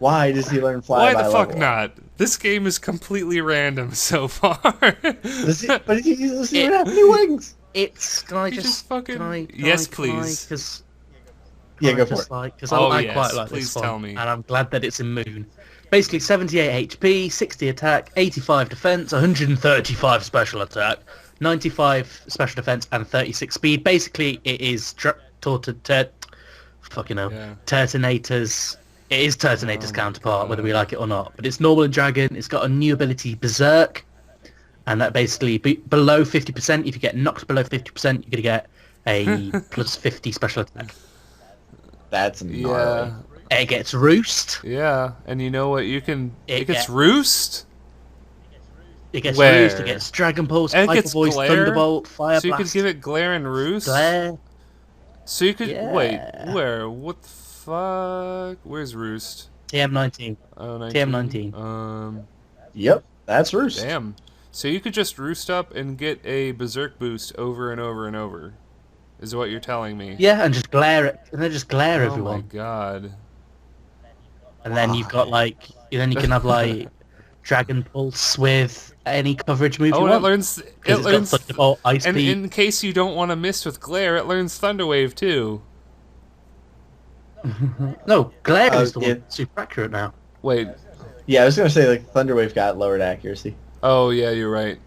Why does he learn fly Why by the fuck level? not? This game is completely random so far. But he doesn't even have any wings. It's can I You just just fucking- can I, Yes, can I, please. Because Yeah, go for it. Because Oh, I yes, quite like please this one, tell me. and I'm glad that it's in Moon. Basically, 78 HP, 60 attack, 85 defense, 135 special attack, 95 special defense, and 36 speed. Basically, it is fucking hell, Yeah. Turtonator's. It is Turtonator's Oh my counterpart, whether we God. like it or not. But it's normal and dragon. It's got a new ability, Berserk, and that basically below 50%. If you get knocked below 50%, you're gonna get a plus 50 special attack. That's gnarly. Yeah. It gets Roost. Yeah, and you know what? You can. It gets Yeah. Roost. It gets Where? Roost. It gets Dragon Pulse, And it Hyper gets Voice, Glare? Thunderbolt, Fire So you Blast, could give it Glare and Roost. Glare. So you could wait. Yeah. Where? What the fuck? Where's Roost? TM19. Oh, 19. Yep, that's Roost. Damn. So you could just roost up and get a berserk boost over and over and over. Is what you're telling me? Yeah, and just glare it, and then just glare Oh my everyone, god. and then you've got like, then you can have like Dragon Pulse with any coverage move Oh, you and it want. learns. It 'Cause it's got learns. Thunderbolt, Ice And Beam. in case you don't want to miss with glare, it learns Thunderwave too. No, glare is the yeah. one super accurate now. Wait. Yeah, I was gonna say like Thunderwave got lowered accuracy. Oh yeah, you're right.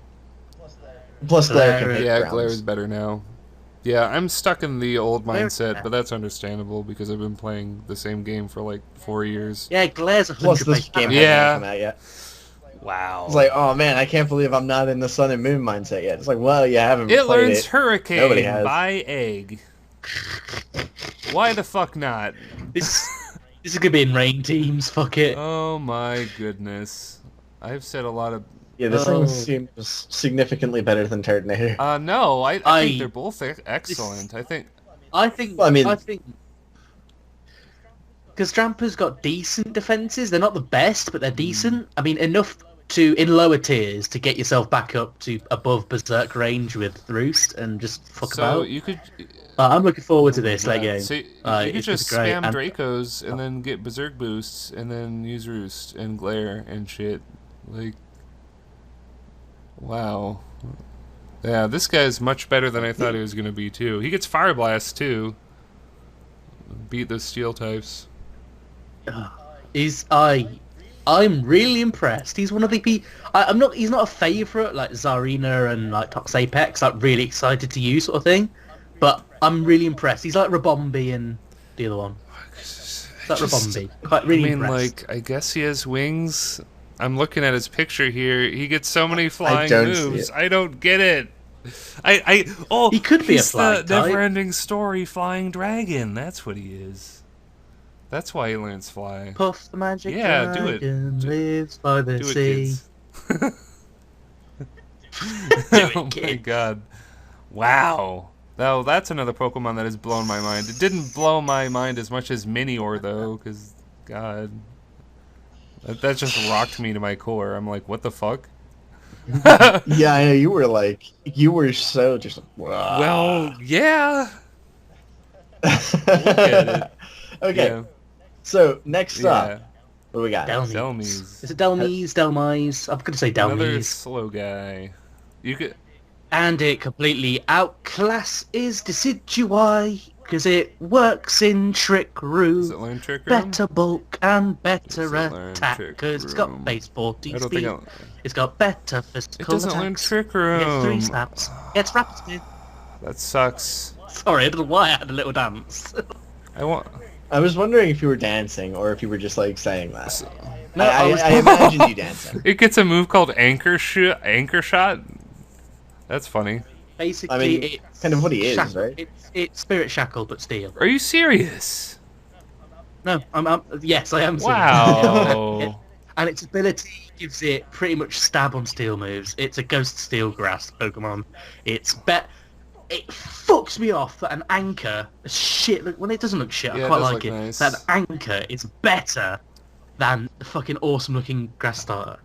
Plus Glare can hit Yeah, grounds. glare is better now. Yeah, I'm stuck in the old Glare- mindset, but that's understandable because I've been playing the same game for like 4 years. Yeah, glare's a Plus 100 this game base. hasn't Yeah. come out yet. Wow. It's like, oh man, I can't believe I'm not in the Sun and Moon mindset yet. It's like, well, you haven't It played learns it. Nobody Hurricane has. by Egg. Why the fuck not? This is gonna be in rain teams. Fuck it. Oh my goodness. I've said a lot of... Yeah, this Oh. thing seems significantly better than Turtonator. no, I think I- they're both excellent. I think... I think. Well, I mean- Because Dramper's got decent defenses. They're not the best, but they're decent. I mean, enough to in lower tiers to get yourself back up to above Berserk range with Roost and just fuck So about. you could... I'm looking forward to this late game. So you could it's just great. spam And- Dracos and then get Berserk boosts and then use Roost and Glare and shit. Like... Wow. Yeah, this guy's much better than I thought he was going to be, too. He gets Fire Blast, too. Beat those steel types. I'm really impressed. He's one of the people. I'm not. He's not a favorite like Zarina and like Tox Apex. Like really excited to use sort of thing. But I'm really impressed. He's like Rabombi and the other one. It's like Rabombi. Quite really I mean, impressed. like, I guess he has wings. I'm looking at his picture here. He gets so many flying don't see moves. it. I don't get it. Oh, He could be a he's flying the type. never-ending story flying dragon. That's what he is. That's why he learns fly. Puff the magic Yeah, do it. dragon lives by the Do it, sea. kids. Do it, Oh my kid. god. Wow. Now that's another Pokemon that has blown my mind. It didn't blow my mind as much as Minior though, because god, that just rocked me to my core. I'm like, what the fuck? Yeah, I know, you were so just. Well, yeah. Okay, Yeah. so next Yeah. up, what do we got? Delmies. Delmies. Is it Delmies? Delmise? I'm gonna say Another Delmies. slow guy. You could. And it completely outclasses Decidui because it works in Trick Does Room. it learn Trick Room? Better bulk and better Does it learn attack Trick because it's got Room? base 40 I don't speed. think It's got better it physical doesn't learn attacks. Trick It gets 3 Room. snaps. Gets rapid spin. That sucks. Sorry, I don't know why I had a little dance. I want. I was wondering if you were dancing or if you were just like saying that. No, I, I was- I imagined you dancing. It gets a move called Anchor Shot. That's funny. Basically, I mean, it's kind of what he is, shackle. right? It's Spirit Shackle, but steel. Are you serious? No, yes, I am. serious. Wow. And its ability gives it pretty much stab on steel moves. It's a Ghost Steel Grass Pokemon. It fucks me off that an anchor, shit, look, when it doesn't look shit, Yeah, I it quite does like look it. nice. That an anchor is better than the fucking awesome looking Grass Starter.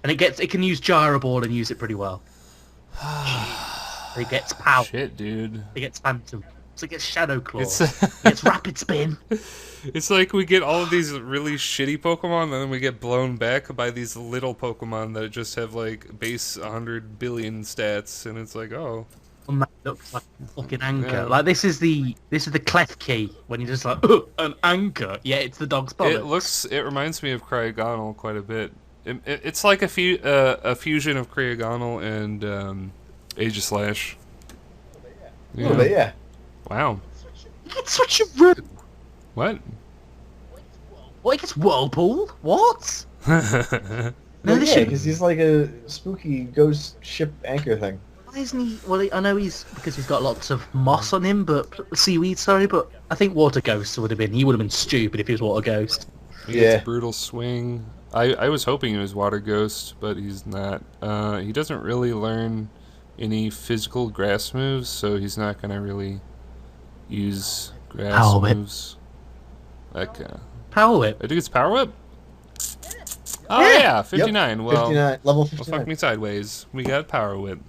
And it can use Gyro Ball and use it pretty well. It gets power. Shit, dude. It gets Phantom. So it gets Shadow Claw. It's It's Rapid Spin. it's like we get all of these really shitty Pokemon, and then we get blown back by these little Pokemon that just have like base 100 billion stats, and it's like, oh, And that looks like a fucking anchor. Yeah. Like this is the clef key when you're just like an anchor. Yeah, it's the dog's bollocks. it reminds me of Cryogonal quite a bit. It's like a fusion of Cryogonal and Aegislash. A little bit, yeah. Wow. It's such a rude. What? What? It's Whirlpool? What? No, this yeah, should- because he's like a spooky ghost ship anchor thing. Why isn't he? Well, I know because he's got lots of moss on him, but seaweed. Sorry, but I think Water Ghost would have been. He would have been stupid if he was Water Ghost. He gets Brutal Swing. I was hoping he was Water Ghost, but he's not. He doesn't really learn any physical grass moves, so he's not gonna really use grass Power Whip. moves. Like, Power Whip. I think it's Power Whip. Oh Yeah. yeah, 59. Yep, Well, 59, level well, 59. fuck me sideways. We got Power Whip.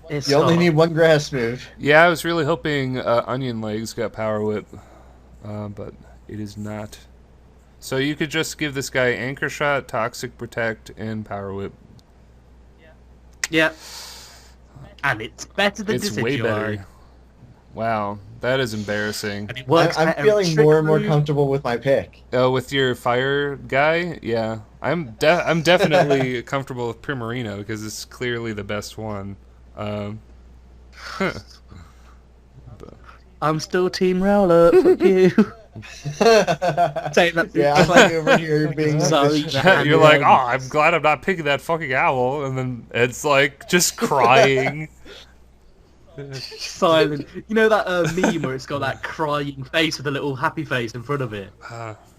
It's You only hot. need one grass move. Yeah, I was really hoping Onion Legs got Power Whip, but it is not. So you could just give this guy Anchor Shot, Toxic Protect, and Power Whip. Yeah. And it's better than It's way Decidueye. better. Wow, that is embarrassing. And it works I'm better feeling in more and more Trick Room. comfortable with my pick. Oh, with your fire guy, yeah, I'm definitely comfortable with Primarina because it's clearly the best one. I'm still Team Rowler. Fuck you. Saying that Yeah, I'm like over here being Sorry. vicious. You're like, oh, I'm glad I'm not picking that fucking owl, and then it's like just crying. silent. You know that meme where it's got that crying face with a little happy face in front of it?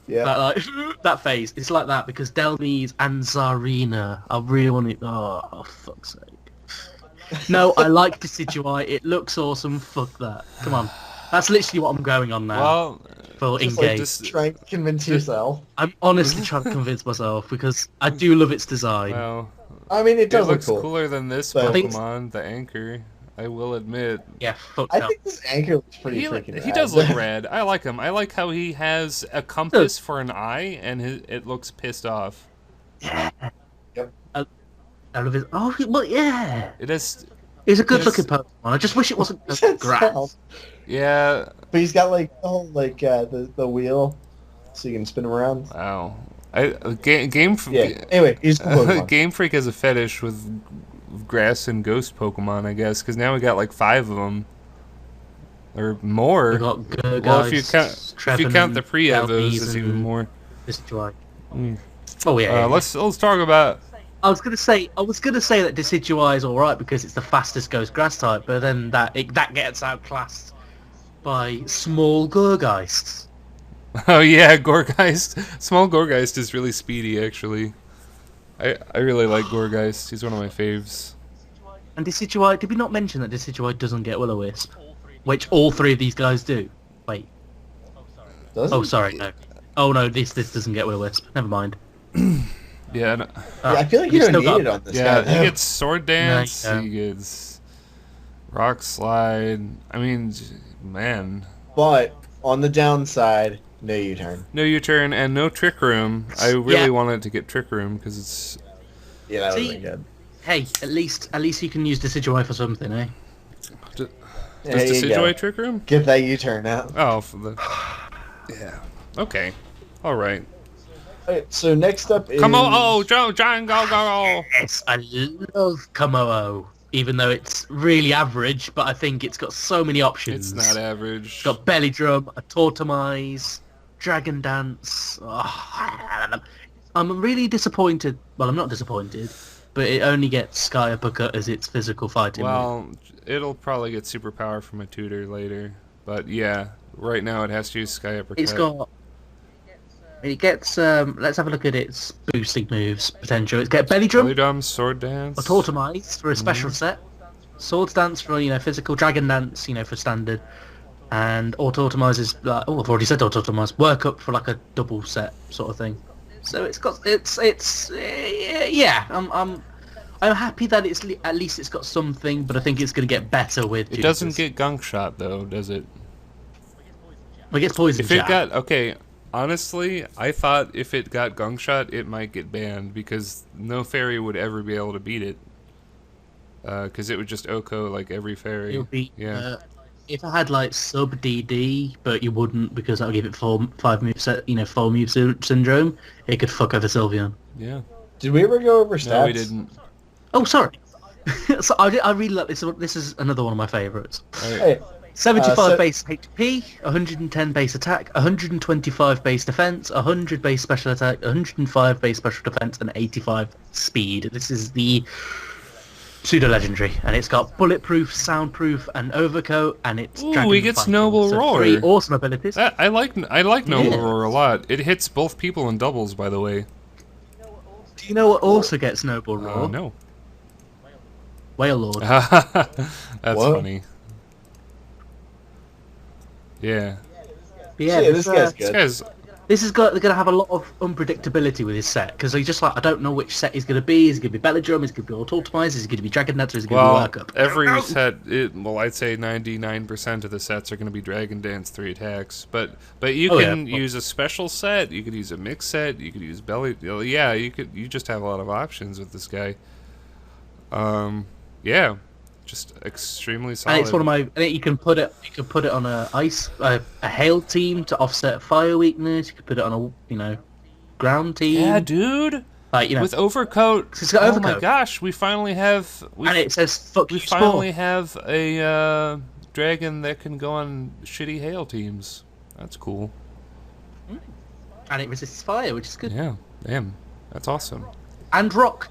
Yeah. That, like, that face. It's like that because Delmise and Zarina. I really want it. Oh, fuck's sake. No, I like Decidueye. It looks awesome. Fuck that. Come on. That's literally what I'm going on now. Well, for Just in-game. like try and convince yourself. I'm honestly trying to convince myself because I do love its design. well, I mean, it it does look looks cool. cooler than this But- Pokemon, the Anchor. I will admit. Yeah, fuck I that. think this anchor looks pretty freaking He rad. does look rad. I like him. I like how he has a compass for an eye, and it looks pissed off. I love it. Oh, well, yeah. It is, It's a good Yes. looking Pokemon. I just wish it wasn't That's grass. sound. yeah. But he's got like the whole the wheel, so you can spin him around. Wow. Game Yeah. Anyway, he's cool Pokemon. Game Freak has a fetish with grass and ghost Pokemon, I guess, because now we got like 5 of them or more. We got Gurgeist, Well, if you count the pre-evos, Delmise, it's and even more. Decidueye. Mm. Oh yeah. Let's talk about. I was gonna say that Decidueye is all right because it's the fastest ghost grass type, but then that gets outclassed by small Gurgeists. Oh yeah, Gourgeist. Small Gourgeist is really speedy, actually. I really like Gourgeist. He's one of my faves. And Decidueye, did we not mention that Decidueye doesn't get Will-O-Wisp? Which all 3 of these guys do. Wait. Does Oh, he? sorry, no. Oh no, this doesn't get Will-O-Wisp. Never mind. Yeah, no, Yeah, I feel like you He's don't still need got- it on this yeah. guy. He though. gets Sword Dance. yeah. He gets Rock Slide. I mean, man. But on the downside, no U-turn. No U-turn and no Trick Room. I really Yeah. wanted to get Trick Room because it's. Yeah, that would See? have been good. Hey, at least you can use Decidueye for something, eh? Does There you go. Decidueye Trick Room? Get that U-turn out. Oh, for the. Yeah. Okay. All right. Alright, so next up is... Come on! Oh, John, go! Yes, I love Kommo-o, even though it's really average, but I think it's got so many options. It's not average. It's got Belly Drum, a Tortomise, Dragon Dance. Oh, I'm really disappointed. Well, I'm not disappointed, but it only gets Sky Uppercut as its physical fighting move. Well, it'll probably get superpower from a tutor later, but yeah, right now it has to use Sky Uppercut. It gets, let's have a look at its boosting moves potential. It's got Belly Drum, Belly Drum, Sword Dance. a Tortomise for a special set, Swords Dance for, physical, Dragon Dance, for standard, and Tortomise is, I've already said Tortomise, Work Up for like a double set sort of thing. So it's got, yeah, I'm happy that at least it's got something, but I think it's going to get better with. It doesn't get gunk shot though, does it? It gets poison If it jab. got okay, honestly, I thought if it got gunk shot, it might get banned because no fairy would ever be able to beat it. Because it would just OHKO like every fairy. It would be yeah. If I had like sub DD, but you wouldn't because that would give it five move set, full move syndrome. It could fuck over Sylveon. Yeah. Did we ever go over stats? No, we didn't. Oh, sorry. So I really like this. This is another one of my favorites. Hey, 75 base HP, 110 base attack, 125 base defense, 100 base special attack, 105 base special defense, and 85 speed. This is the pseudo-legendary, and it's got bulletproof, soundproof, and overcoat, and it's Ooh, he gets fighting. Noble So Roar. 3 awesome abilities. I like Noble Yeah. Roar a lot. It hits both people in doubles, by the way. Do you know what also gets Noble Roar? No. Whale Lord. That's What? funny. Yeah. But yeah, this guy's This good. guy's they're going to have a lot of unpredictability with his set, because he's just like, I don't know which set he's going to be. Is it going to be Belladrum? Is it going to be Auto-Optimized? Is it going to be Dragon Dance? Or is it going well, to be Workup? every set. I'd say 99% of the sets are going to be Dragon Dance 3 attacks. But you can use a special set. You could use a mix set. You could use belly. Yeah, you just have a lot of options with this guy. Yeah, just extremely solid. And it's one of my. I think you can put it on a hail team to offset fire weakness. You could put it on a ground team. Yeah, dude. Like With overcoat. it's got Oh overcoat. my gosh, we finally have. And it says "fuck We you, finally Spore." have a dragon that can go on shitty hail teams. That's cool. And it resists fire, which is good. Yeah, damn, that's awesome. And rock.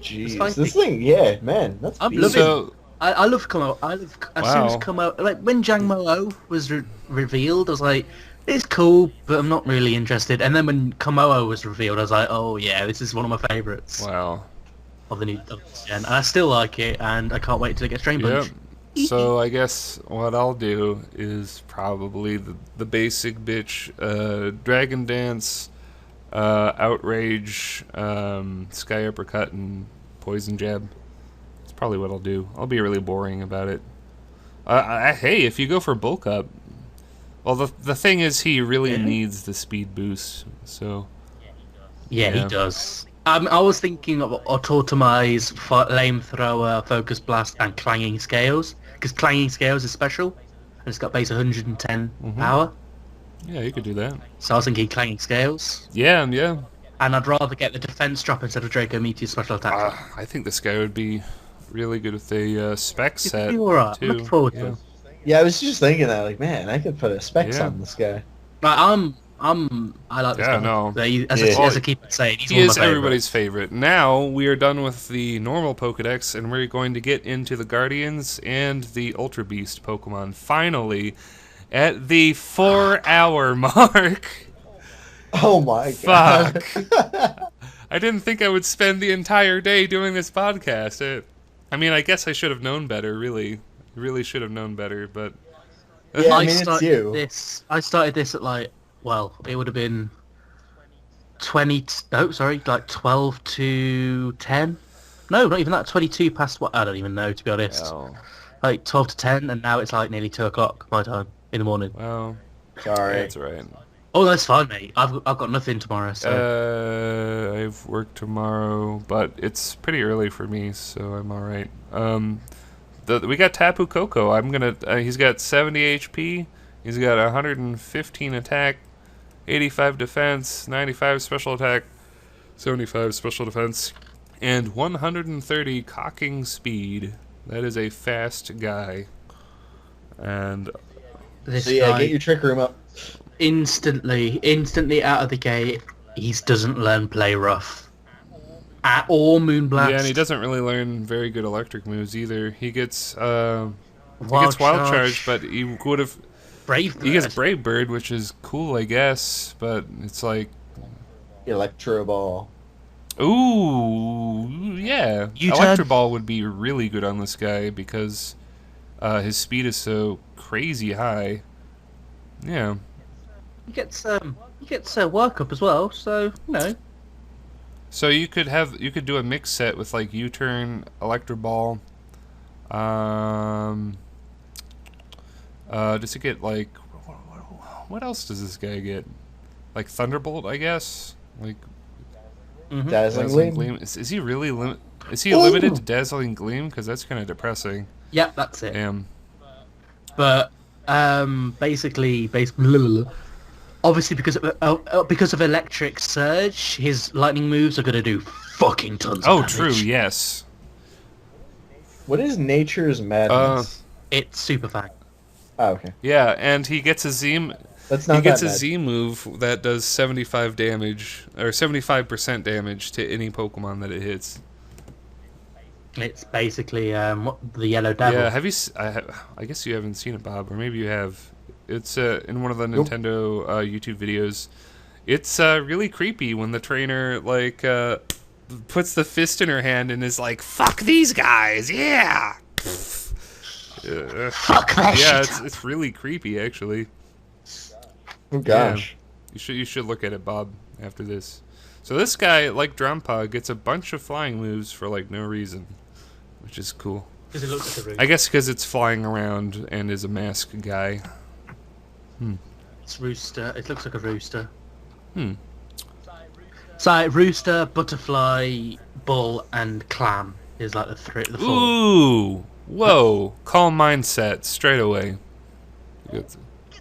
Jeez, fighting. this thing, yeah, man, that's I'm beast. loving So I love Como. I love as soon as Wow. Como, like when Jang Mo was revealed, I was like, it's cool, but I'm not really interested. And then when Komoa was revealed, I was like, oh yeah, this is one of my favorites wow. of the new gen, and I still like it, and I can't wait till it gets Drain Yep. Punch. So I guess what I'll do is probably the basic bitch Dragon Dance, Outrage, Sky Uppercut, and Poison Jab. That's probably what I'll do. I'll be really boring about it. Hey, if you go for bulk up, well, the thing is he really needs the speed boost. So Yeah, Yeah. he does. I was thinking of Autotomize, Flamethrower, Focus Blast, and Clanging Scales, because Clanging Scales is special, and it's got base 110 power. yeah, you could do that. So I was thinking Clanging Scales, Yeah, yeah. and I'd rather get the defense drop instead of Draco Meteor's special attack. I think this guy would be really good with a spec set You're alright. too. Looking forward to yeah. it. Yeah, I was just thinking that, like, man, I could put a specs Yeah. on this guy. Like, I like this Yeah, guy. no. As I keep saying, he's He one of is my favourites. everybody's favorite. Now we are done with the normal Pokedex, and we're going to get into the Guardians and the Ultra Beast Pokemon. Finally, at the 4-hour mark. Oh my god. Fuck. I didn't think I would spend the entire day doing this podcast. I mean, I guess I should have known better. Really should have known better. But Yeah, I mean, it's you. I started this at it would have been 12 to 10. No, not even that. 22 past what? I don't even know, to be honest. well, Like 12 to 10, and now it's like nearly 2 o'clock my time in the morning. well, Sorry. that's right. Oh, that's fine, mate. I've got nothing tomorrow, so I've work tomorrow, but it's pretty early for me, so I'm all right. We got Tapu Koko. He's got 70 HP. He's got 115 attack, 85 defense, 95 special attack, 75 special defense, and 130 cocking speed. That is a fast guy. And this So yeah, guy get your trick room up. instantly out of the gate, he doesn't learn play rough or Moonblast. yeah, and he doesn't really learn very good electric moves either. He gets Wild Wild Charge, but he would have. Brave Bird. He gets Brave Bird, which is cool, I guess, but it's like, Electro Ball. ooh, yeah. U-turn. Electro Ball would be really good on this guy because his speed is so crazy high. Yeah. He gets work up as well, so So you could do a mix set with like U-turn, Electro Ball. Does it get like what else does this guy get? Like Thunderbolt, I guess. Like Dazzling Gleam. Is he really Is he limited to Dazzling Gleam? Because that's kind of depressing. Yep, that's it. Damn. But basically, obviously because of Electric Surge, his lightning moves are gonna do fucking tons. Oh, of damage. true. Yes. What is Nature's Madness? It's Super Fang. Oh, okay. Yeah, and he gets a Z. That's not He gets that a bad. Z move that does 75 damage or 75% damage to any Pokemon that it hits. It's basically the Yellow Devil. Yeah, have you? I guess you haven't seen it, Bob, or maybe you have. It's in one of the Nintendo YouTube videos. It's really creepy when the trainer like puts the fist in her hand and is like, "Fuck these guys, yeah." Fuck that Yeah, shit. it's really creepy actually. Oh gosh. You should look at it, Bob, after this. So this guy, like Drampa, gets a bunch of flying moves for like no reason, which is cool. Because it looks like a I guess because it's flying around and is a mask guy. It's rooster. It looks like a rooster. Hmm. It's like rooster, butterfly, bull, and clam is like the four. Ooh! Whoa! Calm mindset straight away.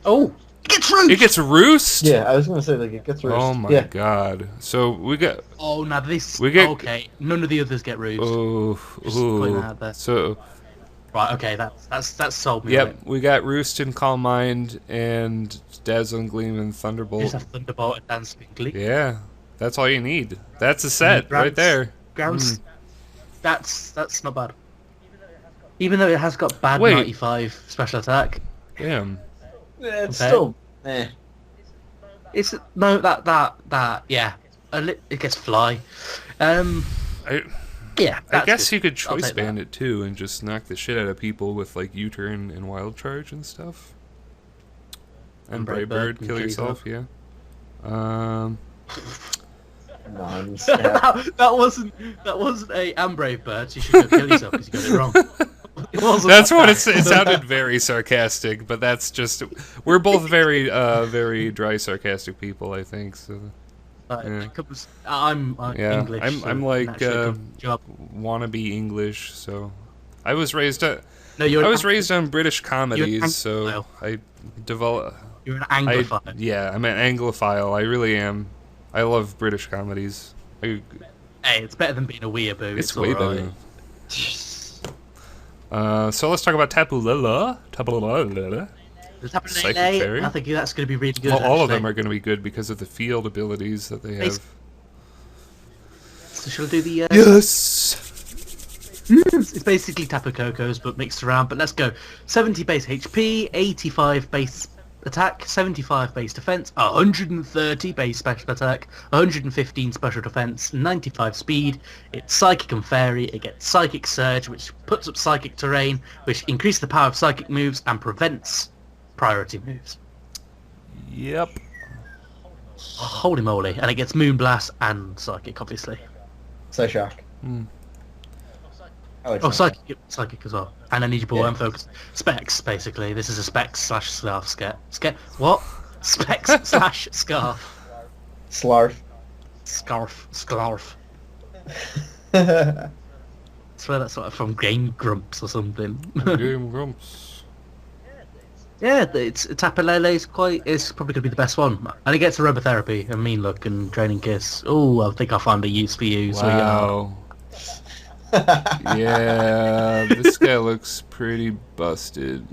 Oh, it gets roost. It gets roost. Yeah, I was gonna say like it gets roost. Oh my yeah. god! So we got. Oh, now this. We get- okay. None of the others get roost. Oh, Just putting that ooh. out there. So Right. Okay. That's sold me. yep, we got roost and calm mind and dazzling gleam and You just thunderbolt. have Thunderbolt and Dancing Glee. Yeah, that's all you need. That's a set Grants- right there. Grounds. That's not bad. Even though it has got bad Wait. 95 special attack. Damn. It's Okay. still It's no that yeah. It gets fly. Yeah. I that's guess good. you could I'll choice take that. band it too and just knock the shit out of people with like U-turn and wild charge and stuff. And And Brave Bird, kill yourself, yeah. non-step. that wasn't a Brave Bird. You should go kill yourself because you got it wrong. It wasn't That's that what bad. it sounded very sarcastic, but that's just we're both very very dry sarcastic people, I think. So yeah. I'm Yeah, English. I'm- so I'm like, naturally comes job. wannabe English, so I was raised No, you're I was raised on British comedies, so Anglophile. I develop You're an Anglophile. yeah, I'm an Anglophile. I really am. I love British comedies. Hey, it's better than being a weeaboo. It's way alright. better. So let's talk about Tapu Lele. Tapu Lele. The Tapu Psychic Lele, Fairy. I think that's going to be really good. Well, all of actually. them are going to be good because of the field abilities that they have. So shall I do the? Yes. It's basically Tapu Kokos, but mixed around. But let's go. 70 base HP, 85 base attack, 75 base defense, 130 base special attack, 115 special defense, 95 speed. It's Psychic and Fairy. It gets Psychic Surge, which puts up Psychic Terrain, which increases the power of Psychic moves and prevents priority moves. Yep. Holy moly. And it gets Moonblast and Psychic, obviously. Psyshock. I like Oh, Psyshock. Psychic as well. And Energy Ball Yeah. and Focus. Specs, basically. This is a Specs slash Scarf what? Specs slash Scarf. Slarf. Scarf. I swear that's sort of from Game Grumps or something. Game Grumps. Yeah, it's Tapu Lele is probably going to be the best one. And it gets Aromatherapy and Mean Look and Draining Kiss. Oh, I think I'll find a use for you. Wow. Yeah, this guy looks pretty busted.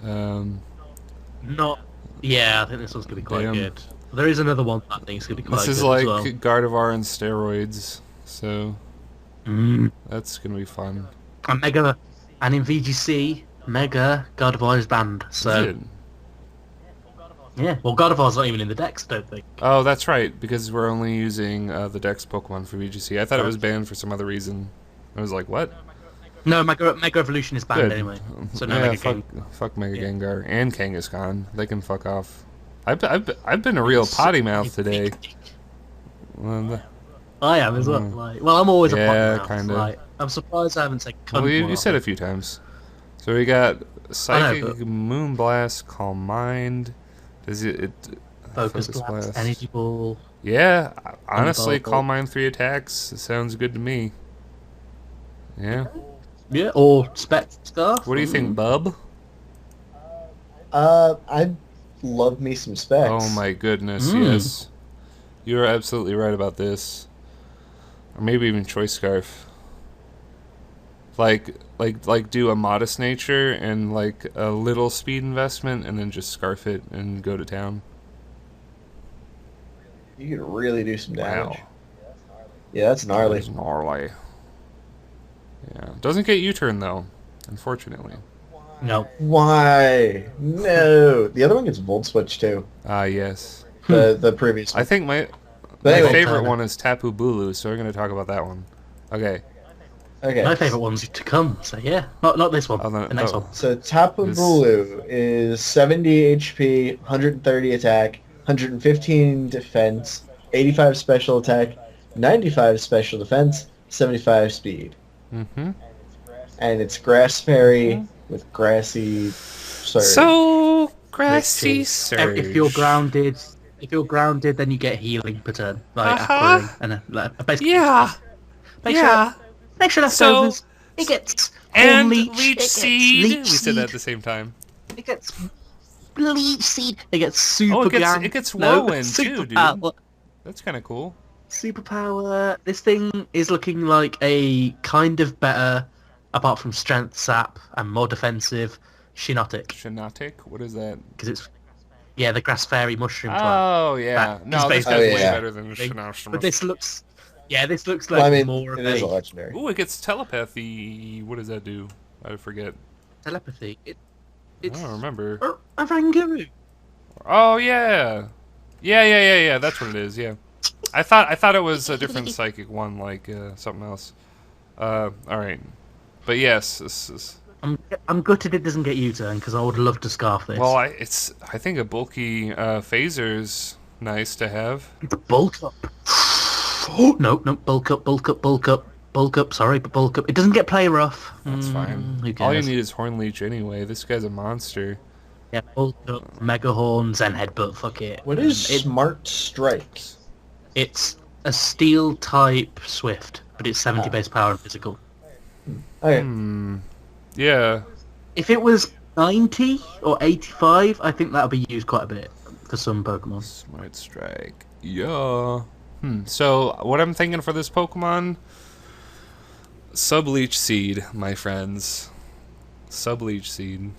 Not. Yeah, I think this one's going to be quite Damn. good. There is another one that I think is going to be quite This good is as like well. Gardevoir and steroids, so Mm. that's gonna be fun. And Mega, and in VGC, Mega Gardevoir is banned. So Is it? yeah, well, Gardevoir's not even in the decks, I don't think. Oh, that's right, because we're only using the Dex Pokemon for VGC. I thought it was banned for some other reason. I was like, what? No, Mega Evolution is banned Good. anyway. So no yeah, Mega Game. fuck Mega Yeah. Gengar and Kangaskhan. They can fuck off. I've been a real potty mouth today. Well, I am as well. Like, well, I'm always a Yeah, pot now. kinda. Like, I'm surprised I haven't said cunt Well, more you said it often. a few times. So we got Psychic, but- Moonblast, Calm Mind. Does it Focus blast, energy ball. Yeah, honestly, Thunderbolt. Calm Mind 3 attacks. It sounds good to me. Yeah. Yeah, or spec stuff. What do you think, Bub? I love me some specs. Oh my goodness, yes. You are absolutely right about this. Or maybe even Choice Scarf. Like do a modest nature and like a little speed investment and then just scarf it and go to town. You could really do some damage. Wow. Yeah, that's gnarly. That's gnarly. Yeah. Doesn't get U-turn though, unfortunately. No. Why? No. The other one gets Volt Switch too. Ah, yes. The previous one. I think my But anyway, favorite one is Tapu Bulu, so we're going to talk about that one. Okay. Okay. My favourite one's to come, so yeah. Not this one, Oh, no, the next oh. one. So Tapu This- Bulu is 70 HP, 130 attack, 115 defense, 85 special attack, 95 special defense, 75 speed. Mm-hmm. And it's Grass Fairy with Grassy Surge. So, Grassy Which is- Surge. If you're grounded, then you get healing per turn. Like, Uh-huh. and basically, Yeah. Make sure So- leftovers. It gets And Leech Leech Seed. Leech We said that at Seed. the same time. It gets Leech Seed. It gets super. Oh, it gets- gang. it gets No, whirlwind too, dude. superpower. That's kind of cool. Superpower. This thing is looking like a kind of better, apart from strength sap and more defensive, Shinotic. Shinotic? What is that? Because it's the grass fairy mushroom plant. Oh, yeah. That No, is this basically- guy's Oh, way yeah. better than Thing. Shinotic. But this looks like Well, I mean, more of it is a a legendary. Ooh, it gets telepathy. What does that do? I forget. telepathy. I It's don't remember. a Ranguru. Oh, yeah. Yeah. That's what it is, yeah. I thought it was a different psychic one, like something else. Alright. But yes, this is... I'm gutted it doesn't get U-turn because I would love to scarf this. Well, I think a bulky phaser's nice to have. It's bulk up. No, bulk up. Sorry, but bulk up. It doesn't get play rough. That's fine. Who All you cares? need is Horn Leech anyway. This guy's a monster. Yeah, bulk up, mega horns, and headbutt. Fuck it. What is It- Smart Strike? It's a steel type Swift, but it's 70 base power and physical. Okay. Yeah. If it was 90 or 85, I think that would be used quite a bit for some Pokemon. Smart Strike. Yeah. So, what I'm thinking for this Pokemon... Subleech Seed, my friends. Subleech Seed.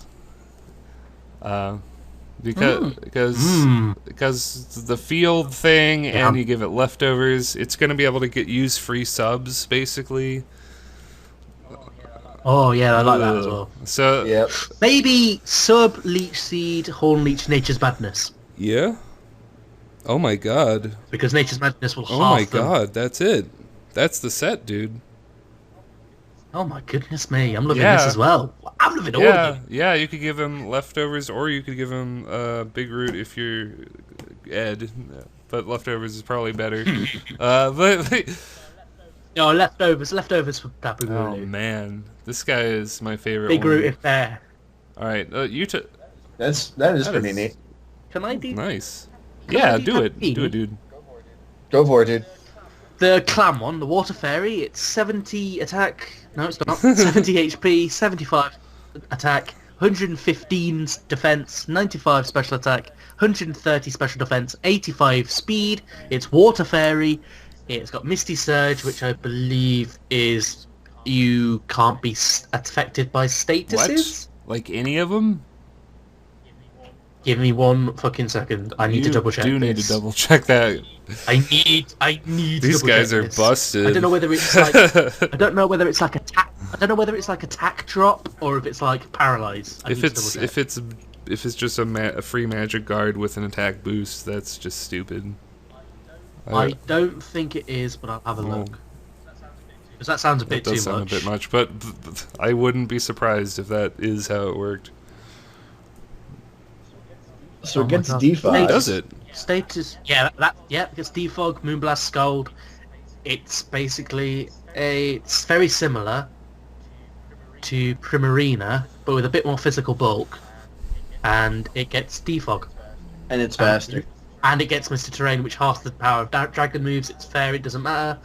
Because the field thing Yeah. and you give it leftovers, it's going to be able to use free subs, basically. Oh yeah, I like that as well. So, Yep. Maybe sub Leech Seed, Horn Leech, Nature's Madness, yeah. Oh my god. because Nature's Madness will half Oh my them. god, that's it. That's the set, dude. Oh my goodness me, I'm loving Yeah. this as well. I'm loving all Yeah, of you. yeah, you could give him leftovers, or you could give him Big Root if you're Ed, but leftovers is probably better. But No, leftovers for Tapu oh Bulu. man, this guy is my favorite. Big one. Root if there. All right, That is That pretty is- neat. Can I do nice. Can Yeah, I do it, happy? do it, dude. Go for it, dude. the clam one, the Water Fairy? It's 70 attack. No, it's not. 70 HP, 75 attack, 115 defense, 95 special attack, 130 special defense, 85 speed. It's Water Fairy. It's got Misty Surge, which I believe is you can't be affected by statuses. What? Like any of them? Give me one fucking second. I need to double check. Do need this. to double check that. I need. These to guys double are check this. busted. I don't know whether it's like. I don't know whether it's like a tack. I don't know whether it's like a tack drop or if it's like paralyze. If it's just a free magic guard with an attack boost, that's just stupid. I don't think it is, but I'll have a Oh. look. Because that sounds a That bit does too sound much. a bit much, but I wouldn't be surprised if that is how it worked. So Oh it my gets God. D5. Hey, Does it? Status. Yeah, it gets Defog, Moonblast, Scald. it's basically it's very similar to Primarina, but with a bit more physical bulk, and it gets defog. And it's faster. And it gets Mr. Terrain, which half the power of dragon moves. It's fair. It doesn't matter.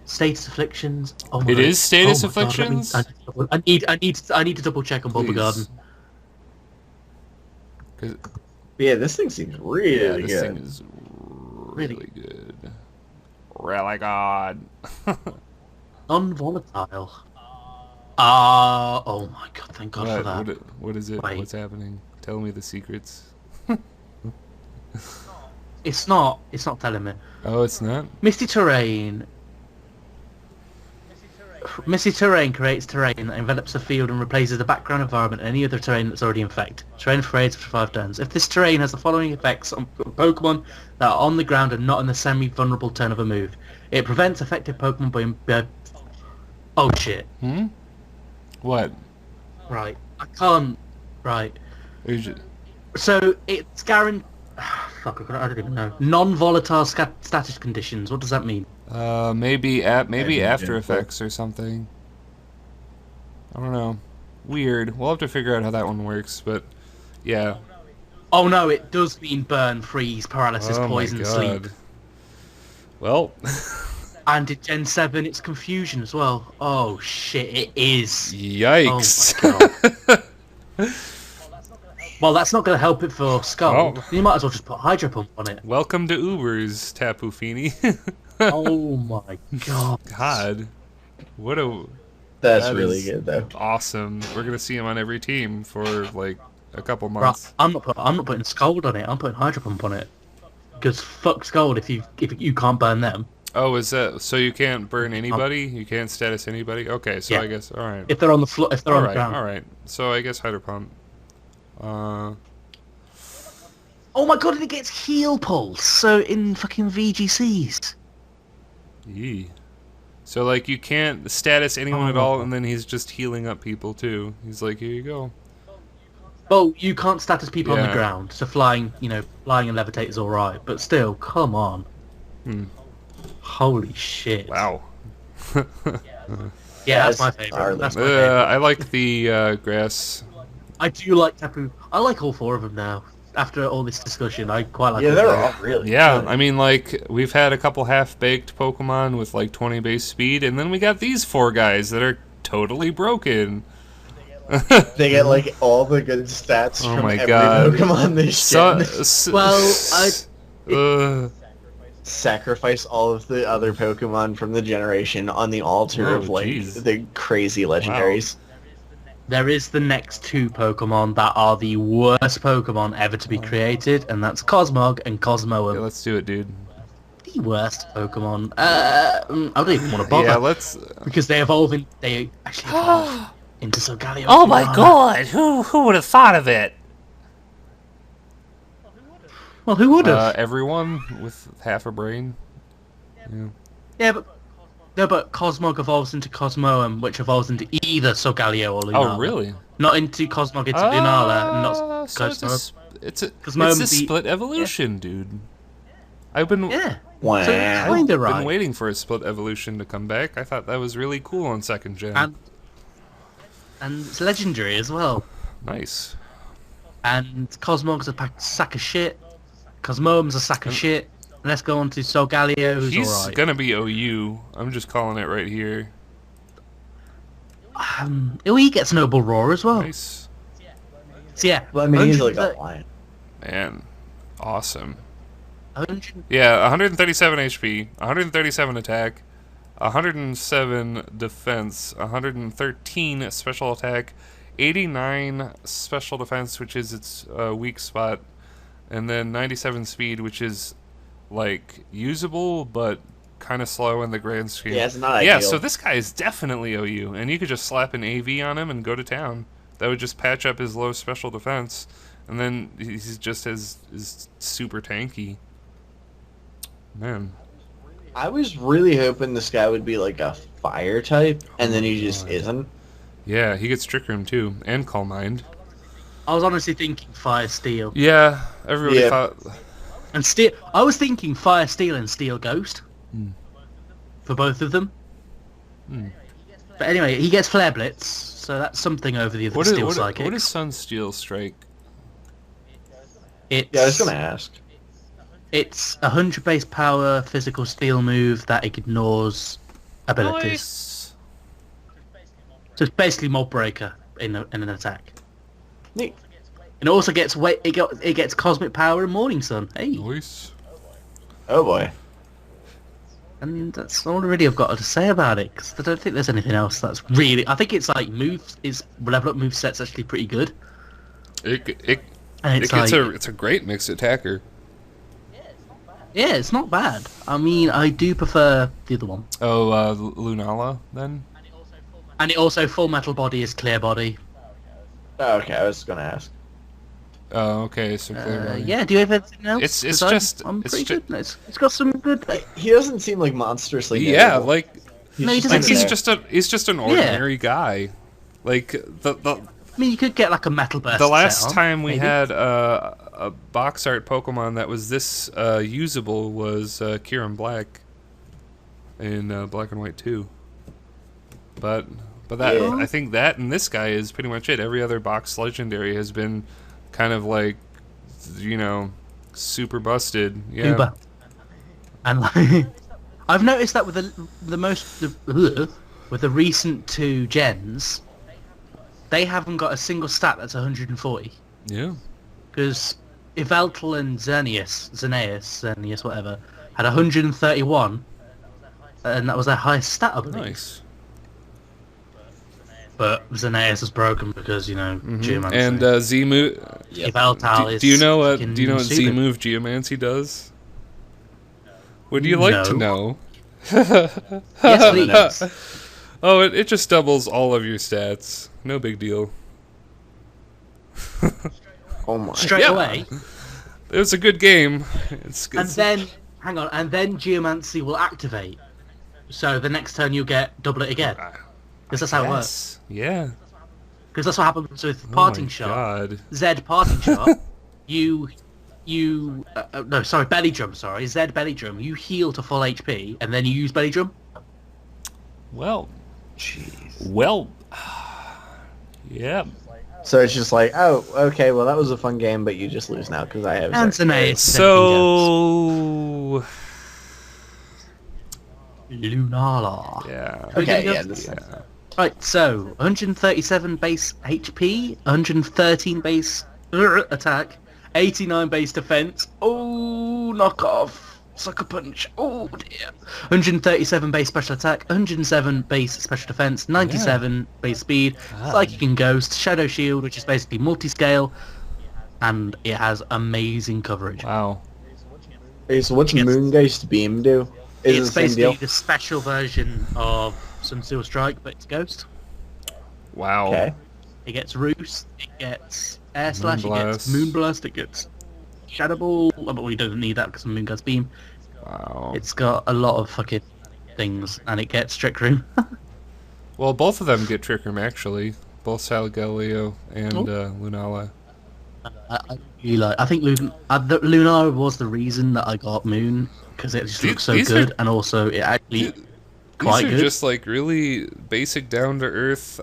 Status afflictions. Oh my It is status God, afflictions? I need to double check on Bulba Garden. Yeah, this thing seems really this good. thing is really good. Really good. Non-volatile. Oh my God! Thank God for that. What is it? Wait. What's happening? Tell me the secrets. It's not telling me. Oh, it's not? Misty Terrain. Misty Terrain creates terrain that envelops a field and replaces the background environment and any other terrain that's already infected. Terrain fades for 5 turns. If this terrain has the following effects on Pokemon that are on the ground and not in the semi-vulnerable turn of a move. It prevents affected Pokemon by... Oh shit. What? Right. I can't... Right. So it's guaranteed... Fuck, I don't even know. Non-volatile status conditions. What does that mean? Maybe After Effects or something. I don't know. Weird. We'll have to figure out how that one works, but yeah. Oh no, it does mean burn, freeze, paralysis, Oh poison, my sleep. God. Well. And in Gen 7, it's confusion as well. Oh shit, it is. Yikes. Oh my God. Well, that's not going to help it for Skull. Oh. You might as well just put Hydro Pump on it. Welcome to Ubers, Tapu Fini. Oh my God. God. What a... That's really good, though. Awesome. We're going to see him on every team for, like, a couple Right, months. I'm not putting Scald on it. I'm putting Hydro Pump on it. Because fuck Scald if you can't burn them. Oh, is that... So you can't burn anybody? You can't status anybody? Okay, so Yeah. I guess... Alright. If they're on the floor, if they're on the ground. Alright. So I guess Hydro Pump. Oh my God, and it gets Heal Pulse. So in fucking VGCs. Yee. So, like, you can't status anyone at all, and then he's just healing up people, too. He's like, here you go. Well, you can't status people on the Yeah. ground. So flying and levitate is alright. But still, come on. Holy shit. Wow. Yeah, that's my favourite. That's my favourite. I like the grass. I do like Tapu. I like all 4 of them now. After all this discussion, I quite like Yeah, all they're 4. all really Yeah, good. I mean, like, we've had a couple half-baked Pokemon with, like, 20 base speed, and then we got these 4 guys that are totally broken. They get, like, all the good stats Oh from my every God. Pokemon this So, gen. Well, Sacrifice all of the other Pokemon from the generation on the altar Oh, of, like, jeez. the crazy legendaries. there is the next 2 Pokemon that are the worst Pokemon ever to be created, and that's Cosmog and Cosmoem. yeah, let's do it, dude. The worst Pokemon. I don't even want to bother. Yeah, let's... Because they actually evolve into Solgaleo. Oh my God! Who would have thought of it? Well, who would have? everyone with half a brain. Yeah. But Cosmog evolves into Cosmoem, which evolves into either Solgaleo or Lunala. Oh, really? Not into Cosmog, into Lunala, and not so Cosmog. it's a Cosmoem's the- split evolution, dude. I've been Wow. So it's kind of right. been waiting for a split evolution to come back. I thought that was really cool on 2nd gen. And it's legendary as well. Nice. And Cosmog's a sack of shit. Cosmoem's a sack of shit. And let's go on to Solgaleo, who's He's alright. gonna be OU. I'm just calling it right here. He gets Noble Roar as well. Nice. So yeah, Well, I mean, he's like 130 a lion. Man. Awesome. 100 Yeah, 137 HP, 137 attack, 107 defense, 113 special attack, 89 special defense, which is its weak spot, and then 97 speed, which is, like, usable, but kind of slow in the grand scheme. Yeah, it's not Yeah, ideal. so this guy is definitely OU, and you could just slap an AV on him and go to town. That would just patch up his low special defense, and then he's just is super tanky. Man. I was really hoping this guy would be like a fire type, and then he just isn't. Yeah, he gets Trick Room too, and Calm Mind. I was honestly thinking Fire Steel. Yeah, everybody Yeah. thought... And Steel. I was thinking Fire Steel and Steel Ghost. for both of them. Hmm. But anyway, he gets Flare Blitz, so that's something over the other Steel Psychics. What is Sunsteel Strike? It's, Yeah, I was gonna ask. It's 100 base power physical steel move that ignores abilities. Nice. So it's basically Mob Breaker in an attack. Neat. And it also gets it gets Cosmic Power and Morning Sun. Hey, Nice. Oh boy. and that's all really I've got to say about it. Because I don't think there's anything else that's really. I think it's like level up move set's actually pretty good. And It's a great mixed attacker. Yeah, it's not bad. I mean, I do prefer the other one. Oh, Lunala then? And it also Full Metal Body is Clear Body. Oh, okay, I was gonna ask. Oh, okay, so clear body. Yeah, do you have anything else? It's 'Cause just- I'm it's pretty ju- good. It's got some good. He doesn't seem like monstrously. Yeah, notable. like No, he just doesn't like he's just an ordinary guy. Like the I mean, you could get like a Metal Burst. the last set on, time we maybe. had a box art Pokemon that was this usable was Kieran Black in Black and White 2. But that Yeah. I think that and this guy is pretty much it. Every other box legendary has been kind of like, you know, super busted. Yeah. Uber. And like, I've noticed that with with the recent 2 gens, they haven't got a single stat that's 140. Yeah. Because Yveltal and Xerneas, whatever, had 131, and that was their highest stat, I believe. Nice. But Xerneas is broken because, you know, Geomancy. And Z move. Yveltal is Do you know what fucking Z stupid. move Geomancy does? Would you like to know? Yes, please. Oh, it just doubles all of your stats. No big deal. Oh my. Straight Yeah. away. It was a good game. And then, hang on, and then Geomancy will activate. So the next turn you'll get double it again. Because that's how it works. Yeah. Because that's what happens with Oh Parting my Shot. God. Zed Parting Shot. No, sorry, Belly Drum, sorry. Zed Belly Drum. You heal to full HP, and then you use Belly Drum. Well. Jeez. Well. Yeah. So it's just like, oh, okay, well that was a fun game, but you just lose now because I have. And Xerneas. So. Lunala. Yeah. Okay, Go? yeah. This, Yeah. Right, so 137 base HP, 113 base attack, 89 base defense. Oh, knock off. Sucker punch. Oh dear. 137 base special attack, 107 base special defense, 97 base speed, Psychic and Ghost, Shadow Shield, which is basically multi-scale, and it has amazing coverage. Wow. okay, so what's Moongeist Beam do? Is it It's the same basically deal? the special version of Sunsteel Strike, but it's Ghost. Wow. Okay. It gets Roost, it gets Air Slash, it gets Moonblast. Moonblast, it gets Shadow Ball, but we don't need that because of Moongeist Beam. Wow. It's got a lot of fucking things, and it gets Trick Room. Well, both of them get Trick Room, actually. Both Salgaleo and Oh. Lunala. I really like. I think Lunar was the reason that I got Moon because it just looks so These good, are- and also it actually These quite are good. just like really basic, down-to-earth,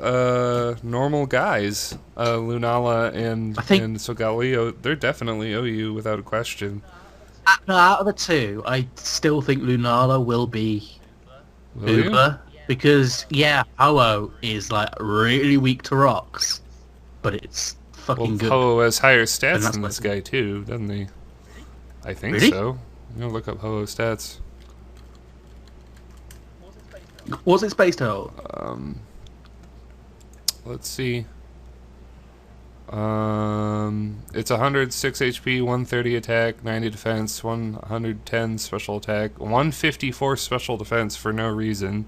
normal guys. Lunala and I think- and Solgaleo, they're definitely OU without a question. No, out of the 2, I still think Lunala will be Will you? Uber because Ho-Oh is like really weak to rocks, but it's Well, fucking good. Ho-Oh has higher And stats that's than what- this guy too, doesn't he? I think Really? so. I'm gonna look up Ho-Oh stats. What's its based on? Let's see. It's 106 HP, 130 attack, 90 defense, 110 special attack, 154 special defense for no reason,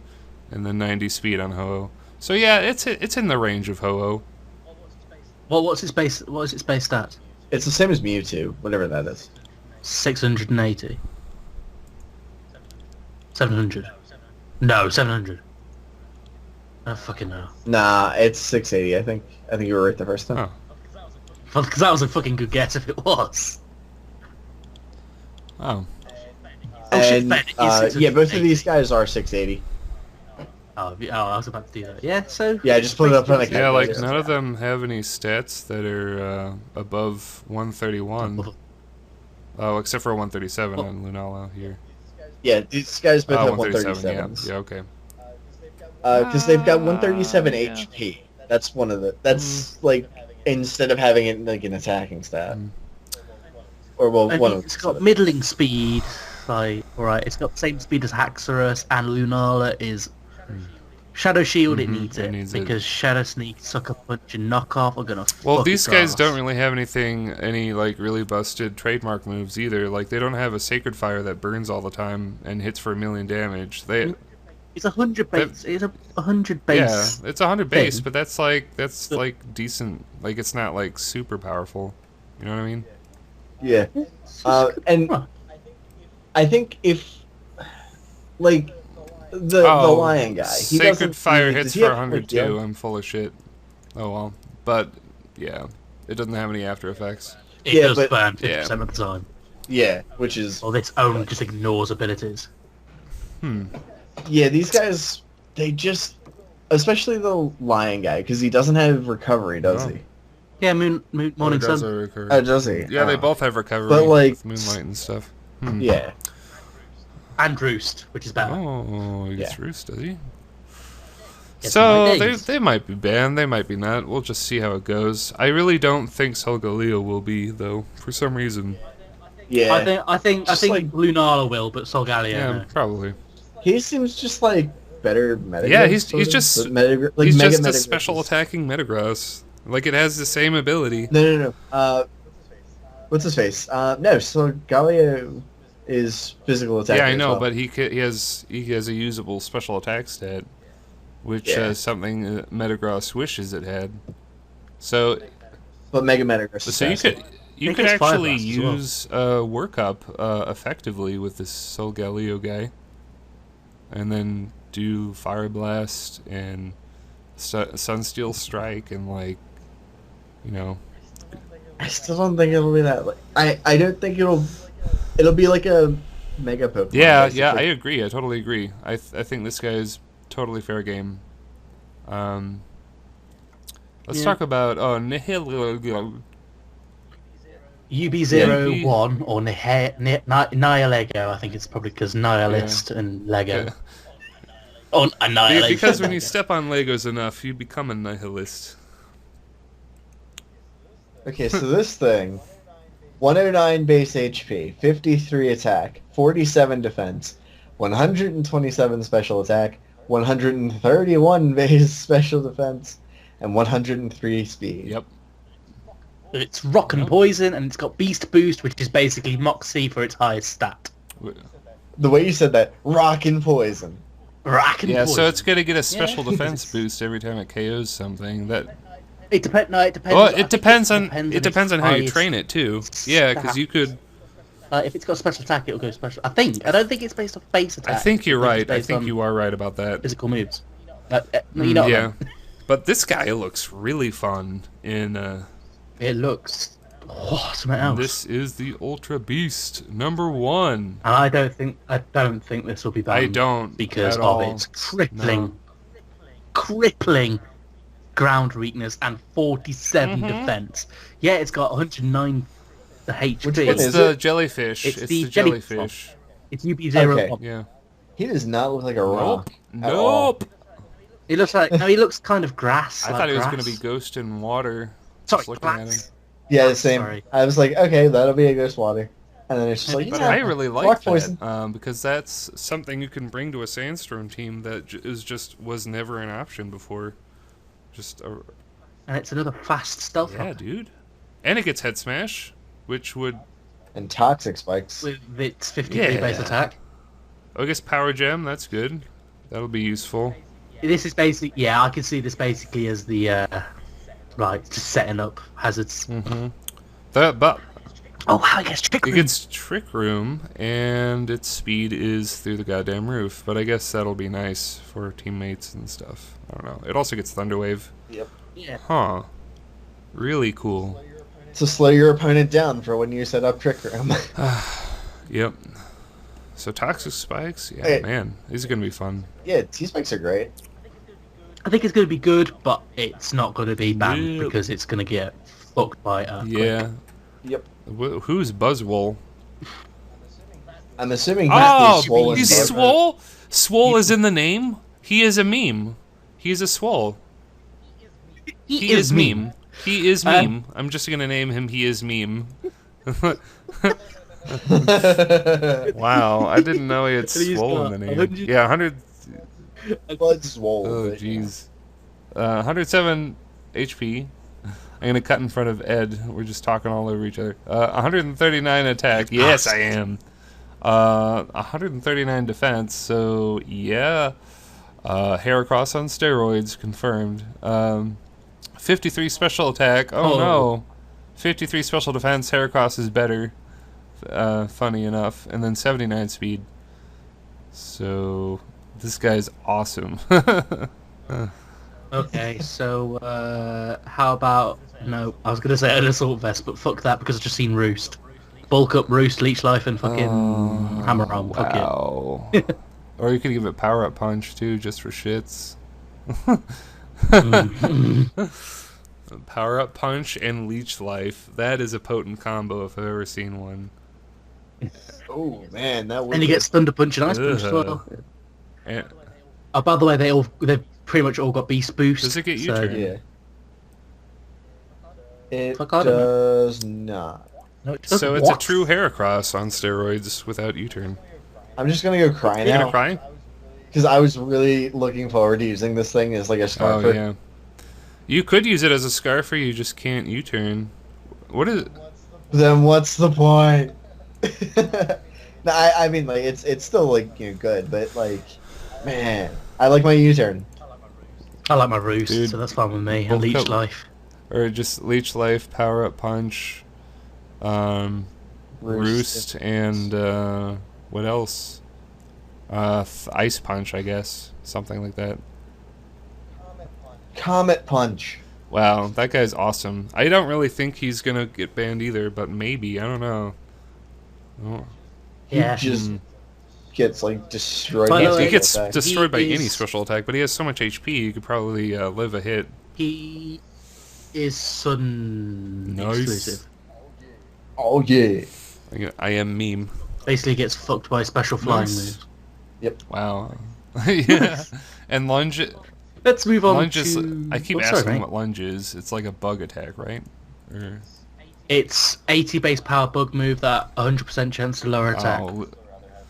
and then 90 speed on Ho-Oh. So yeah, it's in the range of Ho-Oh. What's its base? What is its base stat? It's the same as Mewtwo, whatever that is. 680. 700. No, 700. I fucking know. Nah, it's 680. I think you were right the first time. Oh. Because that was a fucking good guess if it was. Oh. Oh And Ben, it is yeah, both of 680. these guys are 680. Oh, I was about to do that. Yeah, so... Yeah, just put it up on the Yeah, like calculator. none of them have any stats that are above 131. Oh, except for 137 on Lunala here. Yeah, these guys both have 137. 137s. Yeah, okay. Because they've got 137 yeah. HP. That's one of the. That's like instead of having it like an attacking stat. Or well, And one of it's got middling speed. Like, alright, it's got the same speed as Haxorus, and Lunala is Shadow Shield. It needs it it needs it. because Shadow Sneak, Sucker Punch, and Knockoff are gonna. Well, fuck these its guys ass. don't really have any like really busted trademark moves either. Like they don't have a Sacred Fire that burns all the time and hits for 1,000,000 damage. It's 100 base. It's a 100 Yeah, base. it's 100 base, thing. but that's like decent. Like it's not like super powerful. You know what I mean? Yeah. And Huh. I think if like the lion guy, he doesn't Sacred Fire does hits he for have 100 yeah. too. I'm full of shit. Oh well, but yeah, it doesn't have any after effects. It Yeah, does but- burn 50% of the time. Yeah, which is Or this own just ignores abilities. yeah. These guys, they just, especially the lion guy, because he doesn't have recovery, does No. he? Yeah, Morning It does Sun. recur. Oh, does he? Yeah, they Oh. both have recovery But, like- with Moonlight and stuff. Yeah. And Roost, which is better. Oh, he gets Yeah. Roost, does he? Gets So my they days. they might be banned, they might be not. We'll just see how it goes. I really don't think Solgaleo will be though, for some reason. Yeah. I think Just like- Lunala will, but Solgaleo. Yeah, no. probably. He seems just like better meta. Yeah, he's just like mega he's just a Metagross special is- attacking Metagross. Like it has the same ability. No. What's his face? No. So Galio is physical attack. Yeah, I as know, well. but he has a usable special attack stat, which Yeah. is something Metagross wishes it had. So But Mega Metagross. so is you faster. could you It could gets Fire actually Blast as well. use Workup effectively with this Solgaleo guy, and then do Fire Blast and Sunsteel Strike and like, you know. I still don't think it'll be that. Like, I don't think it'll be like a Mega Pokemon. Yeah, basically. yeah, I agree. I totally agree. I think this guy is totally fair game. Let's Yeah. talk about Nihil. UB01 or Nihilego, I think it's probably because Nihilist and Lego. Yeah. Oh, Annihilation. Because when you step on Legos enough, you become a nihilist. Okay, so this thing, 109 base HP, 53 attack, 47 defense, 127 special attack, 131 base special defense, and 103 speed. Yep. It's Rock and Poison, and it's got Beast Boost, which is basically Moxie for its highest stat. The way you said that, rock and poison. Rock and Yeah, Poison. so it's gonna get a special Yeah. defense boost every time it KOs something. That It depends. No, it depends. well, I think it depends on its how you highest train it too. Yeah, because you could. If it's got special attack, it'll go special. I think. I don't think it's based off base attack. I think you're it's right. I based think on you are right about that. physical moves. No, you know what I Yeah, mean. but this guy looks really fun in. It looks something else. This is the Ultra Beast #1. And I don't think this will be banned. I don't because at of all. its crippling ground weakness and 47 defense. Yeah, it's got 109 the HP. Which one It's is the it? jellyfish. It's It's the the jellyfish. jellyfish. It's UB0. Okay. Yeah. He does not look like a rock. Nope. at all. Nope. He looks like he looks kind of grass. I like thought he was grass. going to be Ghost in Water. Sorry, just looking at him. glass. Yeah, same. Sorry. I was like, okay, that'll be a ghost water. And then it's just like, But yeah, I really rock like poison. that because that's something you can bring to a Sandstorm team that was never an option before. Just a, And it's another fast stealth yeah, rocket dude. And it gets Head Smash, which would And toxic spikes. with its 53 base Yeah. attack. I guess Power Gem. That's good. That'll be useful. This is basically, yeah, I can see this basically as the right, just setting up hazards. But Oh wow, it gets Trick it Room. gets Trick Room, and its speed is through the goddamn roof. But I guess that'll be nice for teammates and stuff. I don't know. It also gets Thunder Wave. Yep. Yeah. Huh. Really cool. To slow your opponent down for when you set up Trick Room. Yep. So Toxic Spikes, yeah, Hey. man, these are gonna be fun. Yeah, T-Spikes are great. I think it's going to be good, but it's not going to be banned Yep. because it's going to get fucked by Yeah. Yep. Who's Buzzwole? I'm assuming Oh, swollen he's bug. swole. Swole is in the name. He is a meme. He's a swole. He is meme. He is meme. I'm just gonna name him. He is meme. Wow, I didn't know he had He's swole in got the name. 100 Yeah, 100. Blood swollen. Oh, but, jeez. 107 HP. I'm gonna cut in front of Ed. We're just talking all over each other. 139 attack. Yes, I am. 139 defense. So yeah. Heracross on steroids confirmed. 53 special attack. Oh no. 53 special defense. Heracross is better. Funny enough. And then 79 speed. So this guy's awesome. Okay, so how about... No, I was going to say an Assault Vest, but fuck that because I've just seen Roost. Bulk up, Roost, Leech Life, and fucking Hammer on. Fuck it. Wow. Or you could give it Power Up Punch too, just for shits. Power Up Punch and Leech Life. That is a potent combo if I've ever seen one. oh man, that. And you get Thunder Punch and Ice Punch as well. And, Oh, by the way, they've pretty much all got Beast Boost. does it get so- U-turn? Yeah. It Fuck, I don't know. does not. No, it doesn't. So it's What? a true Heracross on steroids without U-turn. I'm just gonna go cry You gonna now cry? because I was really looking forward to using this thing as like a Oh scarfer. yeah. You could use it as a scarfer, you just can't U-turn. What is it? Then what's the point? No, I mean like it's still like good, but like, man, I like my U-turn. I like my Roost, Dude. so that's fine with me. Bulk And Leech up. Life. Or just Leech Life, Power Up Punch, Roost, and what else? Ice Punch, I guess. Something like that. Comet Punch. Wow, that guy's awesome. I don't really think he's gonna get banned either, but maybe. I don't know. Oh. He Yeah. just gets like destroyed. By the by way, He gets special attack. destroyed by He any is- special attack, but he has so much HP, he could probably live a hit. He is Sun Nice. exclusive. Oh yeah. I am meme. Basically gets fucked by special flying Nice. moves. Wow. Yeah. And lunge. Let's move on Lunge is. to... I keep Oh, sorry, asking mate. what lunge is. It's like a bug attack, right? Or, It's 80 base power bug move that 100% chance to lower attack. oh,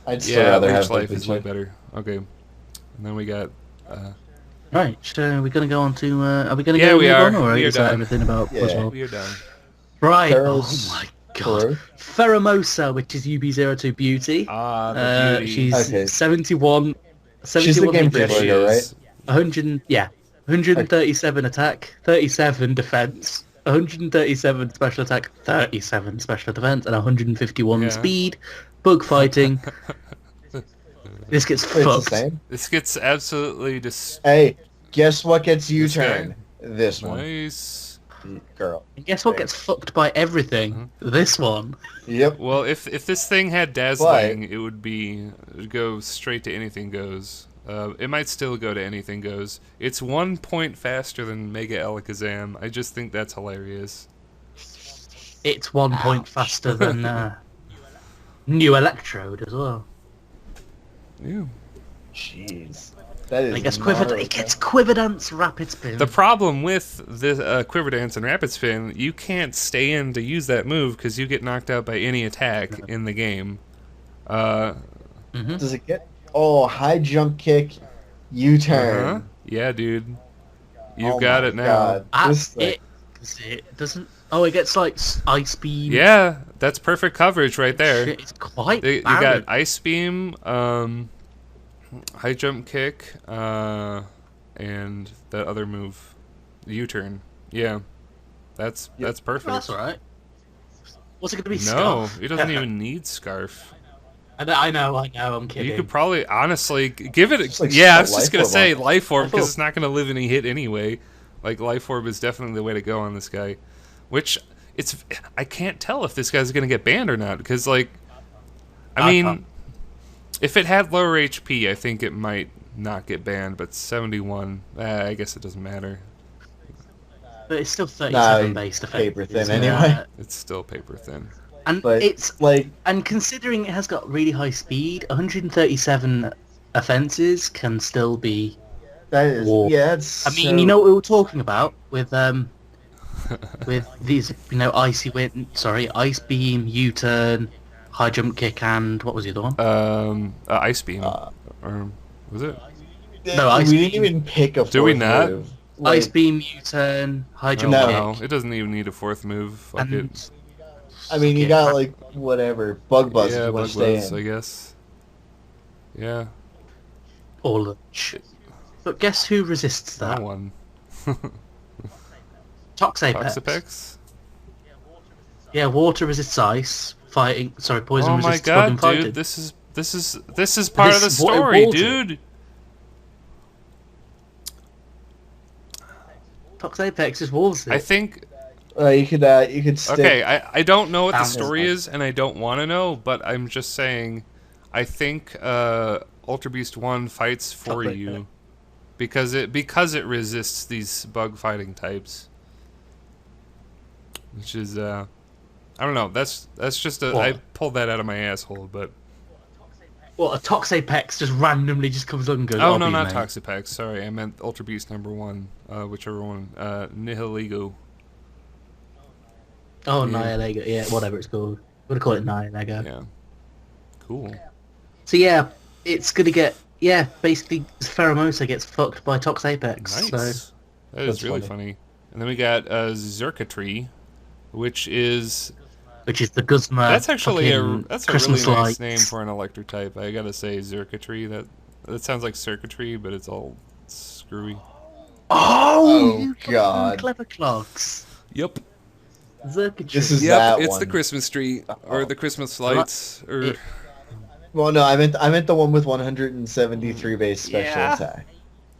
I'd still yeah, rather Leech have Life like, is way better. Okay. And then we got. Right, so we're going to go on to... are we going to Yeah, go we move are. on, or We are is that done. everything about Yeah. Buzzwole? We are done. Right, Carol's oh my god. Peru. Pheromosa, which is UB02 Beauty. Ah, the beauty. She's Okay. 71 She's the game HP, player, right? is. 137 attack, 37 defense, 137 special attack, 37 special defense, and 151 Yeah. speed. Bug fighting. This gets It's the fucked. same. This gets absolutely Hey, guess what gets guy. U-turn? This one, nice. girl. And guess what gets fucked by everything? This one. Yep. Well, if this thing had dazzling, it would go straight to anything goes. It might still go to anything goes. It's 1 point faster than Mega Alakazam. I just think that's hilarious. It's 1 point faster than New Electrode as well. Yeah. Jeez. That is. And it gets gnarly. It gets Quiver Dance, Rapid Spin. The problem with the Quiver Dance and Rapid Spin, you can't stay in to use that move because you get knocked out by any attack in the game. Does it get? Oh, high jump kick, U-turn. Yeah, dude. You've Oh got my it now. God. This thing. It doesn't. Oh, it gets like Ice Beam. Yeah, that's perfect coverage right there. Shit, it's quite. You barren. got Ice Beam, high jump kick, and that other move, U-turn. Yeah, that's perfect. That's all right. What's it gonna be? No, Scarf? it doesn't even need Scarf. I know. I'm kidding. You could probably honestly give it. Just like Yeah, I was Life just gonna Orb say on it. Life Orb Life because Orb. it's not gonna live any hit anyway. Like Life Orb is definitely the way to go on this guy. Which I can't tell if this guy's gonna get banned or not because like, I mean, If it had lower HP, I think it might not get banned, but 71, I guess it doesn't matter. But it's still 37 base defense. Paper thin anyway. It's still paper thin. And But, it's like, and considering it has got really high speed, 137 offenses can still be that is, war. yeah, it's I mean, so- you know what we were talking about with these, icy wind, ice beam, U-turn, high jump kick, and what was the other one? Ice beam. Or was it? No, ice we didn't beam. even pick a Do we fourth not? move. Ice beam, U-turn, high jump No. kick. It doesn't even need a fourth move. Fuck And it. I mean, you Okay. got like whatever bug buzz if Yeah, you want bug to stay buzz, I in. guess. Yeah, all of it. But guess who resists that? that one. Toxapex. Toxapex? Yeah, water resists ice. Poison Oh my resists bug and god, dude! fighting. This is part of the This is what it story, will do. dude. Toxapex is walls. I think. You could stick. Okay, I don't know what the Bounce. story is, and I don't want to know, but I'm just saying, I think Ultra Beast 1 fights for Toxic. you because it resists these bug fighting types, which is I don't know. That's just I What? pulled that out of my asshole, but Well, a Toxapex just randomly just comes up and goes. oh "I'll no, be not mate." Toxapex. Sorry, I meant Ultra Beast number 1, whichever one, Nihiligo. Oh, Yeah. Nihilego. Yeah, whatever it's called. We're gonna call it Nihilego. Yeah, cool. So yeah, it's gonna get basically Pheromosa gets fucked by Toxapex. Nice. So That is That's really funny. funny. And then we got Zerkatree, which is which is the Guzma. that's actually fucking that's a Christmas really nice lights. name for an electric type. I gotta say Zerkatree. That sounds like circuitry, but it's all screwy. Oh, Oh, you fucking God. clever clogs. Yep. Zerkatry. This is- Yep. that It's one. the Christmas tree or the Christmas lights or It- Well, no, I meant the one with 173 base special Yeah. attack.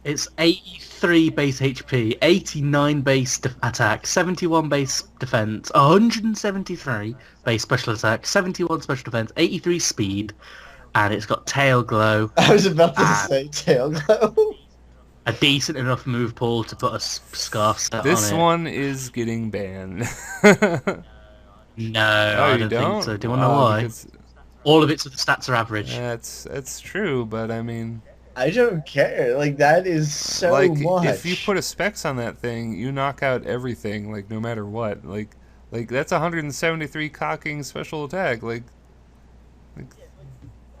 It's 83 base HP, 89 base attack, 71 base defense, 173 base special attack, 71 special defense, 83 speed, and it's got tail glow, I was about to Ah. say tail glow. a decent enough move pool to put a scarf set this on it. one is getting banned. No, Oh, I you don't think so. Do you want to Wow, know why? because All of its stats are average. that's true, but I mean, I don't care. Like, that is so like much. if you put a specs on that thing, you knock out everything. Like no matter what. Like that's 173 cocking special attack. Like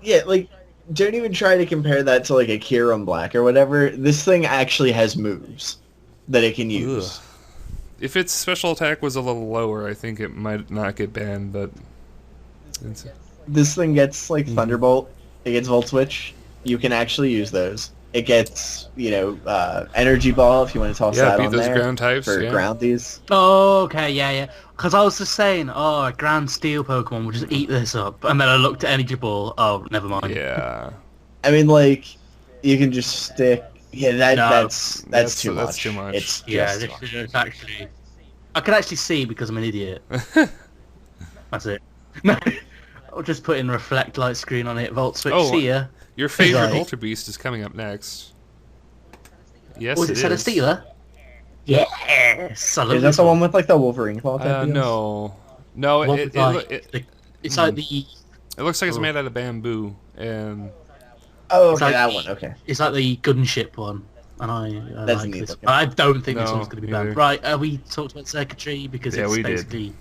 Yeah, like, don't even try to compare that to, like, a Kiram Black or whatever. This thing actually has moves that it can use. ugh. If its special attack was a little lower, I think it might not get banned. But it's, This thing gets, like, Mhm. Thunderbolt. It gets Volt Switch. You can actually use those. It gets, Energy Ball if you want to toss yeah, that beat on those there ground types. for Yeah. groundies. Oh, okay, yeah. Because I was just saying, a Ground Steel Pokemon will just eat this up, and then I looked at Energy Ball. Oh, never mind. Yeah. I mean, like, you can just stick... Yeah, No. that's too much. That's too much. It's Yeah, just this too much. is actually... I can actually see because I'm an idiot. That's it. I'll just put in Reflect Light Screen on it, Volt Switch, Oh, see ya. Your favorite Right. Ultra Beast is coming up next. Yes, Was it is. Celesteela? Yes! I love Is that this the one with, like, the Wolverine Claw type deals? No, One it, with, it, like, it, it's like the... it looks like it's Oh. made out of bamboo, and Oh, It's okay, like- that one, okay. It's like the gunship one. And I That's like neat this. looking. I don't think this No, one's going to be neither. banned. Right, we talked about circuitry because Yeah, it's we did. basically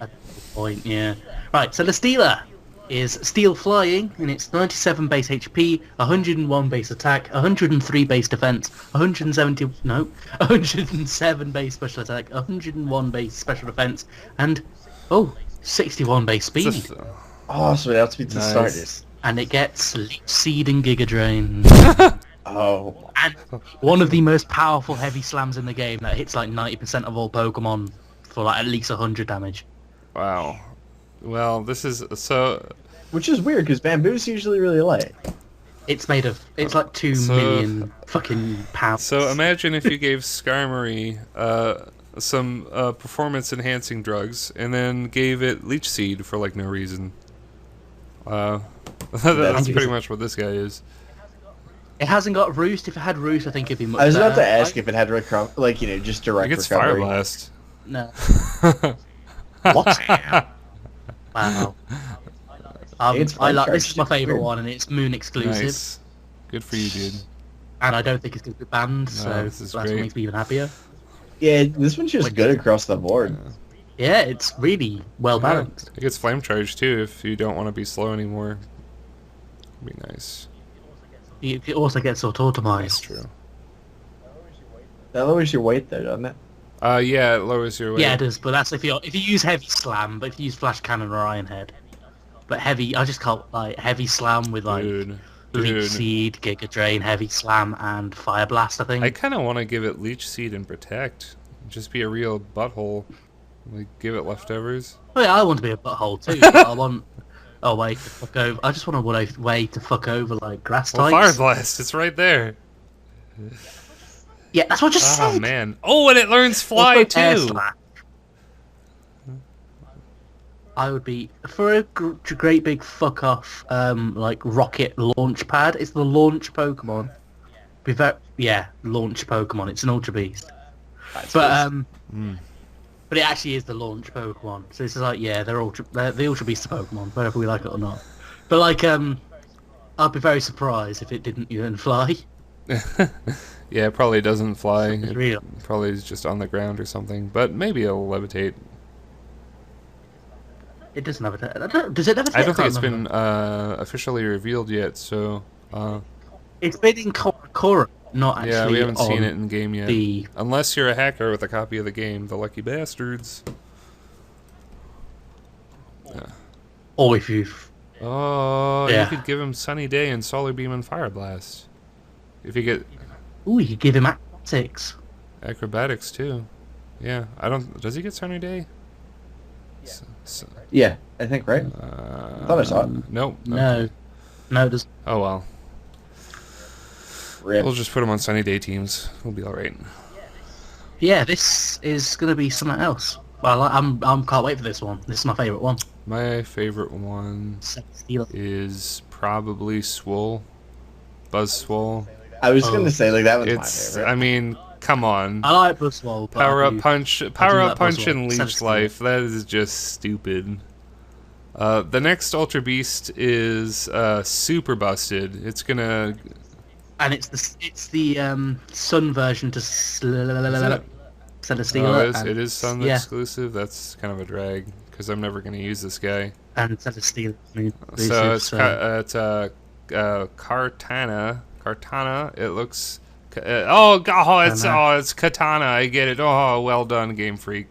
a point, yeah. Right, so Celesteela is Steel Flying, and it's 97 base HP, 101 base attack, 103 base defense, 107 base special attack, 101 base special defense, and 61 base speed. it's a- Oh, so it outspeeds the Nice. starters. And it gets Leech Seed and Giga Drain. Oh. And one of the most powerful heavy slams in the game that hits like 90% of all Pokemon for like at least 100 damage. wow. Well, this is so. Which is weird, because bamboo's usually really light. It's made of, it's like 2 So- million fucking pounds. So imagine if you gave Skarmory some performance-enhancing drugs, and then gave it Leech Seed for like no reason. That's pretty much what this guy is. It hasn't got roost. If it had roost, I think it'd be much I was better. about to ask if it had just direct It gets recovery. Fire Blast. No. What? Wow. It's I like Fire this is my Charge, favourite weird. one, and it's Moon exclusive, Nice. Good for you, dude. and I don't think it's going to be banned. So this is that's great. what makes me even happier. Yeah, this one's just good across the board. Yeah, it's really well balanced. It gets Flame Charge too if you don't want to be slow anymore. Be nice. It also gets That's auto-automized. true. That lowers your weight though, doesn't it? Yeah, it lowers your weight. Yeah, it does, but that's if you use heavy slam. But if you use flash cannon or iron head, but heavy, I just call like heavy slam with like Dude. leech seed, giga drain, heavy slam, and fire blast. I think. I kind of want to give it Leech Seed and Protect. Just be a real butthole. Like, give it leftovers. Oh yeah, I want to be a butthole too. But I want a way to fuck over. I just want a way to fuck over like grass Well, types. Fire Blast, it's right there. Yeah, that's what I just Oh, said. man. Oh, and it learns Fly, Also air too. slash. I would be for a great big fuck off, like rocket launch pad. It's the launch Pokemon. Launch Pokemon. It's an Ultra Beast, but it actually is the launch Pokemon. So it's like, yeah, they're the Ultra Beast of Pokemon, whether we like it or not. But like, I'd be very surprised if it didn't even fly. Yeah, it probably doesn't fly. It's It real. probably is just on the ground or something. But maybe it'll levitate. It doesn't have a. Does it levitate? I don't think can't it's been remember. officially revealed yet, so... It's been in Korra, not actually. yeah, we haven't seen on it in game yet. the- Unless you're a hacker with a copy of the game, the lucky bastards. Or if you've. Oh, Yeah. you could give him Sunny Day and Solar Beam and Fire Blast. If you get Ooh, you could give him acrobatics. acrobatics too. Yeah, I don't... Does he get Sunny Day? Yeah, I think right. I thought I saw it. Nope. No. No, it doesn't. Oh well. Rip. We'll just put him on Sunny Day teams. We'll be alright. Yeah, this is gonna be something else. Well, I'm can't wait for this one. This is my favourite one. My favorite one Steel. is probably Swole. Buzz Swole. I was gonna say like that one's my It's... favorite. I mean, come on. I like Buzzwole. but Power I up do- punch, like and Buzzwole. leech Sense life. That is just stupid. The next Ultra Beast is super busted. It's gonna. And it's the Sun version to Celesteela. Oh, it is Sun yeah, exclusive. That's kind of a drag because I'm never gonna use this guy. and Celesteela. So it's Kartana. Kartana. It looks. It's Katana. I get it. Oh, well done, Game Freak.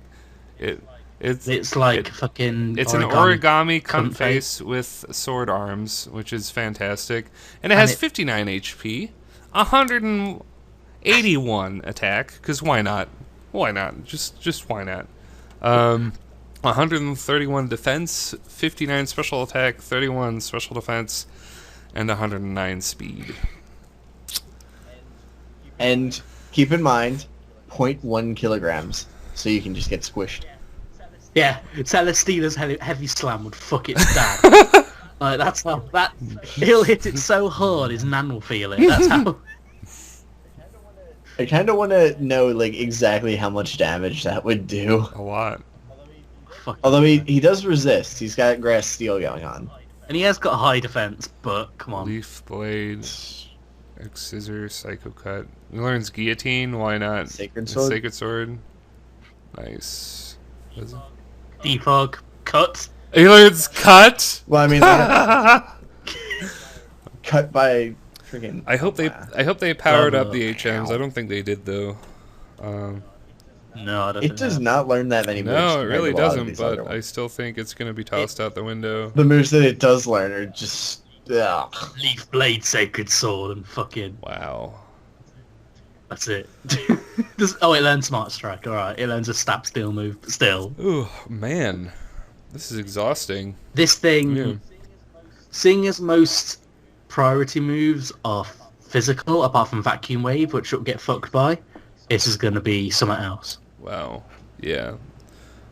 It's like fucking. It's an origami cunt face with sword arms, which is fantastic, and it has 59 HP, 181 attack. Because why not? Why not? Just why not? 131 defense, 59 special attack, 31 special defense, and 109 speed. And keep in mind, 0.1 kilograms, so you can just get squished. Yeah, Celesteela's heavy slam would fuck its dad. Like that's how that he'll hit it so hard his nan will feel it. That's how. I kind of want to know like exactly how much damage that would do. A lot. Fuck. Although he does resist. He's got grass steel going on. And he has got high defense, but come on. Leaf blade, X scissor, psycho cut. He learns guillotine. Why not? Sacred sword? Sacred sword. Nice. Defog, cut. He learns cut. Well, I mean, cut by freaking. I hope they powered up the HMs. I don't think they did though. No, I don't. It think does so. not learn that many moves. No, it compared really to a lot of doesn't. these other But I ones. still think it's gonna be tossed out the window. The moves that it does learn are just. Ugh. Leaf blade, sacred sword, and fucking. Wow. That's it. It learns smart strike. All right, it learns a stab steel move, but still. Ooh, man, this is exhausting. This thing, Yeah. seeing as most priority moves are physical, apart from vacuum wave, which will get fucked by, this is going to be something else. Wow. Yeah.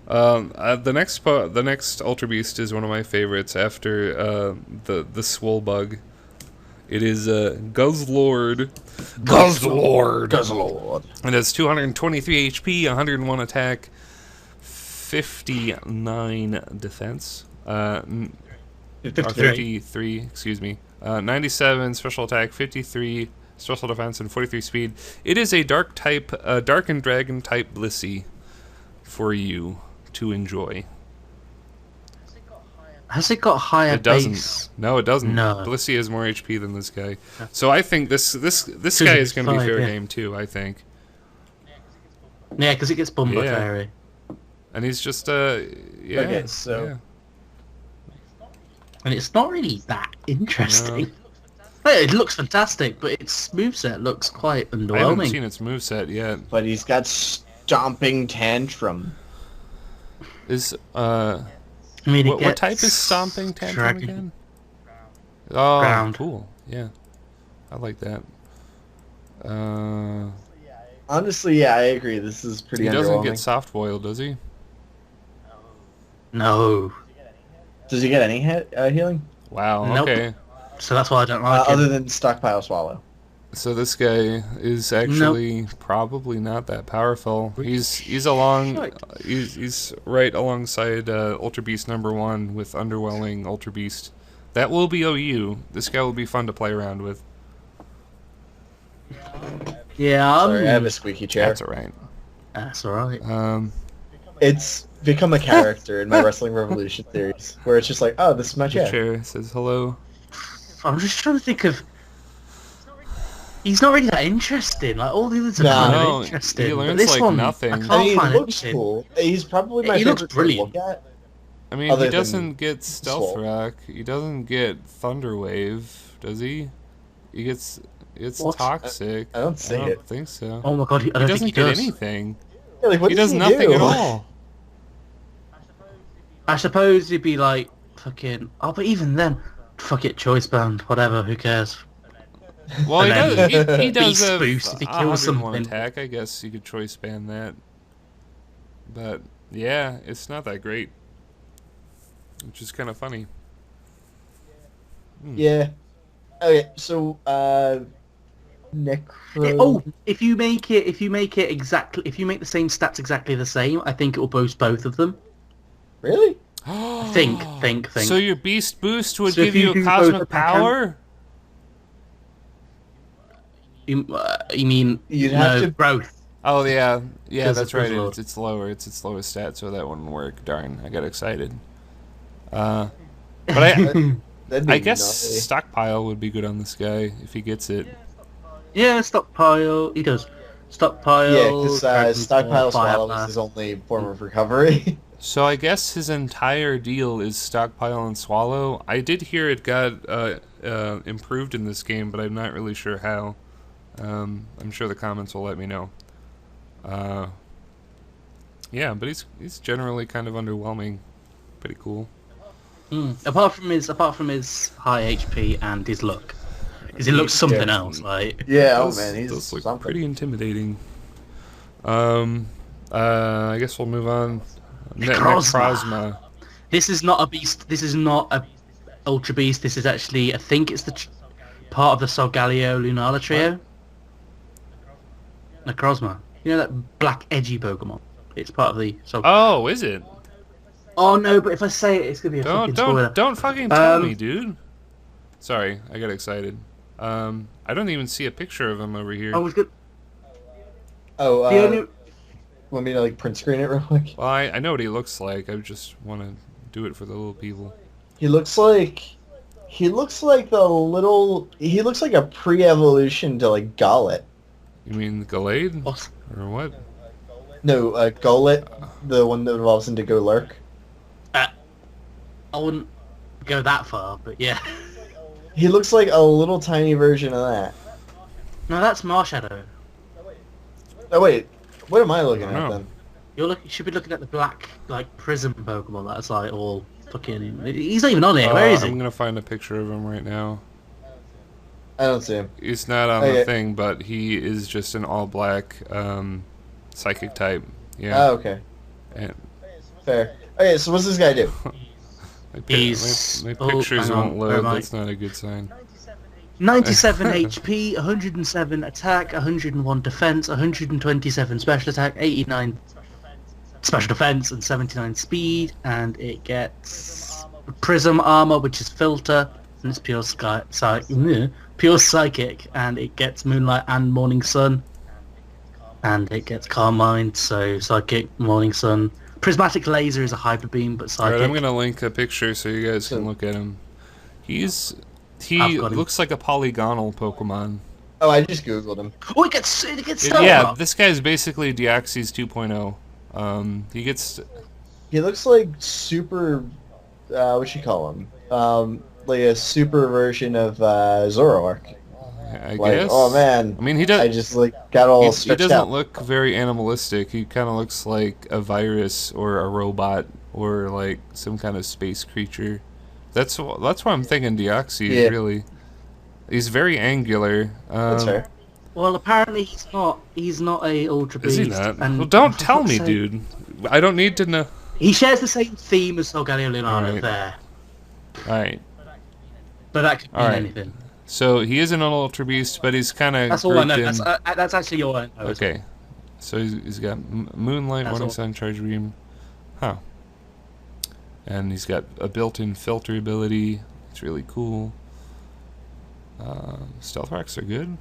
The next Ultra Beast is one of my favorites after the Swole Bug. It is Guzzlord. Guzzlord. It has 223 HP, 101 attack, 59 defense. 53, excuse me. 97 special attack, 53 special defense, and 43 speed. It is a dark and dragon type Blissey for you to enjoy. Has it got higher It doesn't. base? No, it doesn't. No. Blissey has more HP than this guy. So I think this guy is going to be fair game too, I think. Yeah, because it gets Bumba Yeah. Fairy. And he's just yeah. Okay, so- yeah. And it's not really that interesting. Well, it looks fantastic, but its moveset looks quite I haven't underwhelming. seen its moveset yet. But he's got Stomping Tantrum. Is I mean, what type is Stomping Tantrum Dragon. again? Oh, Ground. cool. Yeah, I like that. Honestly, yeah, I agree. This is pretty He doesn't underwhelming. get soft boiled, does he? No. Does he get any healing? Wow. Nope. Okay. So that's why I don't like Other it. than Stockpile Swallow. So this guy is actually probably not that powerful. He's along. He's right alongside Ultra Beast #1 with Underwhelming Ultra Beast. That will be OU. This guy will be fun to play around with. Yeah, Sorry, I have a squeaky chair. That's alright. that's alright. It's become a character in my Wrestling Revolution series, where it's just like, oh, this is my The chair. chair says hello. I'm just trying to think of... He's not really that interesting. Like, all the others are No. kind No, of interesting. he but learns this like one, nothing. I can't I mean, he find looks anything. cool. He's probably my He looks favorite to brilliant. look at. I mean, Other he than doesn't get Stealth Swole. Rock. He doesn't get Thunder Wave, does he? He gets What? Toxic. I don't see it. think so. Oh my god, I He don't doesn't think he get does. anything. Yeah, like, what He does does nothing do? at all. I suppose he'd be like, fucking... Oh, but even then, fuck it, choice band, whatever, who cares? Well, he And does. then He does Beast have boost if he a kills 101 something. attack. I guess you could choice ban that. But yeah, it's not that great. Which is kind of funny. Yeah. Okay, so Necro. Oh, if you make it exactly, if you make the same stats exactly the same, I think it will boost both of them. Really? Think. So your beast boost would So if give you you a do cosmic both attack power? You mean You'd have to- growth? Oh yeah, yeah, 'Cause that's it was right. low. It's lower. It's its lowest stat, so that wouldn't work. Darn, I got excited. But That'd be I guess gnarly. stockpile would be good on this guy if he gets it. Yeah, stockpile. He does. Stockpile. Yeah, because Dragon Stockpile Ball, Fire Swallow Blast. is his only form of recovery. So I guess his entire deal is stockpile and swallow. I did hear it got improved in this game, but I'm not really sure how. I'm sure the comments will let me know. Yeah, but he's generally kind of underwhelming. Pretty cool. Apart from his high HP and his look, because he looks something Yeah. else. Like Yeah, oh Does- man, he's does look something. pretty intimidating. I guess we'll move on. Necrozma. this is not a beast. This is not a ultra beast. This is actually, I think it's the part of the Solgaleo Lunala trio. Necrozma. You know that black edgy Pokemon? It's part of the Oh, is it? Oh no, but if I say it, it's gonna be a fucking spoiler. Don't fucking tell Um, me, dude. Sorry, I got excited. I don't even see a picture of him over here. I was good. Oh, The only want me to like print screen it real quick? Well, I know what he looks like. I just want to do it for the little people. He looks like a pre-evolution to like Gollet. You mean Gallade? What? Or what? No, Gollet, the one that evolves into Golurk. I wouldn't go that far, but yeah. He looks like a little tiny version of that. No, that's Marshadow. Oh wait, what am I looking I at don't know. then? You should be looking at the black, like, prism Pokemon that's, like, all fucking... He's not even on it. Where is he? I'm gonna find a picture of him right now. I don't see him. He's not on Oh, the yeah. thing, but he is just an all-black psychic type. Yeah. Oh, okay. And Fair. Okay, so what's this guy do? My pictures hang on, won't where load. am I? That's not a good sign. 97 HP, 107 attack, 101 defense, 127 special attack, 89 special defense, and 79 speed. And it gets prism armor, which is filter, and it's pure psychic, and it gets moonlight and morning sun. And it gets calm mind, so psychic, morning sun. Prismatic laser is a hyper beam, but psychic. Alright, I'm gonna link a picture so you guys can look at him. He I've got him. looks like a polygonal Pokemon. Oh, I just googled him. Oh, it gets stuck. Yeah, this guy's basically Deoxys 2.0. He gets. He looks like super. What you call him? Like a super version of Zoroark. I Like, guess. oh man. I mean, he does. I just like got all He stretched doesn't out. look very animalistic. He kind of looks like a virus or a robot or like some kind of space creature. That's why I'm thinking Deoxys. Yeah. Really, he's very angular. That's fair. Well, apparently he's not. He's not a ultra beast. Is he not? And Well, don't for tell fuck's me, sake, dude. I don't need to know. He shares the same theme as Solgaleo Lunano Alright. there, All right. but that could mean Alright. anything. So he isn't an ultra beast, but he's kind of. That's all I know. That's actually all I know. as well. Okay. So he's got Moonlight, That's Morning all. Sun, Charge Beam. Huh. And he's got a built-in filter ability. It's really cool. Stealth rocks are good.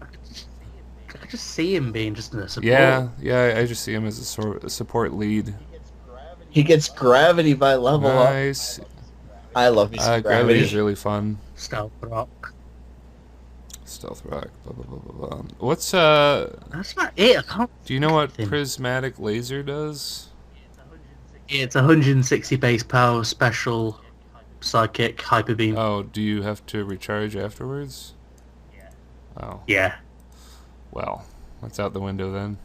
I just see him being just in a support. Yeah. I just see him as a support lead. He gets gravity by level up. Nice. I love me some Gravity gravity. is really fun. Stealth rock. Stealth rock. Blah blah blah blah blah. What's That's not it. I can't. Do you know what Anything. prismatic laser does? It's 160 base power, special, psychic, hyper beam. Oh, do you have to recharge afterwards? Oh, Yeah. well, that's out the window then.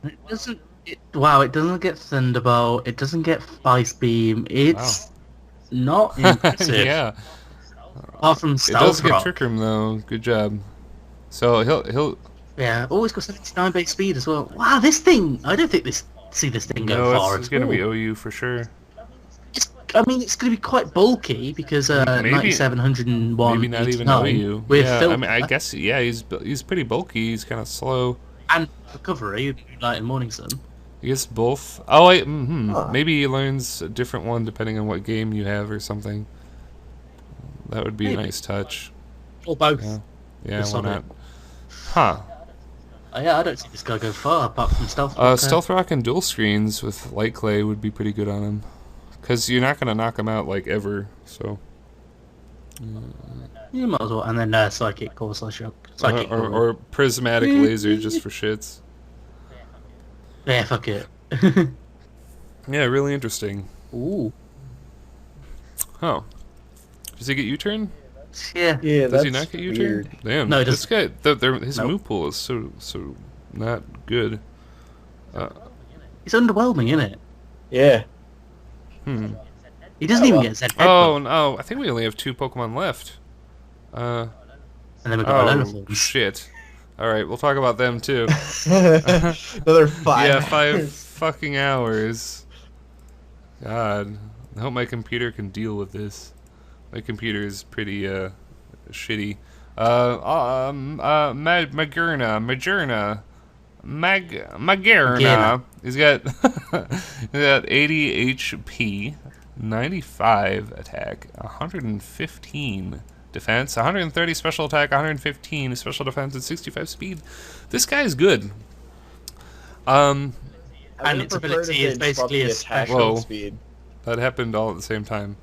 It doesn't. Wow, it doesn't get Thunderbolt. It doesn't get Ice Beam. It's not impressive. Yeah, Apart from it does Stealth get Rock. Trick Room though. Good job. So he'll Yeah. Oh, it's got 79 base speed as well. Wow, this thing. I don't think see this thing go no, far it's at gonna all. be OU for sure. I mean, it's going to be quite bulky because Maybe- 97, 101, Maybe not even 89 OU. with Yeah, filter I mean, I guess he's pretty bulky. He's kind of slow. and recovery, light and morning sun. He gets both. Oh wait, Huh. maybe he learns a different one depending on what game you have or something. That would be a Maybe. nice touch. Or both. Yeah, yeah, Just why on it. not? Huh. Yeah, I don't see this guy go far apart from Stealth Rock. Stealth Rock and dual screens with Light Clay would be pretty good on him. Because you're not going to knock him out, like, ever, so... You might as well. And then Psychic Core Shock. Psychic Core. Or Prismatic Laser, just for shits. Yeah, fuck it. Yeah, really interesting. Ooh. Huh. Does he get U-turn? Yeah. Yeah, Does that's he not get weird. U-turn? Damn, No, he this guy, his Nope. move pool is so not good. It's underwhelming, isn't it? Yeah. He doesn't even get Zed Oh, no, I think we only have 2 Pokemon left. And then we've got Oh, Alolan. shit. Alright, we'll talk about them, too. Another 5 Yeah, 5 hours. fucking hours. God, I hope my computer can deal with this. My computer is pretty shitty. Magerna. He's got 80 HP, 95 attack, 115 defense, 130 special attack, 115 special defense, and 65 speed. This guy is good. And I its would prefer ability to is bump basically the a attack Whoa. speed. That happened all at the same time.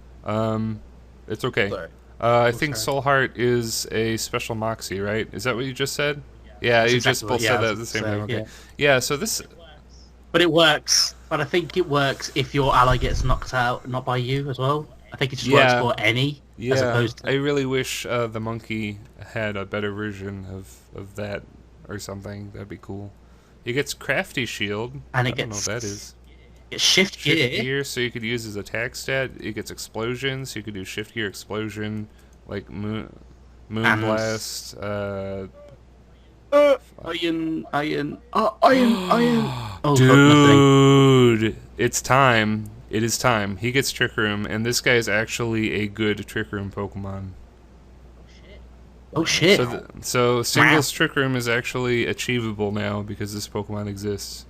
It's okay. Sorry. I think sorry. Soul Heart is a special Moxie, right? Is that what you just said? Yeah, That's you exactly just what- both yeah, said I that at was the same gonna time. say, Okay. Yeah, so this... But it works. But I think it works if your ally gets knocked out, not by you as well. I think it just Yeah. works for any, as Yeah, opposed to... I really wish the monkey had a better version of that or something. That'd be cool. He gets Crafty Shield. And I it don't know gets- what that is. It's shift Shift gear. gear, so you could use his attack stat. It gets explosion, so you could do shift gear explosion, like Moonblast. Iron. Oh, iron. Oh, fuck, nothing. Dude, it's time. It is time. He gets Trick Room, and this guy is actually a good Trick Room Pokemon. Oh shit! So singles Trick Room is actually achievable now because this Pokemon exists.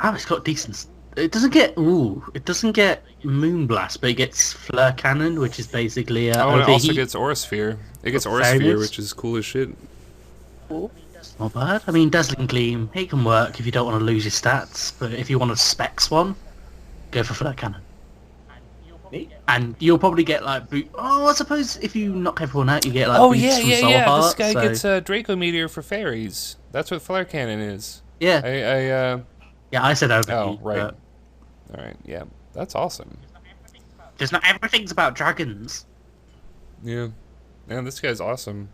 Wow, it's got decent. It doesn't get Moonblast, but it gets Flare Cannon, which is basically and it also overheat. gets Aura Sphere. It gets Aura Fairness. Sphere, which is cool as shit. That's not bad. I mean, Dazzling Gleam, it can work if you don't want to lose your stats, but if you want to Specs one, go for Flare Cannon. And you'll probably get like I suppose if you knock everyone out, you get like boosts from Soul Heart, This guy so... gets a Draco Meteor for fairies. That's what Flare Cannon is. Yeah. I said overheat. Oh, right. But All right. Yeah, that's awesome. just not everything's about dragons. Yeah, man, this guy's awesome.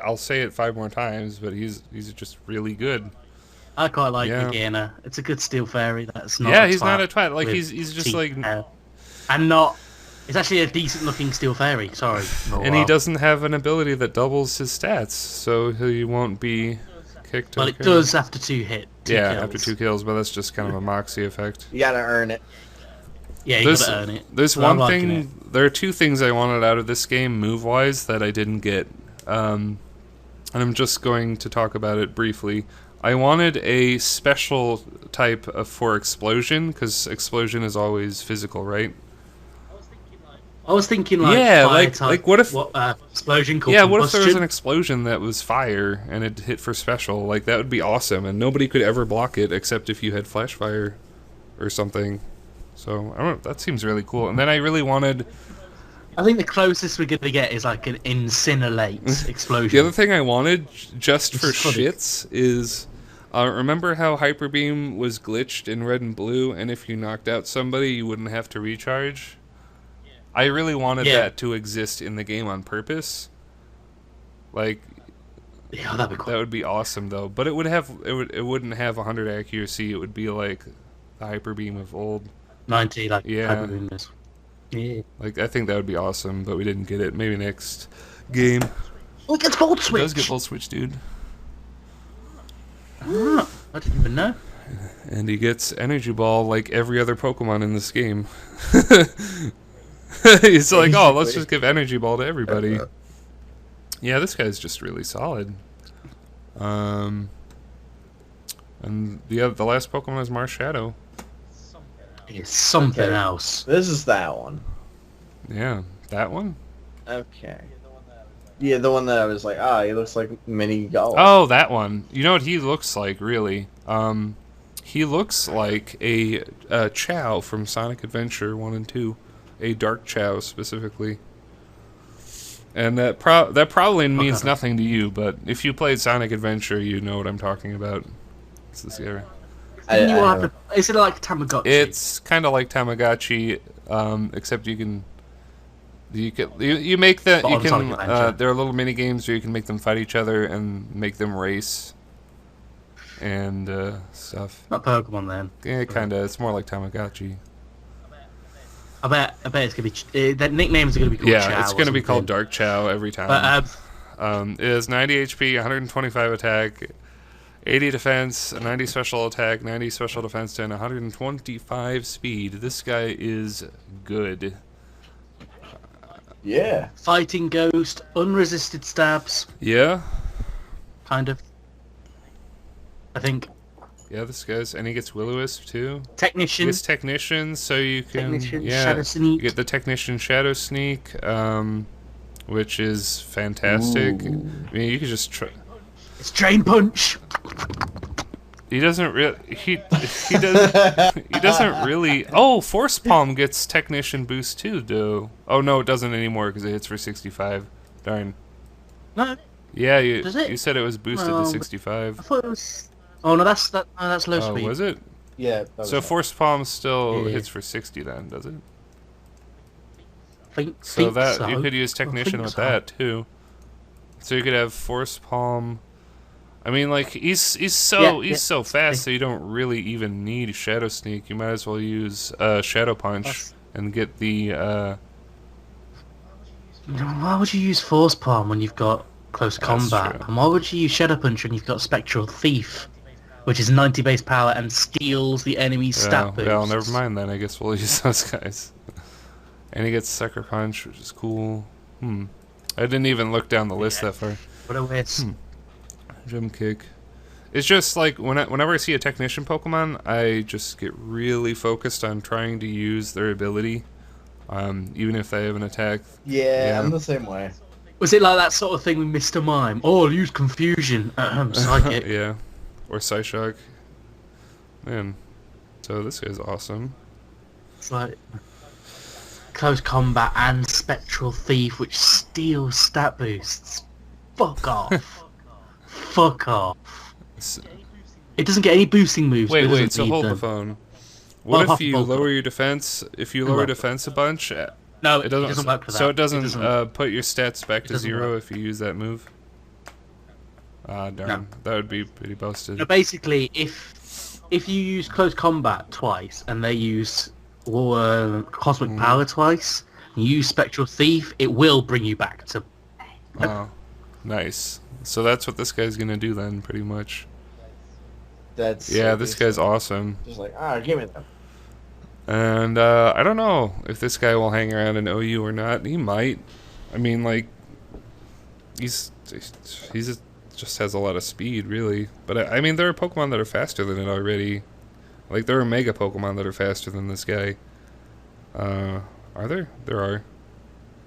I'll say it 5 more times, but he's just really good. I quite like Nagina. It's a good steel fairy. That's not. Yeah, a he's not a twat twat. Like with he's just teeth like, hair. And not. It's actually a decent looking steel fairy. Sorry. and he doesn't have an ability that doubles his stats, so he won't be kicked. Well, it does after 2 hits. After 2 kills, but that's just kind of a moxie effect. You gotta earn it. Yeah, you gotta earn it. There's So one I'm liking thing. There are 2 things I wanted out of this game, move-wise, that I didn't get. And I'm just going to talk about it briefly. I wanted a special type for explosion, because explosion is always physical, right? I was thinking like fire type, what if explosion called what if there was combustion? an explosion that was fire and it hit for special? Like that would be awesome, and nobody could ever block it except if you had flash fire or something. So I don't know, that seems really cool. And then I really wanted. I think the closest we're gonna get is like an incinerate explosion. The other thing I wanted, just for It's funny. shits, is remember how Hyper Beam was glitched in Red and Blue, and if you knocked out somebody, you wouldn't have to recharge? I really wanted that to exist in the game on purpose. Like, that'd be cool. that would be awesome, though. But it wouldn't have 100 accuracy. It would be like the Hyper Beam of old. 90, like Yeah. Yeah. Like, I think that would be awesome, but we didn't get it. Maybe next game. Oh, it gets Volt It Switch. does get Full Switch, dude. Ah, I didn't even know. And he gets Energy Ball like every other Pokemon in this game. He's like, oh, let's just give Energy Ball to everybody. Yeah, this guy's just really solid. And the last Pokemon is Marshadow. It's something Okay. else. This is that one. Yeah, that one? Okay. Yeah, the one that I was like, he looks like mini golf. Oh, that one. You know what he looks like, really? He looks like a Chow from Sonic Adventure 1 and 2. A Dark Chow, specifically. And that probably means nothing to you, but if you played Sonic Adventure, you know what I'm talking about. It's this guy. Is it like Tamagotchi? It's kind of like Tamagotchi, except you make the But on Sonic Adventure. there are little mini games where you can make them fight each other and make them race and stuff. Not Pokemon then. Yeah, kind of. It's more like Tamagotchi. I bet it's gonna be. That nicknames are gonna be called Chow. It's or gonna be called something. Dark Chow every time. But It has 90 HP, 125 attack, 80 defense, 90 special attack, 90 special defense, and 125 speed. This guy is good. Yeah. Fighting Ghost, unresisted stabs, Yeah? kind of. I think Yeah, this guy's... And he gets Will-O-Wisp, too. He Technician. gets Technician, so you can... Technician, yeah, Shadow Sneak. You get the Technician Shadow Sneak, which is fantastic. Ooh. I mean, you could just... It's Drain Punch. He doesn't really... He doesn't really... Oh, Force Palm gets Technician boost too, though. Oh, no, it doesn't anymore because it hits for 65. Darn. No, Yeah, Does it? you said it was boosted Well, to but- 65. I thought it was. Oh no, that's low Oh, speed. was it? Yeah. that was So it. Force Palm still Yeah. hits for 60 then, does it? Think So that so. you could use Technician think with so. that too. So you could have Force Palm. I mean, like he's so fast, so you don't really even need Shadow Sneak. You might as well use Shadow Punch and get the. Why would you use Force Palm when you've got close combat? true. And why would you use Shadow Punch when you've got Spectral Thief? which is 90 base power and steals the enemy's stat boost. Well, never mind then. I guess we'll use those guys. And he gets Sucker Punch, which is cool. I didn't even look down the list that far. What a waste. Gem Kick. It's just like whenever I see a Technician Pokemon, I just get really focused on trying to use their ability, even if they have an attack. Yeah, I'm the same way. Was it like that sort of thing with Mr. Mime? Oh, I'll use Confusion. Psychic. Yeah. Or Psyshock. Man. So this guy's awesome. It's like Close Combat and Spectral Thief, which steals stat boosts. Fuck off. Fuck off. It doesn't get any boosting moves. Wait, so hold the phone. What if you lower your your defense? If you lower defense a bunch, no, it doesn't work for that. So it doesn't, put your stats back to 0 if you use that move? Ah, darn. No. That would be pretty busted. No, basically, if you use Close Combat twice and they use Cosmic Power twice, and you use Spectral Thief, it will bring you back to... Oh, nice. So that's what this guy's gonna do then, pretty much. This guy's awesome. Just like, give me them. And I don't know if this guy will hang around in OU or not. He might. I mean, like, he's just has a lot of speed, really. But I mean, there are Pokemon that are faster than it already. Like, there are Mega Pokemon that are faster than this guy. Are there? There are.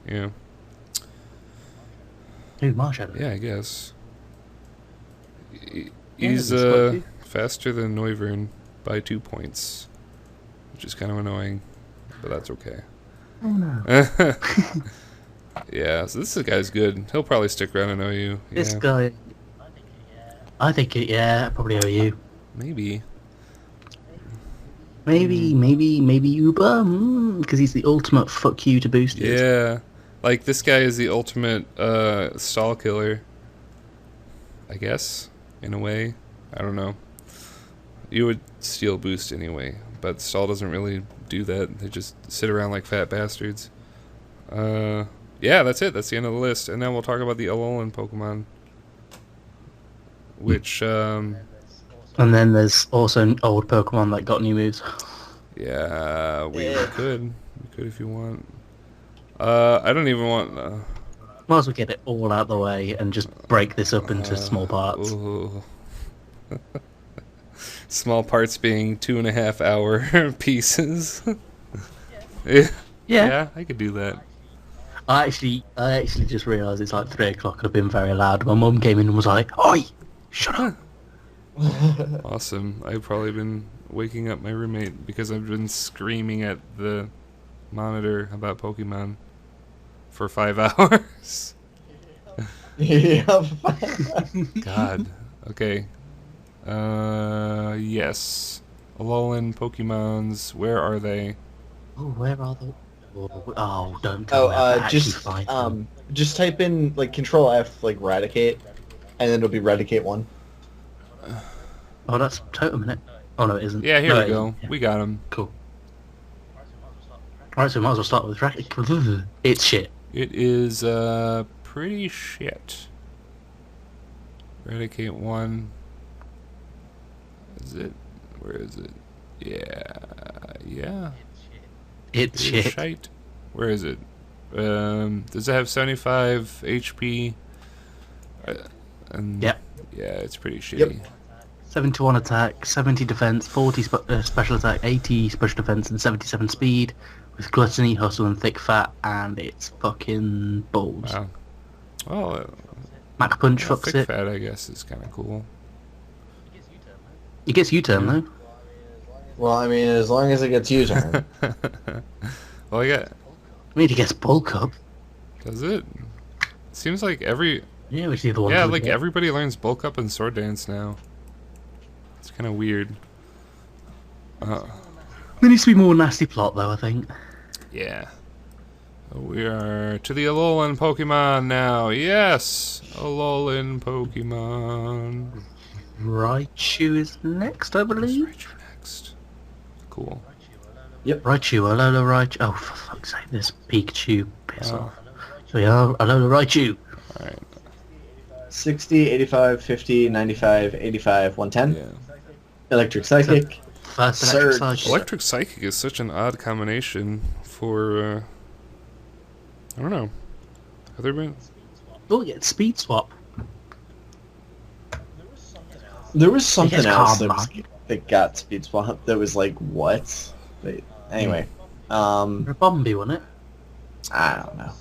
Yeah. Dude, Marshadow. Yeah, I guess. He's faster than Noivern by 2 points, which is kind of annoying, but that's okay. Oh no. Yeah, so this guy's good. He'll probably stick around in OU. This guy, I think probably OU. Maybe. Maybe Uber, because he's the ultimate fuck you to boosters. Yeah, like this guy is the ultimate stall killer, I guess, in a way. I don't know. You would steal boost anyway, but stall doesn't really do that. They just sit around like fat bastards. Yeah, that's it. That's the end of the list. And then we'll talk about the Alolan Pokemon, which and then there's also an old Pokemon that got new moves. Yeah, we could if you want. I don't even want. Might as well get it all out of the way and just break this up into small parts. Small parts being 2.5 hour pieces. Yeah, I could do that. I actually just realised it's like 3 o'clock and I've been very loud. My mum came in and was like, "Oi, shut up." Awesome. I've probably been waking up my roommate because I've been screaming at the monitor about Pokemon for 5 hours. God. Okay. Yes. Alolan Pokemons, where are they? Oh, where are they? Oh, don't tell me I actually find them. Just type in like Control F, like Raticate, and then it'll be Raticate 1. Oh, that's Totem, isn't it? Oh no, it isn't. Yeah, here no, we go. Yeah. We got him. Cool. Alright, so we might as well start with Raticate. It's shit. It is pretty shit. Raticate 1. Is it? Where is it? Yeah. It's It is shit. shite. Where is it? Does it have 75 HP? And Yep. Yeah, it's pretty shitty. Yep. 71 attack, 70 defense, 40 special attack, 80 special defense, and 77 speed, with gluttony, hustle, and thick fat, and it's fucking balls. Wow. Well, Mach Punch fucks thick it. fat, I guess, is kind of cool. It gets U-turn though. Well, I mean, as long as it gets U-turn. Well, I mean, it gets bulk up. does it? Seems like every... Yeah, we see the one. Yeah, like everybody learns bulk up and sword dance now. It's kind of weird. There needs to be more nasty plot though, I think. Yeah. We are to the Alolan Pokemon now. Yes! Alolan Pokemon. Raichu is next, I believe. Raichu next. Cool. Raichu, Alola Raichu. Oh, for fuck's sake, this Pikachu piss off. So yeah, Alola Raichu. Alright. 60, 85, 50, 95, 85, 110. Yeah. Electric Psychic. First Surge. electric psychic. Electric Psychic is such an odd combination for. I don't know. Have there been? Oh, yeah, speed swap. There was something It's else calm, that got speed swap that was like, what? Wait, anyway. A Bombi, wasn't it? I don't know.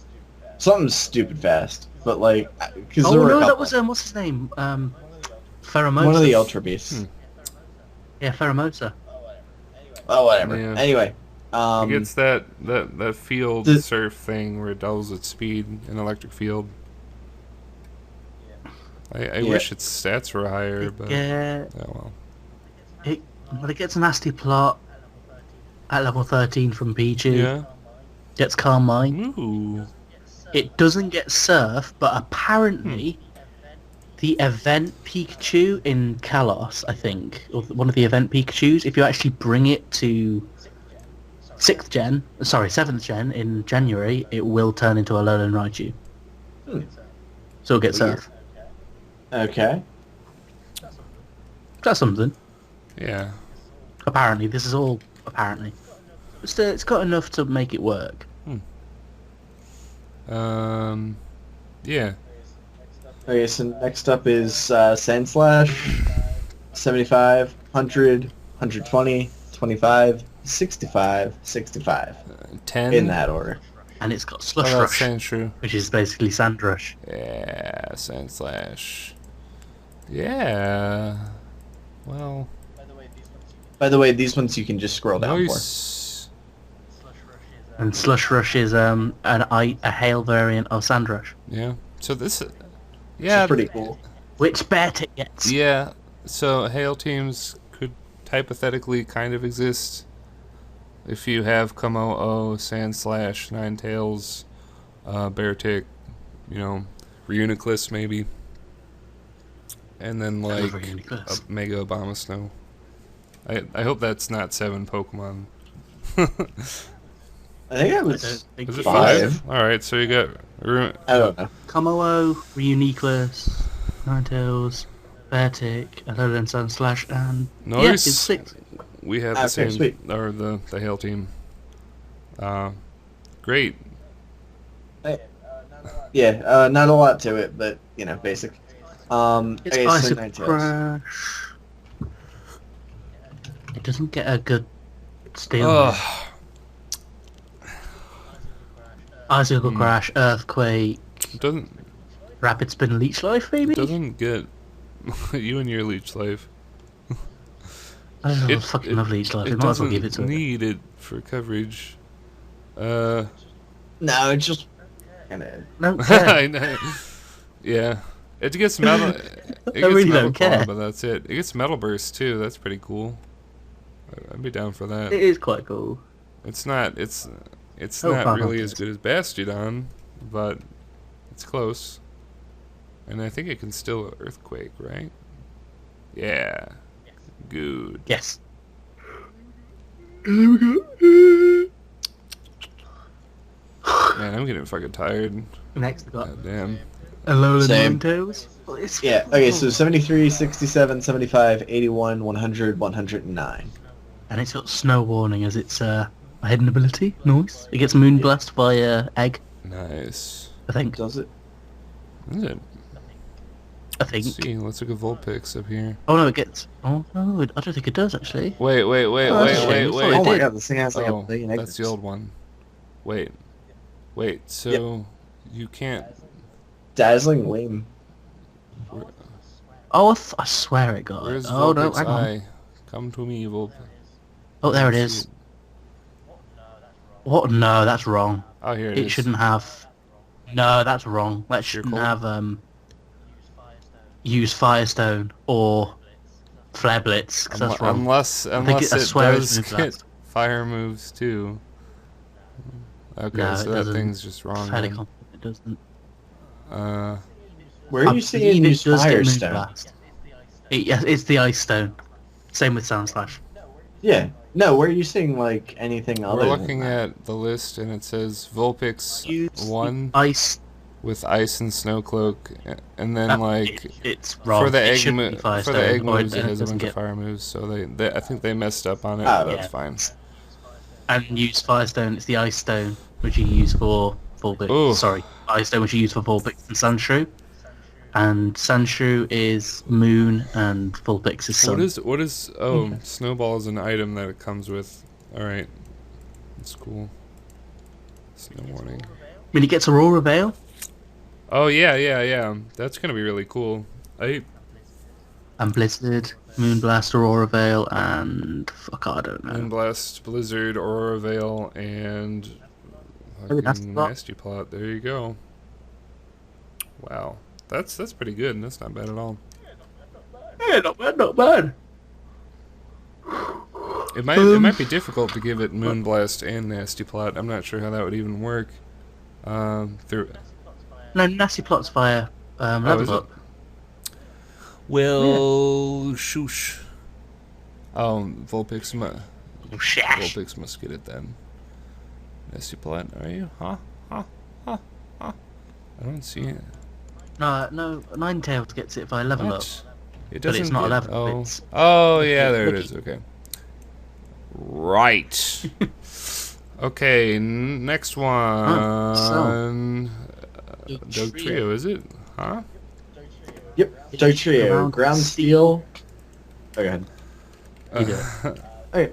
Something stupid fast. But like, because Oh there were a no, that couple. was what's his name? Pheromosa. One of the Ultra Beasts. Yeah, Pheromosa. Oh, whatever. Yeah. Anyway. It gets that field surf thing where it doubles its speed in electric field. I wish its stats were higher, but Yeah. oh well. But it gets a nasty plot at level 13 from Pichu. Yeah. Gets Calm Mind. Ooh. It doesn't get Surf, but apparently the event Pikachu in Kalos, I think, or one of the event Pikachus, if you actually bring it to 7th gen in January, it will turn into a Alolan Raichu. So it'll get Surf. Okay. That's something. Yeah. Apparently, this is all apparently. But still, it's got enough to make it work. Yeah. Okay, so next up is Sandslash. 75, 100, 120, 25, 65, 65. 10. In that order. And it's got Slush Oh, Rush, that's true. which is basically Sand Rush. Yeah, Sandslash. Yeah. Well. By the way, these ones you can just scroll down for. Nice. And Slush Rush is a Hail variant of Sand Rush, Yeah. So this. Which Yeah. is pretty cool. which Beartic gets. Yeah. So Hail teams could hypothetically kind of exist if you have Komo-O, Sandslash, Ninetales, Beartic, Reuniclus maybe. And then like Reuniclus. a Mega Abomasnow. I hope that's not 7 Pokemon. I think that I was don't think Is it it 5? Alright, so you got I don't know. Komo-O, Reuniclus, Ninetales, Beartic, Alolan Sandslash, and Nice. yeah, it's 6. We have the Okay, same, sweet. or the Hail team. Great. Yeah, not a lot to it, but basic. It's Okay, so Icicle Ninetales. Crash. It doesn't get a good steal. Ugh. Icicle Crash, Earthquake, It doesn't Rapid Spin, Leech Life, maybe? get you and your Leech Life. I fucking love Leech Life. We It might as well doesn't give it to it. need it for coverage. No, it's just kinda. No, care. I know. Yeah. It gets metal. It gets really metal don't claw, care. but that's it. It gets metal burst too. That's pretty cool. I'd be down for that. It is quite cool. It's not. It's Oh, not Final really as Fantasy. good as Bastiodon, but it's close. And I think it can still Earthquake, right? Yeah. Good. Yes. Man, I'm getting fucking tired. Next we got God damn. Alolan Same. Ninetales. Well, it's Yeah, okay, so cool. 73, 67, 75, 81, 100, 109. And it's got Snow Warning as its hidden ability. Nice. It gets Moonblast by Egg, Nice. I think. Does it? Is it? I think. Let's see. Let's look at Vulpix up here. Oh no, it gets. Oh no, I don't think it does actually. Wait, Oh, that's a shame. wait. It Oh my did. god, this thing has like Oh, a billion that's exits. the old one. Wait. So you can't. Dazzling Gleam. Oh, I swear it got. Where's Oh no, Vulpix hang on. Eye? Come to me, Vulpix. Oh, there it Let's is. see. What? No, that's wrong. Oh, here it It is. shouldn't have. No, that's wrong. That shouldn't cold? have use Firestone or Flare Blitz because that's wrong. Unless I it swear it's does Moonblast. get fire moves too. Okay, No, so it that doesn't. thing's just wrong. Fairly then. confident it doesn't. Where are I you seeing believe use it does get Firestone? Moonblast. Yeah, it's the Ice Stone. Same with Sound Slash. Yeah. No, where are you seeing like anything other We're than looking that? at the list and it says Vulpix Use 1. Ice. with Ice and Snowcloak, and then like it's wrong. for the It egg should be for the egg or moves, it has a doesn't bunch of get- fire moves. So they I think they messed up on it. Oh, But that's yeah. fine. And use Firestone. It's the Ice Stone, which you use for Ooh. Sorry, Ice Stone, which you use for Vulpix and Sandshrew. And Sandshrew is Moon, and Vulpix is Sun. What is? Oh, Snowball is an item that it comes with. All right, that's cool. Snow Warning. When he gets Aurora Veil, Oh yeah. That's gonna be really cool. and Blizzard, Moonblast, Aurora Veil, and fuck, I don't know. Moonblast, Blizzard, Aurora Veil, and Maybe Nasty fucking Plot. Nasty Plot. There you go. Wow, that's pretty good. That's not bad at all. Yeah, not bad, not bad. It might be difficult to give it Moonblast and Nasty Plot. I'm not sure how that would even work. Through No, Nasty Plot's via is level it? up. Well, shoosh. Oh, Vulpix Shash. Vulpix must get it then. Nasty Plot, are you? Huh? I don't see it. No, Ninetales gets it via level up. What? It But it's doesn't not a get- level, Oh, it's- oh yeah, there it Wiki. is. Okay. Right. Okay, next one. Doug Trio, is it? Huh? Yep. Dotrio, Ground Steel. Oh, go ahead. You do it. Okay.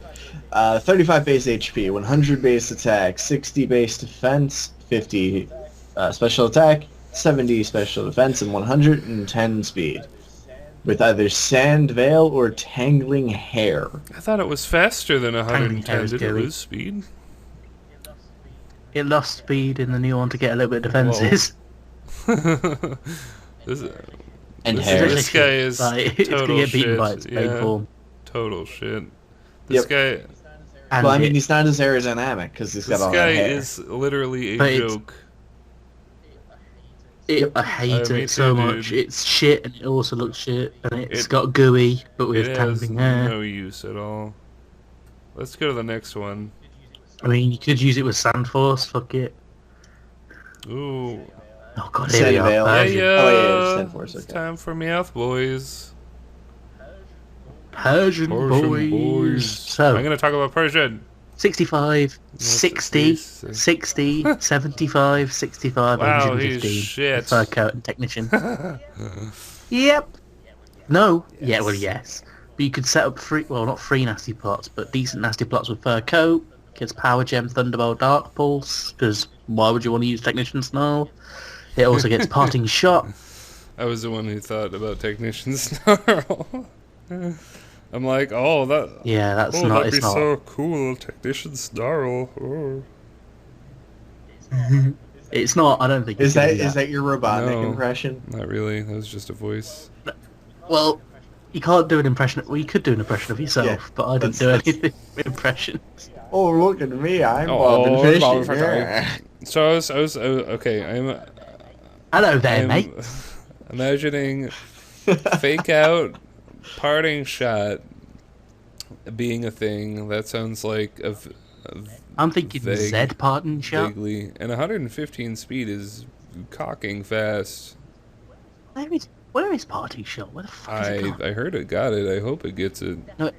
35 base HP, 100 base attack, 60 base defense, 50 special attack, 70 special defense, and 110 speed. With either Sand Veil or Tangling Hair. I thought it was faster than Tangling Hair 110. is Did it gooey. lose speed? It lost speed in the new one to get a little bit of defenses. this, And This- hair. this guy is like, it's total gonna get beaten by shit, its main yeah. form. total shit. This Yep. guy, And Well, I mean, it- he's not as aerodynamic because he's got this all guy that hair. is literally a But it's- joke. I hate me it so too, much. dude. It's shit, and it also looks shit, and it's It- got gooey, but It with has tangling hair. no use at all. Let's go to the next one. I mean, you could use it with Sand Force. Fuck it. Ooh. Oh god, here we Sand Veil. are. Yeah, Persian. yeah. Oh, yeah, Stand for us, It's okay. time for Meowth Boys. Persian Persian boys. So, I'm gonna talk about Persian. 65, What's 60, this? 60, 75, 65, Wow, 115. he's shit. Fur coat and technician. Yep. No. Yeah, well, yes. But you could set up not free nasty plots, but decent nasty plots with fur coat. Gets Power Gem, Thunderbolt, Dark Pulse, because why would you want to use Technician Snarl? It also gets Parting Shot. I was the one who thought about Technician Snarl. I'm like, oh, that. Yeah, that's Oh, not. that'd It's be not. so cool, Technician Snarl. Oh. It's not. I don't think. Is you can that do is that your Robotnik No. impression? Not really. That was just a voice. Well, you can't do an impression. Well, you could do an impression of yourself, Yeah, but I didn't do that's- anything with impressions. Oh, look at me! I'm Oh, Bob and Fishy. Bob and Fishy. Yeah. So I was okay. Hello there, I'm mate. imagining fake out parting shot being a thing. That sounds like I'm thinking vague- Z Parting Shot. vaguely. And 115 speed is cocking fast. Where is Parting Shot? Where the fuck is it gone? I heard it got it. I hope it gets it. No,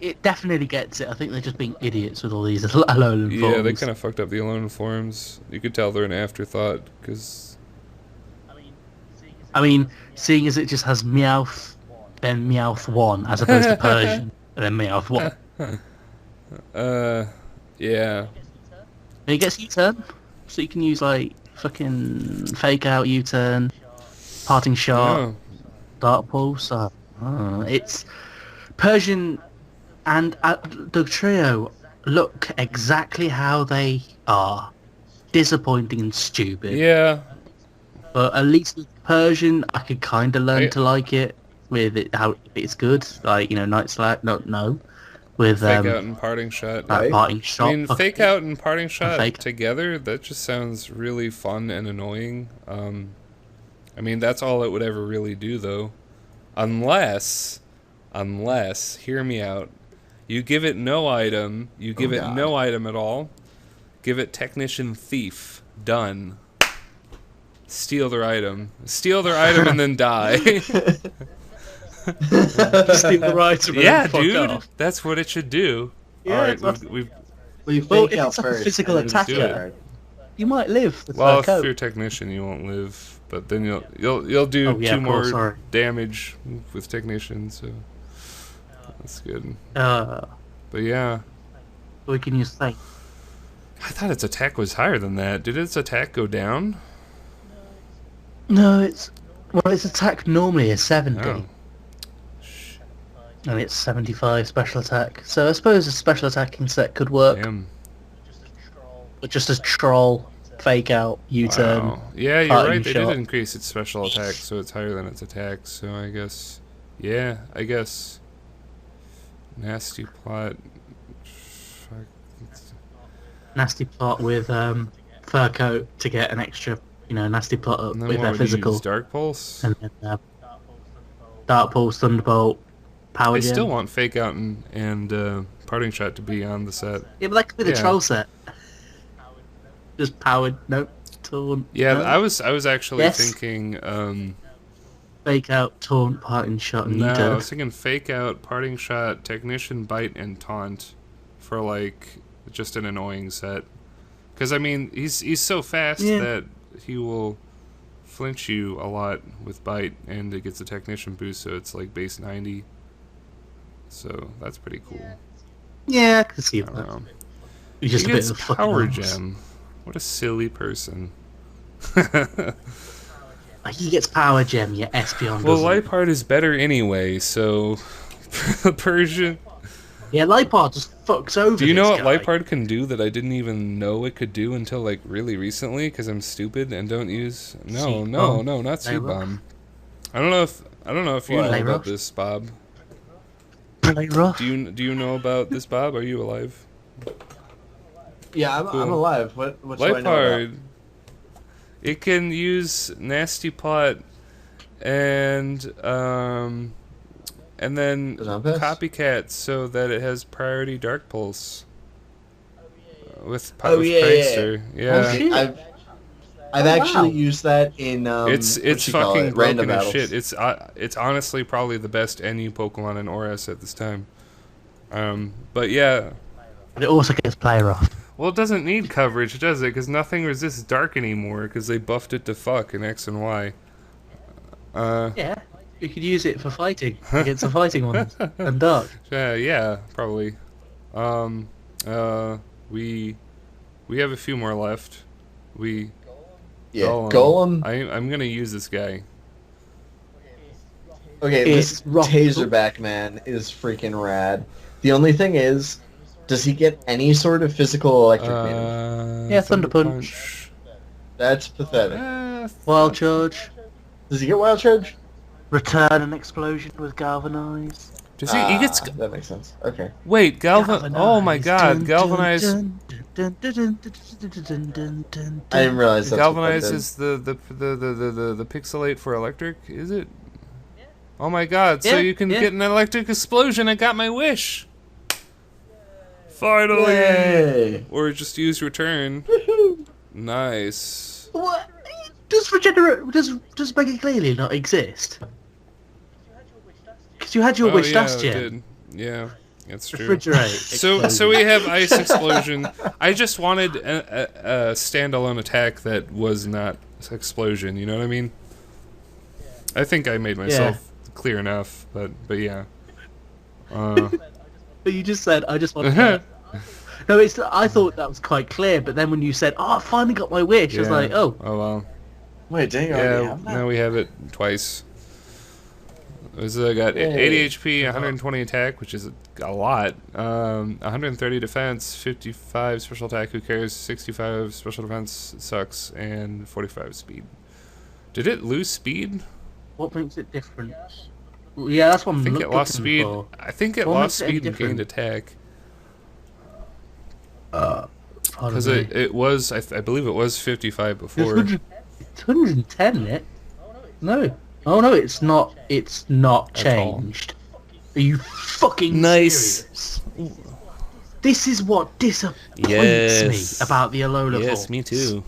it definitely gets it. I think they're just being idiots with all these Alolan forms. Yeah, they kind of fucked up the Alone forms. You could tell they're an afterthought because I mean, seeing as it just has Meowth, then Meowth 1, as opposed to Persian, and then Meowth 1. yeah. And it gets U-turn, so you can use, like, fucking Fake Out U-turn, Parting Shot, Yeah. Dark Pulse. It's Persian and the trio look exactly how they are. Disappointing and stupid. Yeah. But at least with Persian, I could kind of learn I- to like it. With it, how it's good, like Night Slack. No, with Fake out and parting shot. Right. Parting Shot. I mean, fuck fake it. out and parting shot Fake. together, that just sounds really fun and annoying. I mean, that's all it would ever really do, though. Unless, hear me out, you give it no item, you give it God. no item at all, give it Technician Thief, done. Steal their item. Steal their item and then die. Steal the item and Yeah, then fuck dude. off. That's what it should do. Yeah, Alright, that's- we've We Well, fake if out it's like a first. physical and then do attacker, it. you might live with well, fur if coat. you're a technician, you won't live. But then you'll do Oh, yeah, 2 of more course, sorry. damage with technician, so that's good. But But yeah, we can use safe. I thought its attack was higher than that. Did its attack go down? No, its attack normally is 70, Oh. and it's 75 special attack. So I suppose a special attacking set could work, Damn. but just as troll, fake out, U-turn. Wow. Yeah, you're parting right. They shot. did increase its special attack, so it's higher than its attack. So I guess, yeah, I guess. Nasty plot. Fuck. Nasty plot with fur coat to get an extra, nasty plot up And then with what their would you physical, use? Dark Pulse. and then Dark Pulse, Thunderbolt, Power I Gem. still want Fake Out and Parting Shot to be on the set. Yeah, but that could be the Yeah. troll set. Just powered, no, taunt. Yeah, no, I was actually Yes. thinking. fake out, taunt, parting shot, and No, I U-turn. was thinking Fake Out, Parting Shot, Technician, Bite, and Taunt for like just an annoying set. Because I mean, he's so fast Yeah. that he will flinch you a lot with Bite, and it gets a Technician boost, so it's like base 90. So that's pretty cool. Yeah, I can see I don't that. know. He's just He a bit gets of a fucking Power arse. Gem. What a silly person. Like, he gets Power Gem, yet Espeon Well, doesn't. Lipard is better anyway, so Persian. Yeah, Lipard just fucks over Do you know this what guy. Lipard can do that I didn't even know it could do until like really recently? Because I'm stupid and don't use. No, Seed no, Bomb. no, not Seed Layrough. Bomb. I don't know if you What? know Layrough? about this, Bob. Play rough. Do you know about this, Bob? Are you alive? Yeah, I'm Cool. alive. What do I know about? Lipard. It can use Nasty Plot and then Does that pass? Copycat so that it has priority Dark Pulse. With Oh, with yeah, Prankster. Yeah. shit. I've Oh, actually wow. used that in It's what you call fucking it, random broken as battles. shit. It's honestly probably the best NU Pokemon in ORS at this time. But yeah, But it also gets play rough. well, it doesn't need coverage, does it? Because nothing resists dark anymore because they buffed it to fuck in X and Y. Yeah, you could use it for fighting against the fighting ones and dark. Yeah, probably. We have a few more left. Yeah, Golem. Golem. I'm gonna use this guy. Okay, It's this rough. Taserback man is freaking rad. The only thing is, does he get any sort of physical electric damage? Yeah, Thunder Punch. That's pathetic. Wild Charge. Does he get Wild Charge? Return an explosion with Galvanize. Does he gets That makes sense. Okay. wait Oh my God, Galvanize. I didn't realize that's Galvanize what that is the pixelate for electric, is it? Oh my God! So Yeah, you can yeah. get an electric explosion. I got my wish. Finally. Yay! Or just use return. Nice. What? Does regenerate? Does Mega Clearly not exist? Because you had your wish last it year. did. Yeah, that's true. Refrigerate. So we have ice explosion. I just wanted a standalone attack that was not explosion. You know what I mean? I think I made myself clear enough, but yeah. But you just said I just want. No, it's. I thought that was quite clear, but then when you said, "Oh, I finally got my wish," I was Yeah. like, "Oh, Oh well. Wait, dang, I already Yeah, have that? now we have it twice. It was got Yay. 80 HP, 120 attack, which is a lot. 130 defense, 55 special attack. Who cares? 65 special defense sucks, and 45 speed. Did it lose speed? what makes it different?" Yeah, that's what I'm I think looking it lost speed. for. I think it What lost makes it speed and gained different? attack. Pardon Because me. it was, I believe it was 55 It's before. 110, it? No. Oh no, it's not. It's not At all. changed. Are you fucking Nice. serious? This is what disappoints Yes. me about the Alola Yes, Vaults. me too.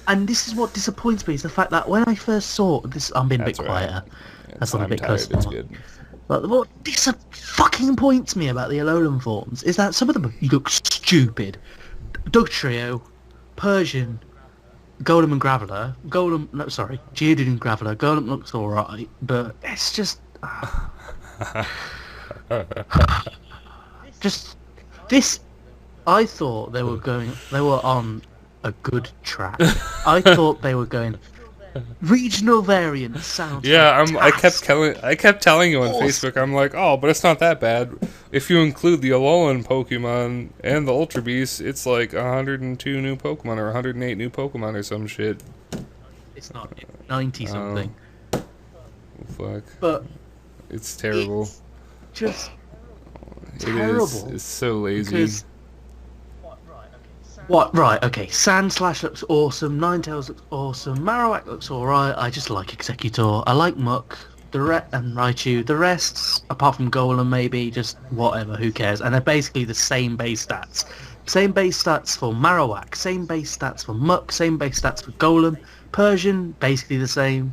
And this is what disappoints me, is the fact that when I first saw this, I'm being a bit That's all right. quieter. Yeah, That's on a I'm bit tired. closer. It's good. But what fucking points me about the Alolan forms is that some of them look stupid. Dugtrio, Persian, Golem and Graveler, Geodude and Graveler. Golem looks alright, but it's just... just... This... I thought they were on a good track. I thought they were going... Regional variants sound I kept telling you on Awesome. Facebook, I'm like, oh, but it's not that bad. If you include the Alolan Pokemon and the Ultra Beasts, it's like 102 new Pokemon or 108 new Pokemon or some shit. It's not 90 something. Fuck. But It's terrible. it's just It terrible. is. It's so lazy. Because what? Right. Okay. Sandslash looks awesome. Ninetales looks awesome. Marowak looks alright. I just like Executor. I like Muck. And Raichu. The rest, apart from Golem, maybe just whatever. Who cares? And they're basically the same base stats. Same base stats for Marowak. Same base stats for Muck. Same base stats for Golem. Persian, basically the same,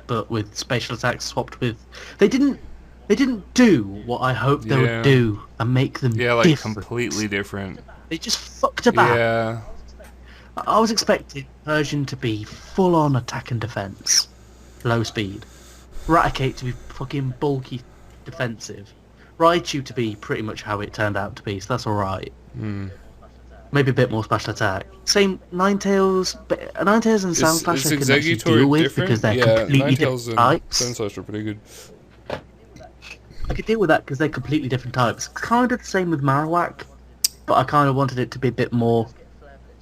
but with special attacks swapped with. They didn't do what I hoped they would do and make them different. Completely different. They just fucked about. Yeah. I was expecting Persian to be full-on attack and defense, low speed. Raticate to be fucking bulky defensive. Raichu to be pretty much how it turned out to be, so that's alright. Maybe a bit more special attack. Same Ninetales and Sandslash I can actually deal with because they're completely different types. Sandslash are pretty good. I could deal with that because they're completely different types. Kind of the same with Marowak, but I kind of wanted it to be a bit more.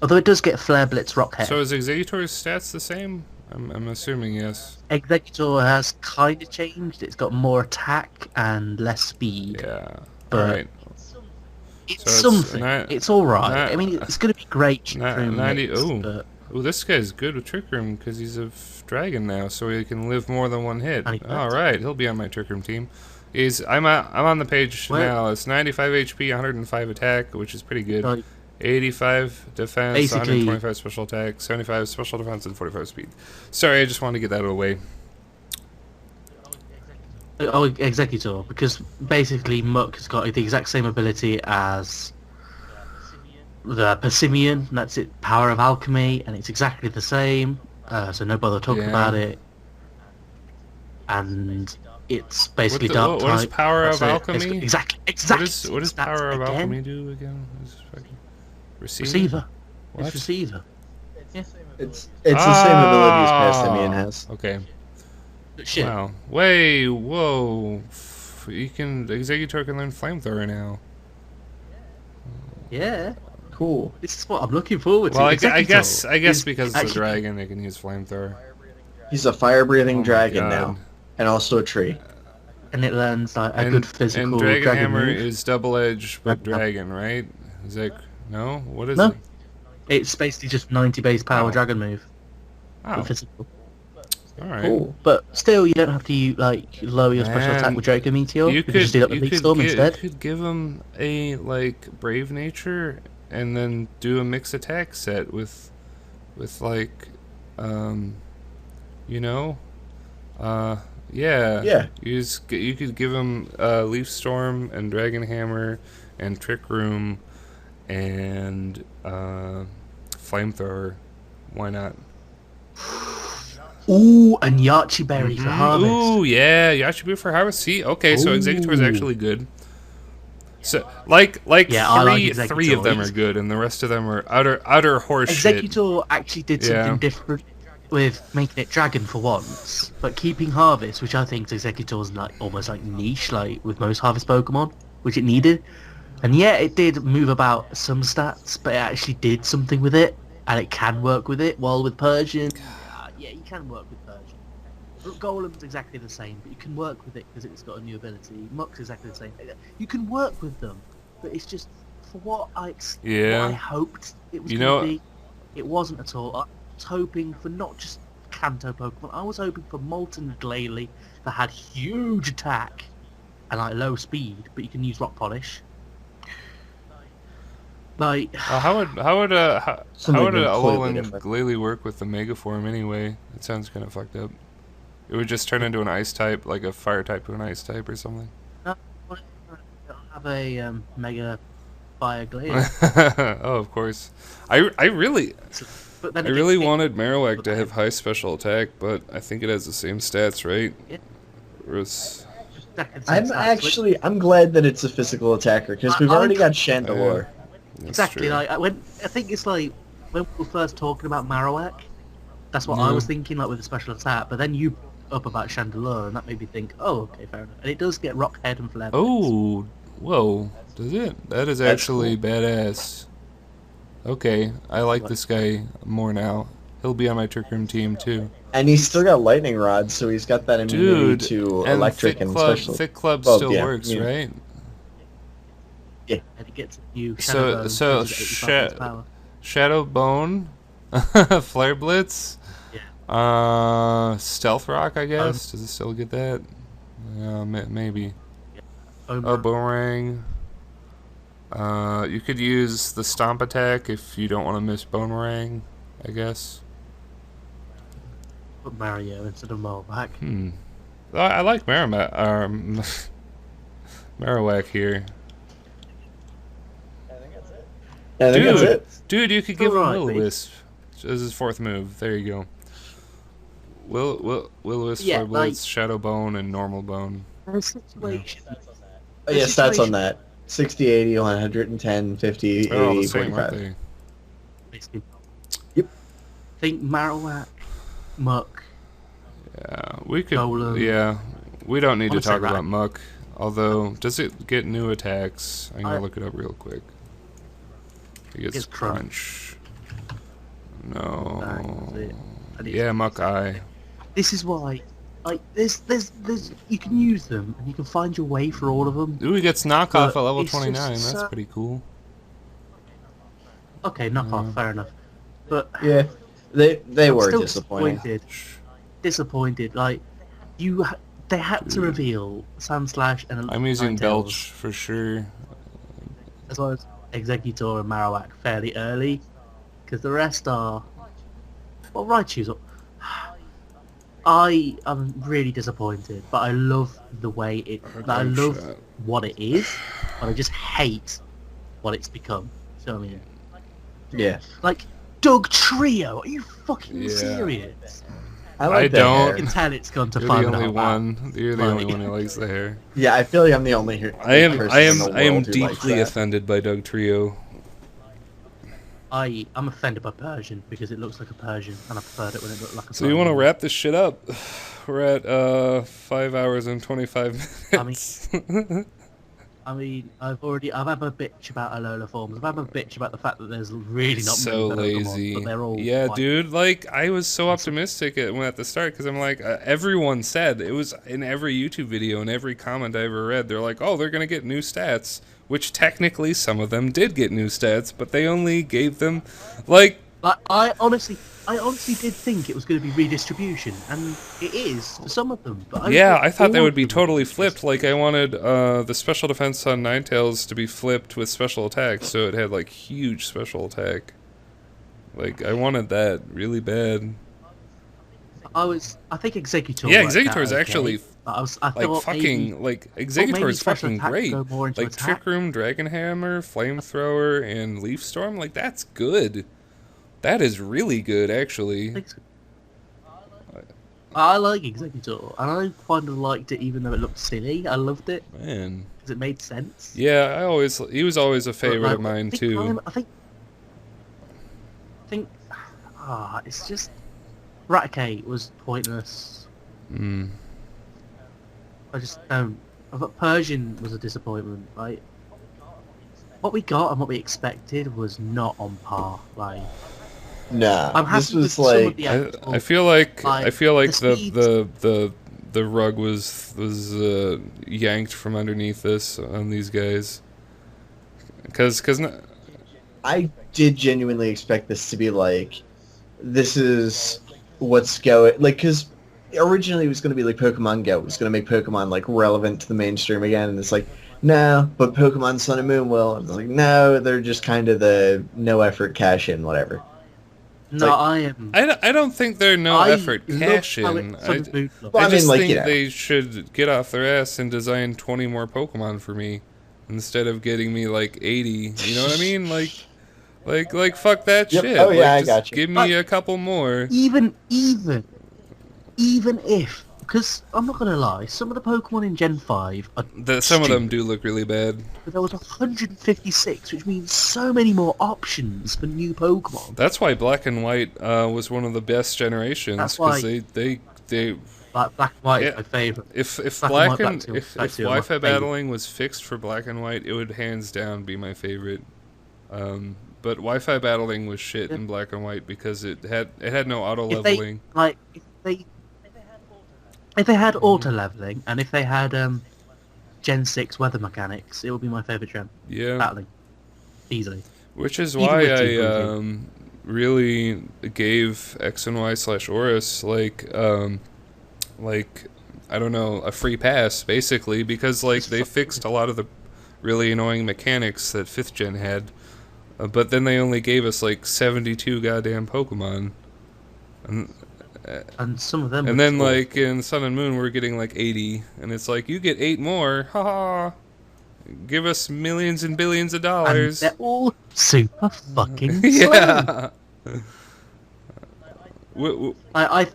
Although it does get Flare Blitz Rock Head. So is Executor's stats the same? I'm assuming yes. Executor has kind of changed. It's got more attack and less speed. Yeah. But Alright. it's So it's something. not- It's alright. not- I mean, it's going to be great. 90. But Oh, this guy's good with Trick Room because he's a dragon now, so he can live more than one hit. 90. Alright, he'll be on my Trick Room team. I'm on the page now. It's 95 HP, 105 attack, which is pretty good. like, 85 defense, Basically- 125 special attack, 75 special defense, and 45 speed. Sorry, I just wanted to get that out of the way. oh, Executor, because basically Muck has got the exact same ability as the Persimmon. That's it, Power of Alchemy, and it's exactly the same. So no bother talking Yeah. about it. And it's basically What dark what is type. Power That's of it. Alchemy? Exactly. What does That's Power of again, Alchemy do again? Is it fucking Receiver. What? It's receiver. It's the same abilities Persimmon has. Okay. But shit. Wow. Whoa. Executor can learn Flamethrower now. Yeah. Cool. This is what I'm looking forward to. Well, I Executor guess is because it's a actually- dragon, they can use Flamethrower. He's a fire-breathing Oh my dragon God. now, and also a tree. And it learns like a good physical And Dragon Hammer move. is double edge but Dragon dragon, right? Is that no? What is No. it? It's basically just 90 base power Oh. dragon move. Oh, Physical. all right. Cool. But still, you don't have to lower your special attack Man, with Draco Meteor. You can just do that with Leaf Storm you instead. could give him a Brave Nature and then do a mixed attack set with Yeah. You could give him Leaf Storm and Dragon Hammer and Trick Room and Flamethrower. Why not? Ooh, and Yachi Berry for Harvest. Ooh, yeah, Yachibu for Harvest. See, okay, so Executor is Ooh. actually good. So, Yeah, I like three of them Executor. are good, and the rest of them are utter horse shit. Executor actually did Yeah. something different with making it dragon for once, but keeping Harvest, which I think Executor's almost niche, with most Harvest Pokemon, which it needed. And yeah, it did move about some stats, but it actually did something with it, and it can work with it. While with Persian, yeah, you can work with Persian. Golem's exactly the same, but you can work with it because it's got a new ability. Muck's exactly the same. You can work with them, but it's just for what I hoped it was going to be. It wasn't at all. I was hoping for not just Kanto Pokemon. I was hoping for Molten and Glalie that had huge attack and low speed, but you can use Rock Polish. Like, how would Something completely Alolan different. Glalie work with the Mega Form anyway? It sounds kind of fucked up. It would just turn into an Ice type, like a Fire type to an Ice type or something. no, it'll have a Mega Fire Glade. Oh, of course. I really But then I it really gets hit. wanted Marowak to have high special attack, but I think it has the same stats, right? Yeah. Whereas- I'm glad that it's a physical attacker because we've already got Chandelure. That's Exactly. true. Like I think it's like when we were first talking about Marowak, that's what I Yeah. was thinking, like with the special attack. But then you up about Chandelure, and that made me think, oh, okay, fair enough. And it does get Rock Head and Flare. Oh, whoa! Does it? That is That's actually badass. Okay, I like this guy more now. He'll be on my Trick Room team too. And he's still got Lightning Rod, so he's got that immunity Dude, to and electric Thick and Club, special. Thick Club Well, still yeah, works, yeah. right? And it gets a new So- Shadow so Bone, Sha- 85 power. Shadow Bone, Flare Blitz, Stealth Rock, I guess. Does it still get that? Maybe. Oh, Boomerang. You could use the Stomp attack if you don't want to miss Boomerang, I guess. Put Mario instead of Marowak. I like Marowak here. I think that's it. Dude, you could give him Alright, Will-O-Wisp as his fourth move. There you go. Will-O-Wisp, Yeah, Flare Blitz, Shadow Bone, and Normal Bone. Situation. Oh, yeah, stats on that. 60, 80, 110, 50, They're all the 80, same, aren't 45. Basically. Yep. Think Marowak, Muck. Yeah, we could. Golem. Yeah, we don't need to Wanna say talk Rat. about Muck. Although, does it get new attacks? I'm gonna I- look it up real quick. It gets Gets Crunch. No. That's it. And it's- Yeah, Muck Eye. This is why, like, there's, you can use them and you can find your way for all of them. Ooh, he gets knockoff But at level it's just 29. That's so- pretty cool. Okay, knock off, fair enough. But Yeah, they I'm were still disappointing. disappointed. Like, they had to reveal Sandslash and I'm using Ninetales, Belch for sure. as well as Executor and Marowak fairly early, because the rest are, well, Raichu's up. I am really disappointed, but I love the way it. I love Shot. what it is, but I just hate what it's become. So I mean, Yeah, like Doug Trio, are you fucking Yeah. serious? I like I that don't. You hair. can tell it's gone to You're five the and a only half one. You're the Like- only one who likes the hair. Yeah, I feel like I'm the only person I am in the world who likes deeply that. offended by Doug Trio. I'm offended by Persian because it looks like a Persian, and I preferred it when it looked like a. So you want to Persian. wrap this shit up? We're at 5 hours and 25 minutes. I mean, I've had my bitch about Alola forms. I've had my bitch about the fact that there's really not So many Pokemon, lazy. but they're all Yeah, quite- dude. Like I was so optimistic at the start because I'm like, everyone said it was in every YouTube video and every comment I ever read. They're like, oh, they're gonna get new stats, which technically some of them did get new stats, but they only gave them like. Like, I honestly did think it was going to be redistribution, and it is for some of them. But Yeah, I thought they all would be of them totally are just- flipped. Like I wanted the special defense on Ninetales to be flipped with special attack, so it had like huge special attack. Like I wanted that really bad. I think Executor. Yeah, worked Executor out is okay, actually but I like thought fucking maybe, like Executor maybe is special fucking attack great. go more into Like attack. Trick Room, Dragon Hammer, Flamethrower, and Leaf Storm. Like that's good. That is really good, actually. I like Executor, and I kind of liked it even though it looked silly. I loved it Man. because it made sense. Yeah, he was always a But, favorite like, of mine I think too. I think it's just Raticate was pointless. Mm. I just don't. I thought Persian was a disappointment. Like what we got and what we expected was not on par. Like Nah, I'm happy this with was some of like the I actual, feel like like, I feel like the the rug was yanked from underneath this on these guys. Cause I did genuinely expect this to be like, this is what's going, like, because originally it was going to be like Pokemon Go. It was going to make Pokemon like relevant to the mainstream again, and it's like, no, but Pokemon Sun and Moon will. And it's like, no, they're just kind of the no effort cash in, whatever. No, like- I am. I don't think they're no I effort love cash how in. it Sun and Moon looks. Well, I I mean, just like, think you know. they should get off their ass and design 20 more Pokemon for me instead of getting me like 80. You know what I mean? Like fuck that Yep. shit. Oh, yeah, like, I just got you. give me a couple more. Even if, because I'm not gonna lie, some of the Pokemon in Gen 5 are Some of them stupid. do look really bad. But there was 156, which means so many more options for new Pokemon. That's why Black and White was one of the best generations That's because why- they Like Black and White Yeah. is my favourite. if Black and Black White, and Black Two, if Black Two are my Wi-Fi favorite. battling was fixed for Black and White, it would hands down be my favorite. But Wi-Fi battling was shit in Black and White because it had no auto If leveling. if they had auto leveling and if they had Gen 6 weather mechanics, it would be my favourite gen. Yeah, Battling. Easily. which is Even why with I T-Booty. really gave X and Y / Oris like I don't know, a free pass basically because like they fixed a lot of the really annoying mechanics that 5th gen had, but then they only gave us like 72 goddamn Pokemon, And some of them and were then just awful. like in Sun and Moon we're getting like 80, and it's like you get 8 more, haha. Give us millions and billions of And dollars. they're all super fucking slow. Yeah.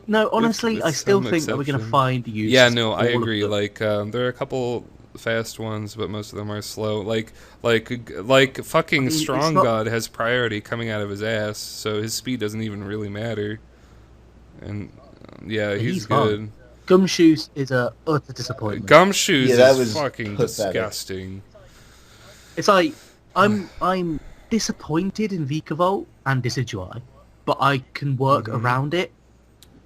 No, honestly, with I still some think that we're going to exception. find use. Yeah, no, for I all of agree. them. Like, there are a couple fast ones, but most of them are slow. Like fucking I mean, Strong it's not- God has priority coming out of his ass, so his speed doesn't even really matter. And yeah, he's he's good. fine. Gumshoes is a utter disappointment. Gumshoes Yeah, that is was fucking pathetic. disgusting. It's like I'm disappointed in Vikavolt and Decidueye, but I can work Mm-hmm. around it.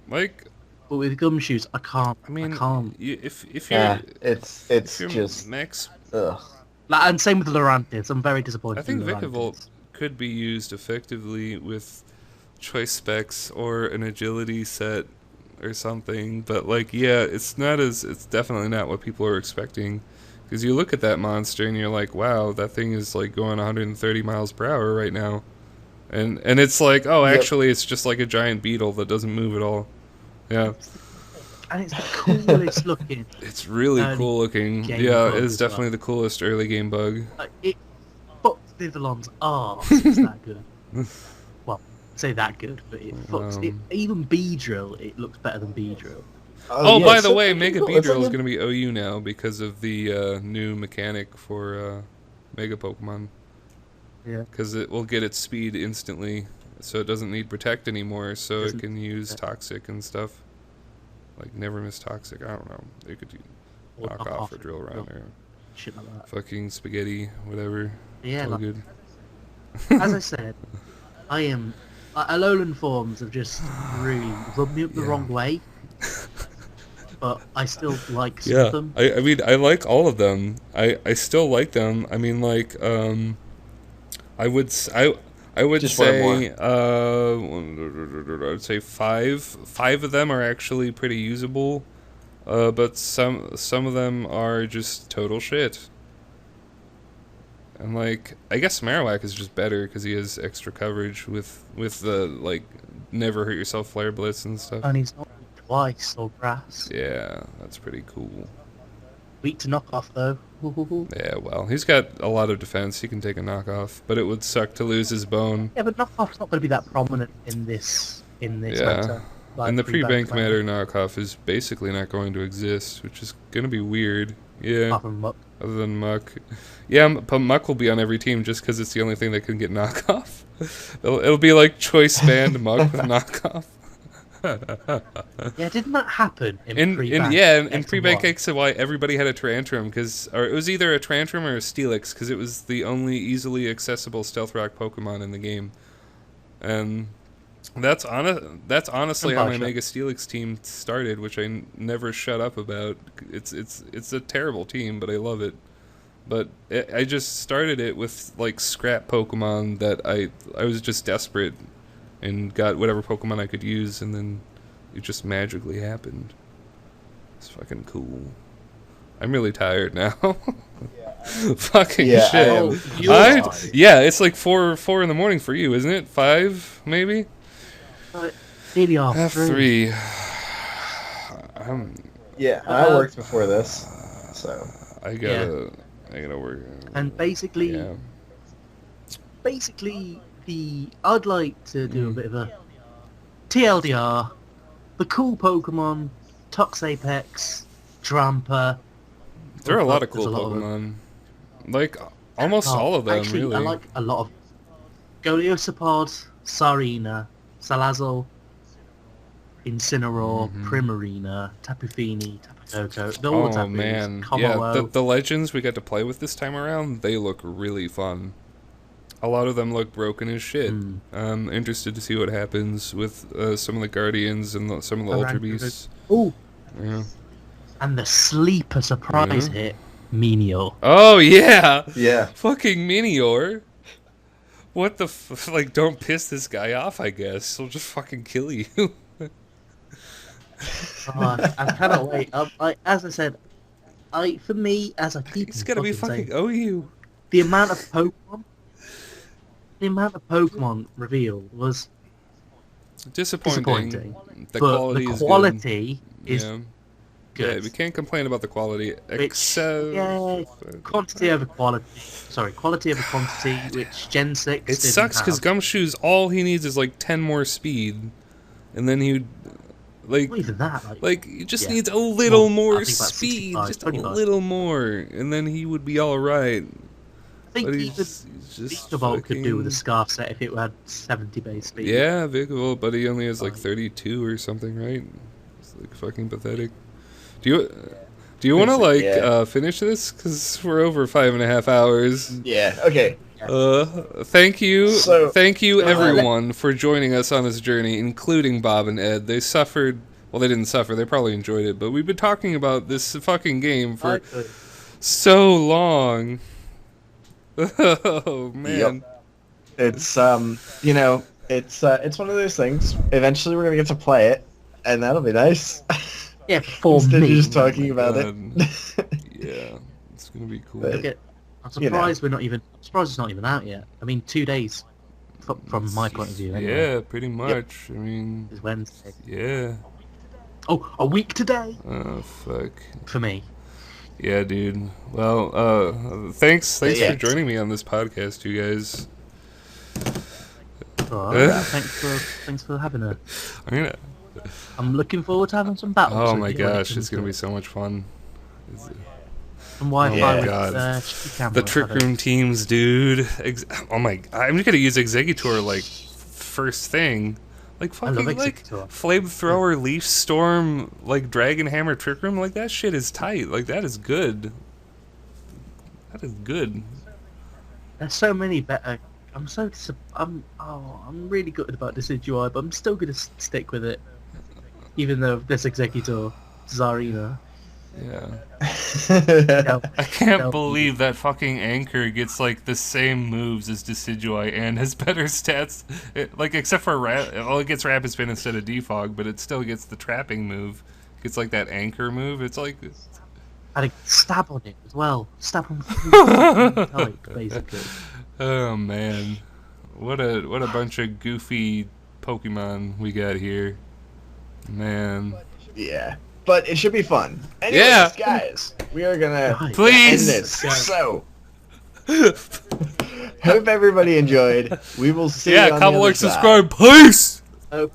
Like, But with Gumshoes, I can't. I mean, I can't. if you're Yeah, it's if you're just max, ugh. Like, and same with Lurantis. I'm very disappointed. I think in Lurantis. Vikavolt could be used effectively with choice specs or an agility set or something, but like, yeah, it's definitely not what people are expecting. Because you look at that monster and you're like, wow, that thing is like going 130 miles per hour right now, and it's like, oh, Yep. actually, it's just like a giant beetle that doesn't move at all. Yeah, And it's the coolest looking. it's really Early cool looking. game Yeah, bug it's as well. definitely the coolest early game bug. Like, it fucks Vivillon's arse. It's that good. Well, I say that good, but it fucks it. Even Beedrill, it looks better than Beedrill. Oh, yeah, by it's the so way, fucking Mega cool. It's Beedrill like is a- going to be OU now because of the new mechanic for Mega Pokemon. Yeah. Because it will get its speed instantly, so it doesn't need Protect anymore, so it Doesn't- can use yeah. Toxic and stuff. Like, never miss Toxic, I don't know. They could do Or Knock Off or Drill Run or Shit like that. fucking Spaghetti, whatever. Yeah, It's all like, good. as I said, I am. Alolan forms have just really rubbed me up the Yeah. wrong way. But I still like some of them. I mean, I like all of them. I still like them. I mean, like, I would Just one say I'd say five of them are actually pretty usable, but some of them are just total shit. And like, I guess Marowak is just better because he has extra coverage with the like never hurt yourself flare blitz and stuff. And he's not twice or grass. Yeah, that's pretty cool. Weak to knockoff though. Yeah, well, he's got a lot of defense. He can take a knockoff, but it would suck to lose his bone. Yeah, but knockoff's not going to be that prominent in this Yeah. meta. Like And the pre-bank pre-bank matter knockoff is basically not going to exist, which is going to be weird. Yeah, Apart from Muck. other than Muck. Yeah, but Muck will be on every team just because it's the only thing that can get knockoff. It'll be like choice band Muck with knockoff. Yeah, didn't that happen in pre-bank? in X pre-bank and Y? X and Y, everybody had a Tantrum or it was either a Tantrum or a Steelix because it was the only easily accessible Stealth Rock Pokemon in the game, and that's honestly how my Impartial. Mega Steelix team started, which I never shut up about. It's a terrible team, but I love it. But I just started it with like scrap Pokemon that I was just desperate and got whatever Pokemon I could use, and then it just magically happened. It's fucking cool. I'm really tired now. Fucking Yeah, shit. Yeah, it's like 4 in the morning for you, isn't it? 5 maybe. Nearly half Half 3. Yeah, I worked before this, so I gotta work. And basically, Yeah. I'd like to do a bit of a TLDR. The cool Pokemon, Toxapex, Drampa. There are a lot of There's cool a lot of Pokemon. Like almost all of them, actually, really. I like a lot of Goliosopod, Sarina, Salazzle, Incineroar, Primarina, Tapu Fini, Tapu Koko. They're all the Oh Tapus, man, Kommo-o. yeah. The legends we got to play with this time around, they look really fun. A lot of them look broken as shit. I'm interested to see what happens with some of the Guardians and some of the Ultra Beasts. Ooh, Yeah. and the sleeper surprise hit, Meteor. Oh yeah. yeah. Fucking Minior. What the like? Don't piss this guy off. I guess he'll just fucking kill you. I cannot wait. As I said, for me, as I keep He's gonna be fucking saying, OU. the amount of Pokemon revealed was disappointing. The but quality the is quality is yeah. good. Yeah, we can't complain about the quality, except quantity over quality. Sorry, quality over quantity, which Gen 6 it sucks because have. Gumshoe's all he needs is like 10 more speed, and then he would like Not even that. like he just needs a little more I think about speed, 65, just a 25. little more, and then he would be all right. I think But even he's just Victorbolt could do with a fucking- Scarf set if it had 70 base speed. Yeah, Victorbolt, but he only has like 32 or something, right? It's like fucking pathetic. Do you want to like finish this? Because we're over 5.5 hours. Yeah. Okay. Thank you, thank you let- everyone for joining us on this journey, including Bob and Ed. They suffered. Well, they didn't suffer. They probably enjoyed it. But we've been talking about this fucking game for so long. Oh man. Yep. It's you know, it's one of those things. Eventually, we're gonna get to play it, and that'll be nice. Yeah, for Instead me. of just talking about it. Yeah, it's gonna be cool. But- I'm surprised I'm surprised it's not even out yet. I mean, 2 days from my point of view. Anyway, Yeah, pretty much. I mean, is Wednesday. yeah. Oh, a week today Oh fuck. for me. Yeah, dude. Well, thanks for Yeah. joining me on this podcast, you guys. Thanks for having her. I'm I'm looking forward to having some battles. Oh with my you when it gosh, comes it's gonna to be so much fun. some Wi-Fi Oh my with God. cheeky cameras, The Trick Room teams, dude. Oh my, I'm just gonna use Executor like first thing. Like I love fucking like Executor. Flamethrower, Leaf Storm, like Dragon Hammer, Trick Room. Like that shit is tight. Like that is good. That is good. There's so many better. I'm really gutted about this UI, but I'm still gonna stick with it, even though this Executor, Zarina. Yeah. I can't No. believe that fucking Anchor gets like the same moves as Decidueye and has better stats. Like except for it gets Rapid Spin instead of Defog, but it still gets the trapping move. It gets like that Anchor move. It's like I had a stab on it as well. Stab on 3 times, basically. oh man, what a bunch of goofy Pokemon we got here, man. Yeah. But it should be fun. Anyways, Yeah. guys, we are gonna Right. Please. end this. So, hope everybody enjoyed. We will see you on the Comment, other like, side. subscribe, peace. Oh,